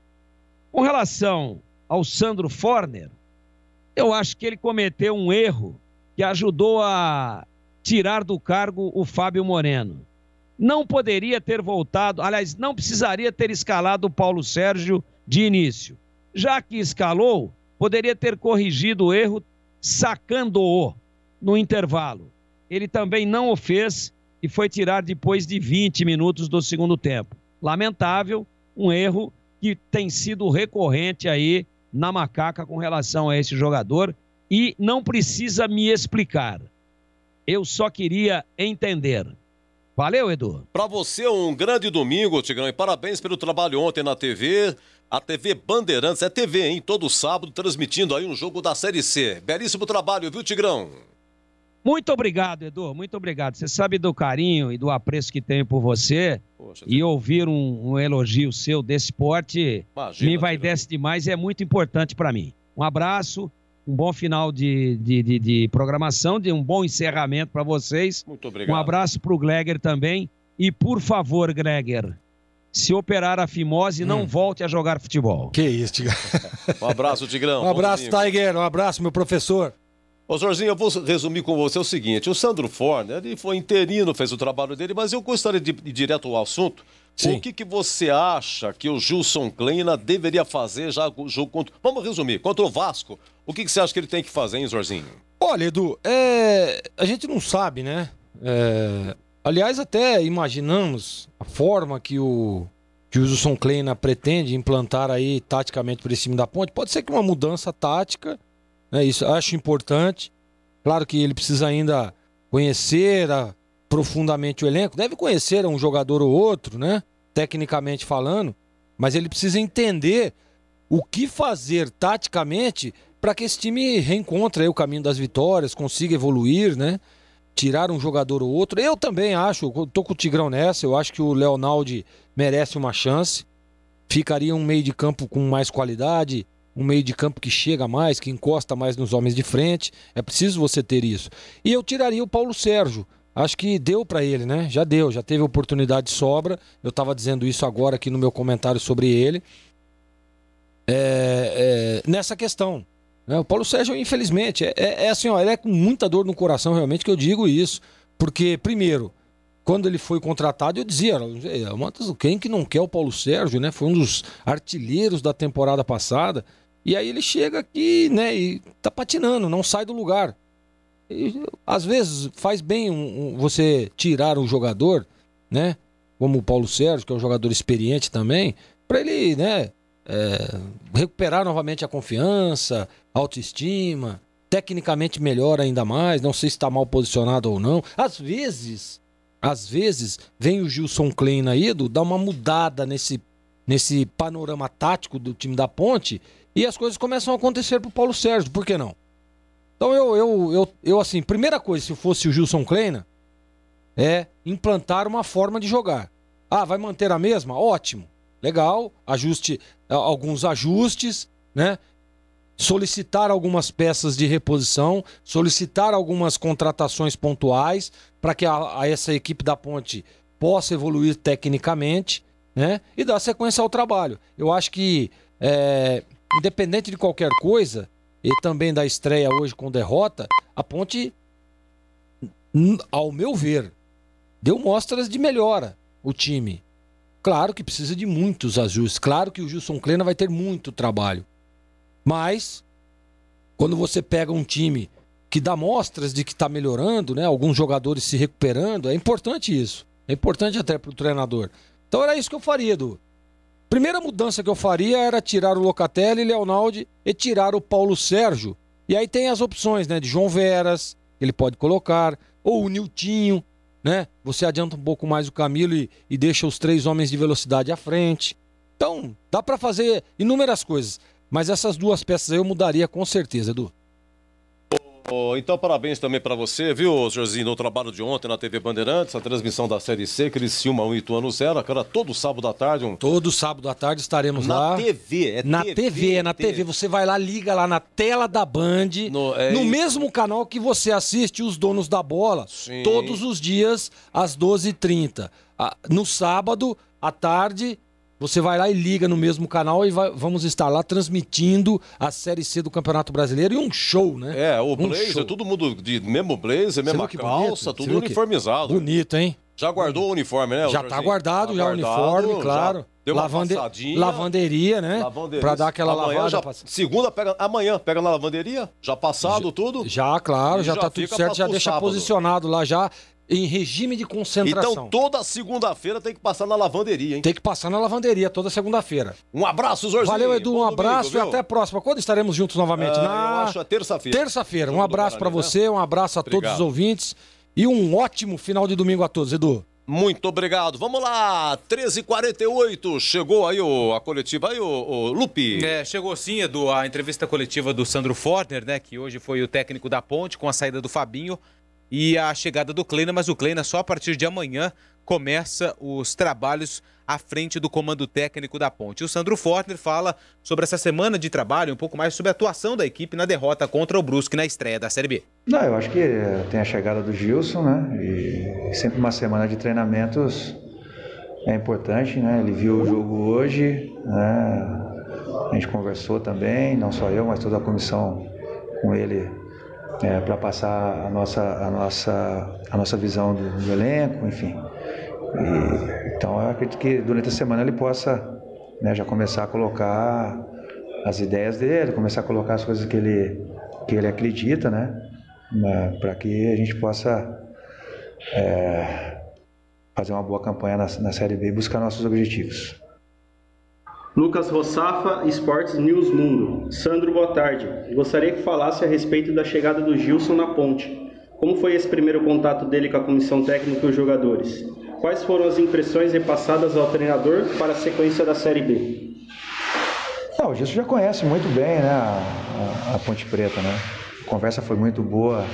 Com relação ao Sandro Forner, eu acho que ele cometeu um erro que ajudou a tirar do cargo o Fábio Moreno. Não poderia ter voltado, aliás, não precisaria ter escalado o Paulo Sérgio de início. Já que escalou, poderia ter corrigido o erro sacando-o no intervalo. Ele também não o fez e foi tirar depois de 20 minutos do segundo tempo. Lamentável, um erro que tem sido recorrente aí na Macaca com relação a esse jogador e não precisa me explicar. Eu só queria entender. Valeu, Edu. Para você, um grande domingo, Tigrão, e parabéns pelo trabalho ontem na TV. A TV Bandeirantes, é TV, hein? Todo sábado, transmitindo aí um jogo da Série C. Belíssimo trabalho, viu, Tigrão? Muito obrigado, Edu, muito obrigado. Você sabe do carinho e do apreço que tenho por você. Poxa, e ouvir um elogio seu desse porte me envaidece demais e é muito importante para mim. Um abraço, um bom final de programação, de um bom encerramento para vocês. Muito obrigado. Um abraço para o Gleger também. E, por favor, Gleger, se operar a fimose, não volte a jogar futebol. Que isso, Tigrão. Um abraço, Tigrão. Um abraço, Tiger. Um abraço, meu professor. Ô, Jorginho, eu vou resumir com você o seguinte. O Sandro Forner, ele foi interino, fez o trabalho dele, mas eu gostaria de ir direto ao assunto. Sim. O que você acha que o Gilson Kleina deveria fazer já no jogo contra... Vamos resumir. Contra o Vasco, o que você acha que ele tem que fazer, hein, Jorginho? Olha, Edu, a gente não sabe, né? Aliás, até imaginamos a forma que o Gilson Kleina pretende implantar aí taticamente para esse time da Ponte. Pode ser que uma mudança tática, né? Isso eu acho importante. Claro que ele precisa ainda conhecer profundamente o elenco. Deve conhecer um jogador ou outro, né? Tecnicamente falando. Mas ele precisa entender o que fazer taticamente para que esse time reencontre aí o caminho das vitórias, consiga evoluir, né? Tirar um jogador ou outro. Eu também acho, tô com o Tigrão nessa, eu acho que o Leonaldo merece uma chance. Ficaria um meio de campo com mais qualidade, um meio de campo que chega mais, que encosta mais nos homens de frente. É preciso você ter isso. E eu tiraria o Paulo Sérgio. Acho que deu para ele, né? Já deu, já teve oportunidade de sobra. Eu estava dizendo isso agora aqui no meu comentário sobre ele. Nessa questão. O Paulo Sérgio, infelizmente, assim, ó, ele é com muita dor no coração, realmente, que eu digo isso. Porque, primeiro, quando ele foi contratado, eu dizia, quem que não quer o Paulo Sérgio, né? Foi um dos artilheiros da temporada passada. E aí ele chega aqui, né, e tá patinando, não sai do lugar. E, às vezes faz bem você tirar um jogador, né? Como o Paulo Sérgio, que é um jogador experiente também, para ele, né? Recuperar novamente a confiança, a autoestima, tecnicamente melhor ainda mais, não sei se está mal posicionado ou não. Às vezes vem o Gilson Kleina aí, dá uma mudada nesse panorama tático do time da Ponte e as coisas começam a acontecer pro Paulo Sérgio, por que não? Então eu assim, primeira coisa, se eu fosse o Gilson Kleina, é implantar uma forma de jogar. Ah, vai manter a mesma? Ótimo, legal, alguns ajustes, né? Solicitar algumas peças de reposição, solicitar algumas contratações pontuais para que essa equipe da Ponte possa evoluir tecnicamente, né? E dar sequência ao trabalho. Eu acho que, independente de qualquer coisa, e também da estreia hoje com derrota, a Ponte, ao meu ver, deu mostras de melhora o time. Claro que precisa de muitos ajustes, claro que o Gilson Kleina vai ter muito trabalho. Mas, quando você pega um time que dá mostras de que está melhorando, né? Alguns jogadores se recuperando, é importante isso. É importante até para o treinador. Então era isso que eu faria, Edu. Primeira mudança que eu faria era tirar o Locatelli, Leonaldi e tirar o Paulo Sérgio. E aí tem as opções, né? De João Veras, ele pode colocar, ou o Niltinho, né? Você adianta um pouco mais o Camilo e deixa os 3 homens de velocidade à frente. Então, dá para fazer inúmeras coisas. Mas essas 2 peças aí eu mudaria com certeza, Edu. Então, parabéns também para você, viu, Jorginho, no trabalho de ontem na TV Bandeirantes, a transmissão da Série C, Criciúma 1 e Ituano 0, cara, todo sábado à tarde. Todo sábado à tarde estaremos lá. Na TV, na TV. Você vai lá, liga lá na tela da Band, no mesmo canal que você assiste Os Donos da Bola, sim, todos os dias às 12h30. No sábado à tarde, você vai lá e liga no mesmo canal e vamos estar lá transmitindo a Série C do Campeonato Brasileiro e um show, né? O blazer, todo mundo de mesmo blazer, mesma calça, tudo uniformizado. Bonito, hein? Já guardou o uniforme, né? Já tá guardado, já o uniforme, claro. Deu uma passadinha. Lavanderia, né? Pra dar aquela lavada. Segunda, amanhã pega na lavanderia? Já passado tudo? Já, claro, já tá tudo certo, já deixa sábado posicionado lá já. Em regime de concentração. Então toda segunda-feira tem que passar na lavanderia, hein? Tem que passar na lavanderia toda segunda-feira. Um abraço, Jorginho. Valeu, Edu, um abraço e até a próxima. Quando estaremos juntos novamente? Eu acho terça-feira. Terça-feira. Um abraço para você, um abraço a todos os ouvintes e um ótimo final de domingo a todos, Edu. Muito obrigado. Vamos lá, 13h48. Chegou aí a coletiva aí, o Lupe. Chegou sim, Edu, a entrevista coletiva do Sandro Forner, né? Que hoje foi o técnico da Ponte com a saída do Fabinho e a chegada do Kleina, mas o Kleina só a partir de amanhã começa os trabalhos à frente do comando técnico da Ponte. O Sandro Forner fala sobre essa semana de trabalho, um pouco mais sobre a atuação da equipe na derrota contra o Brusque na estreia da Série B. Eu acho que tem a chegada do Gilson, né? E sempre uma semana de treinamentos é importante, né? Ele viu o jogo hoje, né? A gente conversou também, não só eu, mas toda a comissão com ele. Para passar a nossa visão do elenco, enfim. Então eu acredito que durante a semana ele possa, né, já começar a colocar as ideias dele, começar a colocar as coisas que ele acredita, né, para que a gente possa fazer uma boa campanha na Série B e buscar nossos objetivos. Lucas Rossafa, Esportes News Mundo. Sandro, boa tarde. Gostaria que falasse a respeito da chegada do Gilson na Ponte. Como foi esse primeiro contato dele com a comissão técnica e os jogadores? Quais foram as impressões repassadas ao treinador para a sequência da Série B? O Gilson já conhece muito bem, né, a Ponte Preta, né? A conversa foi muito boa.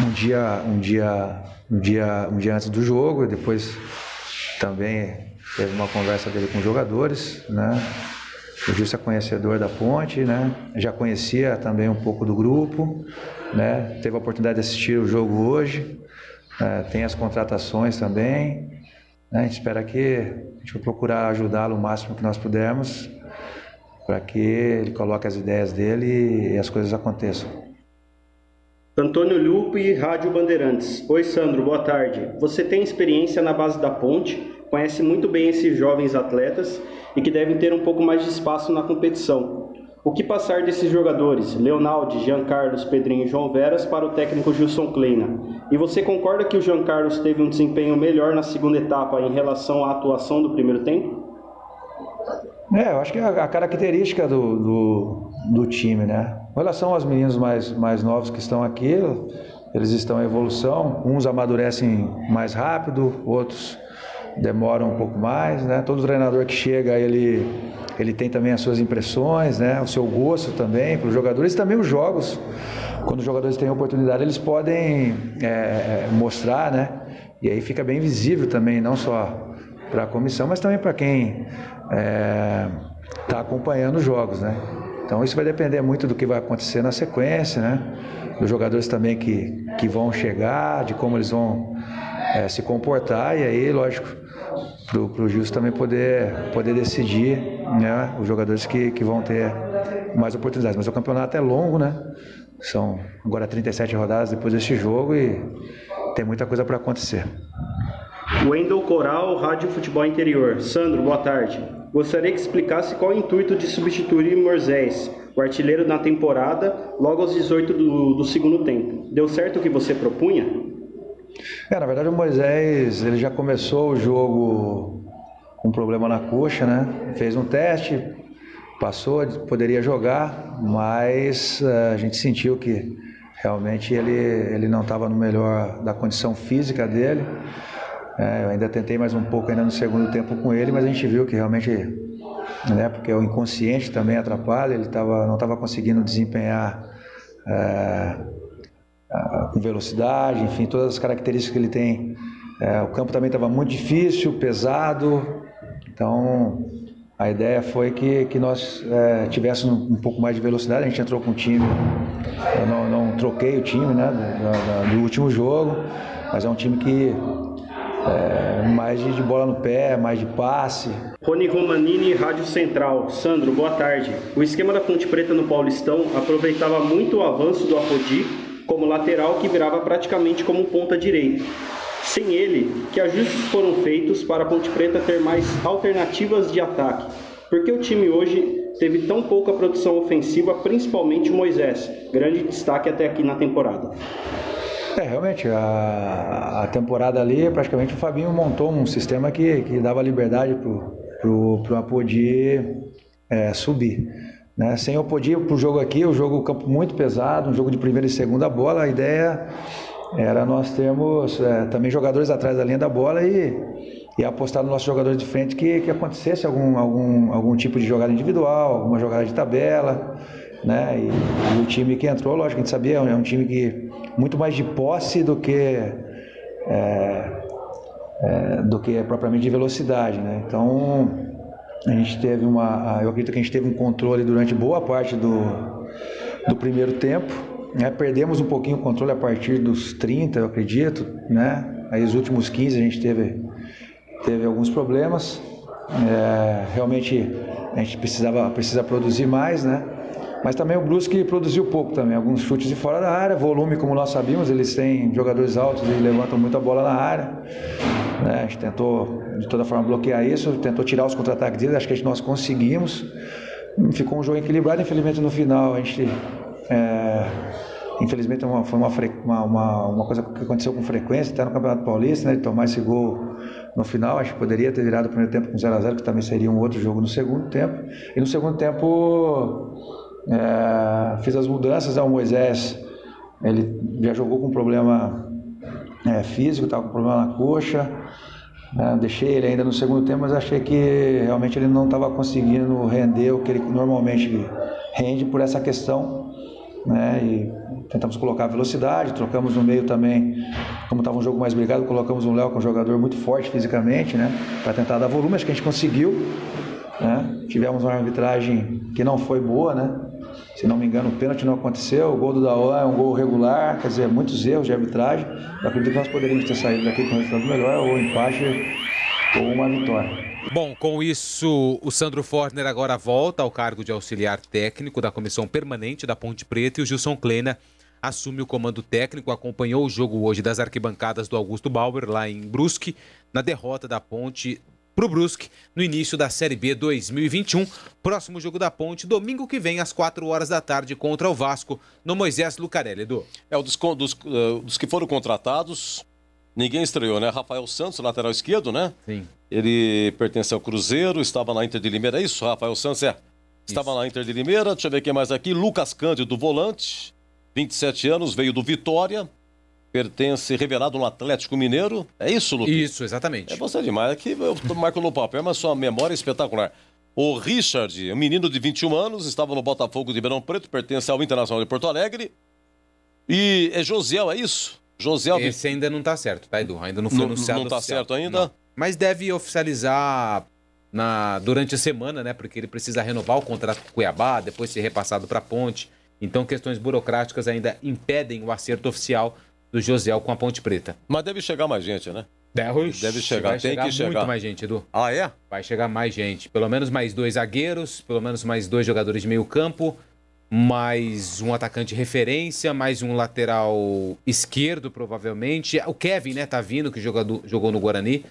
Um dia antes do jogo, depois também teve uma conversa dele com os jogadores, né? O Gilson é conhecedor da Ponte, né? Já conhecia também um pouco do grupo, né? Teve a oportunidade de assistir o jogo hoje, tem as contratações também, né? A gente espera que a gente vai procurar ajudá-lo o máximo que nós pudermos para que ele coloque as ideias dele e as coisas aconteçam. Antônio Lupe, Rádio Bandeirantes. Oi, Sandro, boa tarde. Você tem experiência na base da Ponte, conhece muito bem esses jovens atletas e que devem ter um pouco mais de espaço na competição. O que passar desses jogadores, Leonaldi, Jean Carlos, Pedrinho e João Veras, para o técnico Gilson Kleina? E você concorda que o Jean Carlos teve um desempenho melhor na segunda etapa em relação à atuação do primeiro tempo? Eu acho que é a característica do time, né? Com relação aos meninos mais novos que estão aqui, eles estão em evolução, uns amadurecem mais rápido, outros demoram um pouco mais, né? Todo treinador que chega, ele ele tem também as suas impressões, né? O seu gosto também para os jogadores e também os jogos. Quando os jogadores têm oportunidade, eles podem mostrar, né? E aí fica bem visível também, não só para a comissão, mas também para quem está acompanhando os jogos, né? Então isso vai depender muito do que vai acontecer na sequência, né? Dos jogadores também que vão chegar, de como eles vão se comportar, e aí, lógico, para o Gilson também poder decidir, né? Os jogadores que vão ter mais oportunidades. Mas o campeonato é longo, né? São agora 37 rodadas depois deste jogo e tem muita coisa para acontecer. Wendel Coral, Rádio Futebol Interior. Sandro, boa tarde. Gostaria que explicasse qual é o intuito de substituir Moisés, o artilheiro na temporada, logo aos 18 do segundo tempo. Deu certo o que você propunha? Na verdade o Moisés, ele já começou o jogo com problema na coxa, né? Fez um teste, passou, poderia jogar, mas a gente sentiu que realmente ele não estava no melhor da condição física dele. Eu ainda tentei mais um pouco ainda no segundo tempo com ele, mas a gente viu que realmente, né, porque o inconsciente também atrapalha, ele não estava conseguindo desempenhar com velocidade, enfim, todas as características que ele tem. O campo também estava muito difícil, pesado, então a ideia foi que nós tivéssemos um pouco mais de velocidade. A gente entrou com o time, eu não troquei o time, né, do último jogo, mas é um time que mais de bola no pé, mais de passe. Rony Romanini, Rádio Central. Sandro, boa tarde. O esquema da Ponte Preta no Paulistão aproveitava muito o avanço do Apodi como lateral, que virava praticamente como ponta direita. Sem ele, que ajustes foram feitos para a Ponte Preta ter mais alternativas de ataque? Por que o time hoje teve tão pouca produção ofensiva, principalmente o Moisés? Grande destaque até aqui na temporada. Realmente, a temporada ali, praticamente o Fabinho montou um sistema que dava liberdade pro Apodi subir. Né? Sem o Apodi pro jogo aqui, o campo muito pesado, um jogo de primeira e segunda bola, a ideia era nós termos também jogadores atrás da linha da bola e apostar nos nossos jogadores de frente que acontecesse algum tipo de jogada individual, alguma jogada de tabela, né? E o time que entrou, lógico, a gente sabia, é um time que muito mais de posse do que propriamente de velocidade, né? Então a gente teve eu acredito que a gente teve um controle durante boa parte do primeiro tempo, né? Perdemos um pouquinho o controle a partir dos 30, eu acredito, né? Aí os últimos 15 a gente teve alguns problemas, realmente a gente precisa produzir mais, né? Mas também o Brusque produziu pouco também, alguns chutes de fora da área, volume, como nós sabíamos, eles têm jogadores altos e levantam muito a bola na área, né? A gente tentou de toda forma bloquear isso, tentou tirar os contra-ataques deles, acho que nós conseguimos. Ficou um jogo equilibrado, infelizmente no final a gente, infelizmente foi uma coisa que aconteceu com frequência, até no Campeonato Paulista, né, de tomar esse gol no final. Acho que poderia ter virado o primeiro tempo com 0-0, que também seria um outro jogo no segundo tempo. E no segundo tempo fiz as mudanças. O Moisés, ele já jogou com problema físico, estava com problema na coxa, deixei ele ainda no segundo tempo, mas achei que realmente ele não estava conseguindo render o que ele normalmente rende por essa questão, né? E tentamos colocar velocidade, trocamos no meio também, como estava um jogo mais brigado, colocamos o Léo, que é um jogador muito forte fisicamente, né? Para tentar dar volume. Acho que a gente conseguiu, né? Tivemos uma arbitragem que não foi boa, né? Se não me engano, o pênalti não aconteceu, o gol do Dawan é um gol regular, quer dizer, muitos erros de arbitragem. Eu acredito que nós poderíamos ter saído daqui com um resultado melhor, ou um empate, ou uma vitória. Bom, com isso, o Sandro Forner agora volta ao cargo de auxiliar técnico da Comissão Permanente da Ponte Preta e o Gilson Kleina assume o comando técnico. Acompanhou o jogo hoje das arquibancadas do Augusto Bauer, lá em Brusque, na derrota da Ponte para o Brusque no início da Série B 2021. Próximo jogo da Ponte, domingo que vem, às 4 horas da tarde, contra o Vasco, no Moisés Lucarelli, Edu. Dos que foram contratados, ninguém estreou, né? Rafael Santos, lateral esquerdo, né? Sim. Ele pertence ao Cruzeiro, estava na Inter de Limeira, é isso? Rafael Santos, estava na Inter de Limeira. Deixa eu ver quem mais aqui. Lucas Cândido, volante, 27 anos, veio do Vitória. Pertence, revelado no Atlético Mineiro. É isso, Lucas? Isso, exatamente. Você demais. Aqui eu marco no papel, mas sua memória é espetacular. O Richard, um menino de 21 anos, estava no Botafogo de Ribeirão Preto, pertence ao Internacional de Porto Alegre. E é Josiel, é isso? Josiel. Esse ainda não tá certo, tá, Edu? Ainda não foi anunciado. Não tá oficial. certo ainda? Não. Mas deve oficializar durante a semana, né? Porque ele precisa renovar o contrato com o Cuiabá, depois ser repassado para a Ponte. Então, questões burocráticas ainda impedem o acerto oficial do Josiel com a Ponte Preta. Mas deve chegar mais gente, né? Deve chegar, vai tem chegar que chegar muito mais gente, Edu. Ah, é? Vai chegar mais gente. Pelo menos mais 2 zagueiros, pelo menos mais 2 jogadores de meio campo, mais um atacante de referência, mais um lateral esquerdo, provavelmente. O Kevin, né, tá vindo, que jogou no Guarani.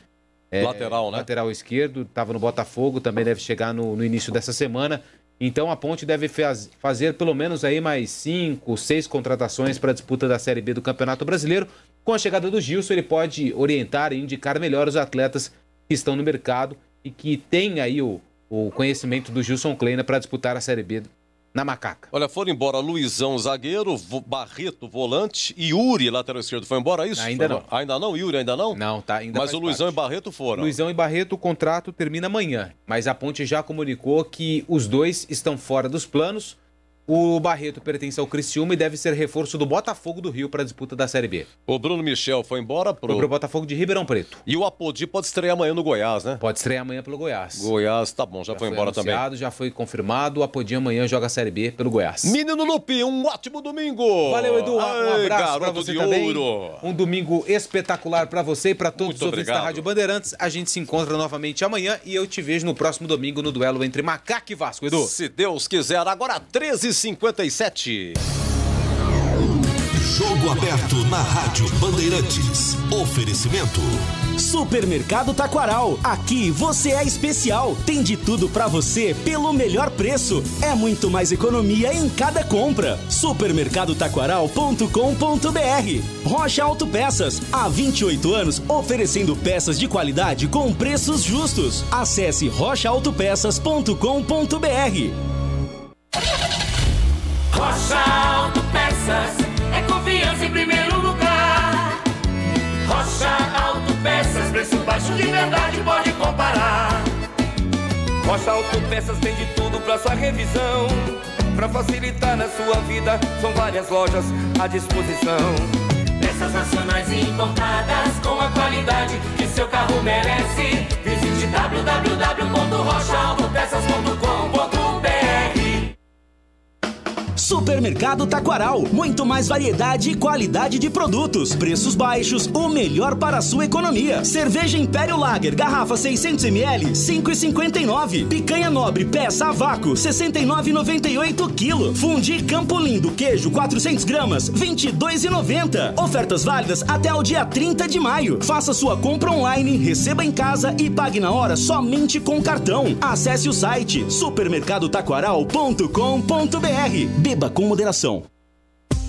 Lateral, né? Lateral esquerdo, tava no Botafogo, também deve chegar no início dessa semana. Então a Ponte deve fazer pelo menos aí mais 5, 6 contratações para a disputa da Série B do Campeonato Brasileiro. Com a chegada do Gilson, ele pode orientar e indicar melhor os atletas que estão no mercado e que têm aí o conhecimento do Gilson Kleina para disputar a Série B na Macaca. Olha, foram embora Luizão, zagueiro, Barreto, volante e Yuri, lateral esquerdo. Foi embora isso? Ainda não. Ainda não? Yuri ainda não? Não, tá. Ainda mas o Luizão e Barreto foram. Luizão e Barreto, o contrato termina amanhã. Mas a Ponte já comunicou que os dois estão fora dos planos. O Barreto pertence ao Criciúma e deve ser reforço do Botafogo do Rio para a disputa da Série B. O Bruno Michel foi embora pro Botafogo de Ribeirão Preto. E o Apodi pode estrear amanhã no Goiás, né? Pode estrear amanhã pelo Goiás. Goiás, tá bom, já foi embora também. Já foi confirmado, o Apodi amanhã joga a Série B pelo Goiás. Menino Lupi, um ótimo domingo! Valeu, Edu, um abraço pra você também. Ouro. Um domingo espetacular pra você e pra todos os ouvintes da Rádio Bandeirantes. A gente se encontra novamente amanhã e eu te vejo no próximo domingo no duelo entre Macaca e Vasco, Edu. Se Deus quiser, agora 13h57. Jogo aberto na Rádio Bandeirantes. Oferecimento. Supermercado Taquaral. Aqui você é especial. Tem de tudo pra você pelo melhor preço. É muito mais economia em cada compra. Supermercadotaquaral.com.br. Rocha Autopeças. Há 28 anos oferecendo peças de qualidade com preços justos. Acesse rochaautopeças.com.br. Rocha Autopeças é confiança em primeiro lugar. Rocha Autopeças, preço baixo de verdade, pode comparar. Rocha Autopeças tem de tudo pra sua revisão. Pra facilitar na sua vida, são várias lojas à disposição. Peças nacionais e importadas com a qualidade que seu carro merece. Visite www.rochaautopeças.com.br. Supermercado Taquaral, muito mais variedade e qualidade de produtos, preços baixos, o melhor para a sua economia. Cerveja Império Lager, garrafa 600ml, 5,59. Picanha Nobre, peça a vácuo, 69,98 kg. Fundi Campo Lindo, queijo 400 gramas, 22,90. Ofertas válidas até o dia 30 de maio. Faça sua compra online, receba em casa e pague na hora somente com cartão. Acesse o site supermercadotaquaral.com.br. Beba com moderação.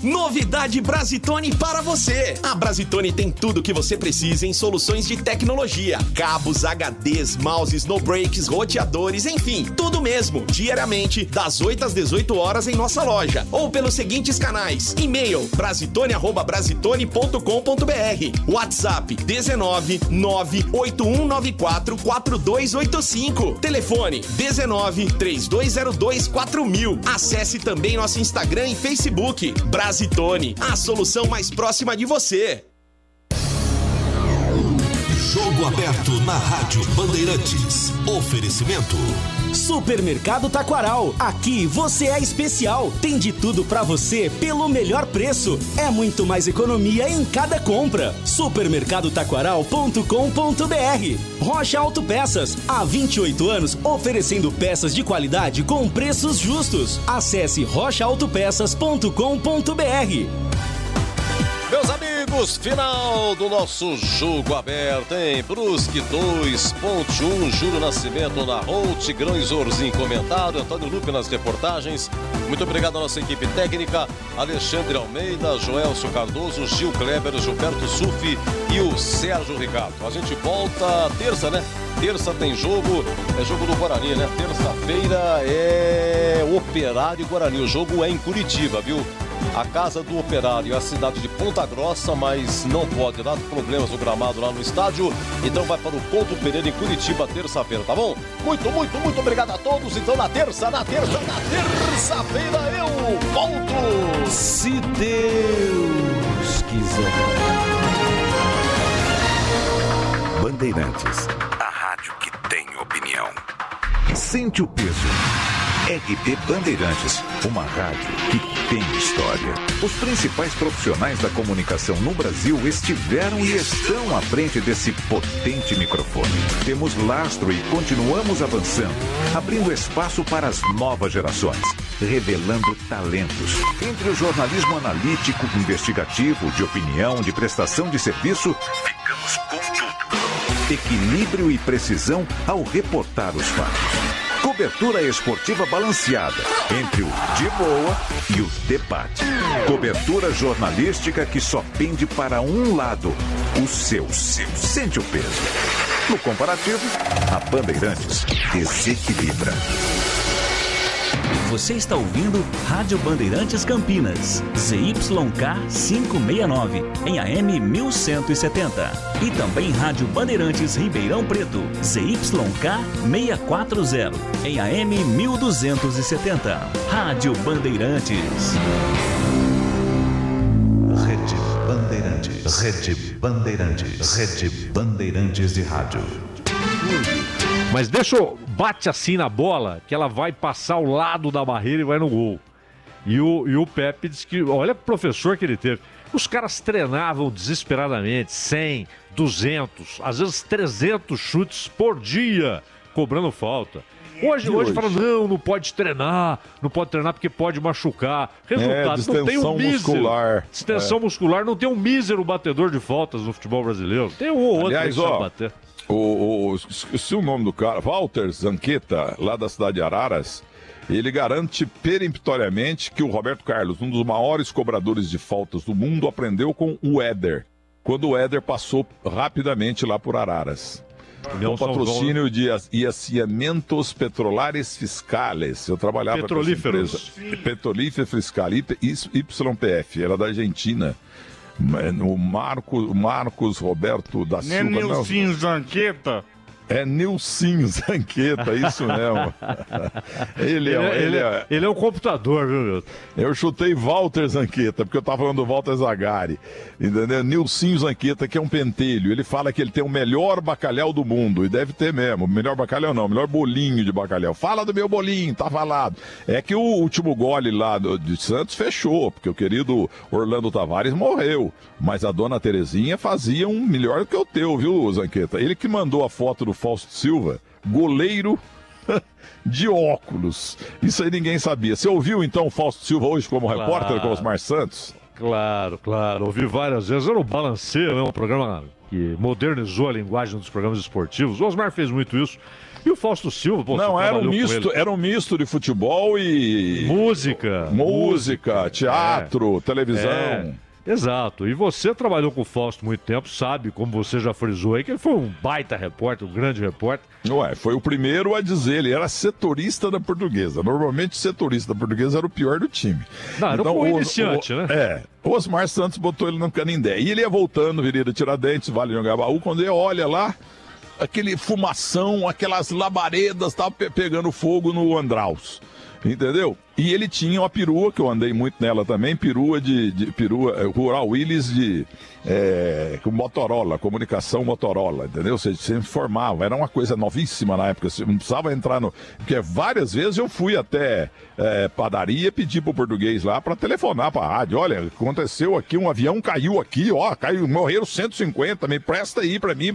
Novidade Brasitone para você. A Brasitone tem tudo o que você precisa em soluções de tecnologia. Cabos, HDs, mouses, no-breaks, roteadores, enfim, tudo mesmo. Diariamente, das 8 às 18 horas em nossa loja. Ou pelos seguintes canais. E-mail, brasitone@brasitone.com.br. WhatsApp, 19 98194 4285. Telefone, 19 3202 4000. Acesse também nosso Instagram e Facebook. Brasitone, a solução mais próxima de você. Jogo aberto na Rádio Bandeirantes. Oferecimento. Supermercado Taquaral. Aqui você é especial. Tem de tudo pra você pelo melhor preço. É muito mais economia em cada compra. Supermercadotaquaral.com.br. Rocha Autopeças. Há 28 anos oferecendo peças de qualidade com preços justos. Acesse rochaautopeças.com.br. Meus amigos, final do nosso jogo aberto, hein? Brusque 2, Ponte 1, Júlio Nascimento na Rol, Tigrão e Zorzinho comentado, Antônio Lupe nas reportagens. Muito obrigado à nossa equipe técnica, Alexandre Almeida, Joelcio Cardoso, Gil Kleber, Gilberto Sufi e o Sérgio Ricardo. A gente volta terça, né? Terça tem jogo, é jogo do Guarani, né? Terça-feira é Operário e Guarani. O jogo é em Curitiba, viu? a Casa do Operário, a cidade de Ponta Grossa, mas não pode dar problemas no gramado lá no estádio. Então vai para o Couto Pereira em Curitiba, terça-feira, tá bom? Muito obrigado a todos. Então na terça-feira eu volto. Se Deus quiser. Bandeirantes, a rádio que tem opinião. Sente o peso. RB Bandeirantes, uma rádio que tem história. Os principais profissionais da comunicação no Brasil estiveram e estão à frente desse potente microfone. Temos lastro e continuamos avançando, abrindo espaço para as novas gerações, revelando talentos. Entre o jornalismo analítico, investigativo, de opinião, de prestação de serviço, ficamos com tudo. Equilíbrio e precisão ao reportar os fatos. Cobertura esportiva balanceada entre o de boa e o debate. Cobertura jornalística que só pende para um lado, o seu. Sente o peso. No comparativo, a Bandeirantes desequilibra. Você está ouvindo Rádio Bandeirantes Campinas, ZYK 569, em AM 1170. E também Rádio Bandeirantes Ribeirão Preto, ZYK 640, em AM 1270. Rádio Bandeirantes. Rede Bandeirantes. Rede Bandeirantes. Rede Bandeirantes de Rádio. Mas bate assim na bola, que ela vai passar ao lado da barreira e vai no gol. E o Pepe disse que, olha o professor que ele teve. Os caras treinavam desesperadamente, 100, 200, às vezes 300 chutes por dia, cobrando falta. Hoje fala, não pode treinar porque pode machucar. Resultado, não tem um muscular. Distensão muscular, não tem um mísero batedor de faltas no futebol brasileiro. Tem um ou outro que sabe bater. Esqueci o nome do cara, Walter Zanqueta, lá da cidade de Araras, ele garante peremptoriamente que o Roberto Carlos, um dos maiores cobradores de faltas do mundo, aprendeu com o Éder, quando o Éder passou rapidamente lá por Araras. Com patrocínio de Aciamentos Petrolares Fiscales. Eu trabalhava com essa empresa. Petrolífera Fiscal, YPF, era da Argentina. O Marcos Roberto da Silva. Não é Nilcinho Zanqueta? É Nilcinho Zanqueta, isso mesmo. Ele é um computador, viu, meu? Eu chutei Walter Zanqueta, porque eu tava falando do Walter Zagari. Entendeu? Nilcinho Zanqueta, que é um pentelho. Ele fala que ele tem o melhor bacalhau do mundo. E deve ter mesmo. Melhor bacalhau não, melhor bolinho de bacalhau. Fala do meu bolinho, tá falado. É que o último gole lá de Santos fechou, porque o querido Orlando Tavares morreu. Mas a dona Terezinha fazia um melhor do que o teu, viu, Zanqueta? Ele que mandou a foto do Fausto Silva, goleiro de óculos. Isso aí ninguém sabia. Você ouviu então o Fausto Silva hoje como repórter com o Osmar Santos? Claro. Ouvi várias vezes. Era o Balanceio, um programa que modernizou a linguagem dos programas esportivos. O Osmar fez muito isso. E o Fausto Silva, pô, não, era um misto de futebol e música, teatro, televisão. Exato, e você trabalhou com o Fausto muito tempo, sabe, como você já frisou aí, que ele foi um baita repórter, um grande repórter. Foi o primeiro a dizer, ele era setorista da Portuguesa. Normalmente o setorista da Portuguesa era o pior do time. Não, era um iniciante, né? O Osmar Santos botou ele no Canindé. E ele ia voltando, Avenida Tiradentes, Vale do Anhangabaú, quando ele olha lá, aquele fumação, aquelas labaredas, estavam pegando fogo no Andraus. Entendeu? E ele tinha uma perua, que eu andei muito nela também, perua Rural Willys com Motorola, comunicação Motorola, entendeu? Você informava, era uma coisa novíssima na época, você não precisava entrar no... Porque várias vezes eu fui até padaria pedir pro português lá para telefonar pra rádio, olha, aconteceu aqui, um avião caiu aqui, morreram 150, me presta aí pra mim.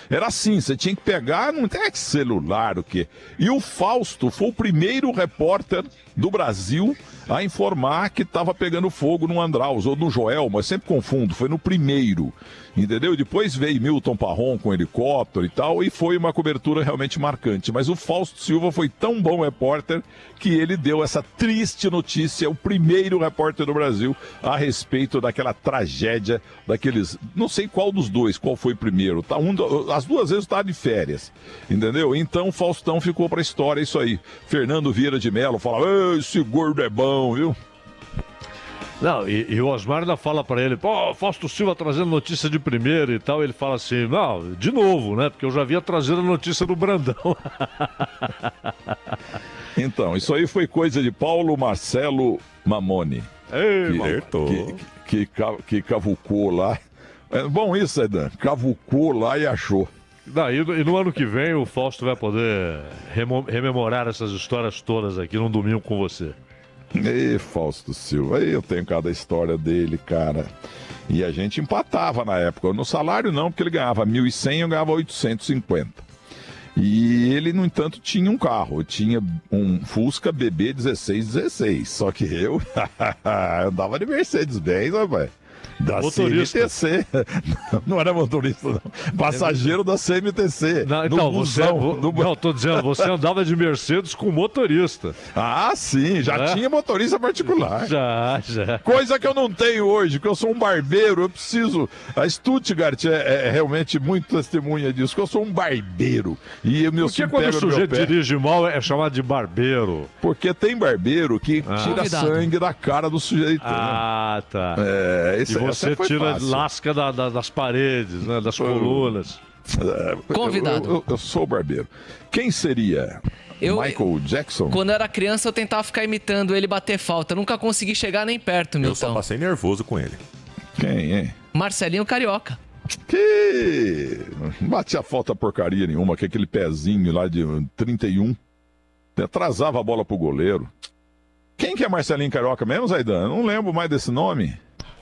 Era assim, você tinha que pegar, não tem celular, o quê? E o Fausto foi o primeiro repórter do Brasil a informar que estava pegando fogo no Andraus ou no Joel, mas sempre confundo, foi no primeiro, entendeu? Depois veio Milton Parron com helicóptero e tal, e foi uma cobertura realmente marcante. Mas o Fausto Silva foi tão bom repórter que ele deu essa triste notícia, o primeiro repórter do Brasil, a respeito daquela tragédia, daqueles, não sei qual dos dois, qual foi primeiro, tá? As duas vezes estava de férias, entendeu? Então o Faustão ficou pra história, isso aí. Fernando Vieira de Mello fala, esse gordo é bom, viu? Não, e o Osmar ainda fala pra ele, pô, Fausto Silva trazendo notícia de primeira e tal. Ele fala assim, não, de novo, né? Porque eu já havia trazido a notícia do Brandão. Então, isso aí foi coisa de Paulo Marcelo Mamoni. Que cavucou lá. É bom isso, Aidan. Cavucou lá e achou. E no ano que vem o Fausto vai poder rememorar essas histórias todas aqui num domingo com você. Ei, Fausto Silva, aí eu tenho cada história dele, cara. E a gente empatava na época. No salário não, porque ele ganhava 1.100 e eu ganhava 850. E ele, no entanto, tinha um carro. Eu tinha um Fusca BB 1616. Só que eu andava de Mercedes-Benz, rapaz. Da motorista. CMTC. Não era motorista, não. Passageiro da CMTC. Não, então, não, tô dizendo, você andava de Mercedes com motorista. Ah, sim, já tinha motorista particular. Já. Coisa que eu não tenho hoje, porque eu sou um barbeiro, eu preciso... A Stuttgart é realmente muito testemunha disso, que eu sou um barbeiro. E o meu Por que quando o sujeito dirige mal é chamado de barbeiro? Porque tem barbeiro que tira sangue da cara do sujeito. Ah, né? Tá. E você tira lasca das paredes, né, das colunas. Convidado. Eu sou barbeiro. Quem seria? Michael Jackson? Quando eu era criança, eu tentava ficar imitando ele bater falta. Nunca consegui chegar nem perto, Milton. Eu só passei nervoso com ele. Quem, hein? Marcelinho Carioca. Que não batia falta porcaria nenhuma, que aquele pezinho lá de 31 atrasava a bola pro goleiro. Quem que é Marcelinho Carioca mesmo, Zaidan? Eu não lembro mais desse nome.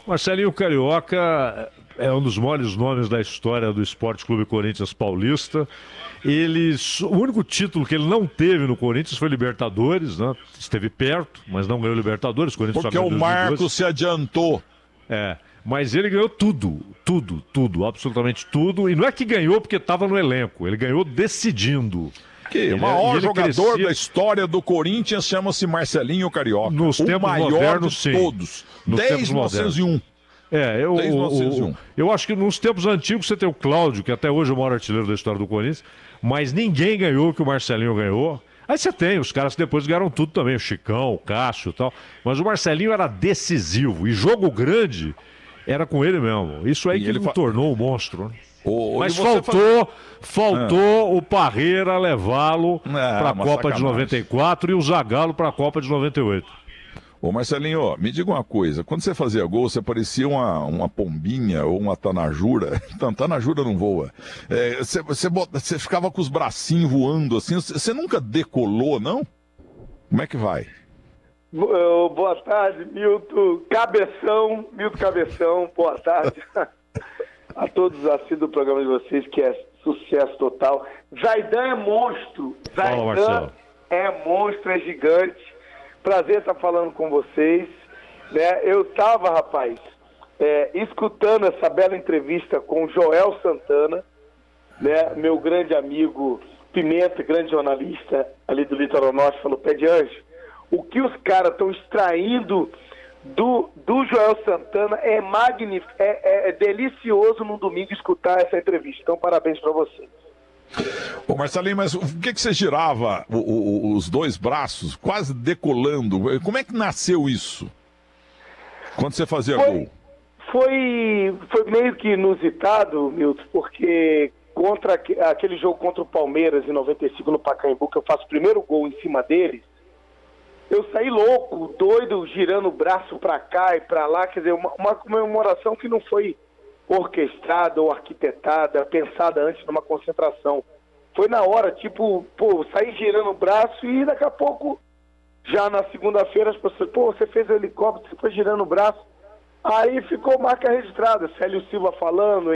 Marcelinho Carioca é um dos maiores nomes da história do Esporte Clube Corinthians Paulista. O único título que ele não teve no Corinthians foi Libertadores, né? Esteve perto, mas não ganhou Libertadores. Porque o Marcos se adiantou. Mas ele ganhou tudo, absolutamente tudo. E não é que ganhou porque estava no elenco, ele ganhou decidindo. O maior jogador da história do Corinthians chama-se Marcelinho Carioca. Nos tempos maior modernos, de sim. todos. Desde 1901. Desde 1901. Eu acho que nos tempos antigos você tem o Cláudio, que até hoje é o maior artilheiro da história do Corinthians, mas ninguém ganhou o que o Marcelinho ganhou. Aí você tem os caras que depois ganharam tudo também, o Chicão, o Cássio e tal. Mas o Marcelinho era decisivo. E jogo grande era com ele mesmo. Isso aí que ele tornou um monstro, né? Mas faltou o Parreira levá-lo para a Copa de 94 e o Zagallo para a Copa de 98. Ô Marcelinho, me diga uma coisa, quando você fazia gol, você parecia uma pombinha ou uma tanajura. Não, tanajura não voa. Você ficava com os bracinhos voando assim, você nunca decolou, não? Como é que vai? Boa tarde, Milton Cabeção, boa tarde. A todos os assíduos do programa de vocês, que é sucesso total. Zaidan é monstro. Zaidan é monstro, é gigante. Prazer estar falando com vocês. Né? Eu estava, rapaz, escutando essa bela entrevista com o Joel Santana, né? Meu grande amigo Pimenta, grande jornalista ali do Litoral Norte, falou, Pé de Anjo, o que os caras estão extraindo do Joel Santana é magnífico, é delicioso no domingo escutar essa entrevista. Então, parabéns para você. Ô Marcelinho, mas o que você girava os dois braços, quase decolando? Como é que nasceu isso? Quando você fazia gol? Foi meio que inusitado, Milton, porque contra aquele jogo contra o Palmeiras em 95 no Pacaembu, que eu faço o primeiro gol em cima deles, eu saí louco, doido, girando o braço pra cá e pra lá, quer dizer, uma comemoração que não foi orquestrada ou arquitetada, pensada antes numa concentração. Foi na hora, tipo, saí girando o braço e daqui a pouco, já na segunda-feira, as pessoas, você fez o helicóptero, você foi girando o braço. Aí ficou marca registrada, Célio Silva falando,